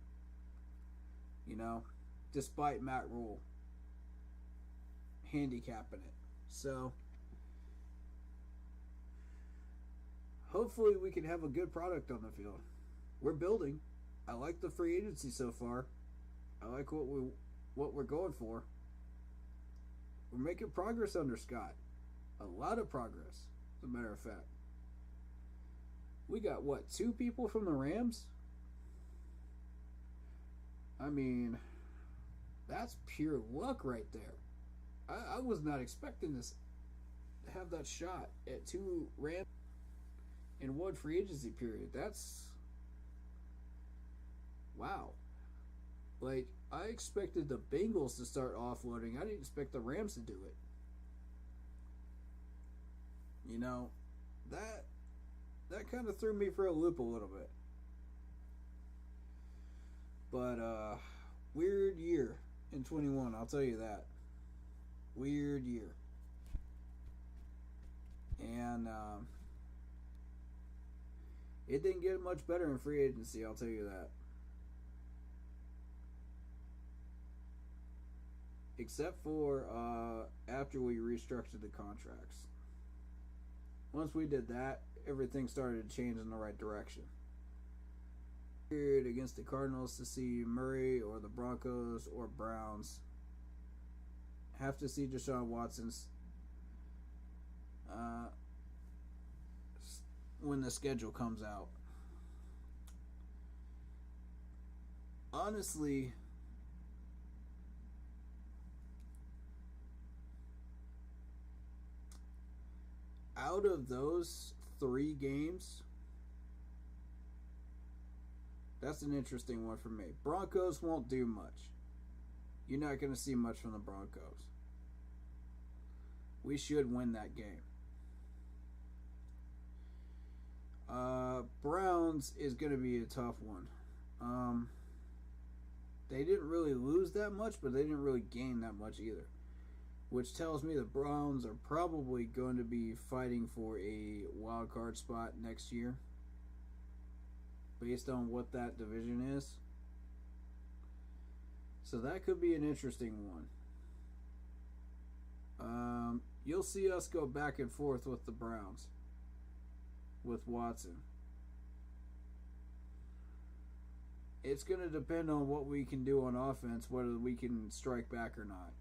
You know, despite Matt Rule handicapping it. So hopefully we can have a good product on the field. We're building. I like the free agency so far. I like what we're going for. We're making progress under Scott. A lot of progress, as a matter of fact. We got, 2 people from the Rams? I mean, that's pure luck right there. I was not expecting this to have that shot at 2 Rams in one free agency period. That's... wow. Like, I expected the Bengals to start offloading. I didn't expect the Rams to do it. You know, that kind of threw me for a loop a little bit. But, weird year in 21, I'll tell you that. Weird year. And, it didn't get much better in free agency, I'll tell you that. Except for after we restructured the contracts. Once we did that, everything started to change in the right direction. Against the Cardinals to see Murray or the Broncos or Browns. Have to see Deshaun Watson's when the schedule comes out. Honestly, out of those 3 games, that's an interesting one for me. Broncos won't do much. You're not going to see much from the Broncos. We should win that game. Browns is going to be a tough one. They didn't really lose that much, but they didn't really gain that much either. Which tells me the Browns are probably going to be fighting for a wild card spot next year. Based on what that division is. So that could be an interesting one. You'll see us go back and forth with the Browns. With Watson. It's going to depend on what we can do on offense, whether we can strike back or not.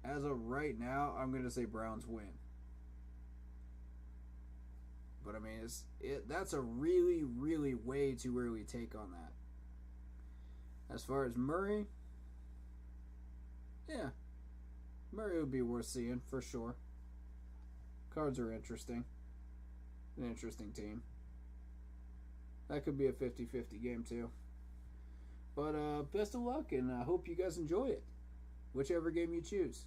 As of right now, I'm going to say Browns win. But I mean, that's a really, really way too early take on that. As far as Murray, yeah, Murray would be worth seeing for sure. Cards are interesting. An interesting team. That could be a 50-50 game too. But best of luck, and I hope you guys enjoy it. Whichever game you choose.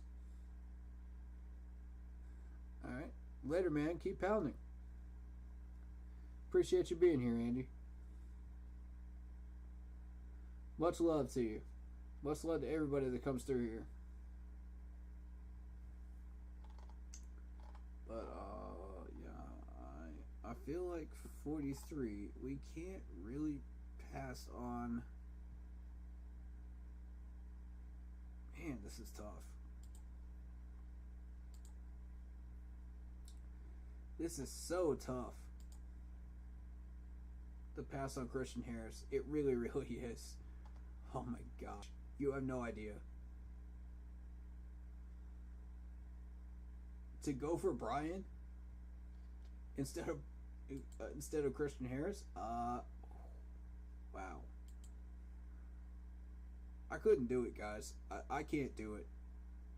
Alright. Later, man. Keep pounding. Appreciate you being here, Andy. Much love to you. Much love to everybody that comes through here. But yeah, I feel like 43. We can't really pass on. Man, this is tough. This is so tough to pass on Christian Harris. It really, really is. Oh my gosh. You have no idea. To go for Brian instead of Christian Harris? Wow. I couldn't do it, guys. I can't do it.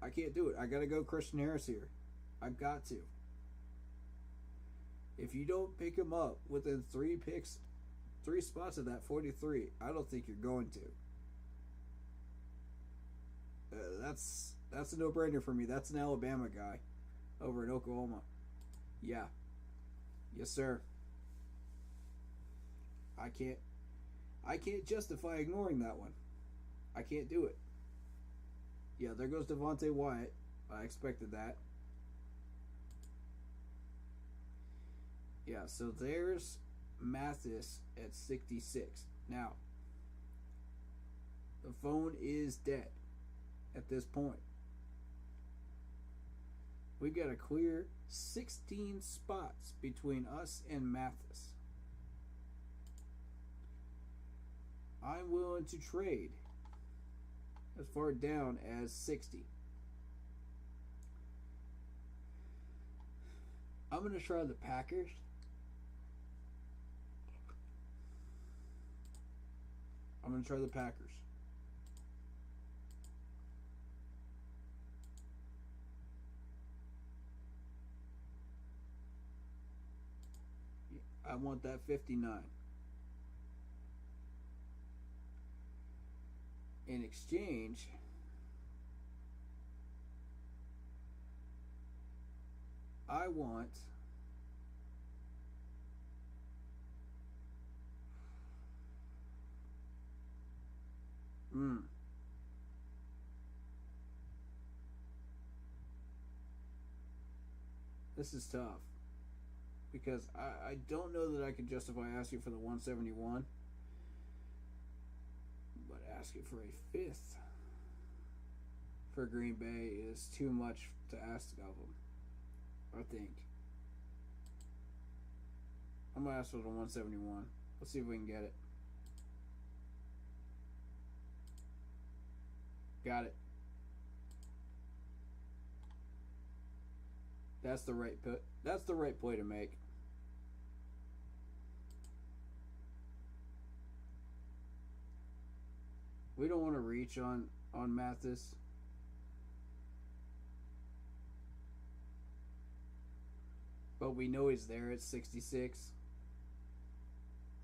I can't do it. I gotta go Christian Harris here. I've got to. If you don't pick him up within 3 picks, 3 spots of that 43, I don't think you're going to. That's a no-brainer for me. That's an Alabama guy over in Oklahoma. Yeah. Yes, sir. I can't justify ignoring that one. I can't do it. Yeah, there goes Devontae Wyatt. I expected that. Yeah, so there's Mathis at 66. Now, the phone is dead at this point. We got a clear 16 spots between us and Mathis. I'm willing to trade as far down as 60. I'm going to try the Packers. I'm going to try the Packers. I want that 59. In exchange, I want this is tough because I don't know that I could justify asking for the 171, but asking for a 5th for Green Bay is too much to ask of them, I think. I'm going to ask for the 171. Let's see if we can get it. Got it. That's the right put. That's the right play to make. We don't want to reach on Mathis. But we know he's there at 66.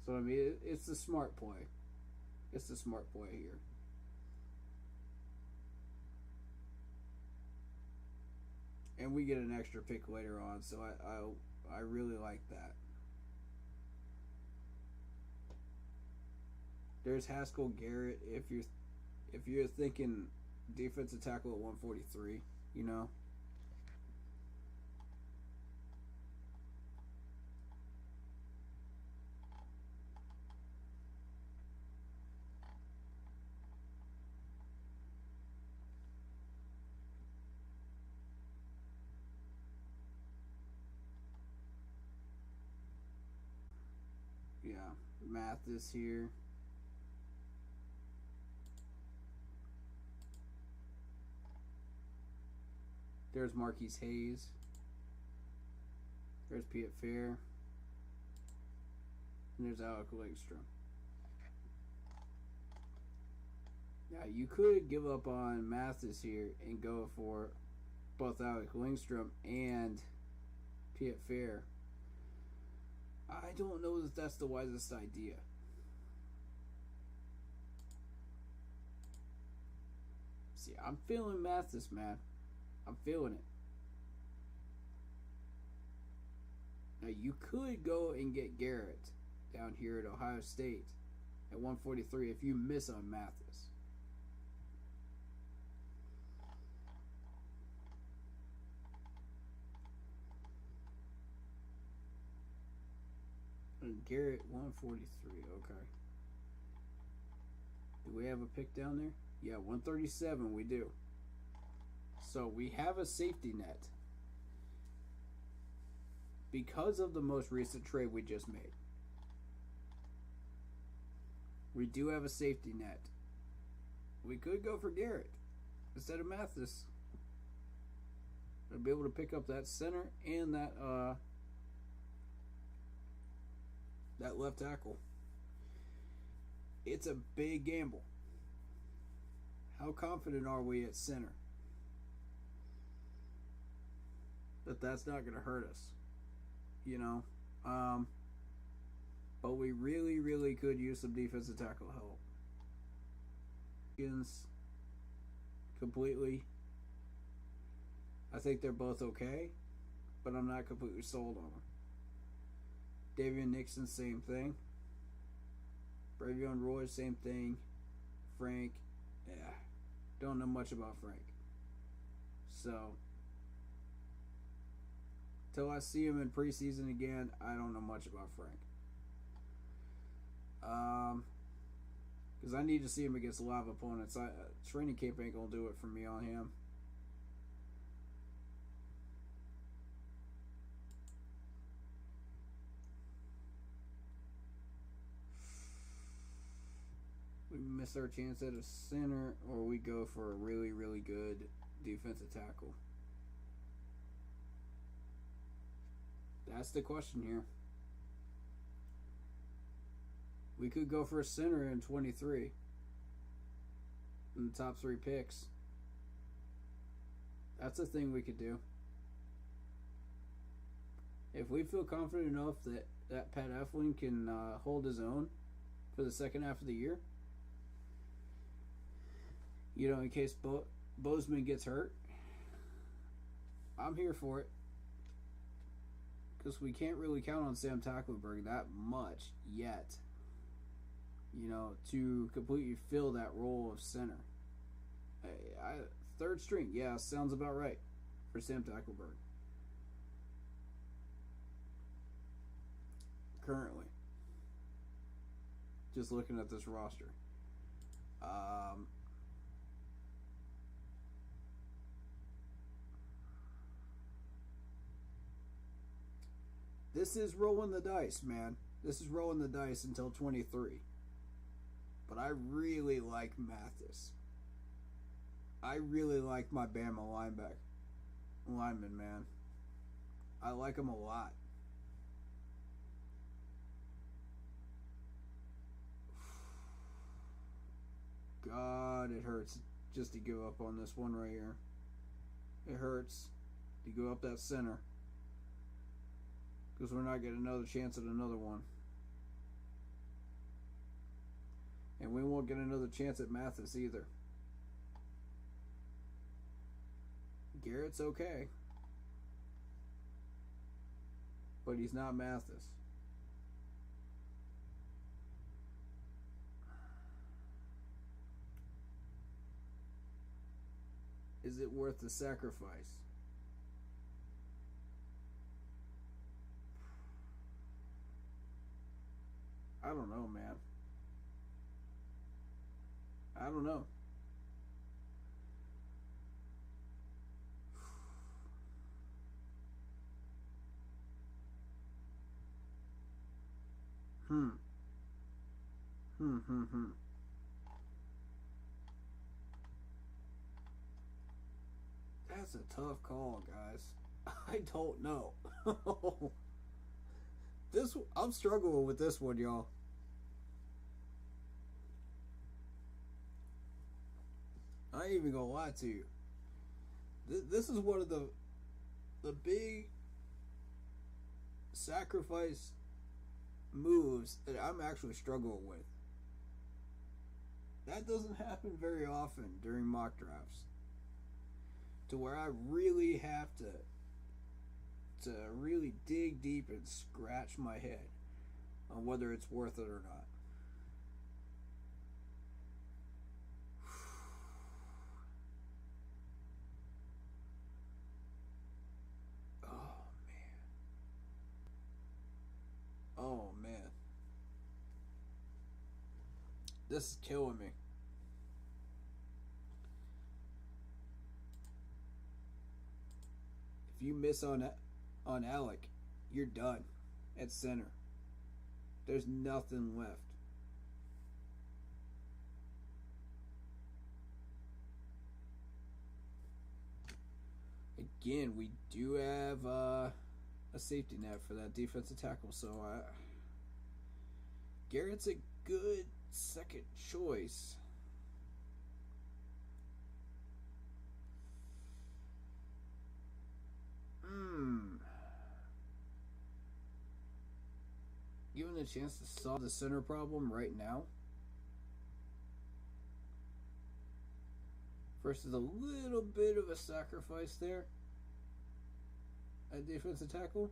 So I mean, it's the smart play. It's the smart play here. And we get an extra pick later on, so I really like that. There's Haskell Garrett if you're thinking defensive tackle at 143, you know. Yeah, Mathis here. There's Marquise Hayes. There's Fitterer. And there's Alec Lindstrom. Yeah, you could give up on Mathis here and go for both Alec Lindstrom and Fitterer. I don't know that that's the wisest idea. See, I'm feeling Mathis, man. I'm feeling it. Now, you could go and get Garrett down here at Ohio State at 143 if you miss on Mathis. And Garrett 143, okay. Do we have a pick down there? Yeah, 137 we do. So we have a safety net because of the most recent trade we just made. We do have a safety net. We could go for Garrett instead of Mathis. I'll be able to pick up that center and that left tackle. It's a big gamble. How confident are we at center that that's not going to hurt us? You know, but we really, really could use some defensive tackle help. Completely. I think they're both okay, but I'm not completely sold on them. Davian Nixon, same thing. Bravion Roy, same thing. Frank, yeah, don't know much about Frank. So, till I see him in preseason again, I don't know much about Frank. Because I need to see him against live opponents. Training camp ain't gonna do it for me on him. We miss our chance at a center, or we go for a really, really good defensive tackle. That's the question here. We could go for a center in 23 in the top 3 picks. That's a thing we could do. If we feel confident enough that Pat Eflin can hold his own for the second half of the year, you know, in case Bozeman gets hurt, I'm here for it. Because we can't really count on Sam Tackleberg that much yet, you know, to completely fill that role of center. Third string, yeah, sounds about right for Sam Tackleberg. Currently. Just looking at this roster. This is rolling the dice, man. This is rolling the dice until 23. But I really like Mathis. I really like my Bama lineman, man. I like him a lot. God, it hurts just to give up on this one right here. It hurts to go up that center. Because we're not getting another chance at another one. And we won't get another chance at Mathis either. Garrett's okay. But he's not Mathis. Is it worth the sacrifice? I don't know, man. I don't know. That's a tough call, guys. I don't know. I'm struggling with this one, y'all. I ain't even gonna lie to you. This is one of the big sacrifice moves that I'm actually struggling with. That doesn't happen very often during mock drafts, to where I really have to really dig deep and scratch my head on whether it's worth it or not. This is killing me. If you miss on Alec, you're done at center. There's nothing left. Again, we do have a safety net for that defensive tackle, so Garrett's a good second choice. Given a chance to solve the center problem right now versus a little bit of a sacrifice there at defensive tackle.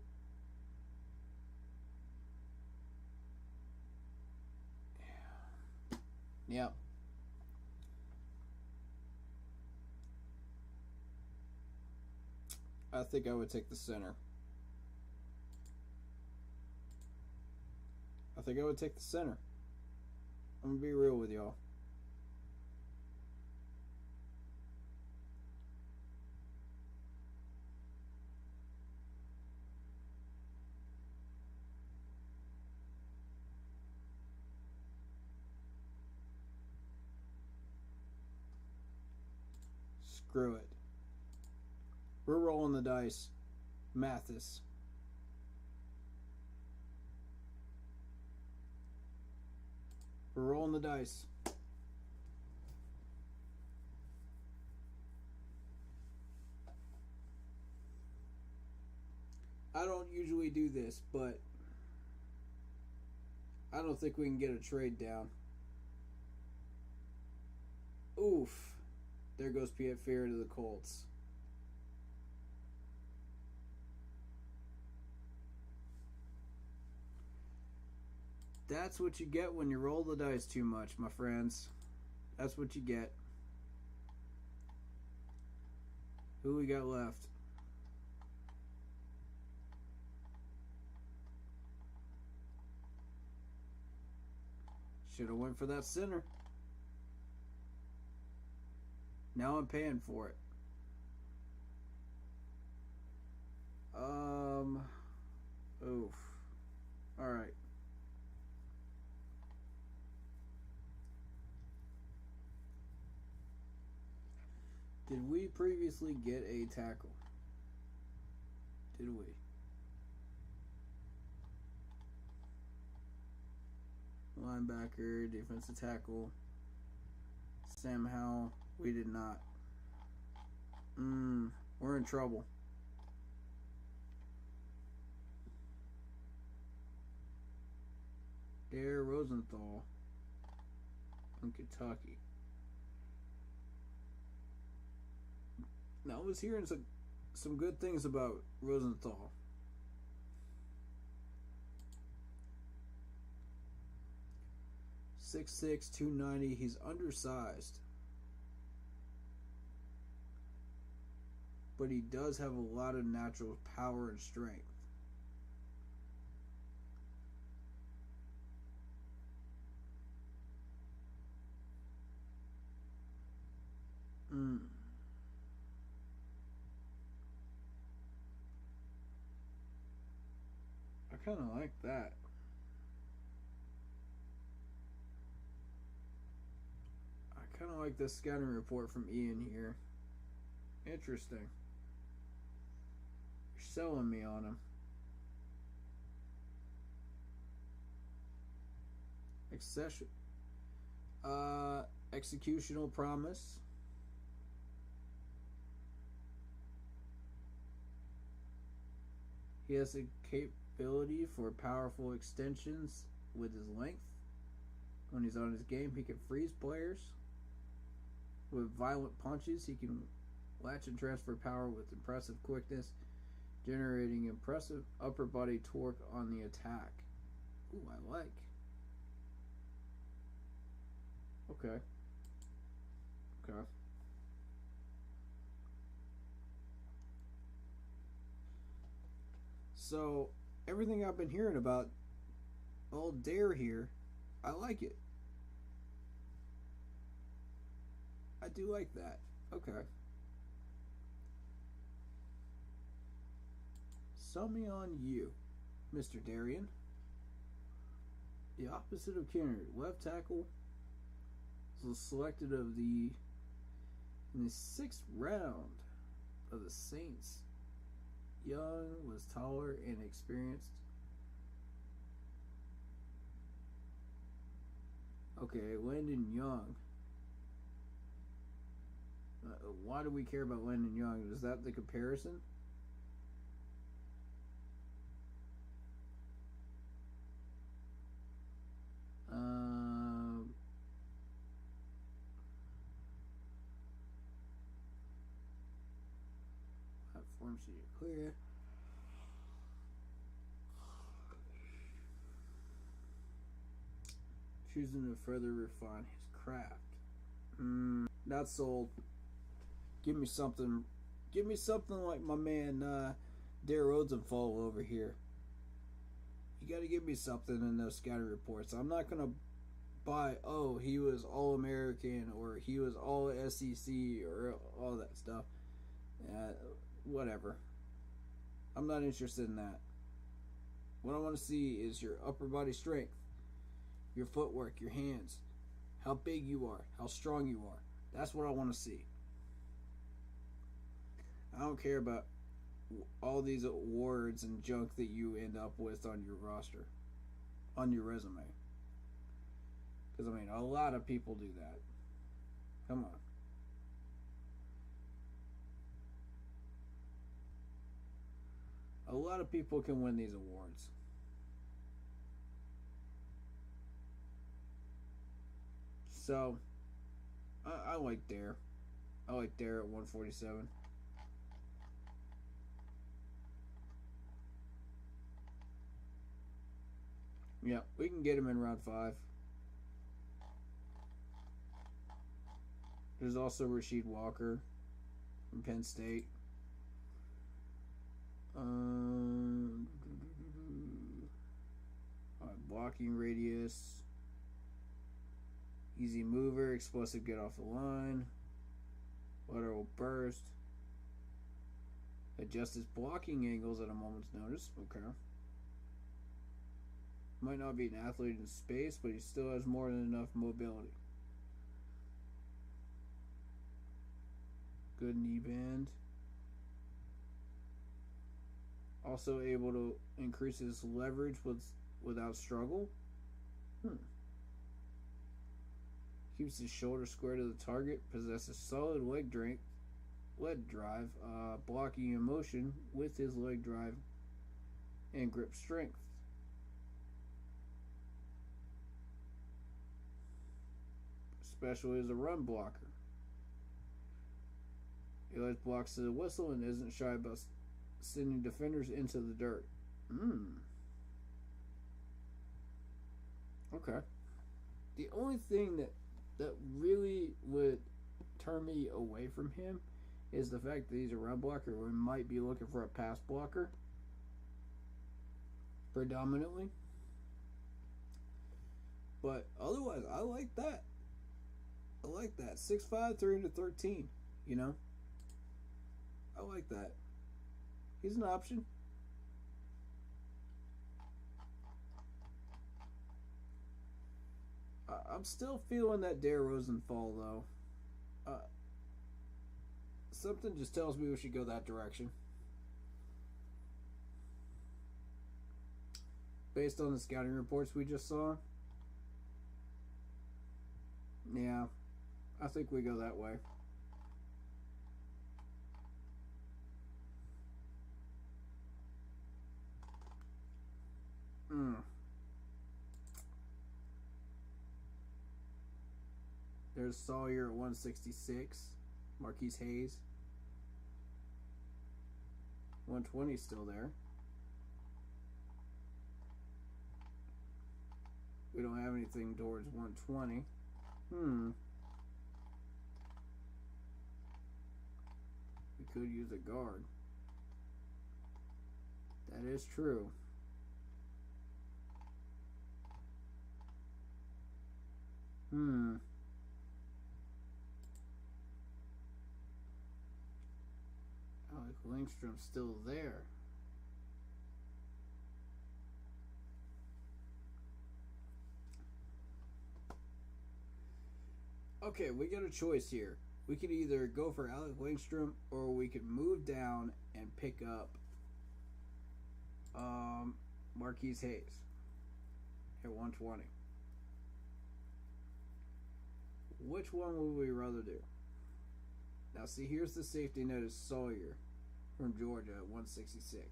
Yeah. I think I would take the center. I think I would take the center. I'm going to be real with y'all. Screw it. We're rolling the dice. Mathis. We're rolling the dice. I don't usually do this, but I don't think we can get a trade down. Oof. There goes Fitterer to the Colts. That's what you get when you roll the dice too much, my friends. That's what you get. Who we got left? Should have went for that center. Now I'm paying for it. Oof. Alright. Did we previously get a tackle? Did we? Linebacker, defensive tackle. Somehow we did not. We're in trouble. Dare Rosenthal from Kentucky. Now I was hearing some good things about Rosenthal. .6'6", 290. He's undersized, but he does have a lot of natural power and strength. I kind of like that. I kind of like the scouting report from Ian here. Interesting. You're selling me on him. Executional promise. He has a capability for powerful extensions with his length. When he's on his game, he can freeze players. With violent punches, he can latch and transfer power with impressive quickness, generating impressive upper body torque on the attack. Ooh, I like. Okay. Okay. So, everything I've been hearing about old Dare here, I like it. I do like that. Okay. Sell me on you, Mr. Darian. The opposite of Kenner, left tackle, was selected in the 6th round of the Saints. Young was taller and experienced. Okay, Landon Young. Why do we care about Landon Young? Is that the comparison? Platform sheet clear. Choosing to further refine his craft. Not sold. Give me something. Give me something like my man Dare Rosenthal over here. You got to give me something in those scouting reports. I'm not gonna buy. Oh, he was All American or he was All SEC or all that stuff. Whatever. I'm not interested in that. What I want to see is your upper body strength, your footwork, your hands, how big you are, how strong you are. That's what I want to see. I don't care about all these awards and junk that you end up with on your roster, on your resume. Because, I mean, a lot of people do that. Come on. A lot of people can win these awards. So, I like Dare. I like Dare at 147. Yeah, we can get him in round 5. There's also Rasheed Walker from Penn State. Blocking radius. Easy mover, explosive get off the line. Lateral burst. Adjust his blocking angles at a moment's notice. Okay. Might not be an athlete in space, but he still has more than enough mobility. Good knee bend. Also able to increase his leverage without struggle. Keeps his shoulder square to the target. Possesses solid leg drive, blocking in motion with his leg drive and grip strength. Especially as a run blocker. He likes blocks to the whistle and isn't shy about sending defenders into the dirt. Okay. The only thing that really would turn me away from him is the fact that he's a run blocker. We might be looking for a pass blocker predominantly. But otherwise, I like that. I like that. 6'5", 313. You know? I like that. He's an option. I'm still feeling that Dare Rosenthal, though. Something just tells me we should go that direction. Based on the scouting reports we just saw. Yeah, I think we go that way. There's Sawyer at 166. Marquise Hayes. 120 still there. We don't have anything towards 120. We could use a guard. That is true. Langstrom's still there. Okay, we got a choice here. We could either go for Alec Langstrom or we could move down and pick up Marquise Hayes at 120. Which one would we rather do? Now, see, here's the safety net is Sawyer from Georgia at 166.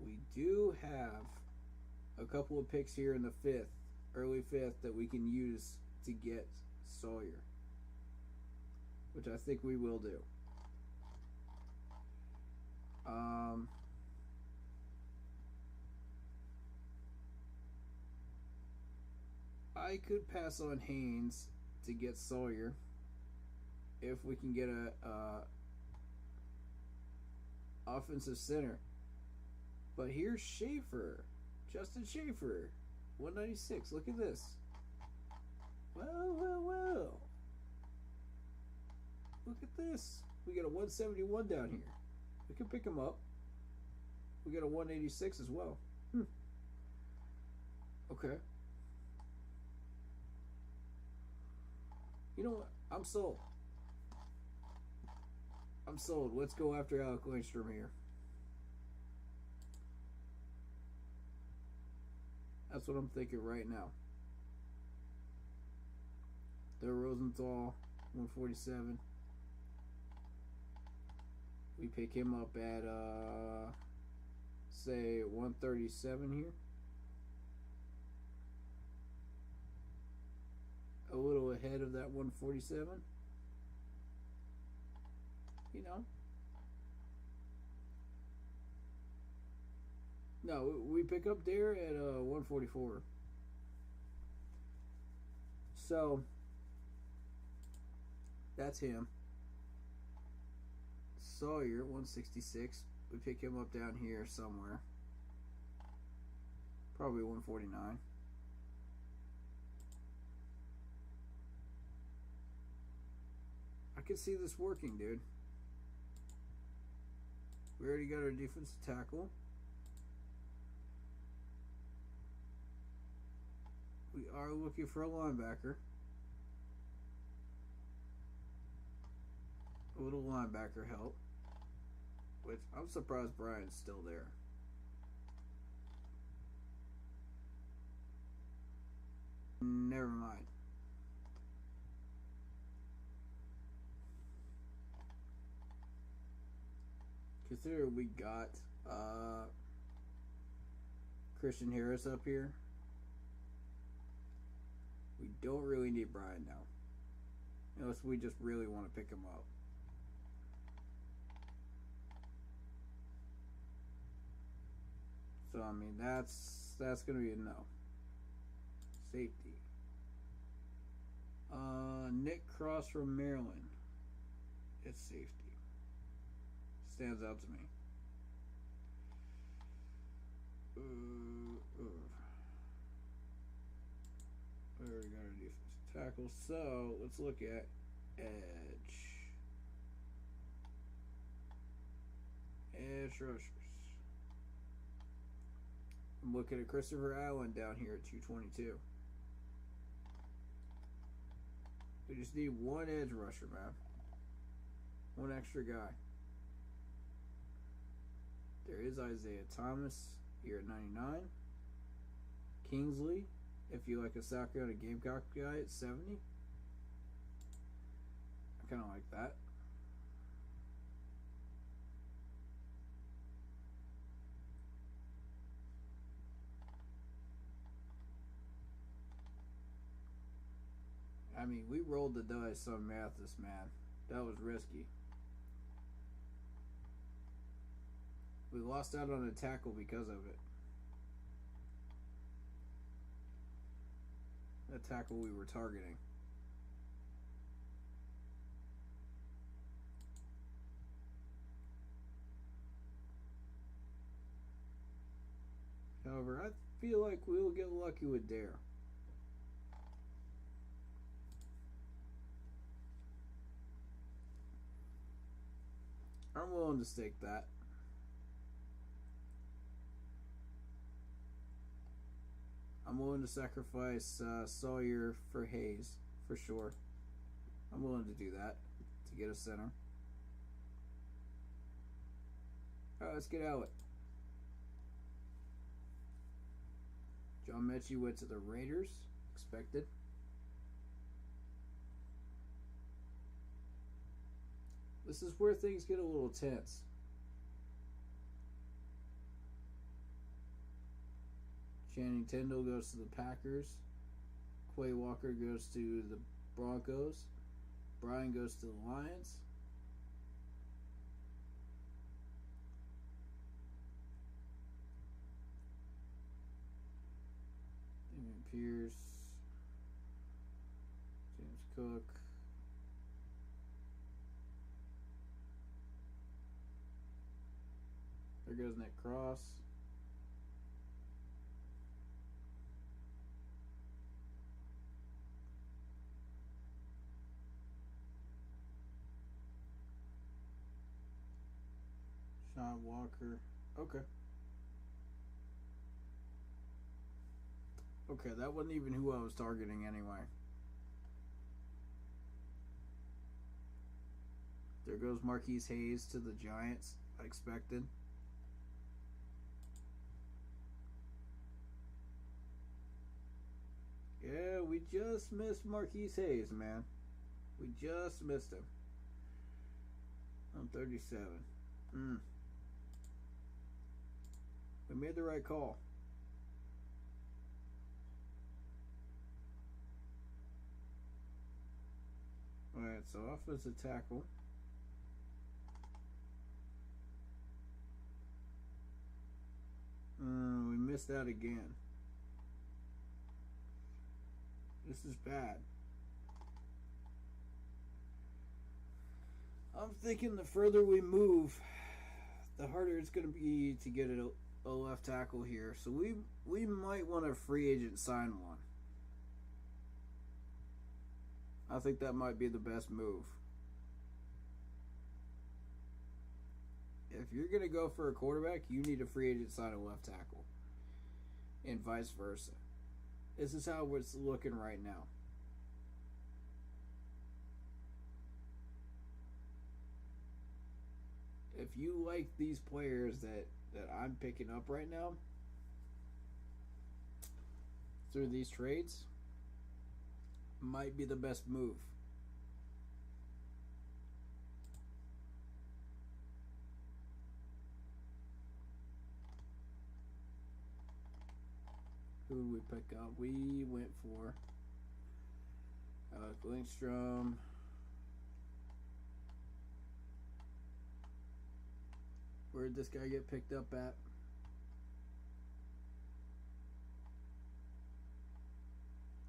We do have a couple of picks here in the fifth, early fifth, that we can use to get Sawyer, which I think we will do. I could pass on Haynes to get Sawyer if we can get a offensive center. But here's Schaefer, Justin Schaefer, 196. Look at this. Well. Look at this. We got a 171 down here. We can pick him up. We got a 186 as well. Okay. You know what? I'm sold. I'm sold. Let's go after Alec Langstrom here. That's what I'm thinking right now. The Rosenthal, 147. We pick him up at, say, 137 here. A little ahead of that 147. You know. No, we pick up Dare at 144. So that's him. Sawyer, 166. We pick him up down here somewhere. Probably 149. I can see this working, dude. We already got our defensive tackle. We are looking for a linebacker. A little linebacker help. Which I'm surprised Brian's still there. Never mind. Consider we got Christian Harris up here. We don't really need Brian now. Unless we just really want to pick him up. So I mean that's gonna be a no. Safety. Nick Cross from Maryland. It's safety. Stands out to me. We already got our defensive tackle, so let's look at edge. Edge rushers. I'm looking at Christopher Allen down here at 222. We just need one edge rusher, man. One extra guy. There is Isaiah Thomas here at 99. Kingsley, if you like a South Carolina Gamecock guy, at 70. I kind of like that. I mean, we rolled the dice on Mathis, man. That was risky. We lost out on a tackle because of it. A tackle we were targeting. However, I feel like we'll get lucky with Dare. I'm willing to stake that. I'm willing to sacrifice Sawyer for Hayes, for sure. I'm willing to do that to get a center. Alright, let's get out it. John Mechie went to the Raiders. Expected. This is where things get a little tense. Channing Tindall goes to the Packers. Quay Walker goes to the Broncos. Brian goes to the Lions. Damian Pierce. James Cook. There goes Nick Cross. Sean Walker. Okay. Okay, that wasn't even who I was targeting anyway. There goes Marquise Hayes to the Giants. I expected. Yeah, we just missed Marquise Hayes, man. We just missed him. I'm 37. We made the right call. Alright, so offensive tackle. We missed that again. This is bad. I'm thinking the further we move, the harder it's going to be to get a left tackle here. So we might want a free agent sign one. I think that might be the best move. If you're going to go for a quarterback, you need a free agent sign a left tackle. And vice versa. This is how it's looking right now. If you like these players that I'm picking up right now through these trades, might be the best move. Who did we pick up? We went for Lindstrom. Where did this guy get picked up at?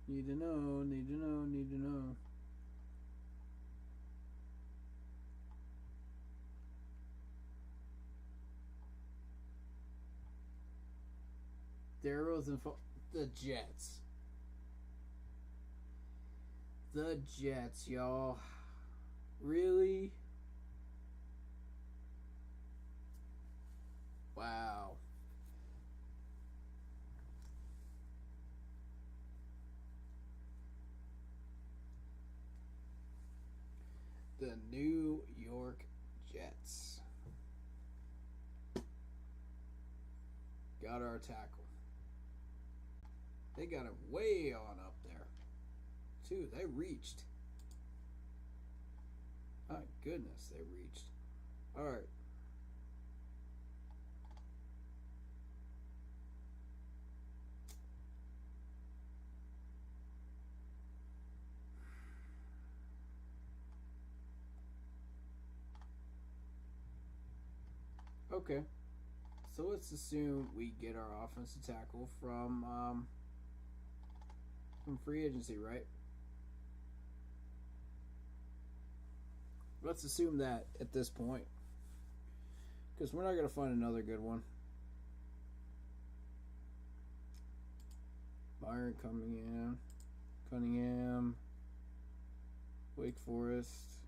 Need to know, need to know, need to know. There was the Jets. The Jets, y'all. Really? Wow. The New York Jets. Got our tackle. They got him way on up there. Too, they reached. My goodness, they reached. Alright. Okay. So let's assume we get our offensive tackle from free agency, right? Let's assume that at this point, because we're not going to find another good one. Byron Cunningham, Wake Forest.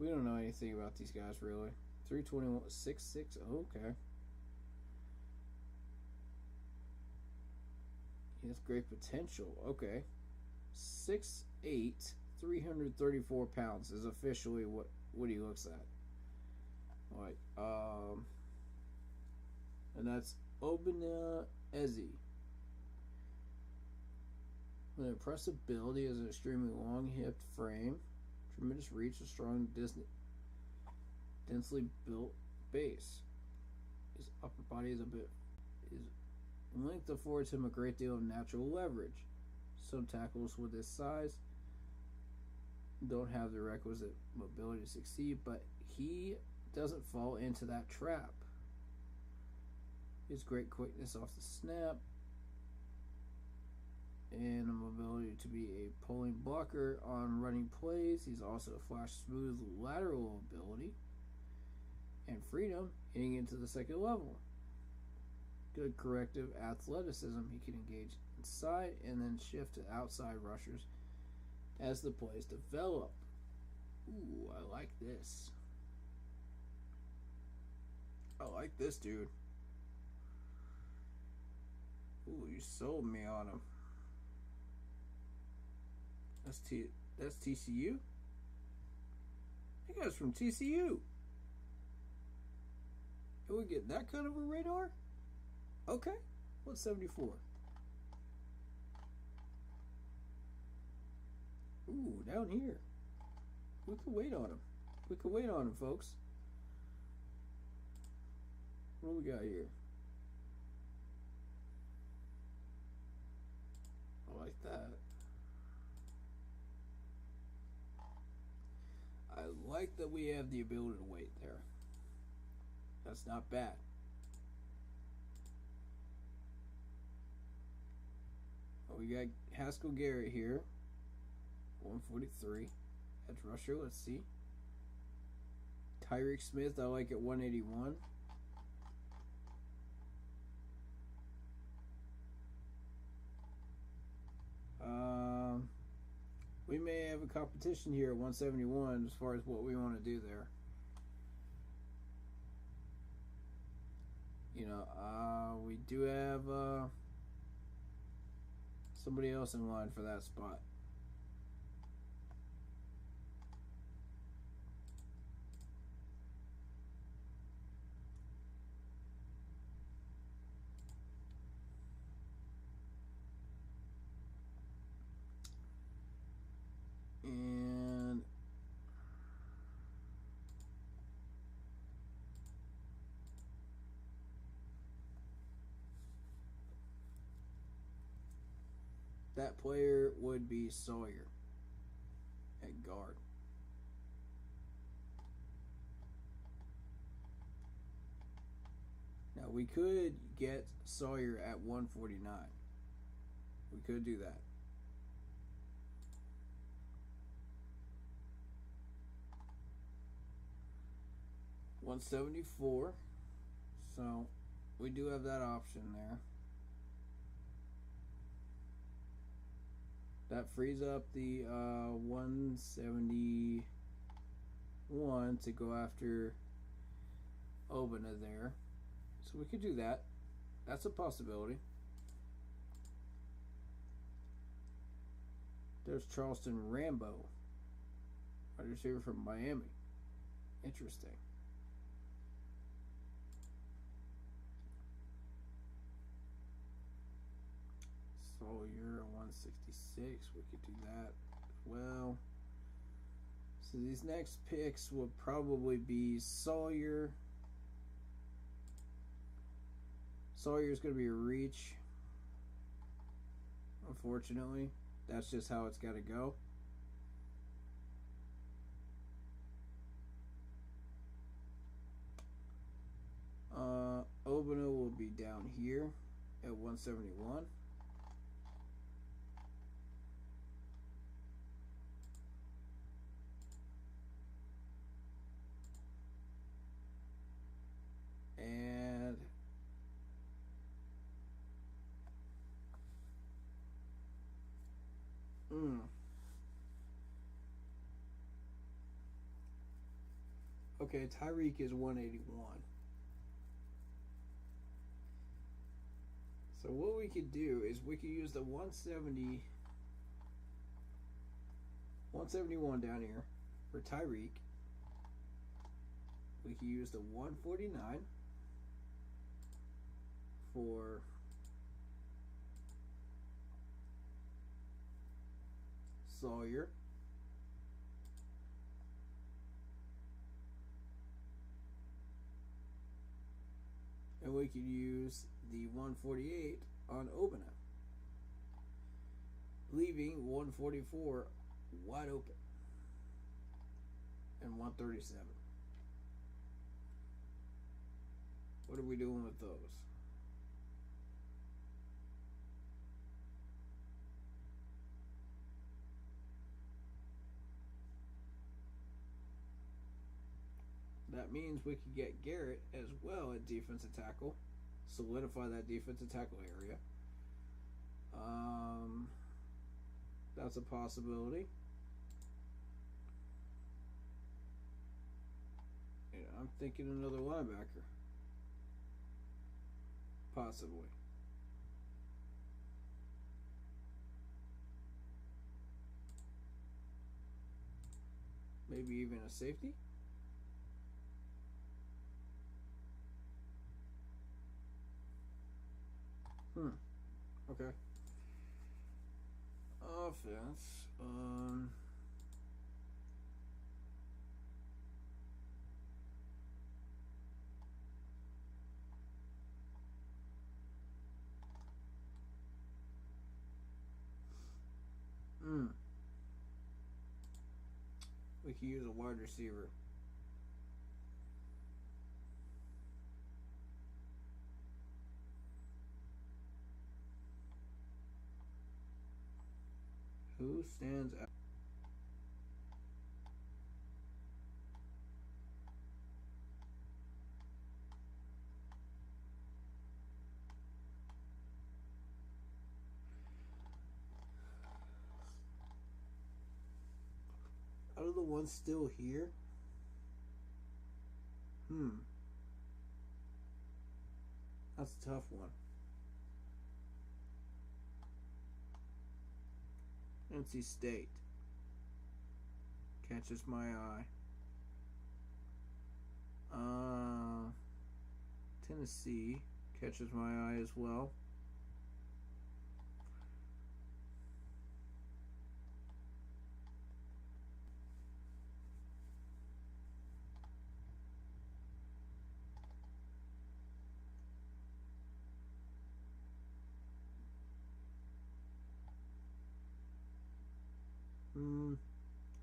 We don't know anything about these guys really. 321, 6'6", okay. He has great potential. Okay. 6'8", 334 pounds is officially what he looks at. Like, and that's Obina Ezi. With an impressive build, he has an extremely long-hipped frame, tremendous reach, a strong, densely built base. His upper body is length affords him a great deal of natural leverage. Some tackles with this size don't have the requisite mobility to succeed, but he doesn't fall into that trap. His great quickness off the snap and a mobility to be a pulling blocker on running plays. He's also a flash smooth lateral ability and freedom hitting into the second level. Good corrective athleticism. He can engage inside and then shift to outside rushers as the plays develop. Ooh, I like this. I like this dude. Ooh, you sold me on him. That's TCU? That guy's from TCU. And we get that kind of a radar? Okay. What's 74? Ooh, down here. We could wait on him. We could wait on him, folks. What do we got here? I like that. I like that we have the ability to wait there. That's not bad. Oh, we got Haskell Garrett here. 143. Edge rusher, let's see. Tyreek Smith, I like at 181. We may have a competition here at 171 as far as what we want to do there. You know, we do have somebody else in line for that spot. And that player would be Sawyer at guard. Now we could get Sawyer at 149. We could do that. $174. So we do have that option there. That frees up the 171 to go after Obina there. So we could do that. That's a possibility. There's Charleston Rambo, wide receiver from Miami. Interesting. Sawyer 166. We could do that as well. So these next picks will probably be Sawyer. Sawyer's going to be a reach. Unfortunately, that's just how it's got to go. Obina will be down here at 171. And Okay, Tyreek is 181. So what we could do is we could use the 171 down here for Tyreek. We could use the 149 for Sawyer. And we could use the 148 on Obina, leaving 144 wide open and 137. What are we doing with those? That means we could get Garrett as well at defensive tackle, solidify that defensive tackle area. That's a possibility. And I'm thinking another linebacker, possibly. Maybe even a safety. Okay. Offense. We could use a wide receiver. Who stands out? Out of the ones still here? That's a tough one. NC State catches my eye. Tennessee catches my eye as well.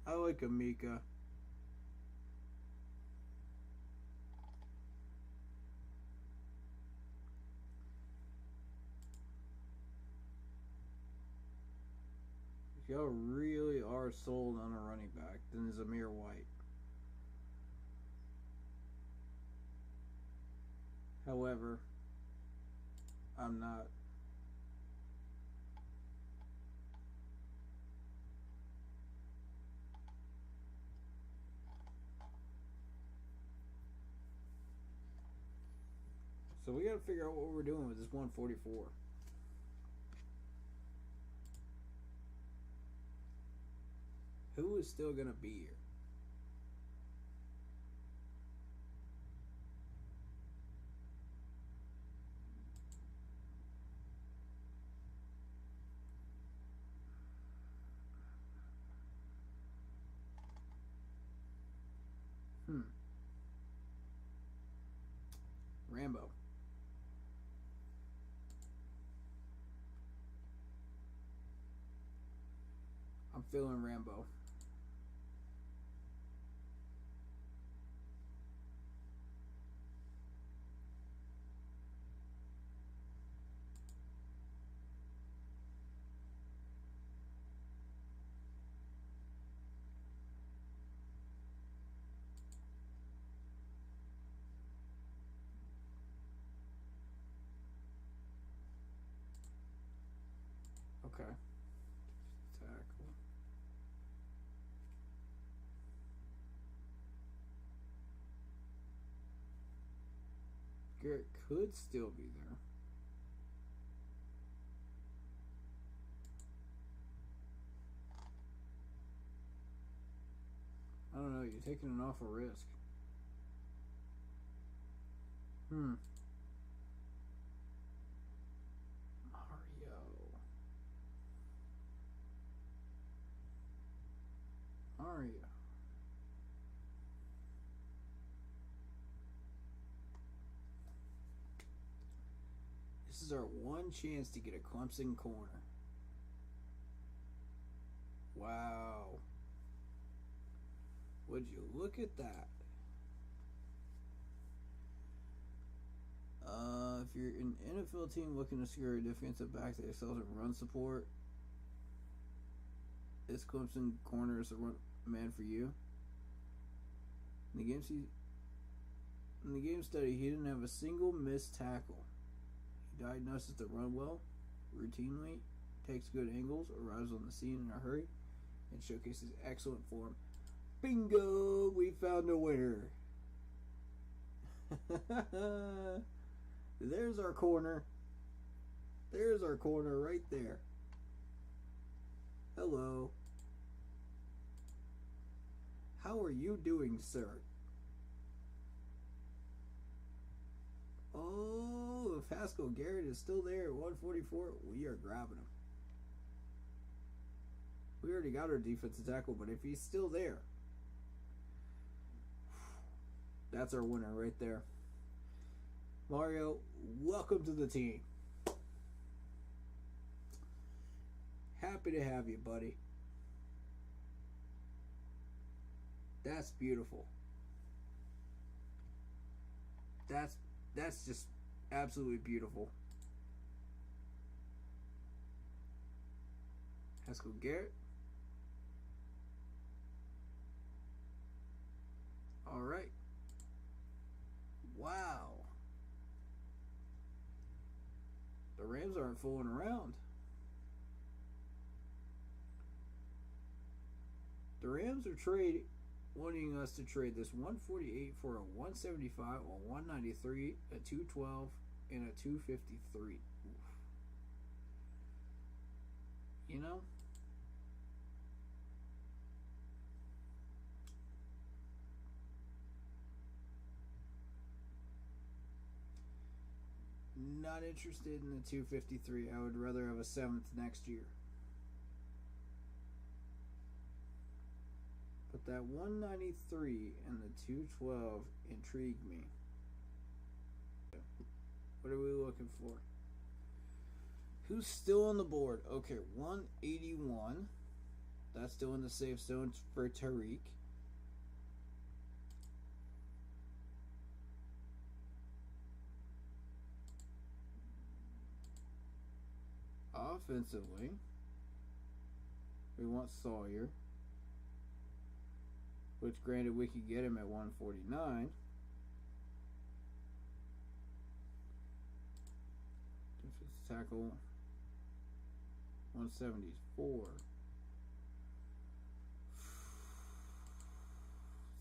I like Amika. If y'all really are sold on a running back, then Zamir White. However, I'm not. So we gotta figure out what we're doing with this 144. Who is still gonna be here? Rambo. I'm feeling Rambo. Okay. Tackle. Garrett could still be there. I don't know, you're taking an awful risk. Mario. This is our one chance to get a Clemson corner. Wow. Would you look at that? If you're an NFL team looking to secure a defensive back that excels in run support, this Clemson corner is the man for you. In the game study, he didn't have a single missed tackle. He diagnoses the run well, routinely, takes good angles, arrives on the scene in a hurry, and showcases excellent form. Bingo! We found a winner. There's our corner. There's our corner right there. Hello. How are you doing, sir? Oh, if Haskell Garrett is still there at 144, we are grabbing him. We already got our defensive tackle, but if he's still there, that's our winner right there. Mario, welcome to the team. Happy to have you, buddy. That's beautiful. That's just absolutely beautiful. Haskell Garrett. All right. Wow. The Rams aren't fooling around. The Rams are wanting us to trade this 148 for a 175, a 193, a 212, and a 253. Oof. You know? Not interested in the 253. I would rather have a 7th next year. But that 193 and the 212 intrigue me. What are we looking for? Who's still on the board? Okay, 181. That's still in the safe zone for Tariq. Offensively, we want Sawyer, which granted we could get him at 149. Defensive tackle 174.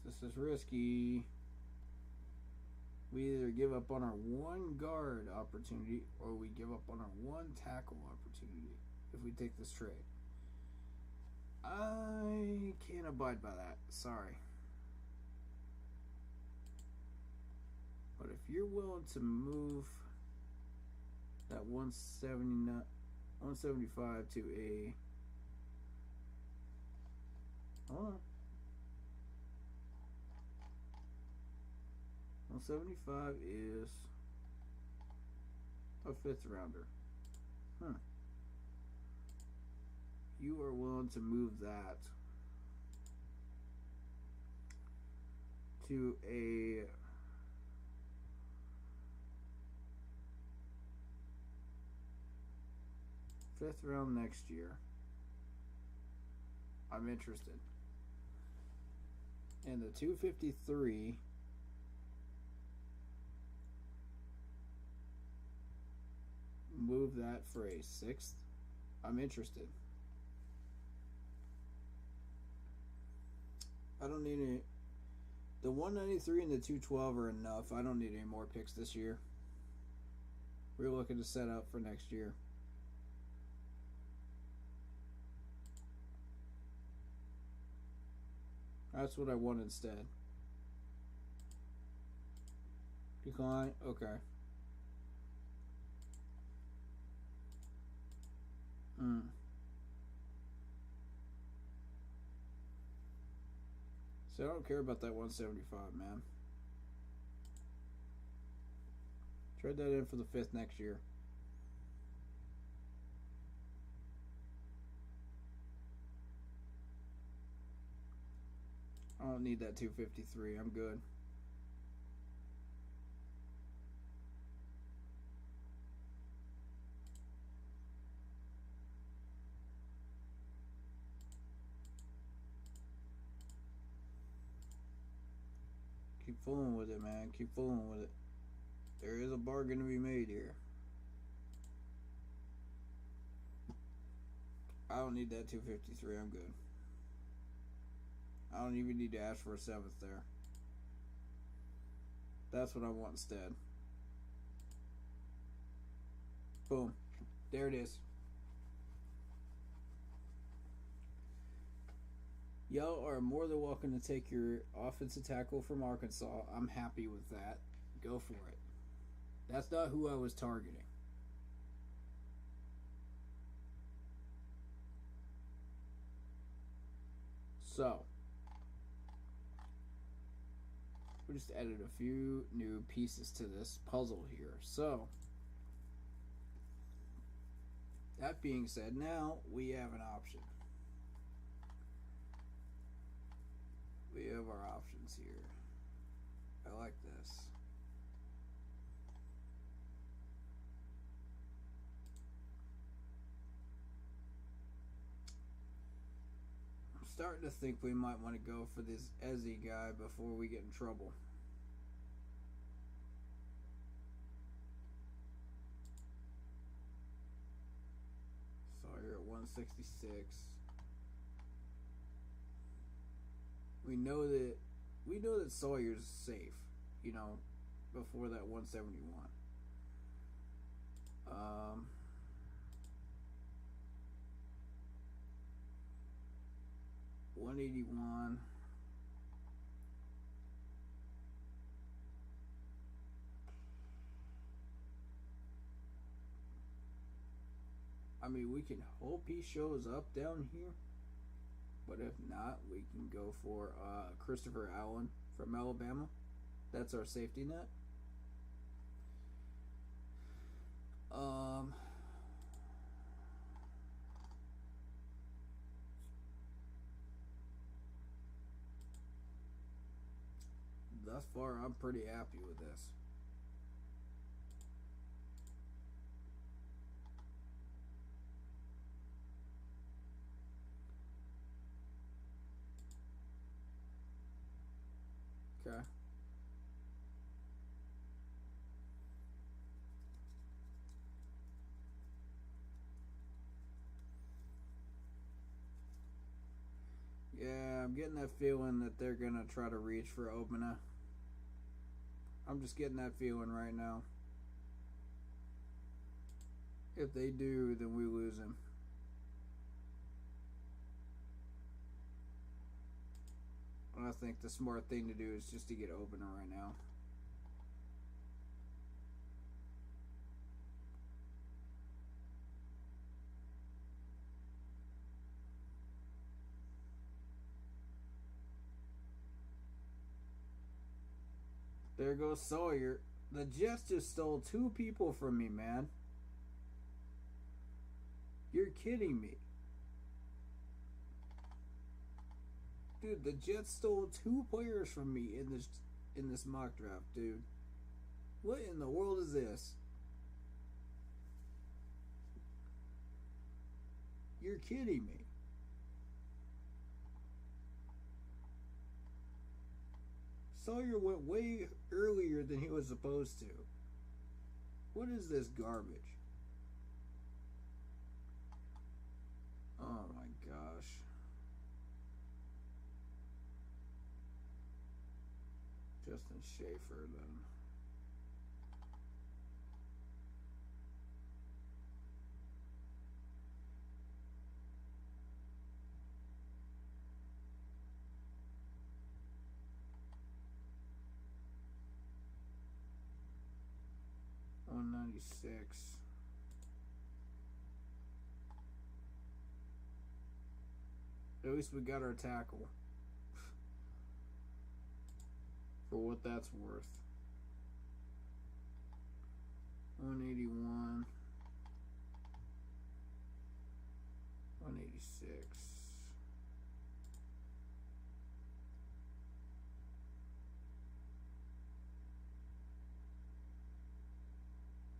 This is risky. We either give up on our one guard opportunity or we give up on our one tackle opportunity if we take this trade. I can't abide by that. Sorry. But if you're willing to move that 175 to a... Hold on. 175 is a 5th rounder. You are willing to move that to a fifth round next year. I'm interested. And the 253 move that for a 6th. I'm interested. I don't need any. The 193 and the 212 are enough. I don't need any more picks this year. we're looking to set up for next year. That's what I want instead. Decline? Okay. So I don't care about that 175, man. Trade that in for the 5th next year. I don't need that 253. I'm good. Keep fooling with it, man. Keep fooling with it. There is a bargain to be made here. I don't need that 253. I'm good. I don't even need to ask for a 7th there. That's what I want instead. Boom. There it is. Y'all are more than welcome to take your offensive tackle from Arkansas. I'm happy with that. Go for it. That's not who I was targeting. So, we just added a few new pieces to this puzzle here. So, that being said, now we have an option. We have our options here. I like this. I'm starting to think we might want to go for this Ezzy guy before we get in trouble. So you're at 166. We know that Sawyer's safe, you know, before that 171. 181. I mean, we can hope he shows up down here. But if not, we can go for Christopher Allen from Alabama. That's our safety net. Thus far, I'm pretty happy with this. Okay. Yeah, I'm getting that feeling that they're gonna try to reach for Obina. I'm just getting that feeling right now. If they do, then we lose him. I think the smart thing to do is just to get Obina right now. There goes Sawyer. The Jets just stole 2 people from me, man. You're kidding me. Dude, the Jets stole 2 players from me in this mock draft, dude. What in the world is this? You're kidding me. Sawyer went way earlier than he was supposed to. What is this garbage? Oh my gosh. Justin Schaefer then. 186. At least we got our tackle. For what that's worth. 181. 186.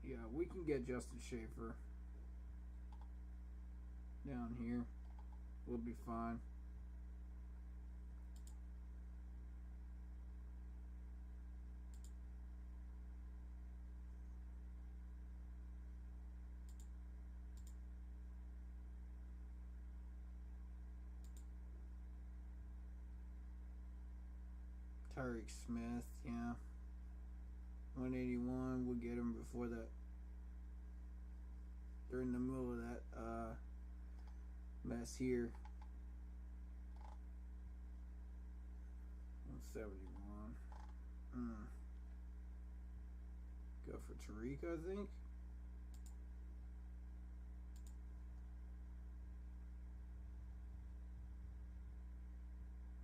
Yeah, we can get Justin Schaefer down here. We'll be fine. Tyreek Smith, yeah. 181, we'll get him before that. They're in the middle of that mess here. 171. Go for Tariq, I think.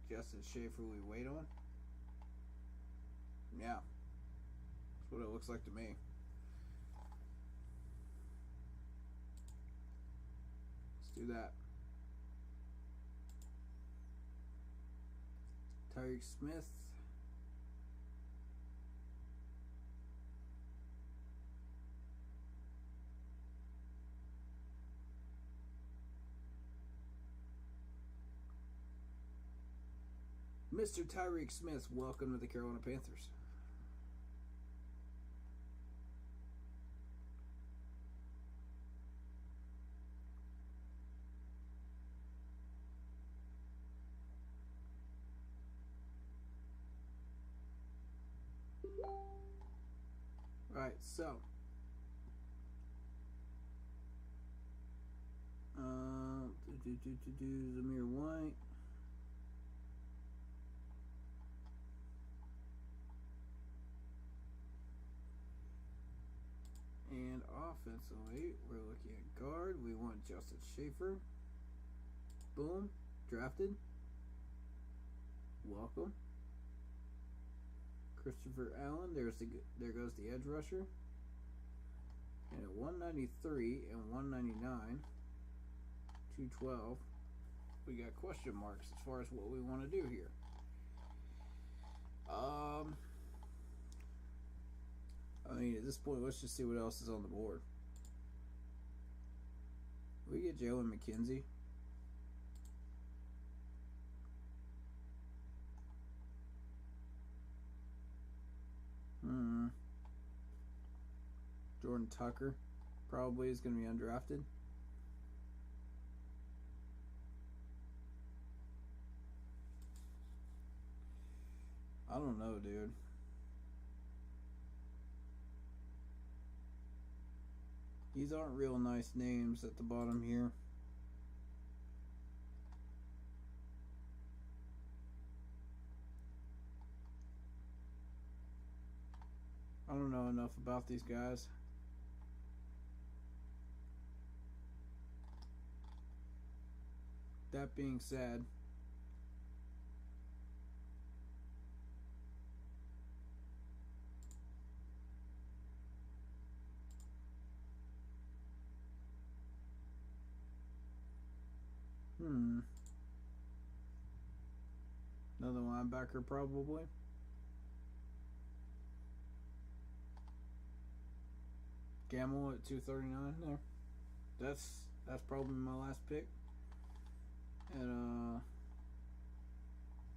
Justin Schaefer we wait on. Yeah. That's what it looks like to me. Let's do that. Tyreek Smith. Mr. Tyreek Smith, welcome to the Carolina Panthers. Right, so Zamir White. And offensively, we're looking at guard. We want Justin Schaefer. Boom, drafted. Welcome. Christopher Allen, there goes the edge rusher. And at 193 and 199, 212, we got question marks as far as what we want to do here. I mean, at this point, let's just see what else is on the board. We get Jalen McKenzie. Jordan Tucker probably is going to be undrafted. I don't know, dude. These aren't real nice names at the bottom here. I don't know enough about these guys. That being said, another linebacker probably. Gamble at 239 there. That's probably my last pick. At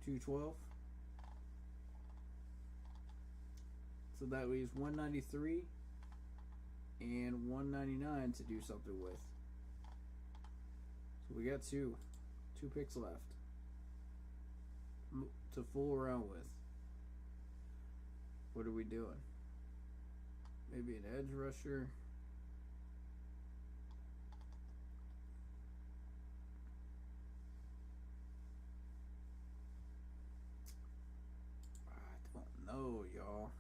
212. So that leaves 193 and 199 to do something with. So we got two picks left to fool around with. What are we doing? Maybe an edge rusher. I don't know, y'all.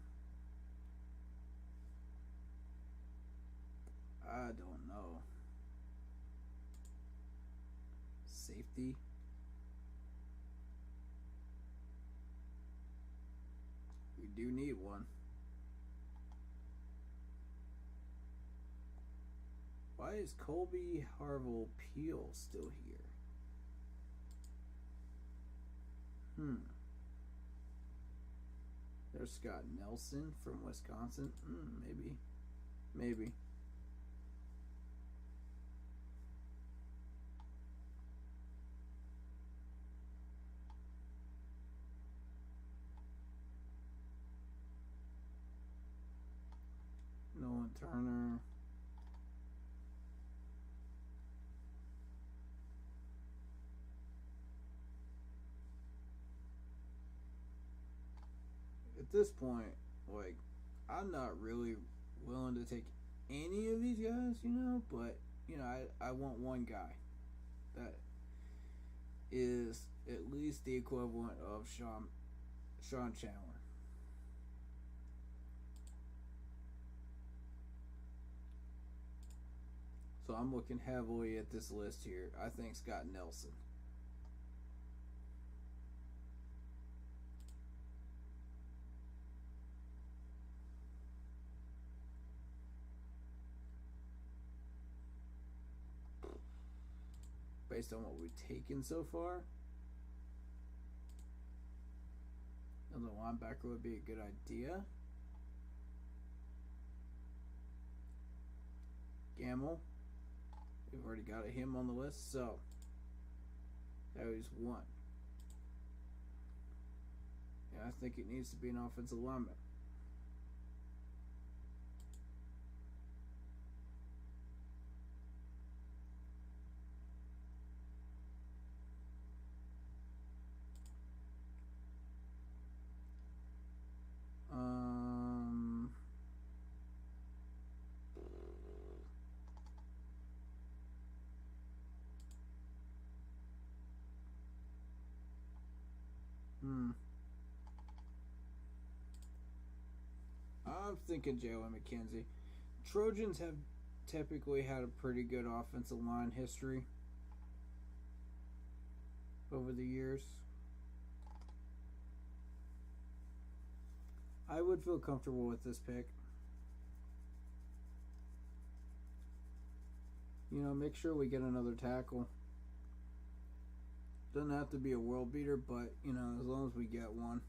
safety. We do need one. Why is Colby Harville Peel still here? There's Scott Nelson from Wisconsin. Maybe. Nolan Turner. At this point, like, I'm not really willing to take any of these guys, but, I want one guy that is at least the equivalent of Sean Chandler. So I'm looking heavily at this list here. I think Scott Nelson. Based on what we've taken so far, another linebacker would be a good idea. Gamble. We've already got him on the list, so that is one. Yeah, I think it needs to be an offensive lineman. I'm thinking Jalen McKenzie. Trojans have typically had a pretty good offensive line history over the years. I would feel comfortable with this pick. Make sure we get another tackle. Doesn't have to be a world beater, but, as long as we get one.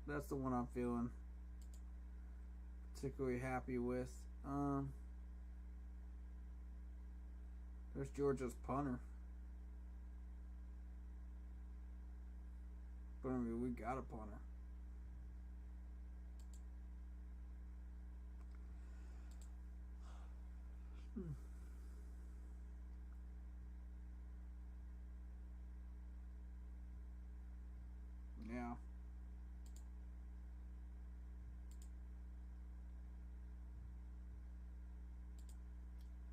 That's the one I'm feeling particularly happy with. There's Georgia's punter. But, we got a punter. Yeah.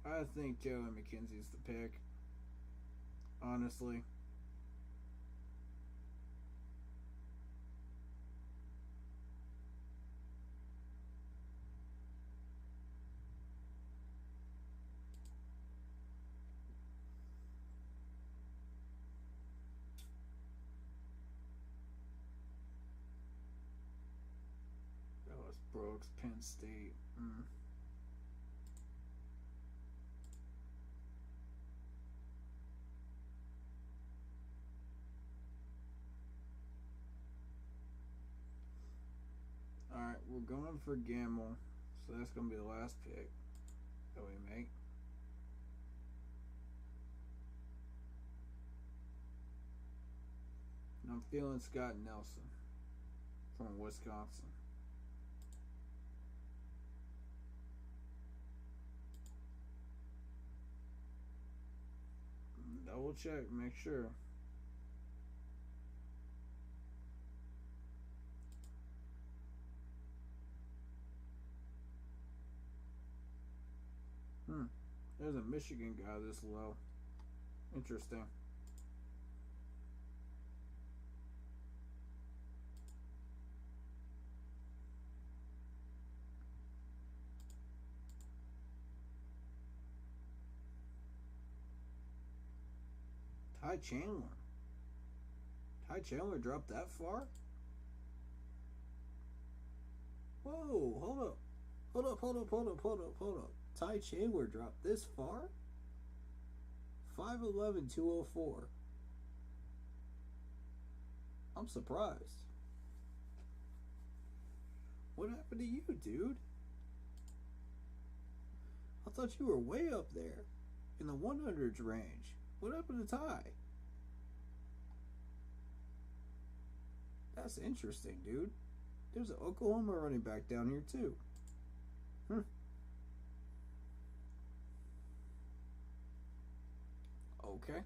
I think Jalen McKenzie's the pick. Honestly. That was Brooks, Penn State. Alright, we're going for Gamble. So that's going to be the last pick that we make. And I'm feeling Scott Nelson from Wisconsin. Double check, make sure. There's a Michigan guy this low. Interesting. Ty Chandler. Ty Chandler dropped that far? Whoa, hold up. Hold up. Ty Chandler dropped this far? 5'11", 204. I'm surprised. What happened to you, dude? I thought you were way up there in the 100s range. What happened to Ty? That's interesting, dude. There's an Oklahoma running back down here, too. Okay.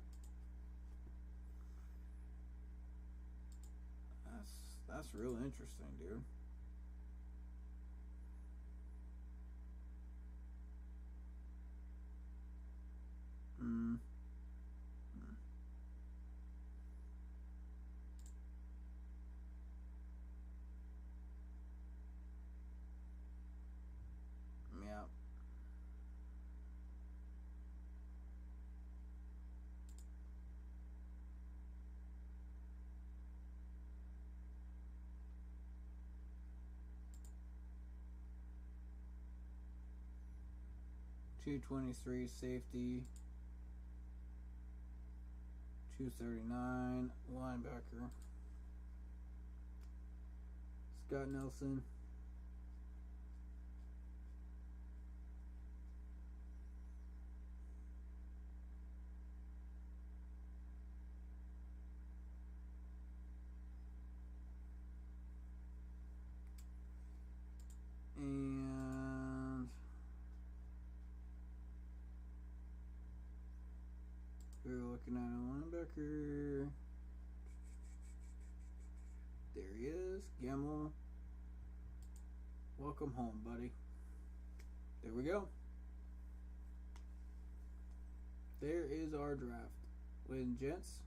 That's real interesting, dude. Yeah. .223 safety. 239 linebacker. Scott Nelson. And we're looking at a linebacker. There he is, Gamble. Welcome home, buddy. There we go. There is our draft. Ladies and gents.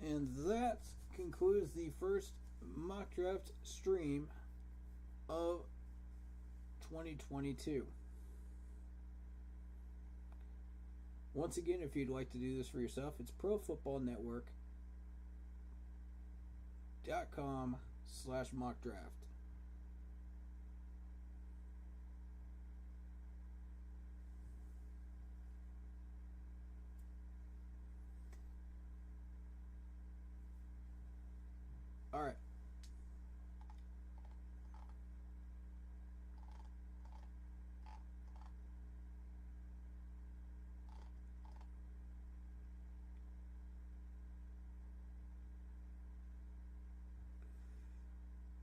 And that concludes the first mock draft stream of 2022. Once again, if you'd like to do this for yourself, it's profootballnetwork.com/mockdraft. All right.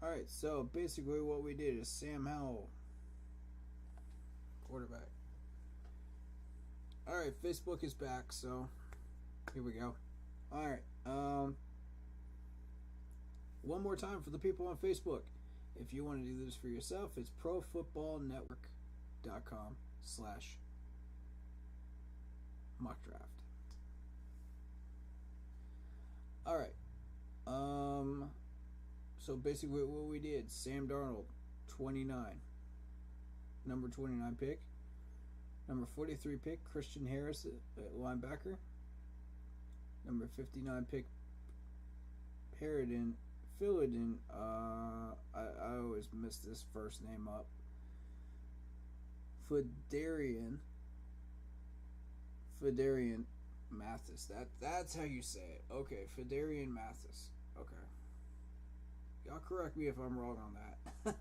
All right, so basically what we did is Sam Howell, quarterback. All right, Facebook is back, so here we go. All right, one more time for the people on Facebook. If you want to do this for yourself, it's profootballnetwork.com/mockdraft. All right. So basically what we did, Sam Darnold, 29. Number 29 pick. Number 43 pick, Christian Harris at linebacker. Number 59 pick, Philidin. I always mess this first name up. Fidarian Mathis. That's how you say it. Okay, Fidarian Mathis. Okay. Y'all correct me if I'm wrong on that.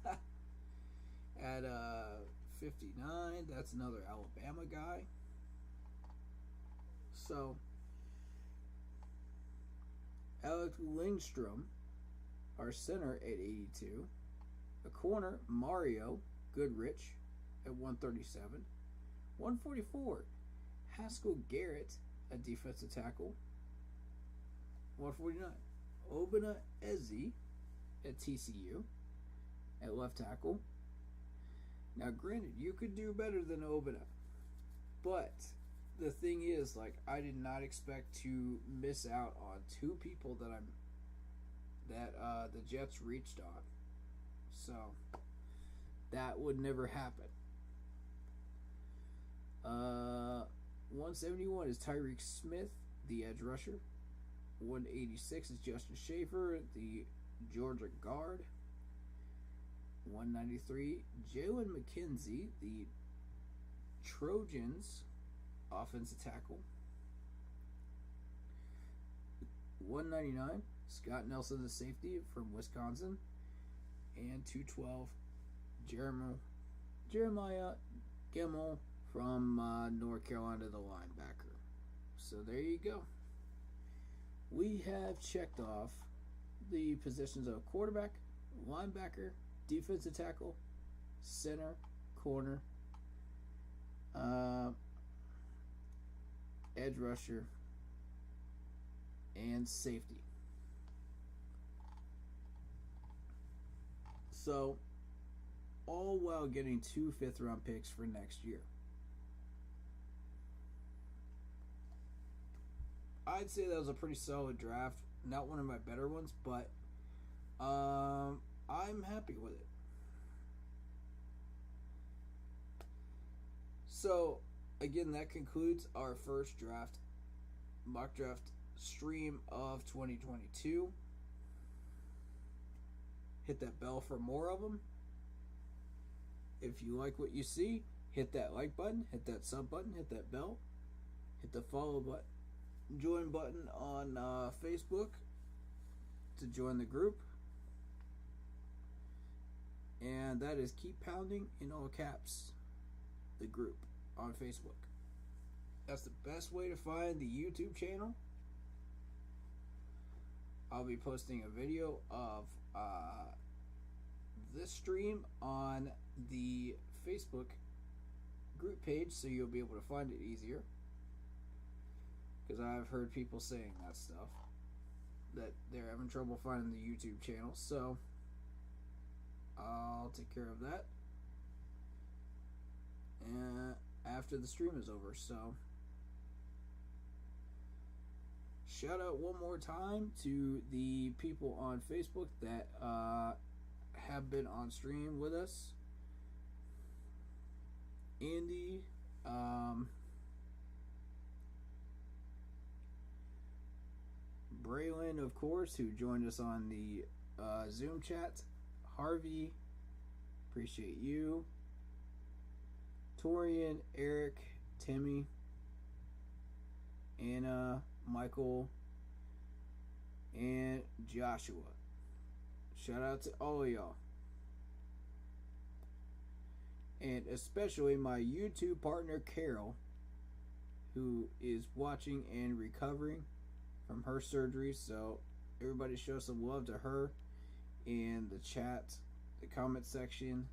At 59, that's another Alabama guy. So, Alex Lindstrom, our center at 82. A corner, Mario Goodrich at 137. 144, Haskell Garrett, a defensive tackle. 149, Obina Eze at TCU at left tackle. Now, granted, you could do better than Obina, but the thing is, like, I did not expect to miss out on two people that the Jets reached on. So that would never happen. 171 is Tyreek Smith, the edge rusher. 186 is Justin Schaefer, the Georgia guard. 193, Jalen McKenzie, the Trojans offensive tackle. 199, Scott Nelson, the safety from Wisconsin. And 212, Jeremiah Gemmel from North Carolina, the linebacker. So there you go. We have checked off the positions of quarterback, linebacker, defensive tackle, center, corner, edge rusher, and safety. So, all while getting 2 fifth-round picks for next year. I'd say that was a pretty solid draft. Not one of my better ones, but I'm happy with it. So, again, that concludes our first mock draft stream of 2022. Hit that bell for more of them. If you like what you see, hit that like button, hit that sub button, hit that bell, hit the follow button, join button on Facebook to join the group. And that is keep pounding in all caps the group on Facebook. That's the best way to find the YouTube channel. I'll be posting a video of this stream on the Facebook group page, so you'll be able to find it easier. Because I've heard people saying that stuff, that they're having trouble finding the YouTube channel. So I'll take care of that after the stream is over. So shout out one more time to the people on Facebook that have been on stream with us. Andy, Braylon, of course, who joined us on the Zoom chat. Harvey, appreciate you. Torian, Eric, Timmy, Anna, Michael, and Joshua. Shout out to all of y'all. And especially my YouTube partner, Carol, who is watching and recovering from her surgery. So everybody show some love to her in the chat, the comment section,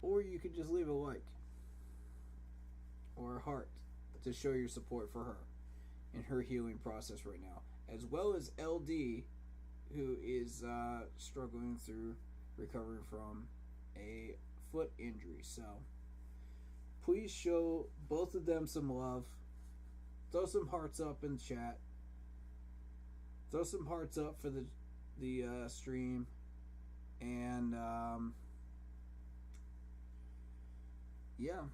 or you could just leave a like or a heart to show your support for her in her healing process right now, as well as LD, who is struggling through recovering from a foot injury. So please show both of them some love. Throw some hearts up in the chat. Throw some hearts up for the stream. And yeah,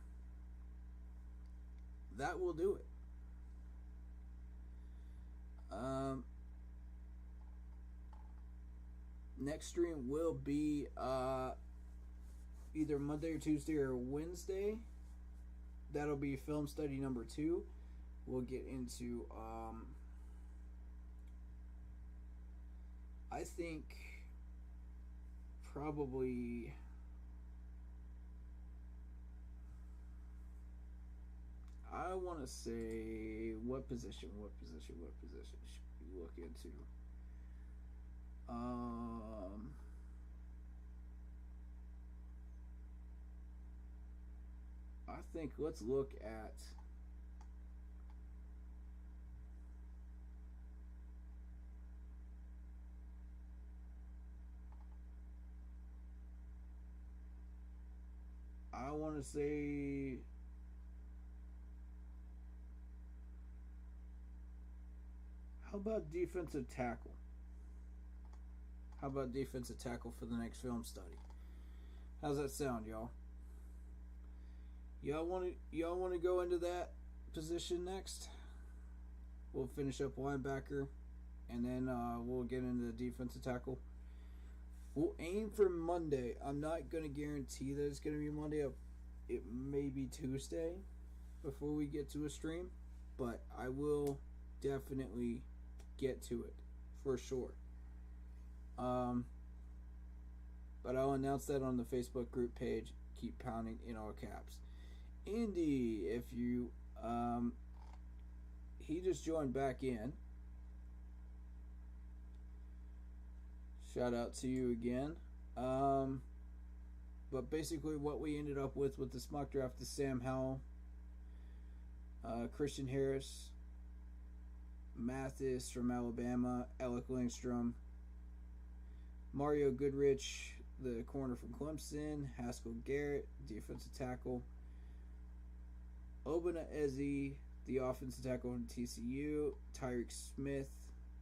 that will do it. Next stream will be either Monday or Tuesday or Wednesday. That'll be film study number 2. We'll get into I think probably I want to say what position should we look into? I think let's look at I want to say How about defensive tackle? How about defensive tackle for the next film study? How's that sound, y'all? Y'all want to go into that position next? We'll finish up linebacker, and then we'll get into the defensive tackle. We'll aim for Monday. I'm not going to guarantee that it's going to be Monday. It may be Tuesday before we get to a stream, but I will definitely get to it for sure. But I'll announce that on the Facebook group page. Keep pounding in all caps. Andy, if you he just joined back in. Shout out to you again. But basically what we ended up with this mock draft is Sam Howell, Christian Harris, Mathis from Alabama, Alec Lindstrom, Mario Goodrich, the corner from Clemson, Haskell Garrett, defensive tackle, Obana Eze, the offensive tackle from TCU, Tyreek Smith,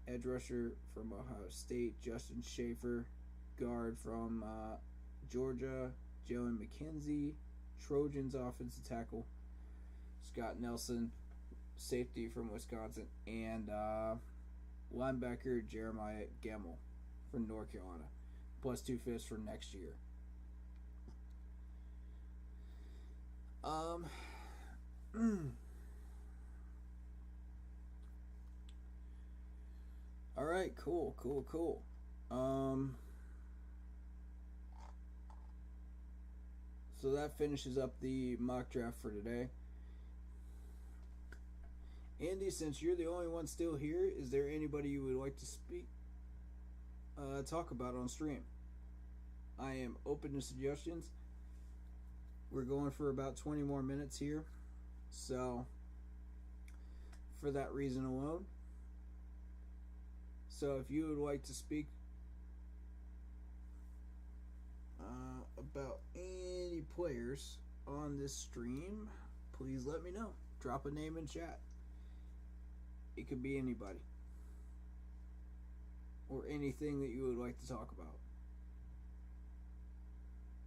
edge rusher from Ohio State, Justin Schaefer, guard from Georgia, Jalen McKenzie, Trojans offensive tackle, Scott Nelson, safety from Wisconsin, and linebacker Jeremiah Gemmel from North Carolina, plus 2 fifths for next year. All right, cool. So that finishes up the mock draft for today. Andy, since you're the only one still here, is there anybody you would like to talk about on stream? I am open to suggestions. We're going for about 20 more minutes here. So, for that reason alone. So, if you would like to speak about any players on this stream, please let me know. Drop a name in chat. It could be anybody. Or anything that you would like to talk about.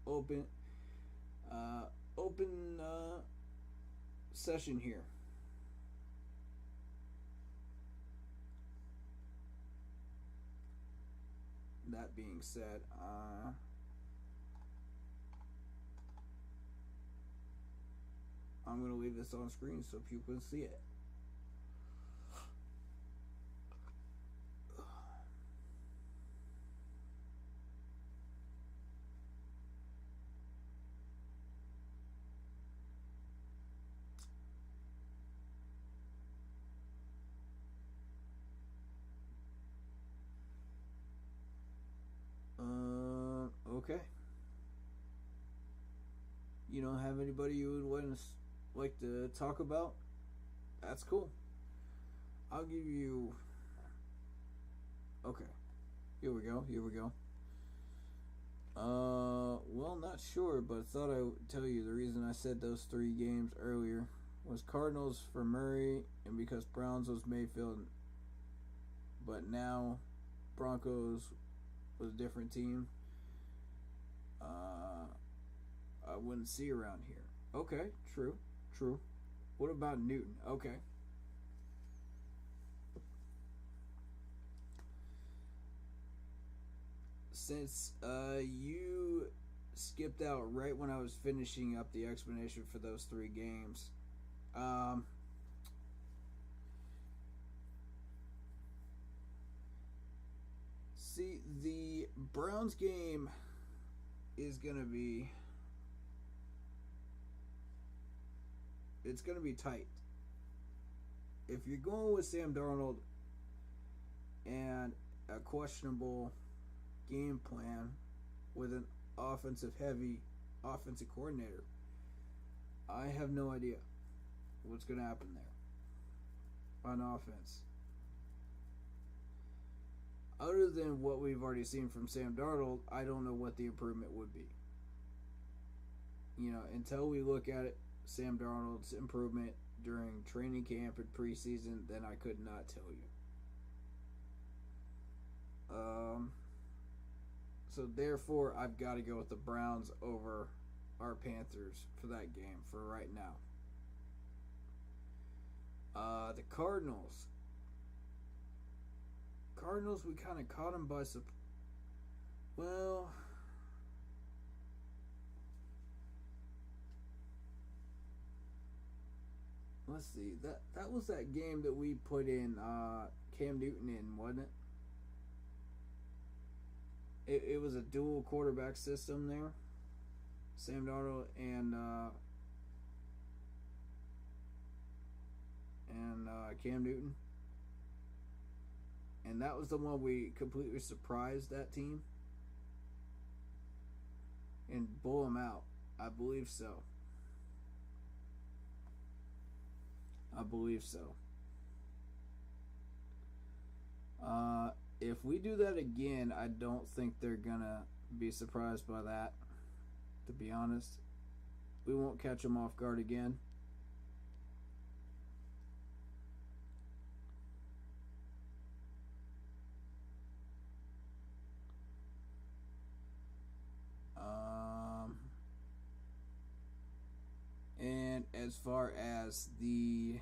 Open session here. That being said, I'm going to leave this on screen so people can see it. Okay. You don't have anybody you would like to talk about? That's cool. I'll give you... Okay. Here we go. Well, not sure, but I thought I would tell you the reason I said those 3 games earlier was Cardinals for Murray, and because Browns was Mayfield, but now Broncos was a different team. I wouldn't see around here. Okay, true. What about Newton? Okay. Since you skipped out right when I was finishing up the explanation for those 3 games, see, the Browns game is going to be... It's going to be tight. If you're going with Sam Darnold and a questionable game plan with an offensive-heavy offensive coordinator, I have no idea what's going to happen there on offense. Other than what we've already seen from Sam Darnold, I don't know what the improvement would be. Until we look at it, Sam Darnold's improvement during training camp and preseason, then I could not tell you. So therefore, I've got to go with the Browns over our Panthers for that game for right now. The Cardinals. Cardinals, we kind of caught them by well, let's see. That was that game that we put in Cam Newton in, wasn't it? It was a dual quarterback system there. Sam Darnold and Cam Newton. And that was the one we completely surprised that team and blew them out. I believe so. If we do that again, I don't think they're gonna be surprised by that, to be honest. We won't catch them off guard again. And as far as the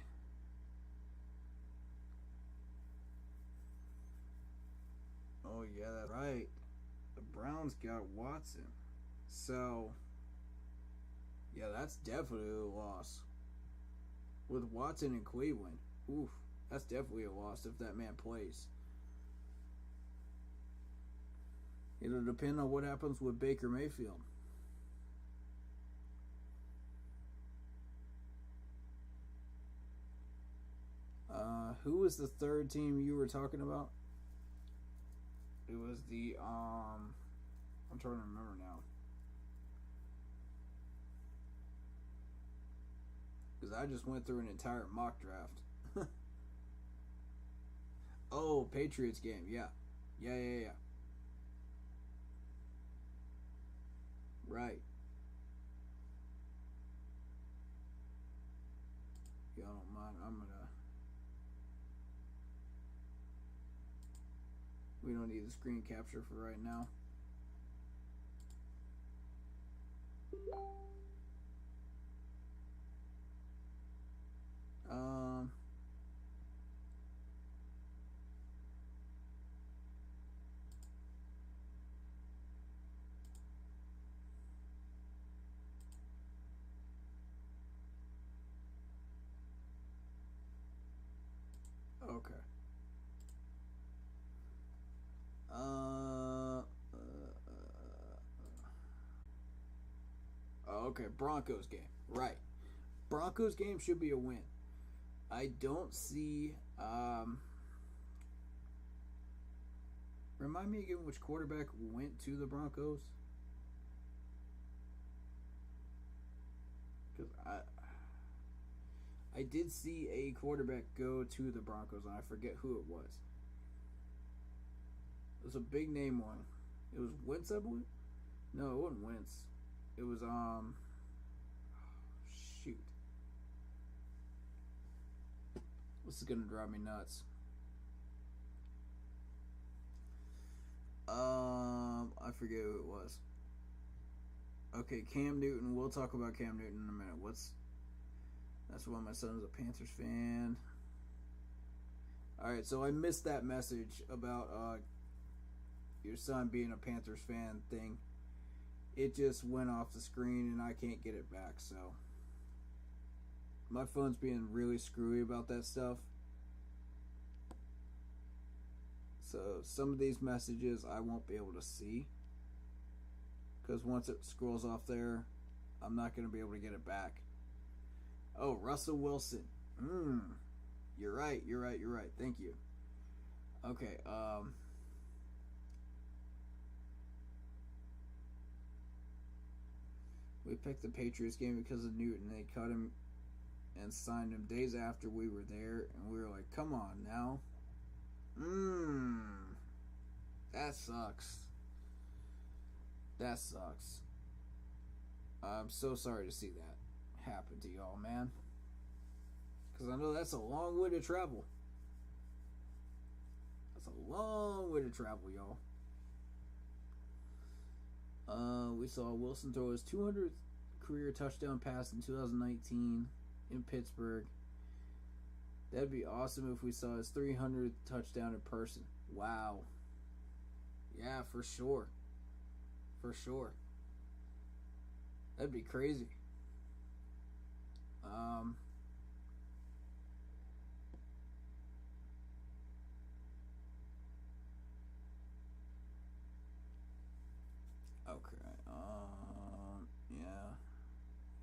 oh yeah, that's right. The Browns got Watson. So yeah, that's definitely a loss. With Watson in Cleveland. Oof, that's definitely a loss if that man plays. It'll depend on what happens with Baker Mayfield. Who was the third team you were talking about? It was the I'm trying to remember now. Because I just went through an entire mock draft. Oh, Patriots game, yeah. Yeah. Right. Y'all don't mind, we don't need the screen capture for right now. Okay. Okay, Broncos game. Right. Broncos game should be a win. I don't see remind me again which quarterback went to the Broncos? Because I did see a quarterback go to the Broncos, and I forget who it was. It was a big name one. It was Wentz, I believe? No, it wasn't Wentz. It was shoot. This is gonna drive me nuts. I forget who it was. Okay, Cam Newton. We'll talk about Cam Newton in a minute. That's why my son is a Panthers fan. Alright, so I missed that message about your son being a Panthers fan thing. It just went off the screen and I can't get it back, so my phone's being really screwy about that stuff. So some of these messages I won't be able to see, because once it scrolls off there, I'm not going to be able to get it back. Oh, Russell Wilson. You're right. Thank you. Okay, we picked the Patriots game because of Newton. They cut him and signed him days after we were there, and we were like, come on now. That sucks. I'm so sorry to see that happen to y'all, man. Because I know that's a long way to travel. That's a long way to travel, y'all. We saw Wilson throw his 200th career touchdown pass in 2019 in Pittsburgh. That'd be awesome if we saw his 300th touchdown in person. Wow. Yeah, for sure. For sure. That'd be crazy. Okay. Yeah.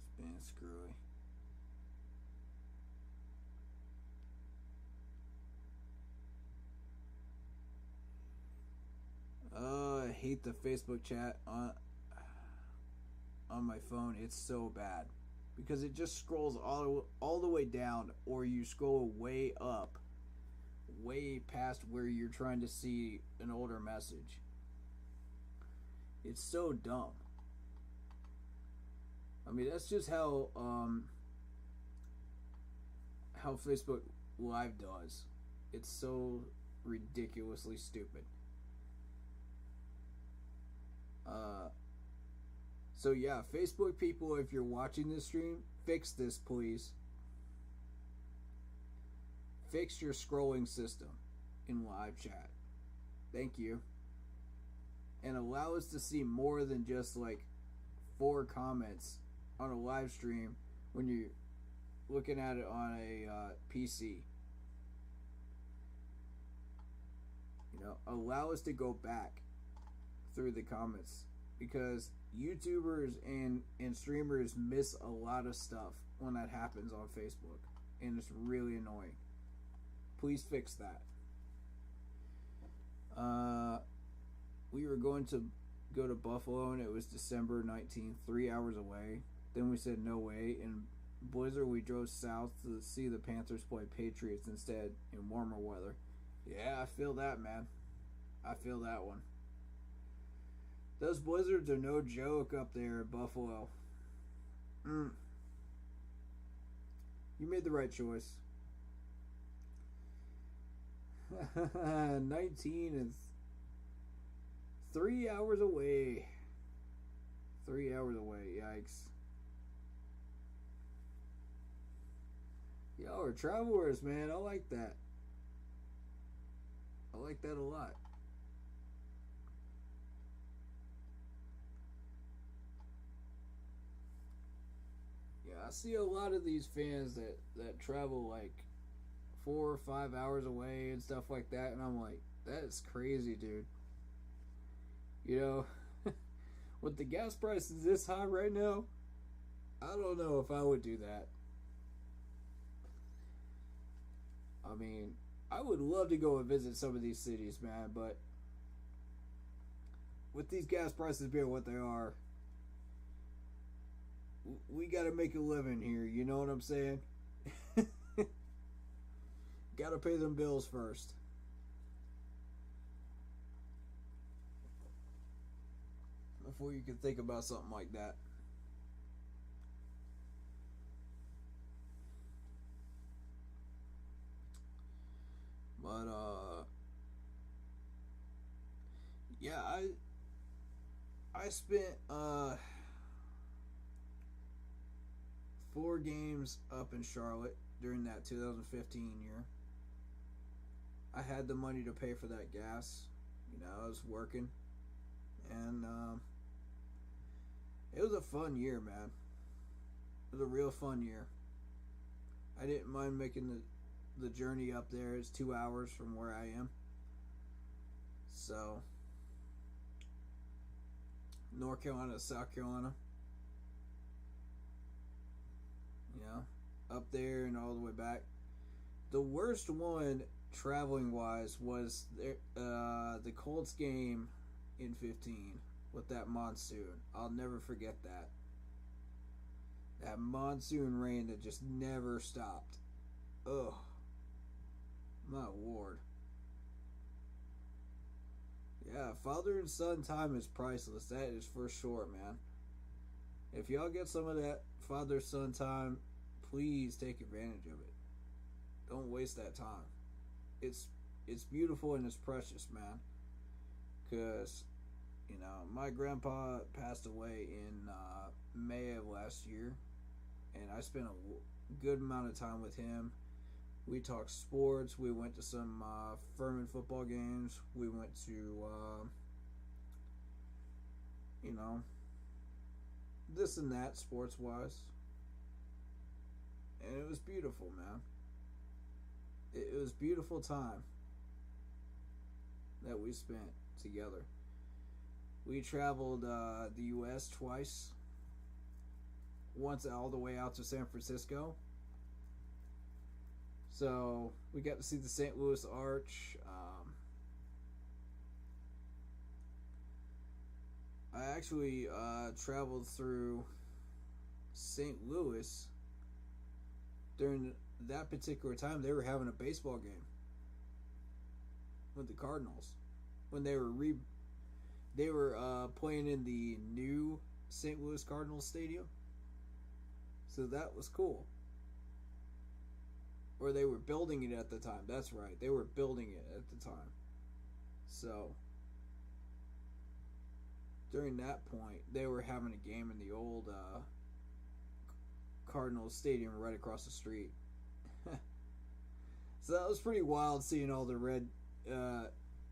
It's being screwy. I hate the Facebook chat on my phone. It's so bad because it just scrolls all the way down, or you scroll way up, way past where you're trying to see an older message. It's so dumb. I mean, that's just how Facebook Live does. It's so ridiculously stupid. So yeah, Facebook people, if you're watching this stream, fix this, please. Fix your scrolling system in live chat. Thank you. And allow us to see more than just like 4 comments on a live stream when you're looking at it on a PC. You know, allow us to go back through the comments, because YouTubers and streamers miss a lot of stuff when that happens on Facebook, and it's really annoying. Please fix that. We were going to go to Buffalo, and it was December 19th, 3 hours away. Then we said no way. In blizzard, we drove south to see the Panthers play Patriots instead in warmer weather. Yeah, I feel that, man. I feel that one. Those blizzards are no joke up there at Buffalo. You made the right choice. 19 is 3 hours away. 3 hours away. Yikes. Y'all are travelers, man. I like that. I like that a lot. Yeah, I see a lot of these fans that travel like 4 or 5 hours away and stuff like that, and I'm like, that is crazy, dude. You know, with the gas prices this high right now, I don't know if I would do that. I mean, I would love to go and visit some of these cities, man, but with these gas prices being what they are, we gotta make a living here, you know what I'm saying? Gotta pay them bills first. Before you can think about something like that. But yeah, I spent 4 games up in Charlotte during that 2015 year. I had the money to pay for that gas. You know, I was working, and it was a fun year, man. It was a real fun year. I didn't mind making the journey up there. It's 2 hours from where I am. So, North Carolina, South Carolina. You know, up there and all the way back. The worst one, traveling wise, was the Colts game in 15 with that monsoon. I'll never forget that. That monsoon rain that just never stopped. Ugh. My lord. Yeah, father and son time is priceless. That is for sure, man. If y'all get some of that father-son time, please take advantage of it. Don't waste that time. It's it's beautiful and it's precious, man. Because, my grandpa passed away in May of last year, and I spent a good amount of time with him. We talked sports. We went to some Furman football games. We went to, this and that sports-wise. And it was beautiful, man. It was a beautiful time that we spent together. We traveled the U.S. twice. Once all the way out to San Francisco. So we got to see the St. Louis Arch. I actually traveled through St. Louis during that particular time. They were having a baseball game with the Cardinals when they were playing in the new St. Louis Cardinals stadium. So that was cool. Or they were building it at the time. That's right. They were building it at the time. So during that point, they were having a game in the old Cardinals stadium right across the street. So that was pretty wild, seeing all the red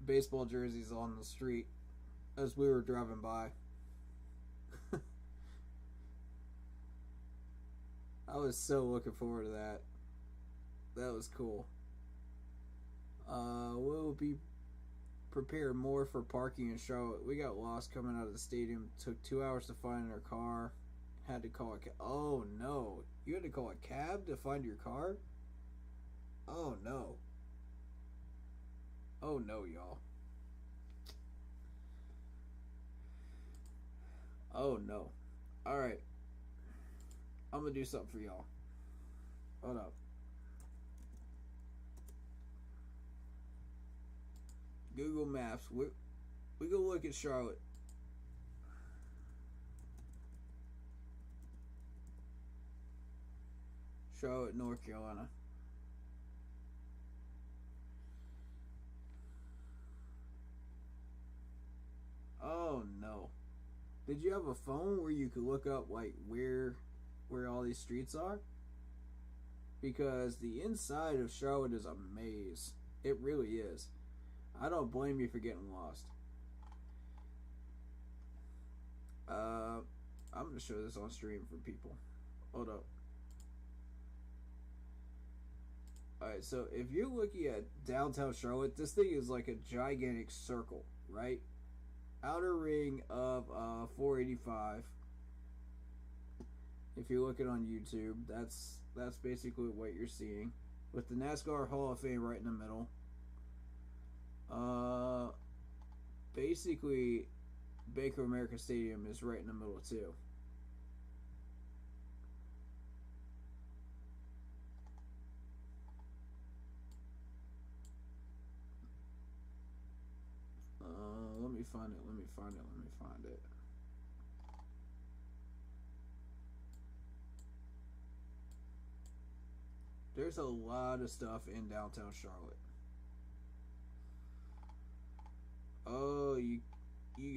baseball jerseys on the street as we were driving by. I was so looking forward to that. That was cool. We'll be prepared more for parking in Charlotte. We got lost coming out of the stadium. Took 2 hours to find our car. Had to call a cab. Oh no. You had to call a cab to find your car? Oh no. Oh no, y'all. Oh no. Alright. I'm gonna do something for y'all. Hold up. Google Maps. We go look at Charlotte. Charlotte, North Carolina. Oh no. Did you have a phone where you could look up like where all these streets are? Because the inside of Charlotte is a maze. It really is. I don't blame you for getting lost. I'm going to show this on stream for people. Hold up. Alright, so if you're looking at downtown Charlotte, this thing is like a gigantic circle, right? Outer ring of 485. If you're looking on YouTube, that's basically what you're seeing. With the NASCAR Hall of Fame right in the middle. Basically, Bank of America Stadium is right in the middle too. Let me find it. There's a lot of stuff in downtown Charlotte. Oh, you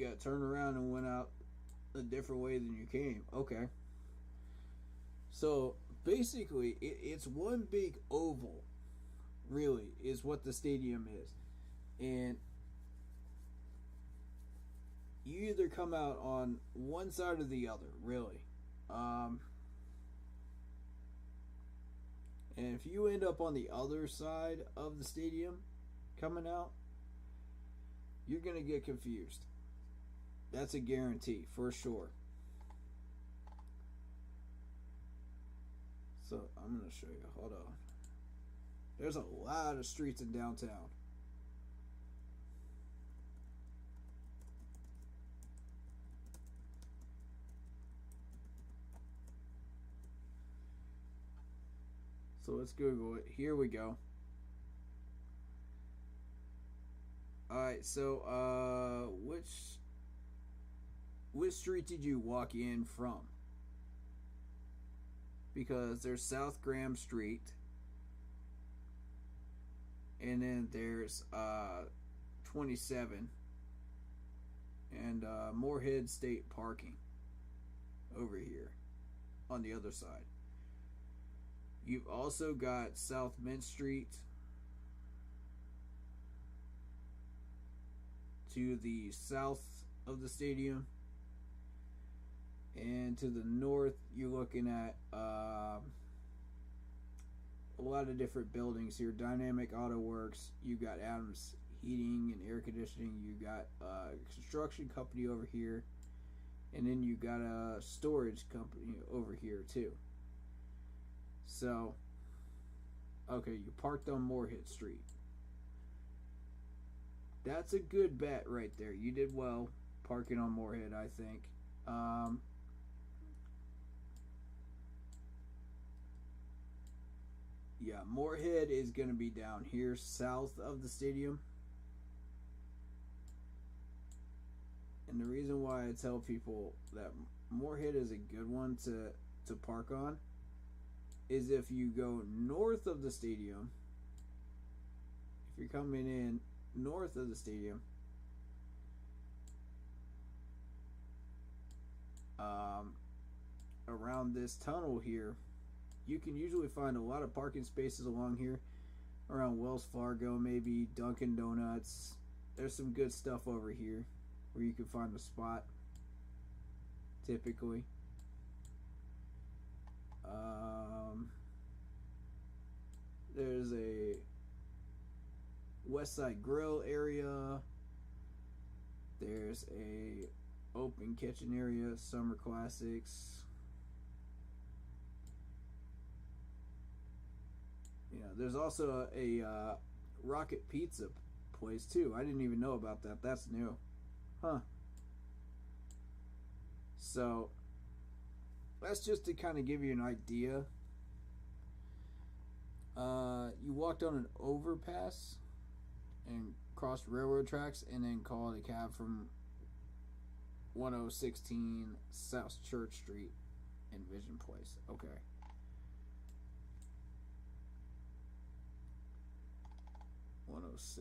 got turned around and went out a different way than you came. Okay. So, basically, it's one big oval, really, is what the stadium is. And you either come out on one side or the other, really. And if you end up on the other side of the stadium coming out, you're going to get confused. That's a guarantee, for sure. So, I'm going to show you. Hold on. There's a lot of streets in downtown. So let's Google it. Here we go. Alright, so which street did you walk in from? Because there's South Graham Street. and then there's 27 and Moorhead State Parking over here on the other side. You've also got South Mint Street to the south of the stadium, and to the north you're looking at a lot of different buildings here. Dynamic Auto Works, you got Adams Heating and Air Conditioning, you got a construction company over here, and then you got a storage company over here too. So, okay, you parked on Moorhead Street. That's a good bet right there. You did well parking on Moorhead, I think. Yeah, Moorhead is going to be down here south of the stadium. And the reason why I tell people that Moorhead is a good one to park on is if you go north of the stadium, if you're coming in north of the stadium, around this tunnel here, you can usually find a lot of parking spaces along here, around Wells Fargo, maybe Dunkin' Donuts. There's some good stuff over here where you can find a spot typically. There's a West Side Grill area. There's a open kitchen area, Summer Classics. Yeah, there's also a Rocket Pizza place too. I didn't even know about that. That's new. Huh. So, that's just to kind of give you an idea. You walked on an overpass and crossed railroad tracks and then called a cab from 1016 South Church Street in Vision Place. Okay. .106.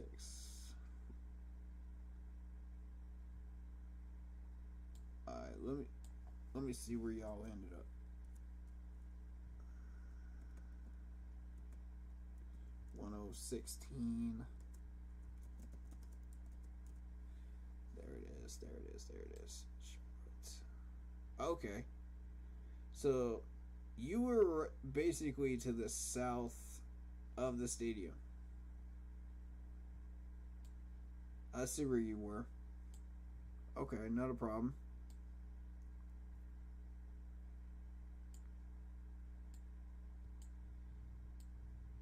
Alright, let me see where y'all ended up. 1016. There it is. Okay. So, you were basically to the south of the stadium. I see where you were. Okay, not a problem.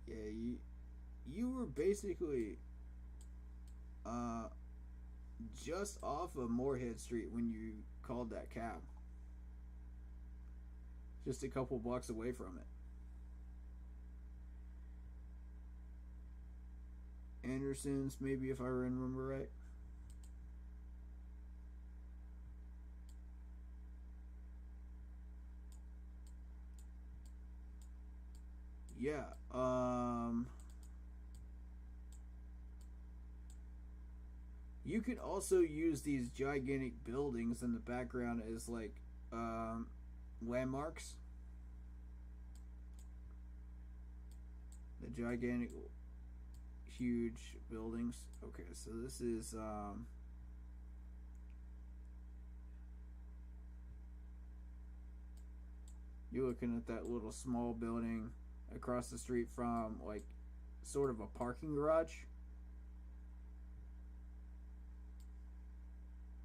Yeah, you were basically just off of Moorhead Street when you called that cab. Just a couple blocks away from it. Anderson's, maybe, if I remember right. Yeah, you can also use these gigantic buildings in the background as like landmarks. The gigantic, huge buildings. Okay, so this is you're looking at that little small building across the street from like sort of a parking garage.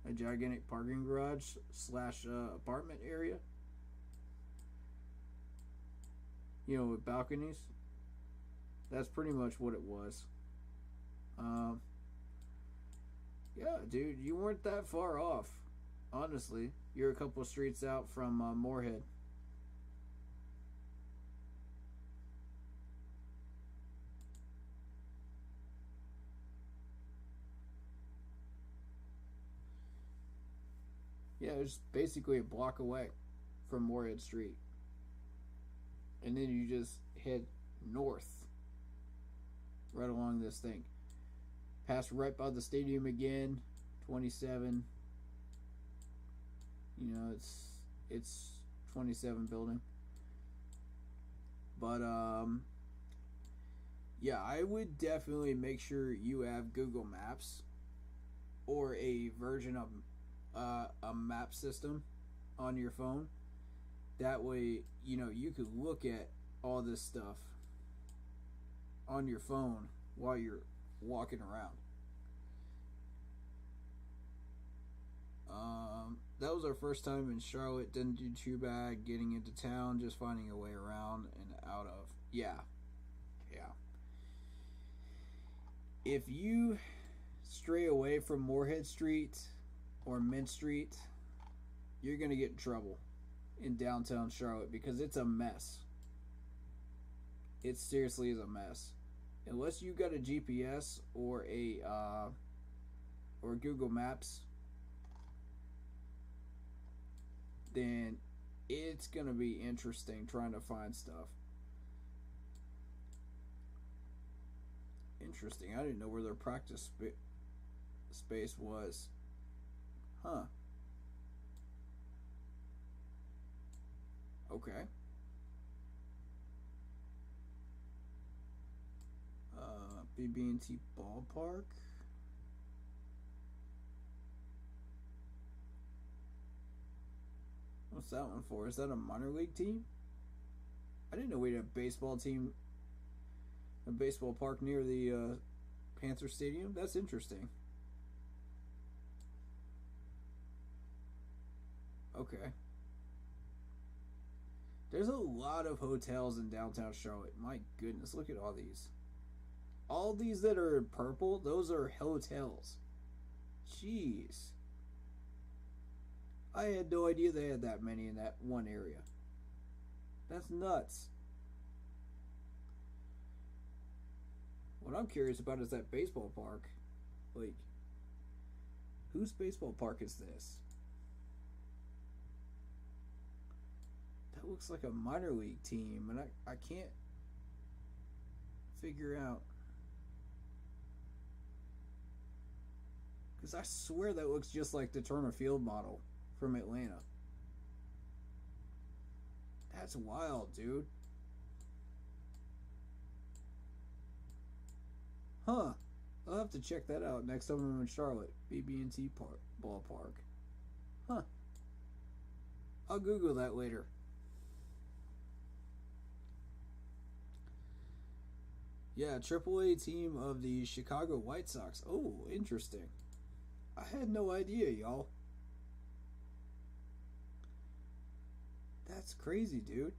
A gigantic parking garage slash apartment area. You know, with balconies. That's pretty much what it was. Yeah, dude, you weren't that far off. Honestly, you're a couple streets out from Moorhead. Yeah, it's basically a block away from Moorhead Street. And then you just head north right along this thing. Passed right by the stadium again. 27. You know, it's 27 building. But yeah, I would definitely make sure you have Google Maps or a version of a map system on your phone. That way, you know, you could look at all this stuff on your phone while you're walking around. That was our first time in Charlotte. Didn't do too bad getting into town, just finding a way around and out of. Yeah. If you stray away from Moorhead Street or Mint Street, you're going to get in trouble in downtown Charlotte because it's a mess. It seriously is a mess. Unless you got a GPS or or Google Maps, then it's going to be interesting trying to find stuff. Interesting. I didn't know where their practice space was. Huh. Okay. BB&T Ballpark. What's that one for? Is that a minor league team? I didn't know we had a baseball team, a baseball park near the Panther Stadium. That's interesting. Okay. There's a lot of hotels in downtown Charlotte. My goodness, look at all these. All these that are in purple, those are hotels. Jeez. I had no idea they had that many in that one area. That's nuts. What I'm curious about is that baseball park. Like, whose baseball park is this? That looks like a minor league team, and I can't figure out. Because I swear that looks just like the Turner Field model from Atlanta. That's wild, dude. Huh. I'll have to check that out next time I'm in Charlotte. BB&T Ballpark. Huh. I'll Google that later. Yeah, AAA team of the Chicago White Sox. Oh, interesting. I had no idea, y'all. That's crazy, dude.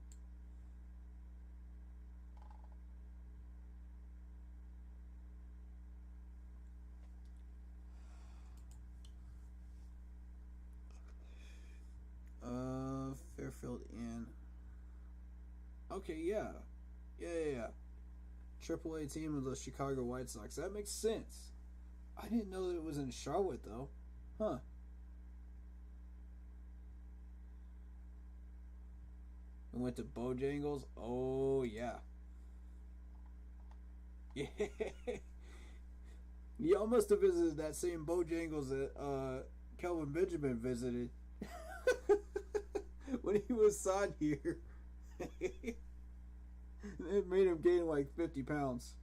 Fairfield Inn. Okay, yeah. Yeah. AAA team of the Chicago White Sox. That makes sense. I didn't know that it was in Charlotte, though. Huh. And went to Bojangles. Oh, yeah. Yeah. Y'all must have visited that same Bojangles that Kelvin Benjamin visited when he was signed here. It made him gain like 50 pounds.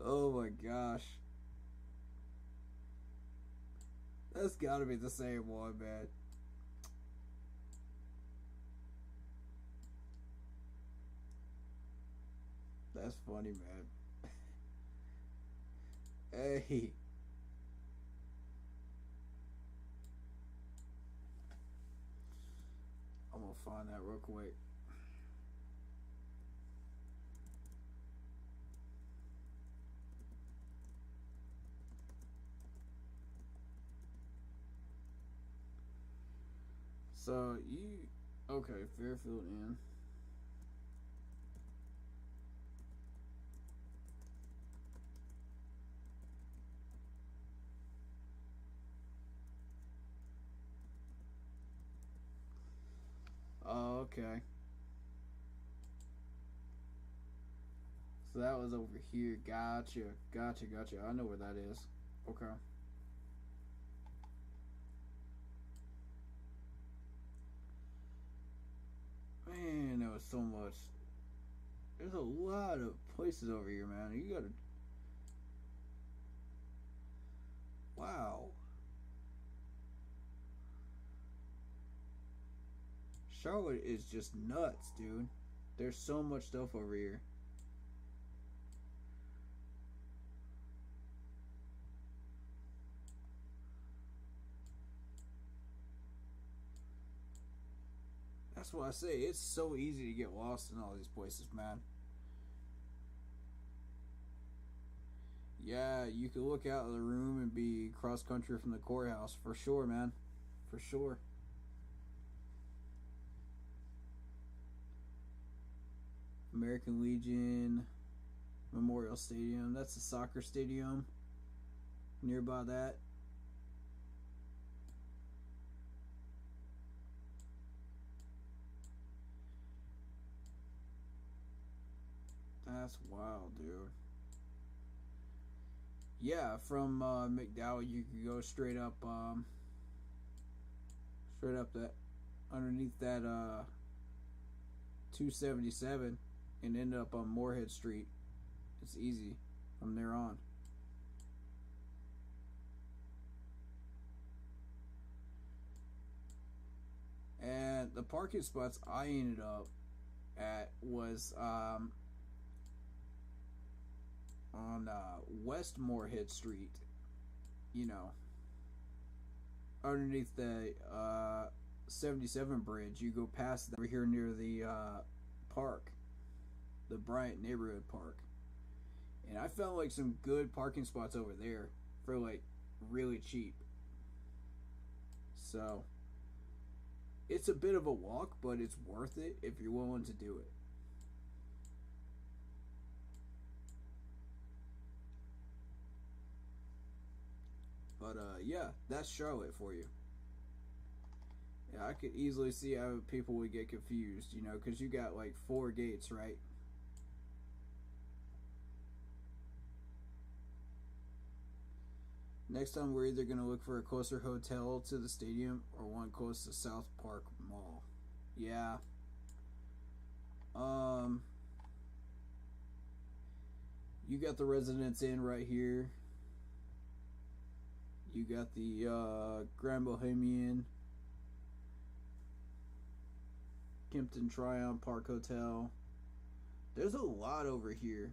Oh my gosh. That's gotta be the same one, man. That's funny, man. Hey. I'm gonna find that real quick. So okay, Fairfield Inn. Oh, okay. So that was over here. Gotcha. I know where that is. Okay. Man, there was so much. There's a lot of places over here, man. You gotta. Wow. Charlotte is just nuts, dude. There's so much stuff over here. That's what I say. It's so easy to get lost in all these places, man. Yeah, you could look out of the room and be cross country from the courthouse for sure, man. For sure. American Legion Memorial Stadium. That's the soccer stadium. Nearby that. That's wild, dude. Yeah, from McDowell, you could go straight up that underneath that 277 and end up on Moorhead Street. It's easy from there on. And the parking spots I ended up at was on West Moorhead Street, you know, underneath the 77 bridge. You go past that over here near the park, the Bryant Neighborhood Park, and I found like some good parking spots over there for like really cheap. So it's a bit of a walk, but it's worth it if you're willing to do it. But yeah, that's Charlotte for you. Yeah, I could easily see how people would get confused, you know, because you got like 4 gates, right? Next time we're either going to look for a closer hotel to the stadium or one close to South Park Mall. Yeah. You got the Residence Inn right here. You got the Grand Bohemian, Kimpton Tryon Park Hotel. There's a lot over here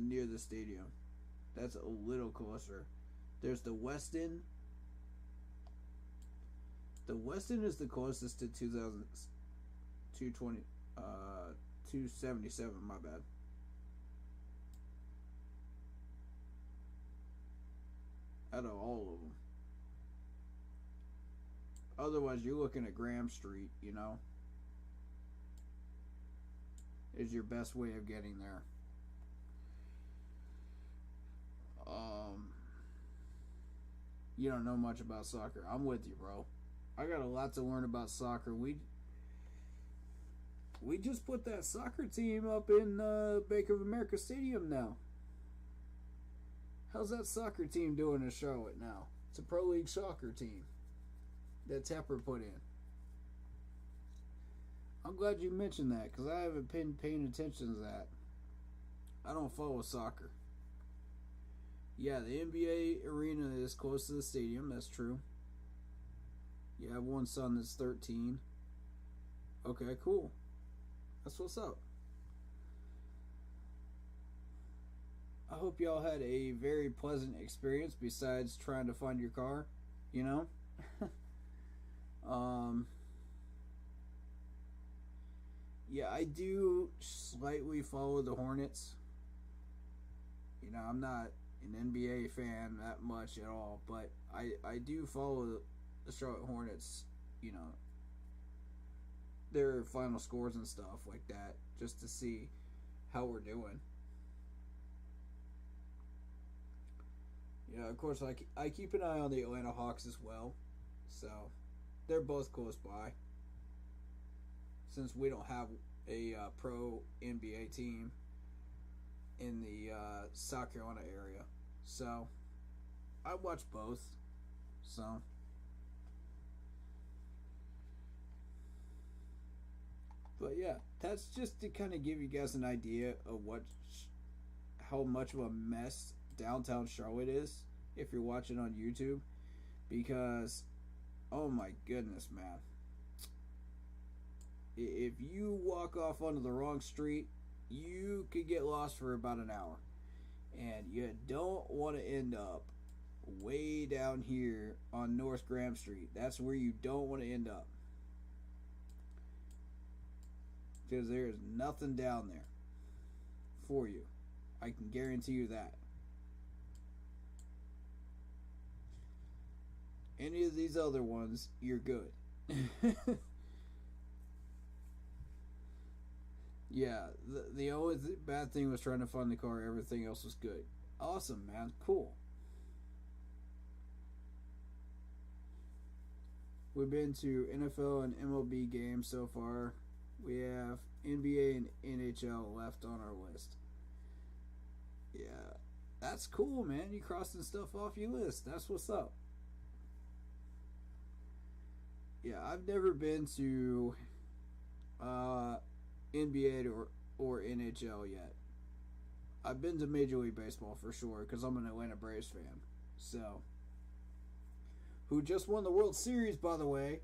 near the stadium. That's a little closer. There's the Westin. The Westin is the closest to 277, my bad. Out of all of them. Otherwise, you're looking at Graham Street, you know, is your best way of getting there. You don't know much about soccer. I'm with you, bro. I got a lot to learn about soccer. We just put that soccer team up in Bank of America Stadium now. How's that soccer team doing in Charlotte now? It's a Pro League soccer team that Tepper put in. I'm glad you mentioned that because I haven't been paying attention to that. I don't follow soccer. Yeah, the NBA arena is close to the stadium. That's true. You have one son that's 13. Okay, cool. That's what's up. I hope y'all had a very pleasant experience besides trying to find your car, you know? Yeah, I do slightly follow the Hornets. You know, I'm not an NBA fan that much at all, but I do follow the Charlotte Hornets, you know, their final scores and stuff like that, just to see how we're doing. Yeah, of course, I keep an eye on the Atlanta Hawks as well, so they're both close by. Since we don't have a pro NBA team, in the South Carolina area. So I watch both. So but yeah, that's just to kind of give you guys an idea of how much of a mess downtown Charlotte is if you're watching on YouTube, because oh my goodness, man, if you walk off onto the wrong street, you could get lost for about an hour, and you don't want to end up way down here on North Graham Street. That's where you don't want to end up, because there's nothing down there for you. I can guarantee you that. Any of these other ones, you're good. Yeah, the only bad thing was trying to find the car. Everything else was good. Awesome, man. Cool. We've been to NFL and MLB games so far. We have NBA and NHL left on our list. Yeah, that's cool, man. You crossing stuff off your list. That's what's up. Yeah, I've never been to NBA or NHL yet. I've been to Major League Baseball for sure because I'm an Atlanta Braves fan. So, who just won the World Series, by the way.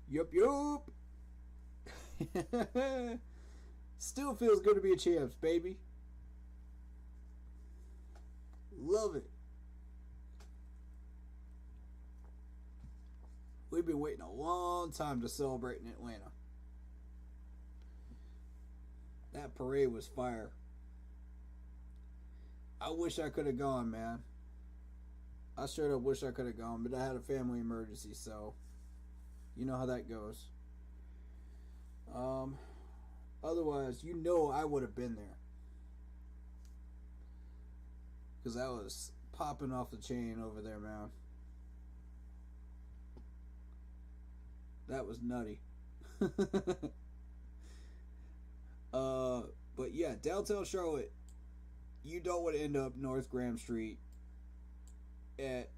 Yup. Still feels good to be a champs, baby. Love it. We've been waiting a long time to celebrate in Atlanta. That parade was fire. I wish I could have gone, man. I straight up wish I could have gone, but I had a family emergency, so you know how that goes. Otherwise, I would have been there. Because I was popping off the chain over there, man. That was nutty. But yeah, downtown Charlotte, you don't want to end up North Graham Street at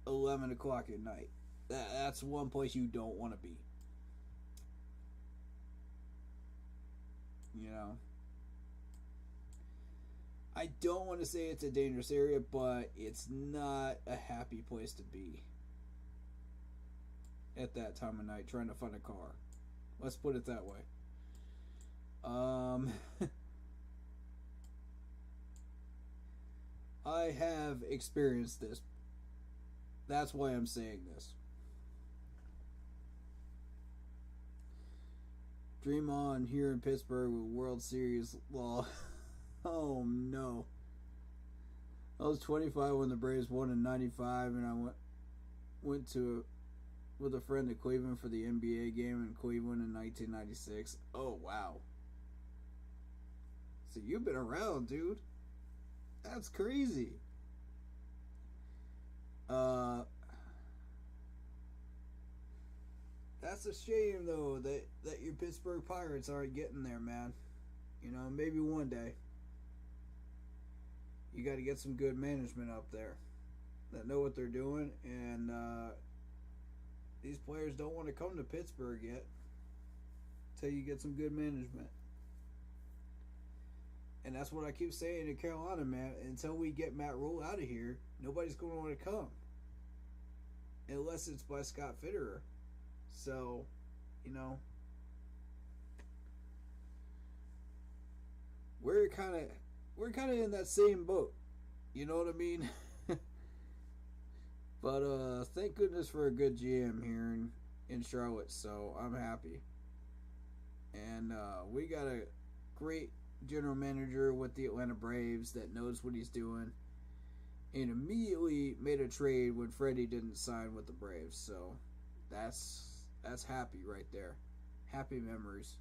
11 o'clock at night. That's one place you don't want to be. You know, I don't want to say it's a dangerous area, but it's not a happy place to be at that time of night trying to find a car. Let's put it that way. I have experienced this. That's why I'm saying this. Dream on here in Pittsburgh with World Series law. Oh no. I was 25 when the Braves won in 95, and I went with a friend to Cleveland for the NBA game in Cleveland in 1996. Oh wow. So you've been around, dude. That's crazy. That's a shame though that your Pittsburgh Pirates aren't getting there, man. You know, maybe one day. You got to get some good management up there that know what they're doing, and these players don't want to come to Pittsburgh yet until you get some good management. And that's what I keep saying in Carolina, man. Until we get Matt Rule out of here, nobody's going to want to come. Unless it's by Scott Fitterer. So, you know, we're kind of in that same boat. You know what I mean? But thank goodness for a good GM here in Charlotte. So I'm happy. And we got a great general manager with the Atlanta Braves that knows what he's doing, and immediately made a trade when Freddie didn't sign with the Braves. So that's happy right there. Happy memories.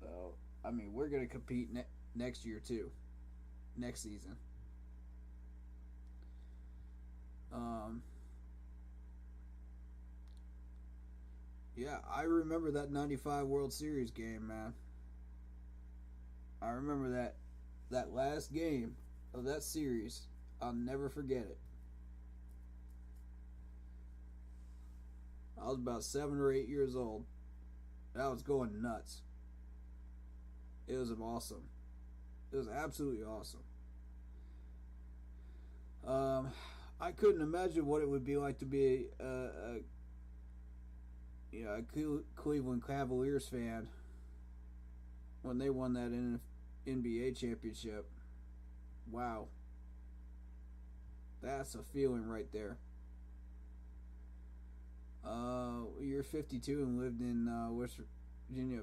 So I mean, we're gonna compete next year too, next season. Yeah, I remember that 95 World Series game, man. I remember that last game of that series. I'll never forget it. I was about 7 or 8 years old. I was going nuts. It was awesome. It was absolutely awesome. I couldn't imagine what it would be like to be a Cleveland Cavaliers fan when they won that NBA championship. Wow. That's a feeling right there. You're 52 and lived in West Virginia,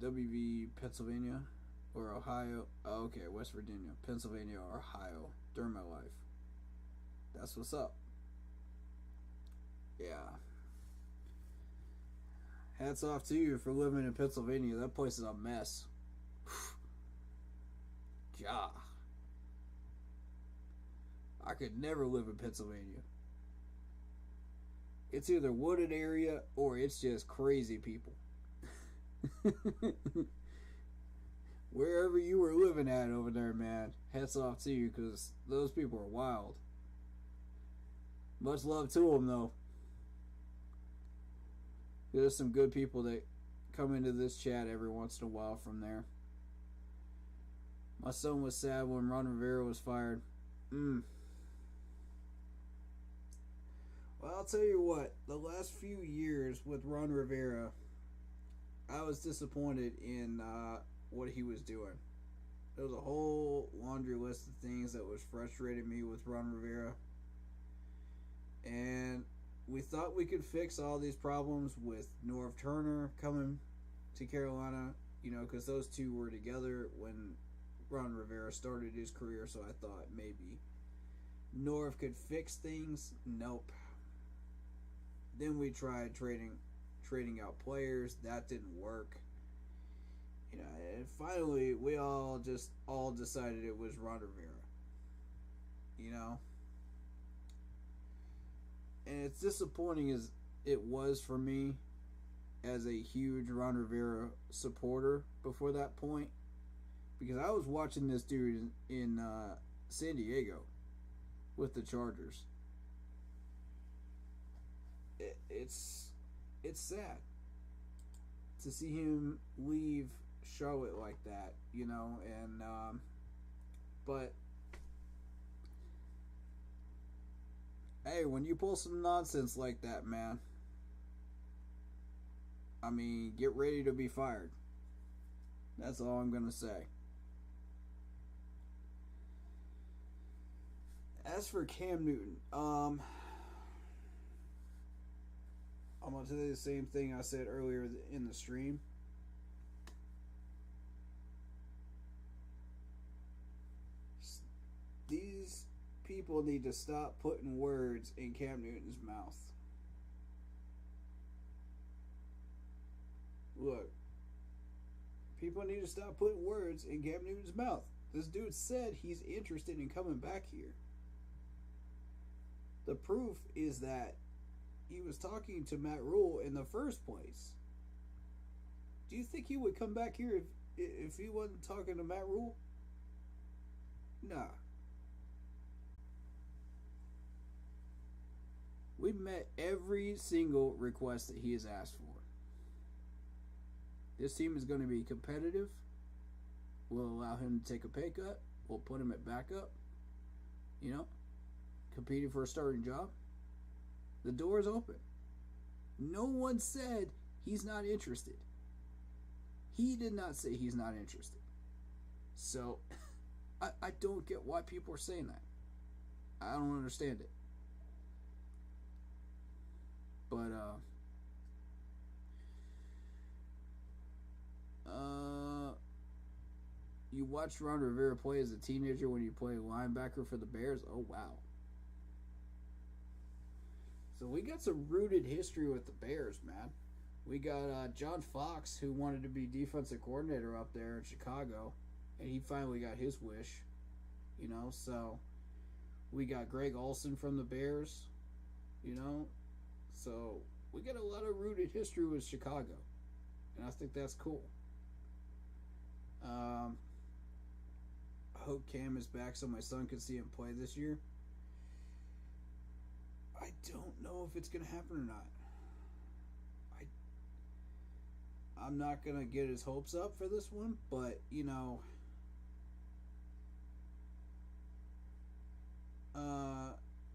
WV, Pennsylvania, or Ohio. Oh, okay, West Virginia, Pennsylvania, or Ohio during my life. That's what's up. Yeah. Hats off to you for living in Pennsylvania. That place is a mess. Yeah. I could never live in Pennsylvania. It's either wooded area or it's just crazy people. Wherever you were living at over there, man, hats off to you, because those people are wild. Much love to them, though. There's some good people that come into this chat every once in a while from there. My son was sad when Ron Rivera was fired. Well, I'll tell you what, the last few years with Ron Rivera, I was disappointed in what he was doing. There was a whole laundry list of things that was frustrating me with Ron Rivera. And we thought we could fix all these problems with Norv Turner coming to Carolina, because those two were together when Ron Rivera started his career, so I thought maybe Norv could fix things. Nope. Then we tried trading out players. That didn't work. And finally we all decided it was Ron Rivera. And it's disappointing as it was for me as a huge Ron Rivera supporter before that point, because I was watching this dude in San Diego with the Chargers. It's sad to see him leave Charlotte like that, and but hey, when you pull some nonsense like that, man, I mean, get ready to be fired. That's all I'm gonna say. As for Cam Newton, I'm gonna tell you the same thing I said earlier in the stream. These people need to stop putting words in Cam Newton's mouth. Look, people need to stop putting words in Cam Newton's mouth. This dude said he's interested in coming back here. The proof is that he was talking to Matt Rule in the first place. Do you think he would come back here if he wasn't talking to Matt Rule? Nah. We met every single request that he has asked for. This team is going to be competitive. We'll allow him to take a pay cut. We'll put him at backup. Competing for a starting job. The door is open. No one said he's not interested. He did not say he's not interested. So, I don't get why people are saying that. I don't understand it. But, you watched Ron Rivera play as a teenager when you played linebacker for the Bears? Oh, wow. So we got some rooted history with the Bears, man. We got John Fox, who wanted to be defensive coordinator up there in Chicago, and he finally got his wish. So we got Greg Olson from the Bears, So we got a lot of rooted history with Chicago, and I think that's cool. I hope Cam is back so my son can see him play this year. I don't know if it's going to happen or not. I'm not going to get his hopes up for this one, but, you know,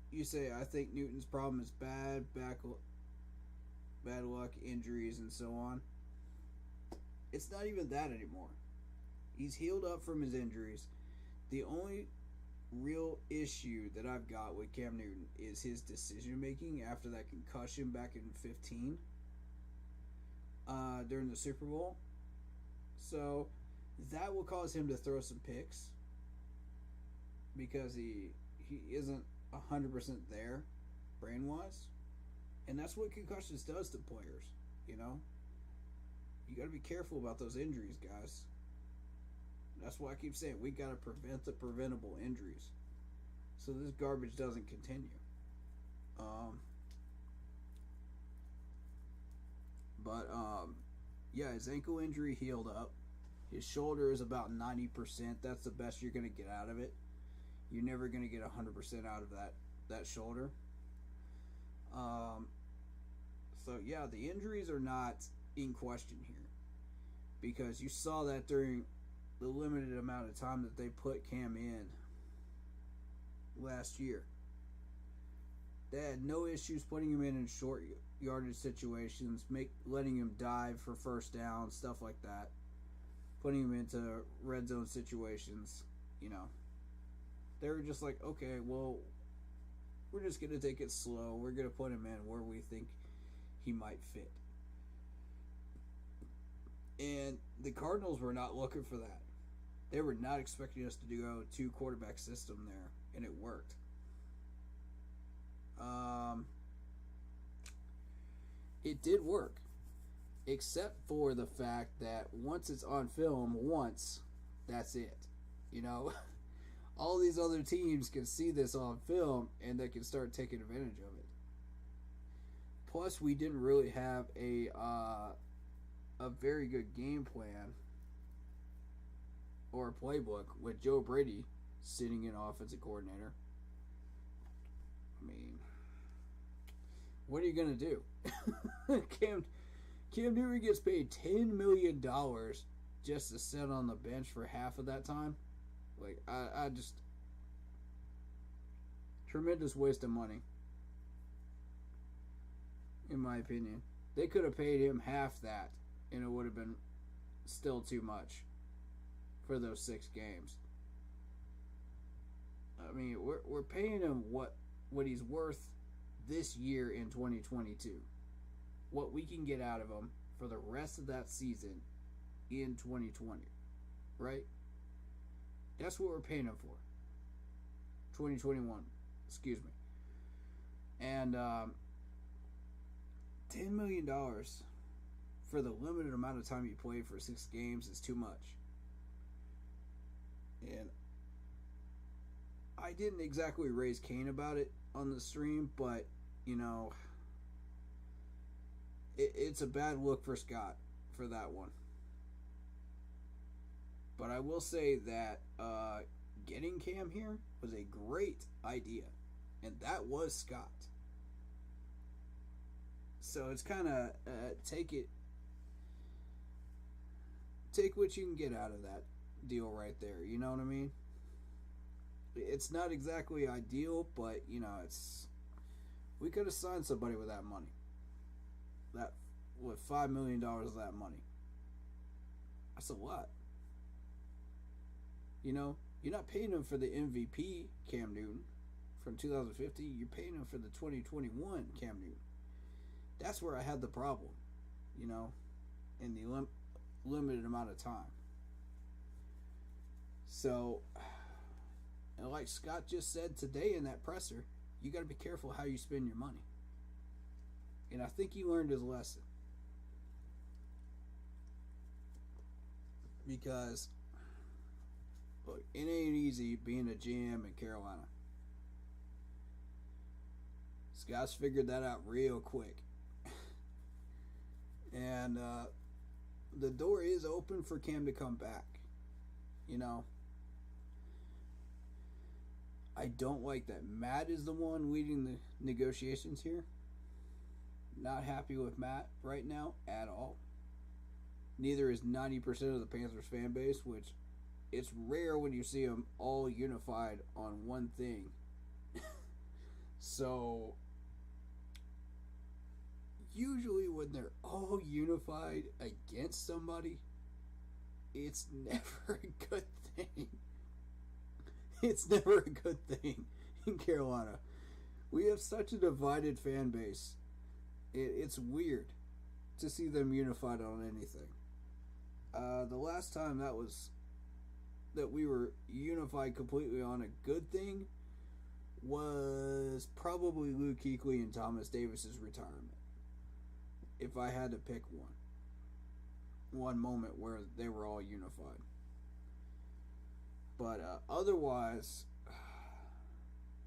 you say, I think Newton's problem is bad luck, injuries, and so on. It's not even that anymore. He's healed up from his injuries. The only real issue that I've got with Cam Newton is his decision making after that concussion back in 15 during the Super Bowl. So that will cause him to throw some picks because he isn't 100% there brain wise, and that's what concussions does to players. You know, you got to be careful about those injuries, guys. That's why I keep saying we got to prevent the preventable injuries, so this garbage doesn't continue. Yeah, his ankle injury healed up. His shoulder is about 90%. That's the best you're going to get out of it. You're never going to get 100% out of that shoulder. So yeah, the injuries are not in question here, because you saw that during the limited amount of time that they put Cam in last year. They had no issues putting him in short yardage situations, letting him dive for first down, stuff like that. Putting him into red zone situations, you know. They were just like, okay, well, we're just going to take it slow. We're going to put him in where we think he might fit. And the Cardinals were not looking for that. They were not expecting us to go a 2-quarterback system there, and it worked. It did work, except for the fact that once it's on film, that's it. You know, all these other teams can see this on film, and they can start taking advantage of it. Plus, we didn't really have a very good game plan or a playbook with Joe Brady sitting in offensive coordinator. I mean, what are you going to do? Cam Newton gets paid $10 million just to sit on the bench for half of that time. Like, I just... tremendous waste of money, in my opinion. They could have paid him half that, and it would have been still too much for those 6 games. I mean, we're paying him what he's worth this year in 2022. What we can get out of him for the rest of that season in 2020. Right? That's what we're paying him for. 2021. Excuse me. And $10 million for the limited amount of time he played for 6 games is too much. And I didn't exactly raise Cain about it on the stream, but, you know, it's a bad look for Scott for that one. But I will say that getting Cam here was a great idea, and that was Scott. So it's kind of take what you can get out of that deal right there. You know what I mean? It's not exactly ideal, but, you know, we could have signed somebody with that money. With $5 million of that money. That's a lot. You know, you're not paying him for the MVP Cam Newton from 2015. You're paying him for the 2021 Cam Newton. That's where I had the problem, you know, in the limited amount of time. So, and like Scott just said today in that presser, you got to be careful how you spend your money. And I think he learned his lesson. Because, look, it ain't easy being a GM in Carolina. Scott's figured that out real quick. And the door is open for Cam to come back. You know, I don't like that Matt is the one leading the negotiations here. Not happy with Matt right now at all. Neither is 90% of the Panthers fan base, which it's rare when you see them all unified on one thing. So, usually when they're all unified against somebody, it's never a good thing. It's never a good thing in Carolina. We have such a divided fan base. It's weird to see them unified on anything. The last time that we were unified completely on a good thing was probably Luke Kuechly and Thomas Davis's retirement. If I had to pick one moment where they were all unified. But otherwise,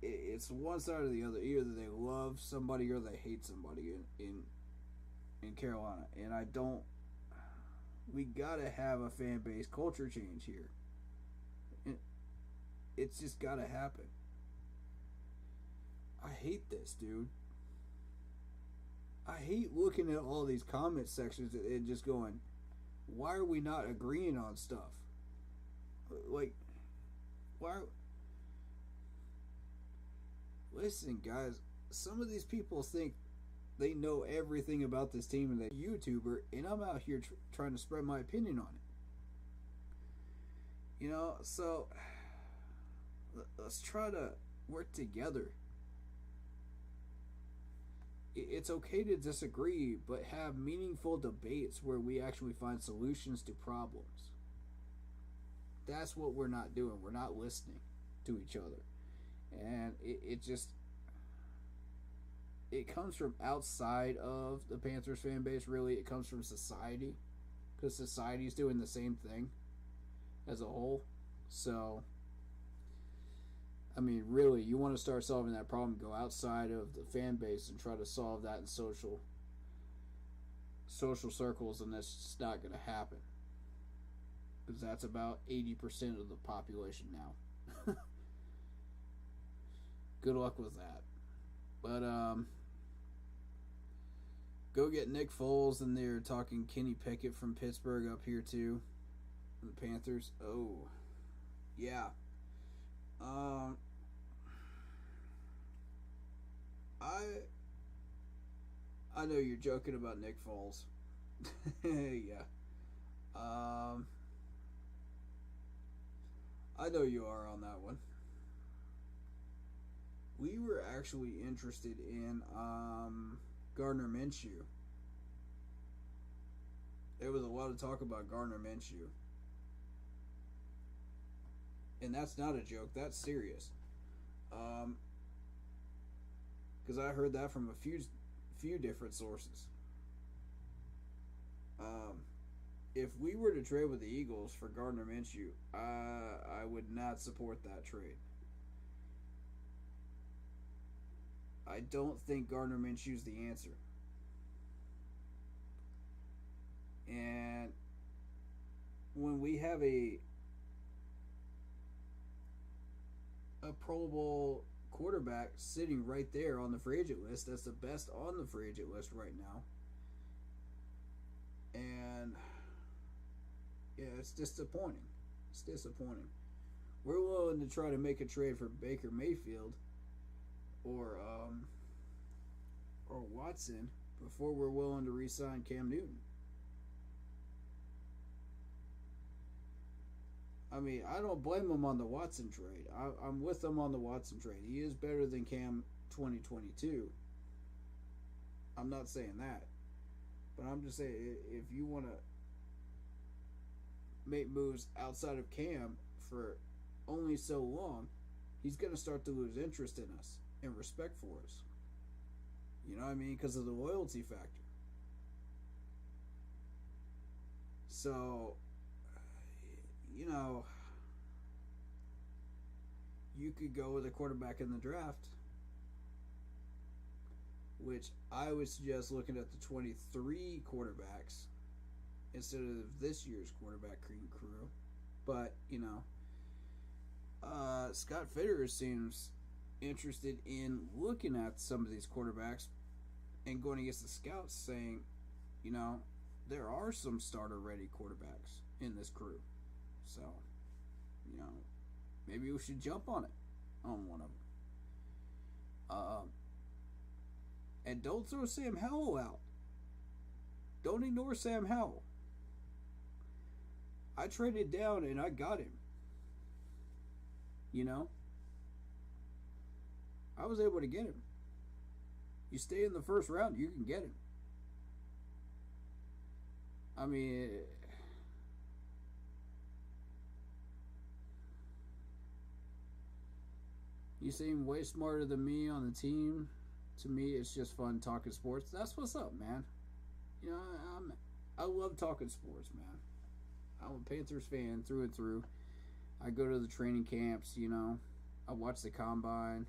it's one side or the other. Either they love somebody or they hate somebody in Carolina. And I don't... We gotta have a fan base culture change here. It's just gotta happen. I hate this, dude. I hate looking at all these comment sections and just going, why are we not agreeing on stuff? Like, why? Listen, guys, some of these people think they know everything about this team and they're a YouTuber, and I'm out here trying to spread my opinion on it. You know, so let's try to work together. It's okay to disagree, but have meaningful debates where we actually find solutions to problems. That's what we're not doing. We're not listening to each other. And it just... It comes from outside of the Panthers fan base, really. It comes from society. Because society's doing the same thing as a whole. So... I mean, really, you want to start solving that problem, go outside of the fan base and try to solve that in social circles, and that's just not going to happen. Because that's about 80% of the population now. Good luck with that. But, go get Nick Foles, and they're talking Kenny Pickett from Pittsburgh up here, too. The Panthers. Oh, yeah. I know you're joking about Nick Foles. Yeah. I know you are on that one. We were actually interested in Gardner Minshew. There was a lot of talk about Gardner Minshew. And that's not a joke, that's serious. Because I heard that from a few different sources. If we were to trade with the Eagles for Gardner Minshew, I would not support that trade. I don't think Gardner Minshew's the answer. And when we have a Pro Bowl quarterback sitting right there on the free agent list, that's the best on the free agent list right now. And yeah, it's disappointing. It's disappointing. We're willing to try to make a trade for Baker Mayfield or Watson before we're willing to re-sign Cam Newton. I mean, I don't blame him on the Watson trade. I'm with him on the Watson trade. He is better than Cam 2022. I'm not saying that. But I'm just saying, if you want to make moves outside of Cam for only so long, he's going to start to lose interest in us and respect for us. You know what I mean? Because of the loyalty factor. So, you know, you could go with a quarterback in the draft, which I would suggest looking at the 23 quarterbacks instead of this year's quarterback crew. But, Scott Fitterer seems interested in looking at some of these quarterbacks and going against the scouts saying, there are some starter-ready quarterbacks in this crew. So, maybe we should jump on it, on one of them. And don't throw Sam Howell out. Don't ignore Sam Howell. I traded down and I got him. I was able to get him. You stay in the first round, you can get him. I mean, you seem way smarter than me on the team. To me, it's just fun talking sports. That's what's up, man. I love talking sports, man. I'm a Panthers fan through and through. I go to the training camps, I watch the combine.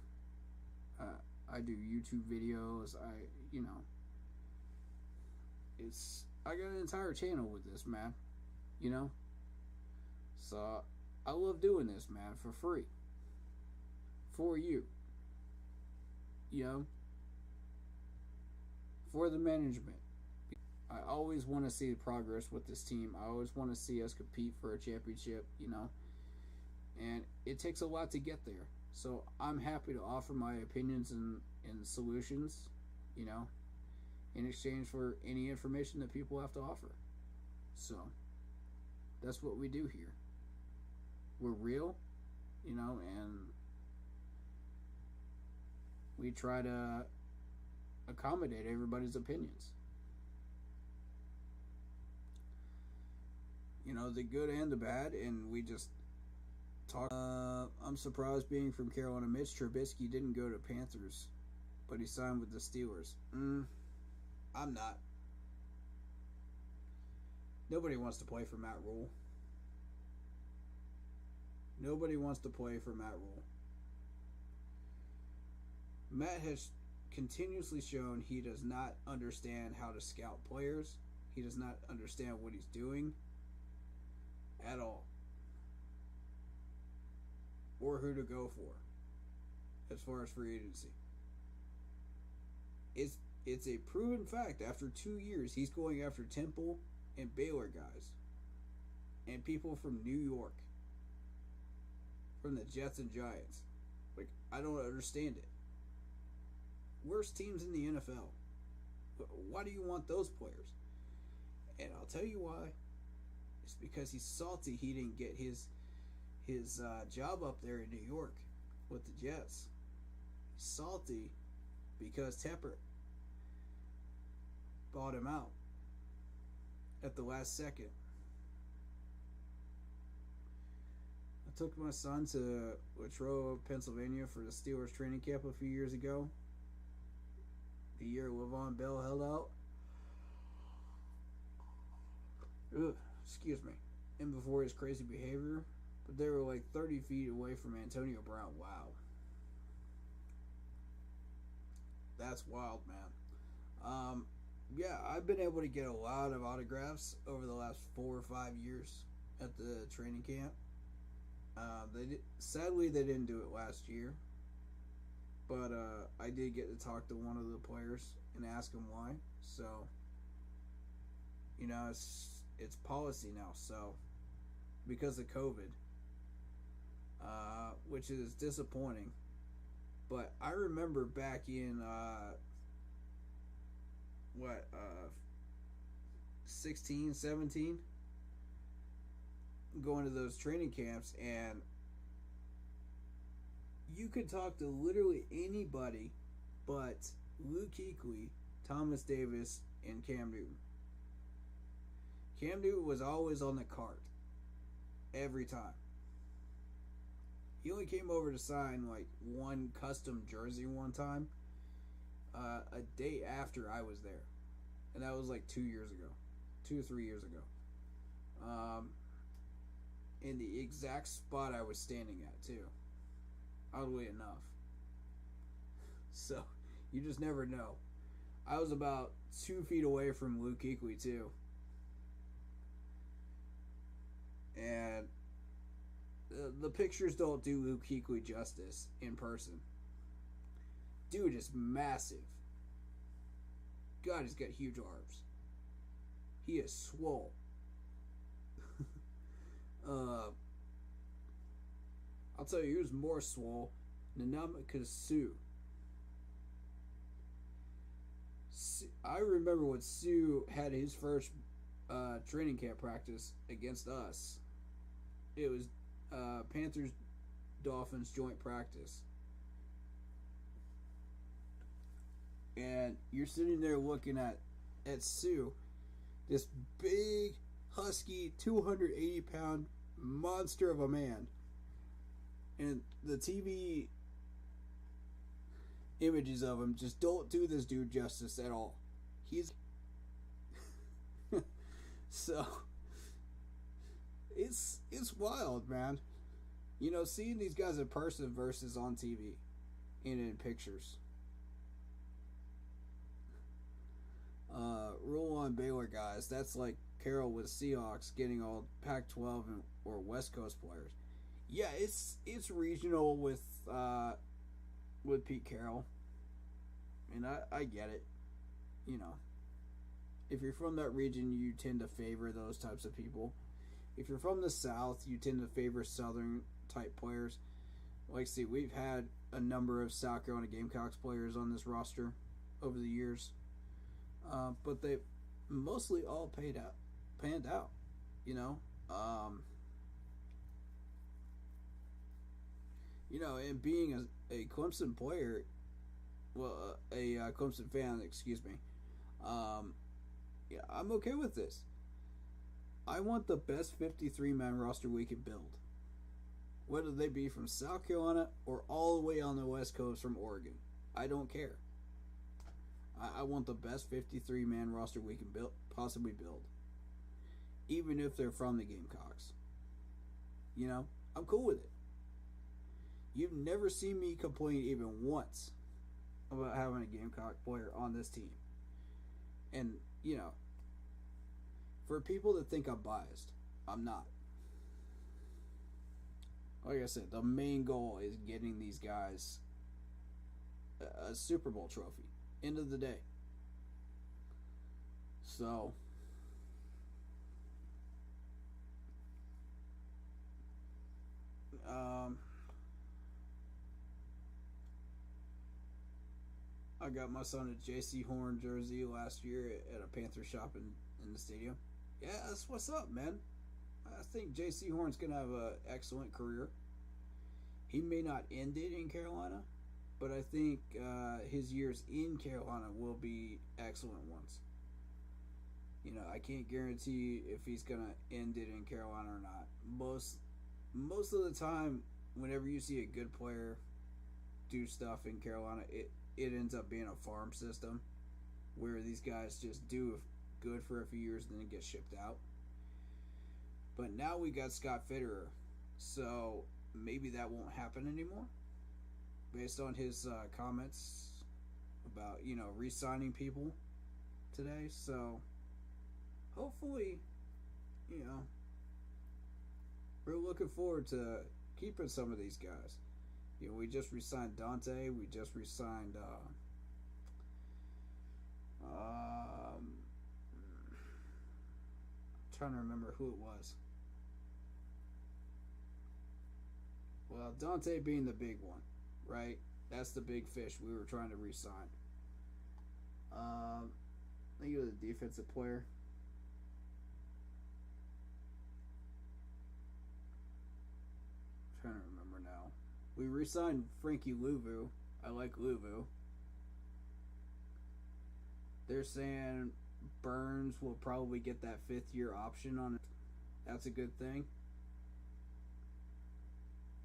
I do YouTube videos. I got an entire channel with this, man. So I love doing this, man, for free. For you. For the management. I always want to see progress with this team. I always want to see us compete for a championship, and it takes a lot to get there. So I'm happy to offer my opinions and solutions, in exchange for any information that people have to offer. So that's what we do here. We're real, and we try to accommodate everybody's opinions. The good and the bad, and we just talk. I'm surprised, being from Carolina, Mitch Trubisky didn't go to Panthers, but he signed with the Steelers. I'm not. Nobody wants to play for Matt Rule. Nobody wants to play for Matt Rule. Matt has continuously shown he does not understand how to scout players. He does not understand what he's doing at all, or who to go for as far as free agency. It's a proven fact. After 2 years, he's going after Temple and Baylor guys and people from New York, from the Jets and Giants. I don't understand it. Worst teams in the NFL. Why do you want those players? And I'll tell you why. It's because he's salty he didn't get his job up there in New York with the Jets. He's salty because Tepper bought him out at the last second. I took my son to Latrobe, Pennsylvania for the Steelers training camp a few years ago. The year Le'Veon Bell held out. Excuse me. And before his crazy behavior. But they were like 30 feet away from Antonio Brown. Wow. That's wild, man. Yeah, I've been able to get a lot of autographs over the last 4 or 5 years at the training camp. Sadly, they didn't do it last year. But I did get to talk to one of the players and ask him why. So, it's policy now. So, because of COVID, which is disappointing. But I remember back in 16, 17, going to those training camps, and you could talk to literally anybody but Luke Kuechly, Thomas Davis, and Cam Newton. Cam Newton was always on the cart. Every time. He only came over to sign like one custom jersey one time. A day after I was there. And that was like 2 years ago. 2 or 3 years ago. In the exact spot I was standing at, too. Oddly enough. So, you just never know. I was about 2 feet away from Luke Kuechly, too. And the pictures don't do Luke Kuechly justice in person. Dude is massive. God, he's got huge arms. He is swole. I'll tell you who's more swole. Nanamika Sue. I remember when Sue had his first training camp practice against us. It was Panthers Dolphins joint practice. And you're sitting there looking at Sue, this big, husky, 280-pound monster of a man. And the TV images of him just don't do this dude justice at all. He's... So... It's wild, man. You know, seeing these guys in person versus on TV and in pictures. Rule 1 Baylor guys, that's like Carroll with Seahawks getting all Pac-12 or West Coast players. Yeah, it's regional with Pete Carroll. And I get it. You know, if you're from that region, you tend to favor those types of people. If you're from the South, you tend to favor Southern type players. Like, see, we've had a number of South Carolina Gamecocks players on this roster over the years, but they mostly all panned out. You know, and being a Clemson player, well, a Clemson fan, excuse me. Yeah, I'm okay with this. I want the best 53-man roster we can build. Whether they be from South Carolina or all the way on the West Coast from Oregon. I don't care. I want the best 53-man roster we can possibly build. Even if they're from the Gamecocks. You know, I'm cool with it. You've never seen me complain even once about having a Gamecock player on this team. And, you know, for people that think I'm biased, I'm not. Like I said, the main goal is getting these guys a Super Bowl trophy. End of the day. So, I got my son a J.C. Horn jersey last year at a Panther shop in the stadium. Yeah, that's what's up, man. I think J.C. Horn's going to have an excellent career. He may not end it in Carolina, but I think his years in Carolina will be excellent ones. You know, I can't guarantee if he's going to end it in Carolina or not. Most of the time, whenever you see a good player do stuff in Carolina, it ends up being a farm system where these guys just do good for a few years and then get shipped out. But now we got Scott Fitterer, so maybe that won't happen anymore based on his comments about, you know, re-signing people today. So hopefully, you know, we're looking forward to keeping some of these guys. You know, we just re-signed Dante. We just re-signed trying to remember who it was. Well, Dante being the big one, right? That's the big fish we were trying to re-sign. I think he was a defensive player. I'm trying to remember now. We re-signed Frankie Louvu. I like Louvu. They're saying Burns will probably get that 5th-year option on it. That's a good thing.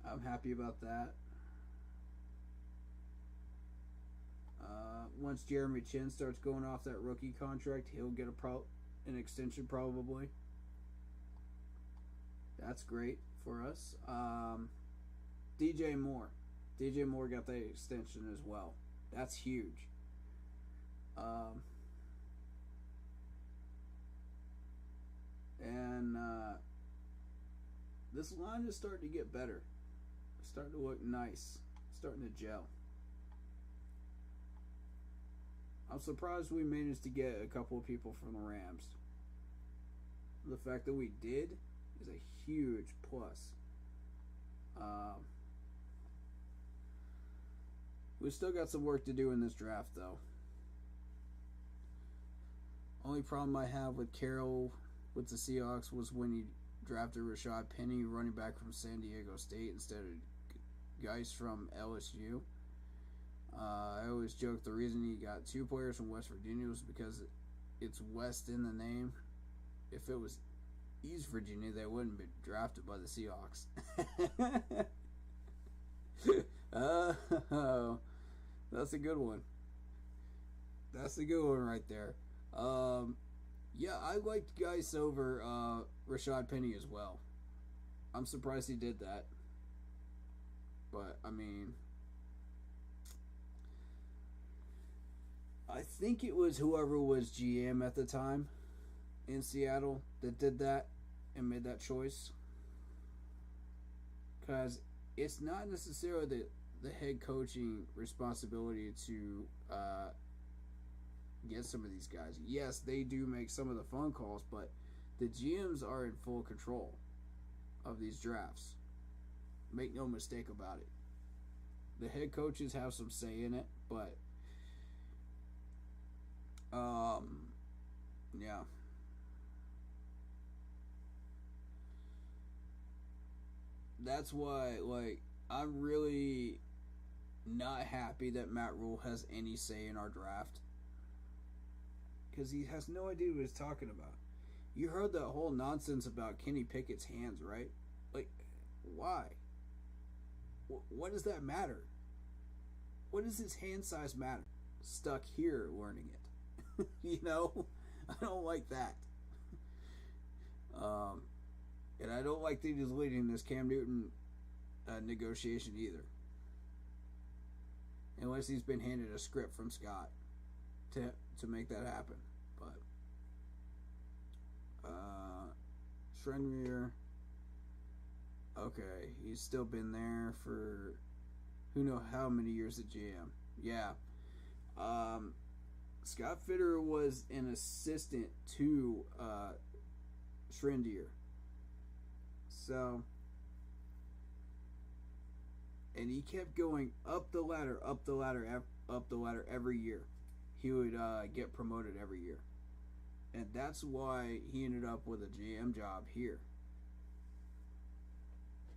I'm happy about that. Once Jeremy Chin starts going off that rookie contract, he'll get an extension probably. That's great for us. DJ Moore. DJ Moore got the extension as well. That's huge. this line is starting to get better. It's starting to look nice. It's starting to gel. I'm surprised we managed to get a couple of people from the Rams. The fact that we did is a huge plus. We still got some work to do in this draft, though. Only problem I have with Carroll with the Seahawks was when he drafted Rashad Penny, running back from San Diego State, instead of guys from LSU. I always joke the reason he got 2 players from West Virginia was because it's West in the name. If it was East Virginia, they wouldn't be drafted by the Seahawks. Oh, that's a good one. That's a good one right there. Yeah, I liked Geis over Rashad Penny as well. I'm surprised he did that. But, I mean, I think it was whoever was GM at the time in Seattle that did that and made that choice. Because it's not necessarily the head coaching responsibility to get some of these guys. Yes, they do make some of the phone calls, but the GMs are in full control of these drafts. Make no mistake about it. The head coaches have some say in it, but yeah. That's why, like, I'm really not happy that Matt Rule has any say in our draft. Because he has no idea what he's talking about. You heard that whole nonsense about Kenny Pickett's hands, right? Like, why? What does that matter? What does his hand size matter? Stuck here learning it. You know? I don't like that. And I don't like that he's leading this Cam Newton negotiation either. Unless he's been handed a script from Scott to make that happen. But Schrenrier, okay, he's still been there for who knows how many years at GM. Yeah. Scott Fitterer was an assistant to Schrendier. So, and he kept going up the ladder every year. He would get promoted every year. And that's why he ended up with a GM job here.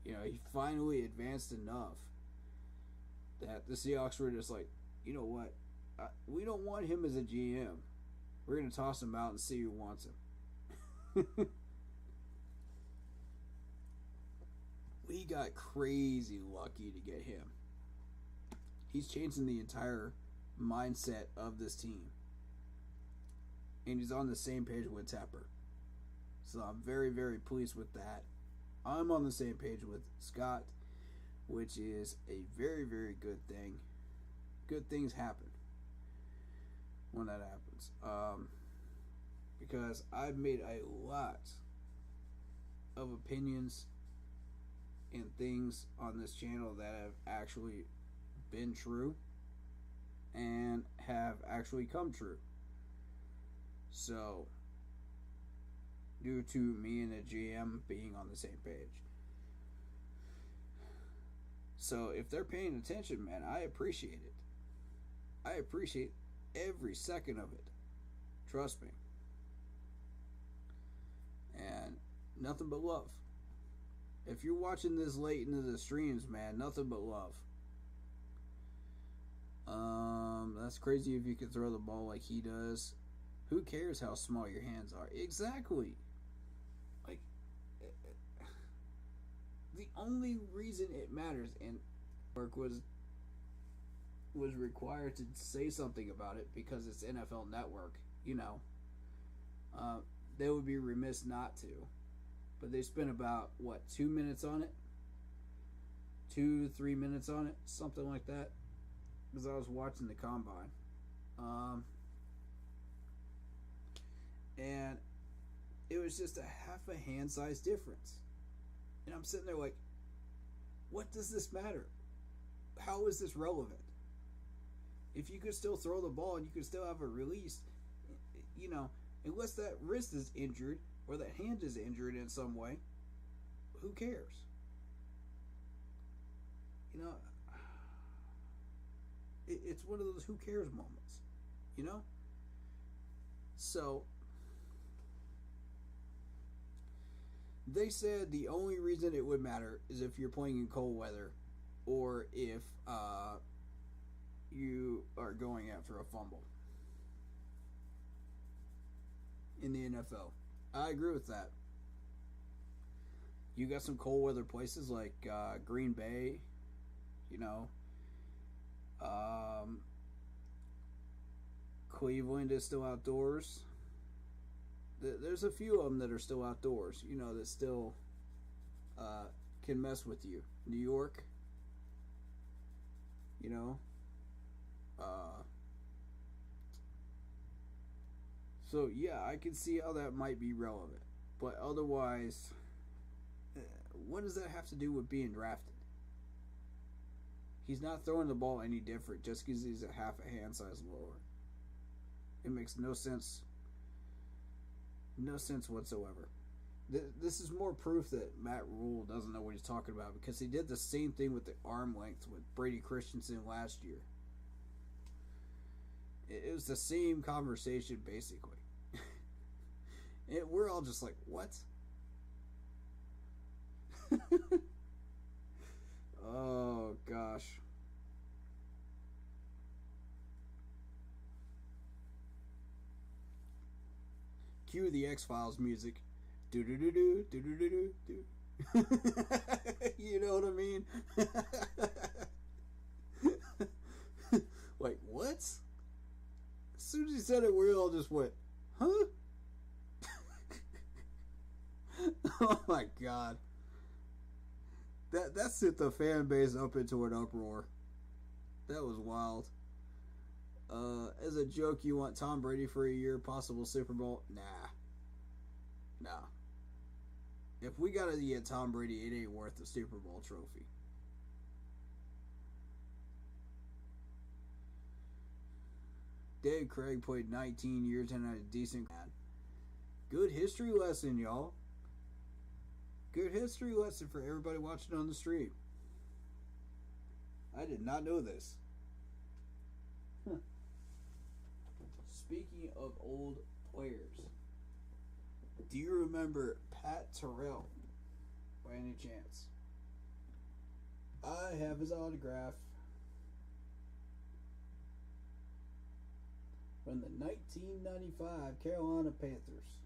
You know, he finally advanced enough that the Seahawks were just like, you know what? We don't want him as a GM. We're going to toss him out and see who wants him. We got crazy lucky to get him. He's changing the entire mindset of this team. And he's on the same page with Tepper. So I'm very, very pleased with that. I'm on the same page with Scott, which is a very, very good thing. Good things happen when that happens. Because I've made a lot of opinions and things on this channel that have actually been true and have actually come true. So, due to me and the GM being on the same page. So, if they're paying attention, man, I appreciate it. I appreciate every second of it. Trust me. And nothing but love. If you're watching this late into the streams, man, nothing but love. That's crazy if you can throw the ball like he does. Who cares how small your hands are? Exactly. Like, the only reason it matters, and work was required to say something about it because it's NFL Network, you know. They would be remiss not to. But they spent about, 2 minutes on it? 2 to 3 minutes on it? Something like that. Because I was watching the combine. And it was just a half a hand size difference. And I'm sitting there like, what does this matter? How is this relevant? If you could still throw the ball and you could still have a release, you know, unless that wrist is injured or that hand is injured in some way, who cares? You know, it's one of those who cares moments, you know? So, they said the only reason it would matter is if you're playing in cold weather or if you are going after a fumble in the NFL. I agree with that. You got some cold weather places like Green Bay, you know. Cleveland is still outdoors. There's a few of them that are still outdoors, you know, that still can mess with you. New York, you know. So, yeah, I can see how that might be relevant. But otherwise, what does that have to do with being drafted? He's not throwing the ball any different just because he's a half a hand size lower. It makes no sense. No sense whatsoever. This is more proof that Matt Rule doesn't know what he's talking about, because he did the same thing with the arm length with Brady Christensen last year. It was the same conversation, basically. We're all just like, what? Oh, gosh. Cue the X-Files music. Do-do-do-do, do-do-do-do, do. You know what I mean? Like, what? As soon as he said it, we all just went, huh? Oh my god. That sent the fan base up into an uproar. That was wild. As a joke, you want Tom Brady for a year, possible Super Bowl? Nah. If we gotta get Tom Brady, it ain't worth the Super Bowl trophy. Dave Craig played 19 years and had a decent man. Good history lesson, y'all. Good history lesson for everybody watching on the stream. I did not know this. Speaking of old players, do you remember Pat Terrell by any chance? I have his autograph from the 1995 Carolina Panthers.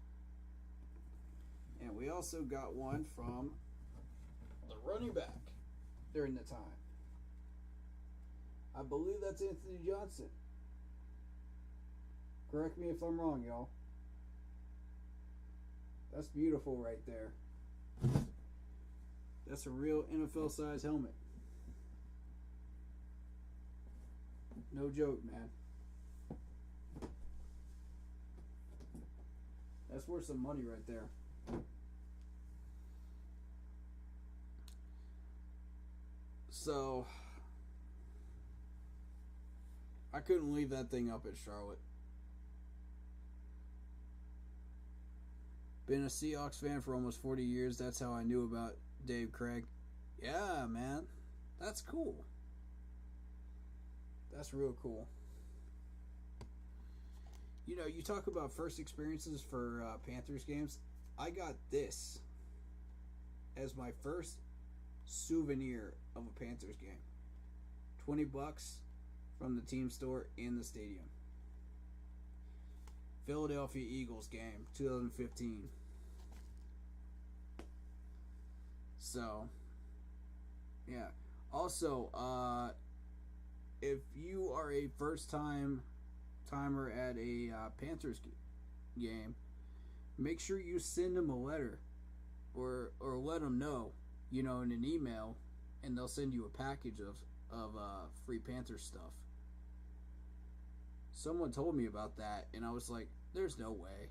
And we also got one from the running back during the time. I believe that's Anthony Johnson. Correct me if I'm wrong, y'all. That's beautiful right there. That's a real NFL size helmet. No joke, man. That's worth some money right there. So, I couldn't leave that thing up at Charlotte. Been a Seahawks fan for almost 40 years. That's how I knew about Dave Craig. Yeah, man. That's cool. That's real cool. You know, you talk about first experiences for Panthers games. I got this as my first souvenir of a Panthers game. $20 from the team store in the stadium. Philadelphia Eagles game, 2015. So, yeah. Also, if you are a first-timer at a Panthers game, make sure you send them a letter or let them know, you know, in an email, and they'll send you a package of free Panthers stuff. Someone told me about that, and I was like, there's no way.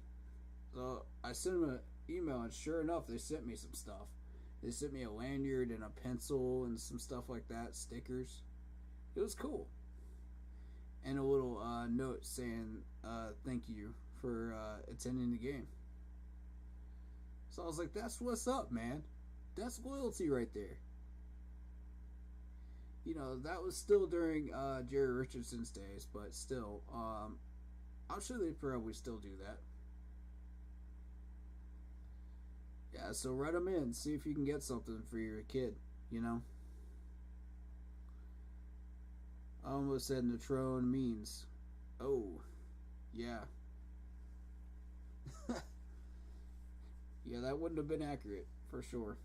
So I sent them an email, and sure enough, they sent me some stuff. They sent me a lanyard and a pencil and some stuff like that, stickers. It was cool. And a little note saying thank you for attending the game. So I was like, that's what's up, man. That's loyalty right there. You know, that was still during Jerry Richardson's days, but still, I'm sure they probably still do that. Yeah, so write them in. See if you can get something for your kid, you know? I almost said Natrone means. Oh, yeah. Yeah, that wouldn't have been accurate, for sure.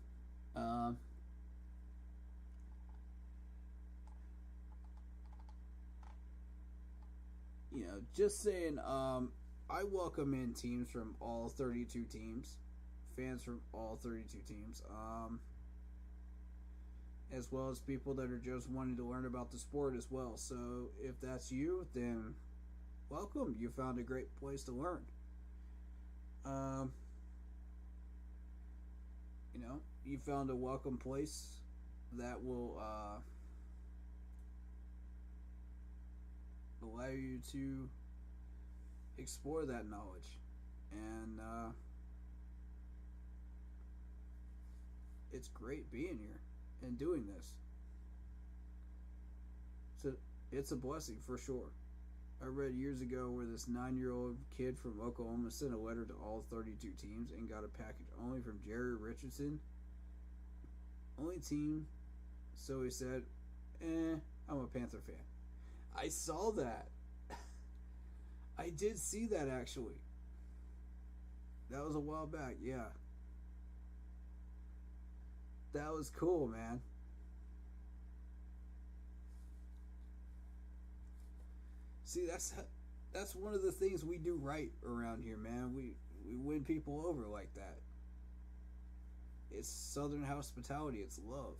You know, just saying, I welcome in teams from all 32 teams. Fans from all 32 teams. As well as people that are just wanting to learn about the sport as well. So if that's you, then welcome. You found a great place to learn. You know, you found a welcome place that will allow you to explore that knowledge. And it's great being here and doing this. So it's a blessing for sure. I read years ago where this 9-year-old kid from Oklahoma sent a letter to all 32 teams and got a package only from Jerry Richardson. Only team. So he said, I'm a Panther fan. I saw that. I did see that actually. That was a while back, yeah. That was cool, man. See, that's one of the things we do right around here, man. We win people over like that. It's Southern hospitality. It's love,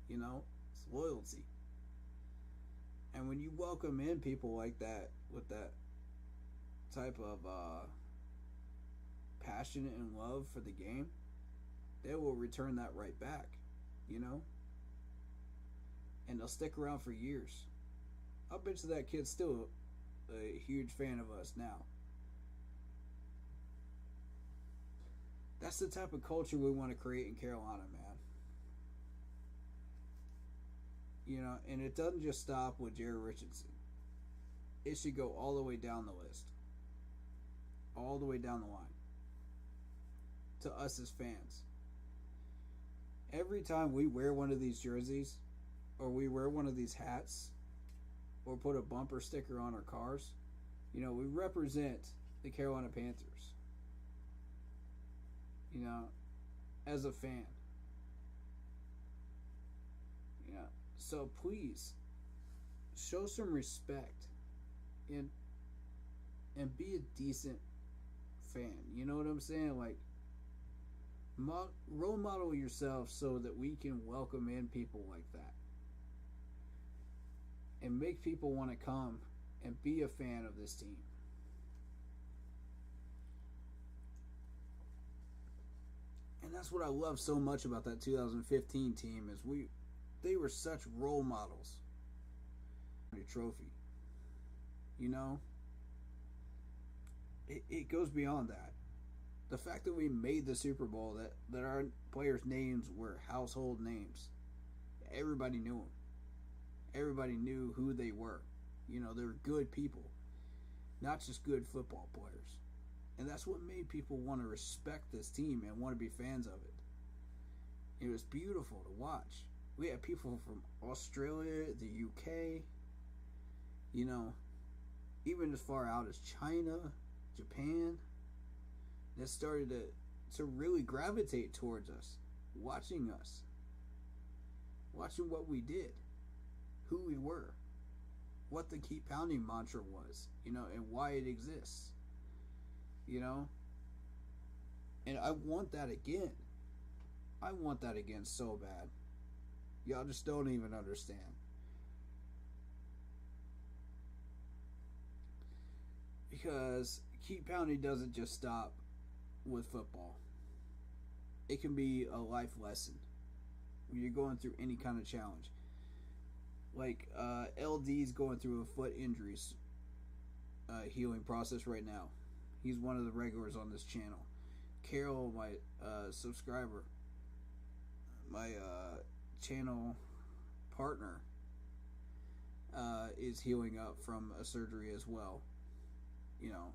you know. It's loyalty. And when you welcome in people like that with that type of passion and love for the game, they will return that right back, you know. And they'll stick around for years. I'll bet you that kid's still a huge fan of us now. That's the type of culture we want to create in Carolina, man. You know, and it doesn't just stop with Jerry Richardson. It should go all the way down the list. All the way down the line. To us as fans. Every time we wear one of these jerseys, or we wear one of these hats, or put a bumper sticker on our cars, you know, we represent the Carolina Panthers. You know, as a fan. You know, so please show some respect and be a decent fan. You know what I'm saying? Like, role model yourself so that we can welcome in people like that. And make people want to come and be a fan of this team. And that's what I love so much about that 2015 team is they were such role models. A trophy. You know? It goes beyond that. The fact that we made the Super Bowl, that our players' names were household names. Everybody knew them. Everybody knew who they were. You know, they were good people. Not just good football players. And that's what made people want to respect this team and want to be fans of it. It was beautiful to watch. We had people from Australia, the UK, you know, even as far out as China, Japan, that started to really gravitate towards us, watching what we did, who we were, what the keep pounding mantra was, you know, and why it exists, you know. And I want that again. I want that again so bad. Y'all just don't even understand. Because keep pounding doesn't just stop with football. It can be a life lesson. when you're going through any kind of challenge. Like LD's going through a foot injuries healing process right now. He's one of the regulars on this channel. Carol, my subscriber, my channel partner, is healing up from a surgery as well. You know,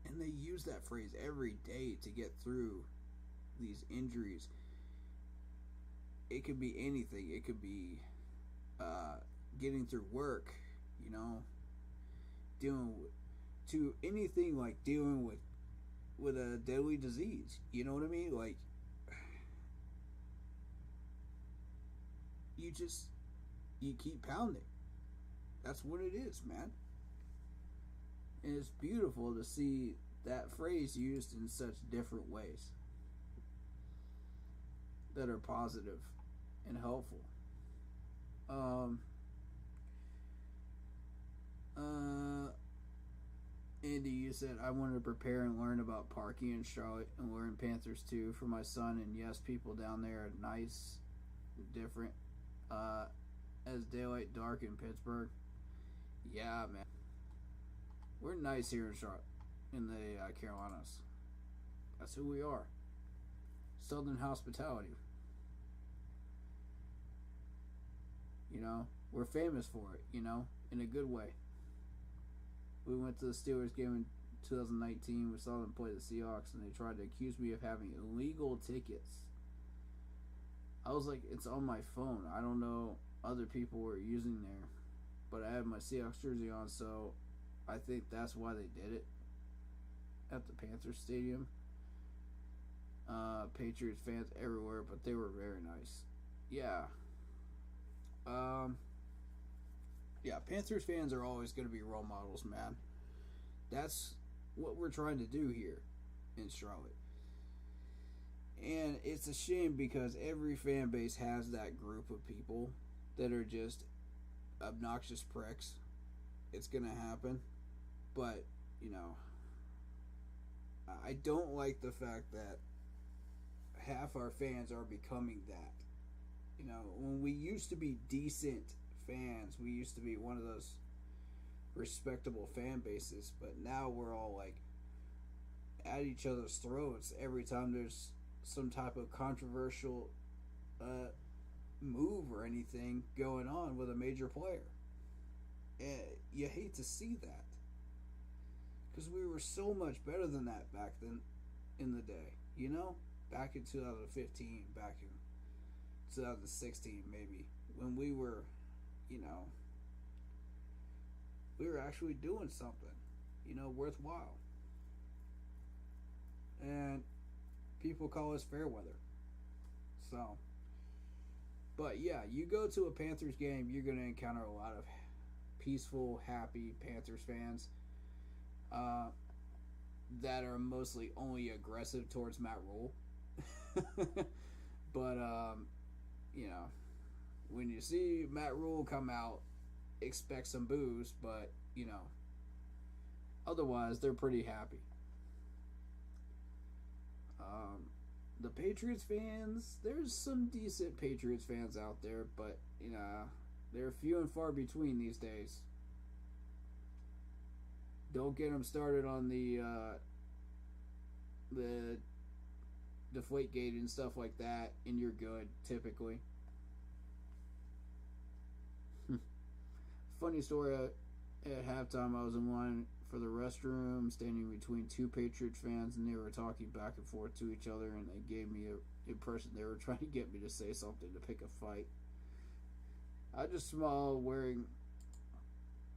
and they use that phrase every day to get through these injuries. It could be anything. It could be getting through work, you know, to anything like dealing with a deadly disease. You know what I mean? Like, you keep pounding. That's what it is, man. And it's beautiful to see that phrase used in such different ways that are positive and helpful. Andy, you said I wanted to prepare and learn about parking in Charlotte and learn Panthers too for my son. And yes, people down there are nice, different. As daylight dark in Pittsburgh. Yeah, man. We're nice here in Charlotte, in the Carolinas. That's who we are. Southern hospitality. You know, we're famous for it, you know, in a good way. We went to the Steelers game in 2019. We saw them play the Seahawks, and they tried to accuse me of having illegal tickets. I was like, it's on my phone. I don't know other people were using there, but I had my Seahawks jersey on, so I think that's why they did it at the Panthers Stadium. Patriots fans everywhere, but they were very nice. Yeah. Yeah, Panthers fans are always going to be role models, man. That's what we're trying to do here in Charlotte. And it's a shame because every fan base has that group of people that are just obnoxious pricks. It's going to happen. But, you know, I don't like the fact that half our fans are becoming that. You know, when we used to be decent fans, we used to be one of those respectable fan bases, but now we're all like at each other's throats every time there's some type of controversial move or anything going on with a major player. And you hate to see that, because we were so much better than that back then in the day, you know, back in 2015, back in 2016 maybe, when we were, you know, we were actually doing something, you know, worthwhile. And people call us fair weather. So, but yeah, you go to a Panthers game, you're going to encounter a lot of peaceful, happy Panthers fans that are mostly only aggressive towards Matt Rule. But, you know, when you see Matt Rule come out, expect some boos, but, you know, otherwise they're pretty happy. The Patriots fans, there's some decent Patriots fans out there, but, you know, they're few and far between these days. Don't get them started on the Deflategate and stuff like that, and you're good, typically. Funny story, at halftime I was in line for the restroom, standing between two Patriots fans, and they were talking back and forth to each other, and they gave me an impression they were trying to get me to say something to pick a fight. I just smiled, wearing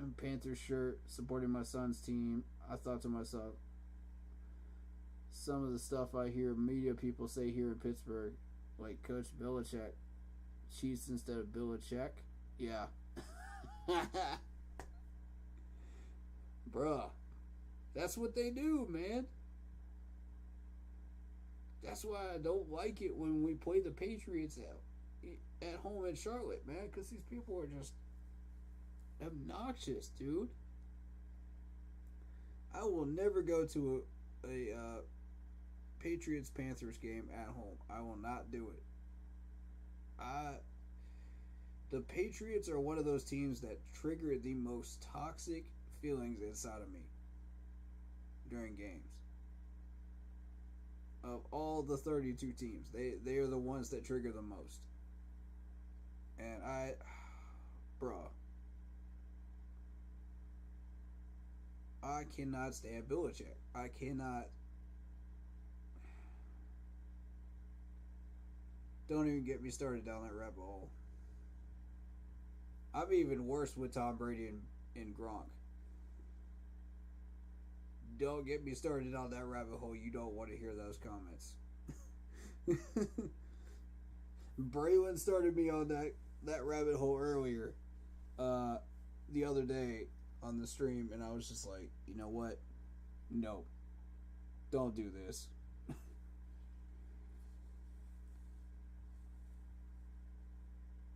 a Panthers shirt, supporting my son's team. I thought to myself, some of the stuff I hear media people say here in Pittsburgh, like Coach Belichick, Chiefs instead of Belichick. Yeah. Bruh, that's what they do, man. That's why I don't like it when we play the Patriots at home in Charlotte, man, because these people are just obnoxious, dude. I will never go to a Patriots-Panthers game at home. I will not do it. The Patriots are one of those teams that trigger the most toxic feelings inside of me during games. Of all the 32 teams, they are the ones that trigger the most. And bruh, I cannot stand Belichick. I cannot. Don't even get me started down that rabbit hole. I'm even worse with Tom Brady and Gronk. Don't get me started on that rabbit hole. You don't want to hear those comments. Braylon started me on that rabbit hole earlier, the other day on the stream, and I was just like, you know what? No. Don't do this.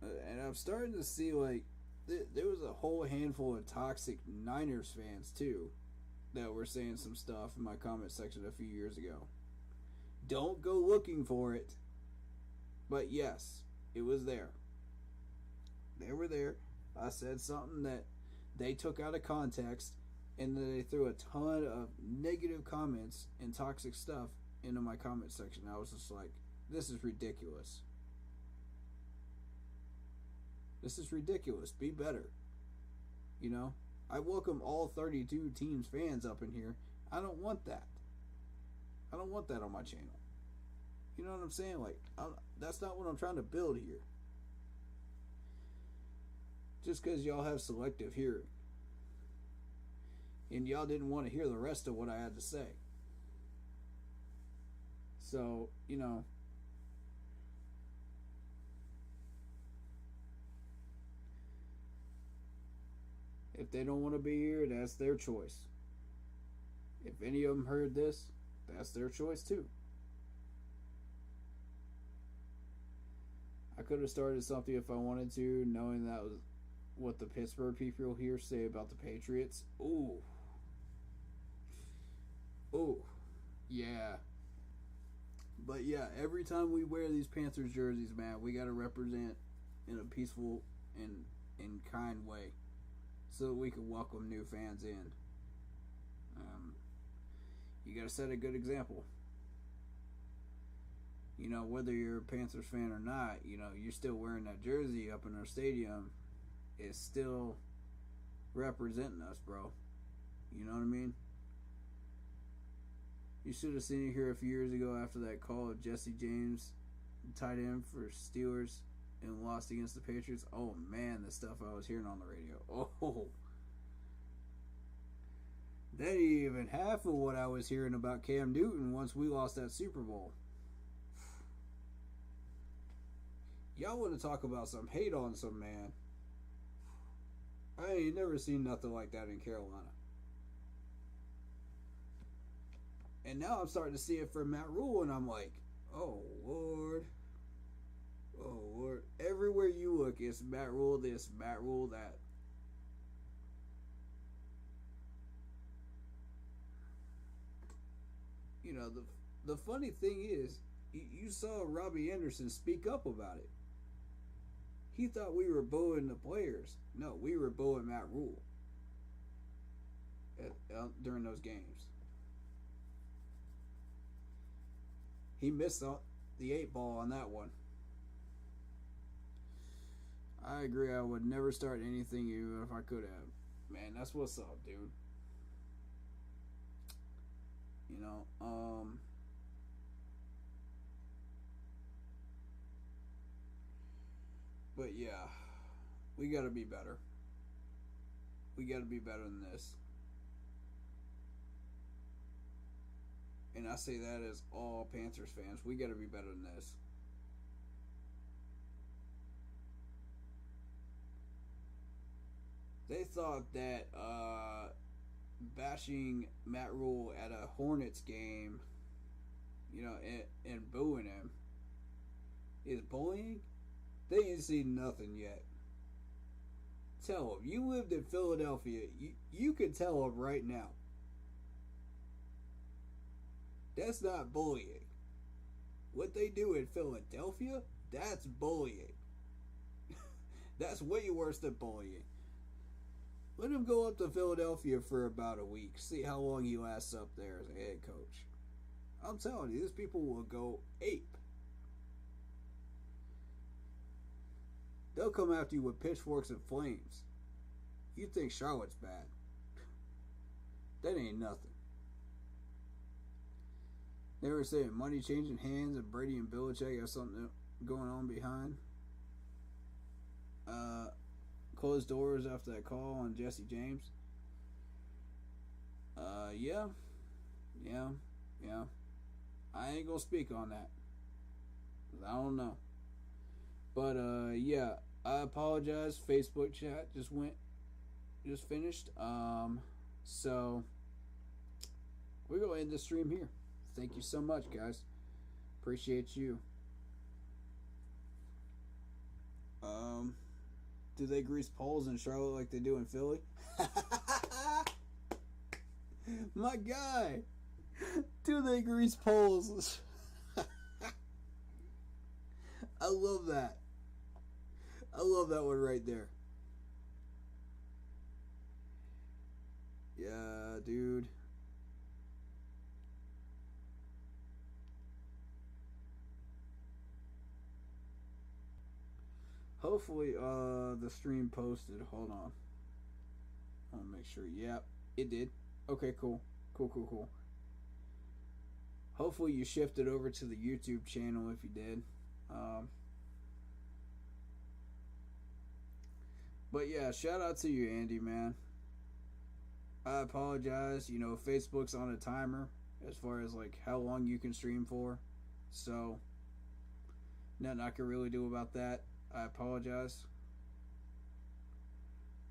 And I'm starting to see, like, there was a whole handful of toxic Niners fans, too, that were saying some stuff in my comment section a few years ago. Don't go looking for it. But yes, it was there. They were there. I said something that they took out of context, and then they threw a ton of negative comments and toxic stuff into my comment section. I was just like, this is ridiculous. This is ridiculous. Be better. You know? I welcome all 32 teams fans up in here. I don't want that. I don't want that on my channel. You know what I'm saying? Like, that's not what I'm trying to build here. Just because y'all have selective hearing. And y'all didn't want to hear the rest of what I had to say. So, you know. If they don't want to be here, that's their choice. If any of them heard this, that's their choice too. I could have started something if I wanted to, knowing that was what the Pittsburgh people here say about the Patriots. Ooh. Ooh. Yeah. But yeah, every time we wear these Panthers jerseys, man, we got to represent in a peaceful and kind way, so that we can welcome new fans in. You got to set a good example. You know, whether you're a Panthers fan or not, you know, you're still wearing that jersey up in our stadium. It's still representing us, bro. You know what I mean? You should have seen it here a few years ago after that call of Jesse James, tight end for Steelers, and lost against the Patriots. Oh man, the stuff I was hearing on the radio. Oh, that ain't even half of what I was hearing about Cam Newton once we lost that Super Bowl. Y'all want to talk about some hate on some man? I ain't never seen nothing like that in Carolina. And now I'm starting to see it for Matt Rule, and I'm like, oh Lord. Oh Lord. Everywhere you look, it's Matt Rule this, Matt Rule that. You know, the funny thing is, you saw Robbie Anderson speak up about it. He thought we were booing the players. No, we were booing Matt Rule during those games. He missed the 8 ball on that one. I agree. I would never start anything even if I could have. Man, that's what's up, dude. You know, but yeah, we gotta be better. We gotta be better than this. And I say that as all Panthers fans. We gotta be better than this. They thought that bashing Matt Rule at a Hornets game, you know, and booing him is bullying. They ain't seen nothing yet. Tell them. You lived in Philadelphia. You can tell them right now. That's not bullying. What they do in Philadelphia, that's bullying. That's way worse than bullying. Let him go up to Philadelphia for about a week. See how long he lasts up there as a head coach. I'm telling you, these people will go ape. They'll come after you with pitchforks and flames. You think Charlotte's bad. That ain't nothing. They were saying money changing hands and Brady and Belichick have something going on behind. Closed doors after that call on Jesse James. Yeah. I ain't gonna speak on that. I don't know. But yeah, I apologize. Facebook chat just finished. So we're gonna end the stream here. Thank you so much, guys. Appreciate you. Do they grease poles in Charlotte like they do in Philly? My guy. Do they grease poles? I love that. I love that one right there. Yeah, dude. Hopefully, the stream posted. Hold on. I want to make sure. Yep, it did. Okay, cool. Cool. Hopefully you shifted over to the YouTube channel if you did. But yeah, shout out to you, Andy, man. I apologize. You know, Facebook's on a timer as far as like how long you can stream for. So, nothing I can really do about that. I apologize.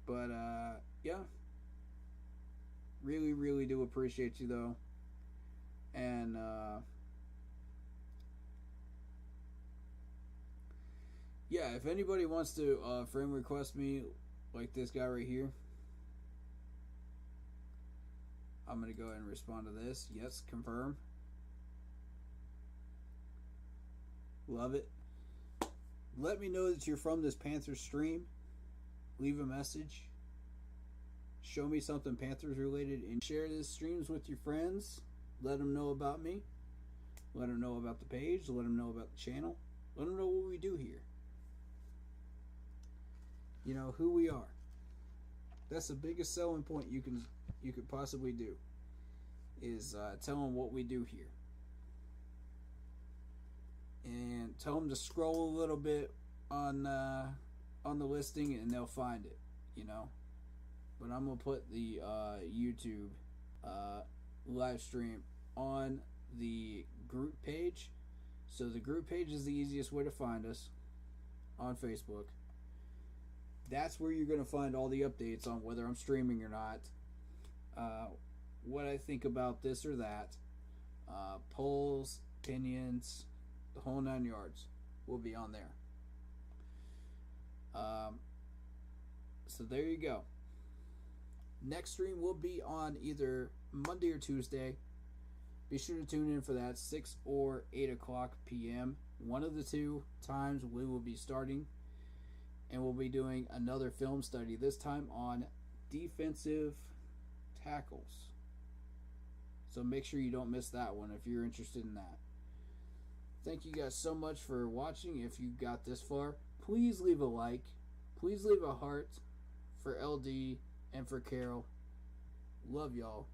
But, yeah. Really, really do appreciate you, though. And, yeah, if anybody wants to friend request me, like this guy right here, I'm going to go ahead and respond to this. Yes, confirm. Love it. Let me know that you're from this Panthers stream. Leave a message. Show me something Panthers related and share this streams with your friends. Let them know about me. Let them know about the page. Let them know about the channel. Let them know what we do here. You know, who we are. That's the biggest selling point you could possibly do. Is tell them what we do here. And tell them to scroll a little bit on the listing and they'll find it, you know. But I'm gonna put the YouTube live stream on the group page. So the group page is the easiest way to find us on Facebook. That's where you're gonna find all the updates on whether I'm streaming or not, what I think about this or that, polls, opinions, the whole 9 yards will be on there. So there you go. Next stream will be on either Monday or Tuesday. Be sure to tune in for that, 6 or 8 o'clock p.m. One of the two times we will be starting, and we'll be doing another film study, this time on defensive tackles. So make sure you don't miss that one if you're interested in that. Thank you guys so much for watching. If you got this far, please leave a like. Please leave a heart for LD and for Carol. Love y'all.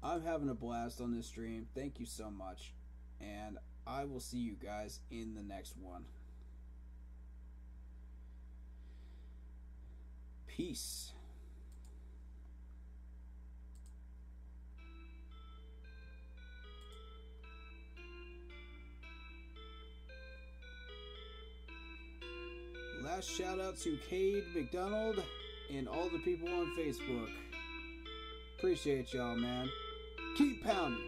I'm having a blast on this stream. Thank you so much. And I will see you guys in the next one. Peace. Last shout out to Cade McDonald and all the people on Facebook. Appreciate y'all, man. Keep pounding.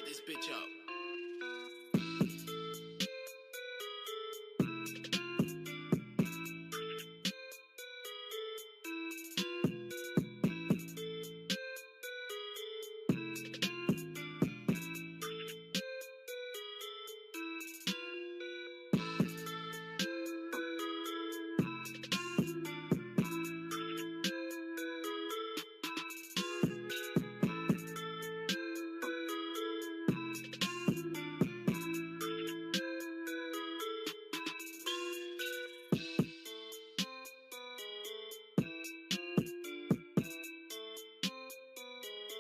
light this bitch up.